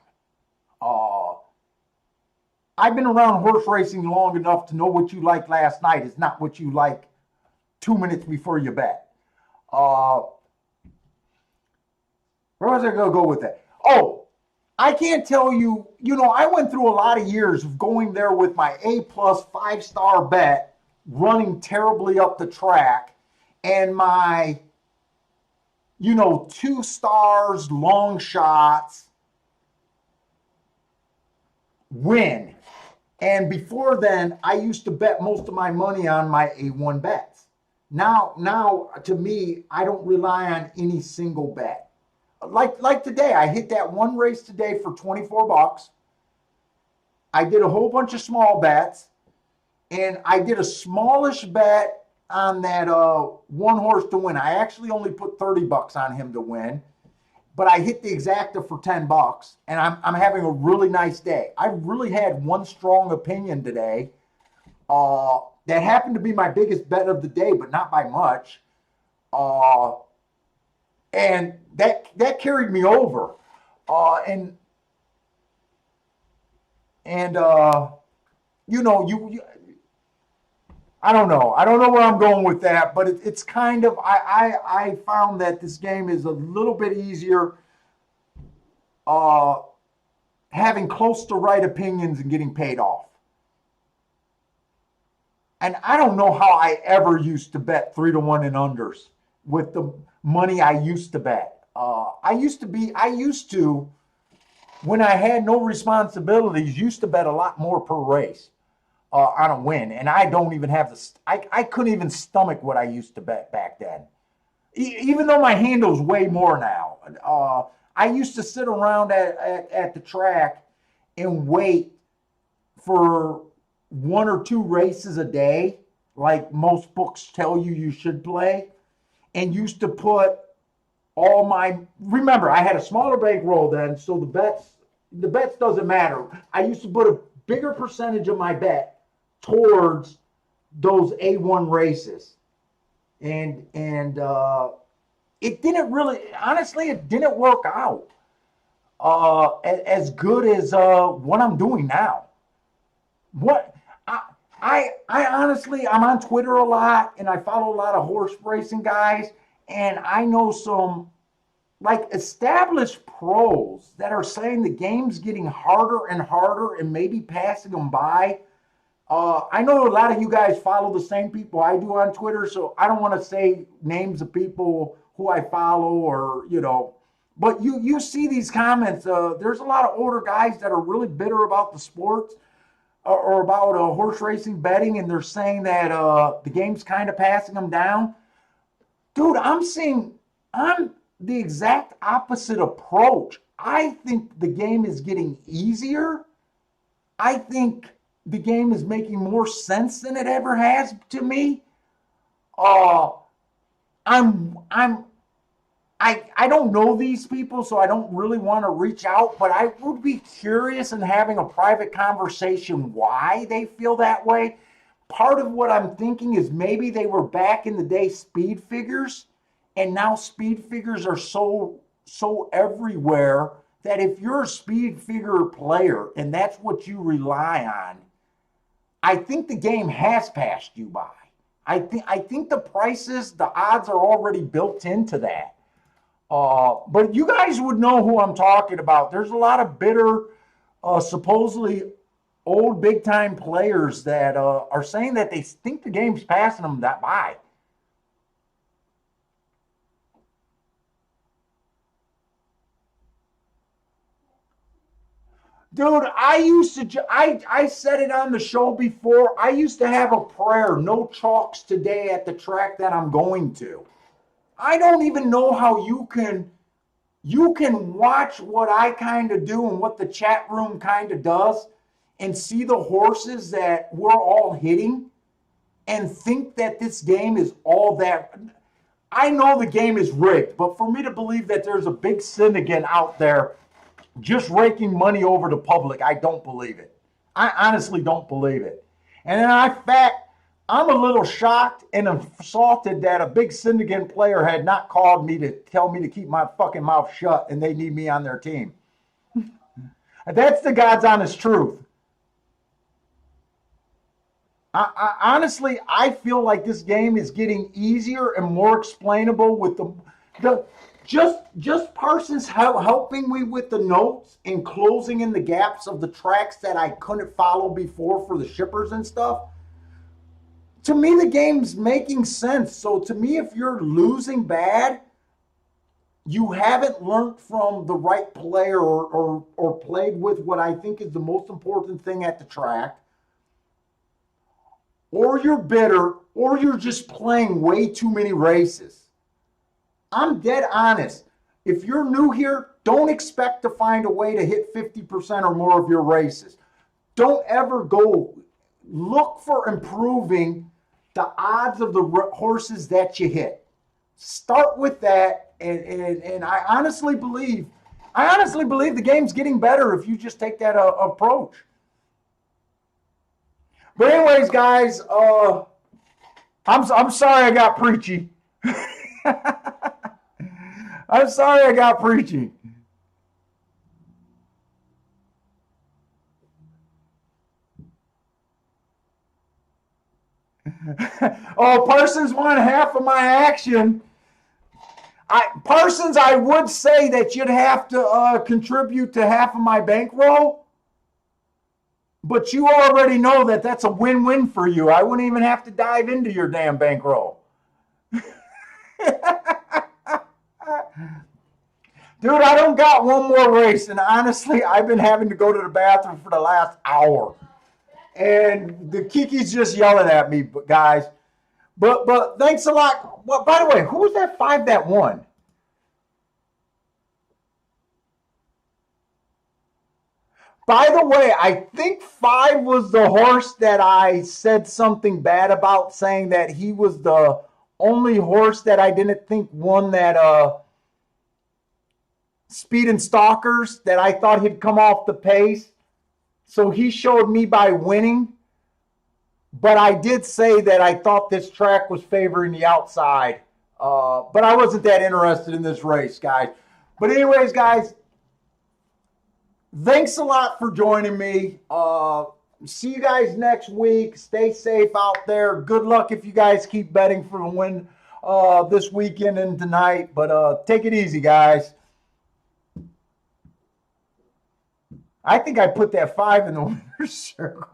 I've been around horse racing long enough to know what you like last night is not what you like 2 minutes before you bet. Where was I going to go with that? Oh, I can't tell you, I went through a lot of years of going there with my A+ 5-star bet, running terribly up the track, and my 2 stars, long shots, win. And before then, I used to bet most of my money on my A1 bets. Now, to me, I don't rely on any single bet. Like today, I hit that one race today for $24. I did a whole bunch of small bets, and I did a smallish bet on that one horse to win. I actually only put $30 on him to win, but I hit the exacta for $10, and I'm having a really nice day. I really had one strong opinion today that happened to be my biggest bet of the day, but not by much. And that carried me over. I don't know. I don't know where I'm going with that, but it's kind of I found that this game is a little bit easier uh, having close to right opinions and getting paid off. And I don't know how I ever used to bet 3-1 and unders with the money I used to bet. I used to, when I had no responsibilities, used to bet a lot more per race on a win. And I don't even have I couldn't even stomach what I used to bet back then. Even though my handle's way more now. I used to sit around at the track and wait for 1 or 2 races a day, like most books tell you should play, and used to put all my, remember, I had a smaller bankroll then, so the bets doesn't matter. I used to put a bigger percentage of my bet towards those A1 races. And it didn't really, honestly, it didn't work out as good as what I'm doing now. What I honestly, I'm on Twitter a lot and I follow a lot of horse racing guys, and I know some like established pros that are saying the game's getting harder and harder and maybe passing them by. I know a lot of you guys follow the same people I do on Twitter, so I don't want to say names of people who I follow or, but you see these comments. There's a lot of older guys that are really bitter about the sports or about horse racing betting, and they're saying that the game's kind of passing them down. Dude, I'm the exact opposite approach. I think the game is getting easier. I think the game is making more sense than it ever has to me. Uh, I'm I don't know these people, so I don't really want to reach out, but I would be curious in having a private conversation why they feel that way. Part of what I'm thinking is maybe they were back in the day speed figures, and now speed figures are so everywhere that if you're a speed figure player and that's what you rely on, I think the game has passed you by. I think the prices, the odds are already built into that. But you guys would know who I'm talking about. There's a lot of bitter, supposedly old big time players that are saying that they think the game's passing them that by. Dude, I said it on the show before. I used to have a prayer, no chalks today at the track that I'm going to. I don't even know how you can watch what I kind of do and what the chat room kind of does and see the horses that we're all hitting and think that this game is all that. I know the game is rigged, but for me to believe that there's a big syndicate out there just raking money over the public, I don't believe it. I honestly don't believe it. And in fact, I'm a little shocked and insulted that a big syndicate player had not called me to tell me to keep my fucking mouth shut and they need me on their team. That's the God's honest truth. Honestly, I feel like this game is getting easier and more explainable with the just Parsons helping me with the notes and closing in the gaps of the tracks that I couldn't follow before for the shippers and stuff. To me, the game's making sense. So to me, if you're losing bad, you haven't learned from the right player or played with what I think is the most important thing at the track, or you're bitter, or you're just playing way too many races. I'm dead honest. If you're new here, don't expect to find a way to hit 50% or more of your races. Don't ever go look for improving the odds of the horses that you hit. Start with that, and I honestly believe the game's getting better if you just take that approach. But anyways, guys, I'm sorry I got preachy. I'm sorry I got preachy. Oh, Parsons won half of my action. Parsons, I would say that you'd have to contribute to half of my bankroll, but you already know that that's a win-win for you. I wouldn't even have to dive into your damn bankroll. Dude, I don't got one more race, and honestly, I've been having to go to the bathroom for the last hour. And the Kiki's just yelling at me, guys. But thanks a lot. Well, by the way, who was that 5 that won? By the way, I think 5 was the horse that I said something bad about, saying that he was the only horse that I didn't think won that Speed and Stalkers, that I thought he'd come off the pace. So he showed me by winning. But I did say that I thought this track was favoring the outside. But I wasn't that interested in this race, guys. But anyways, guys, thanks a lot for joining me. See you guys next week. Stay safe out there. Good luck if you guys keep betting for the win this weekend and tonight. But take it easy, guys. I think I put that 5 in the winner's circle.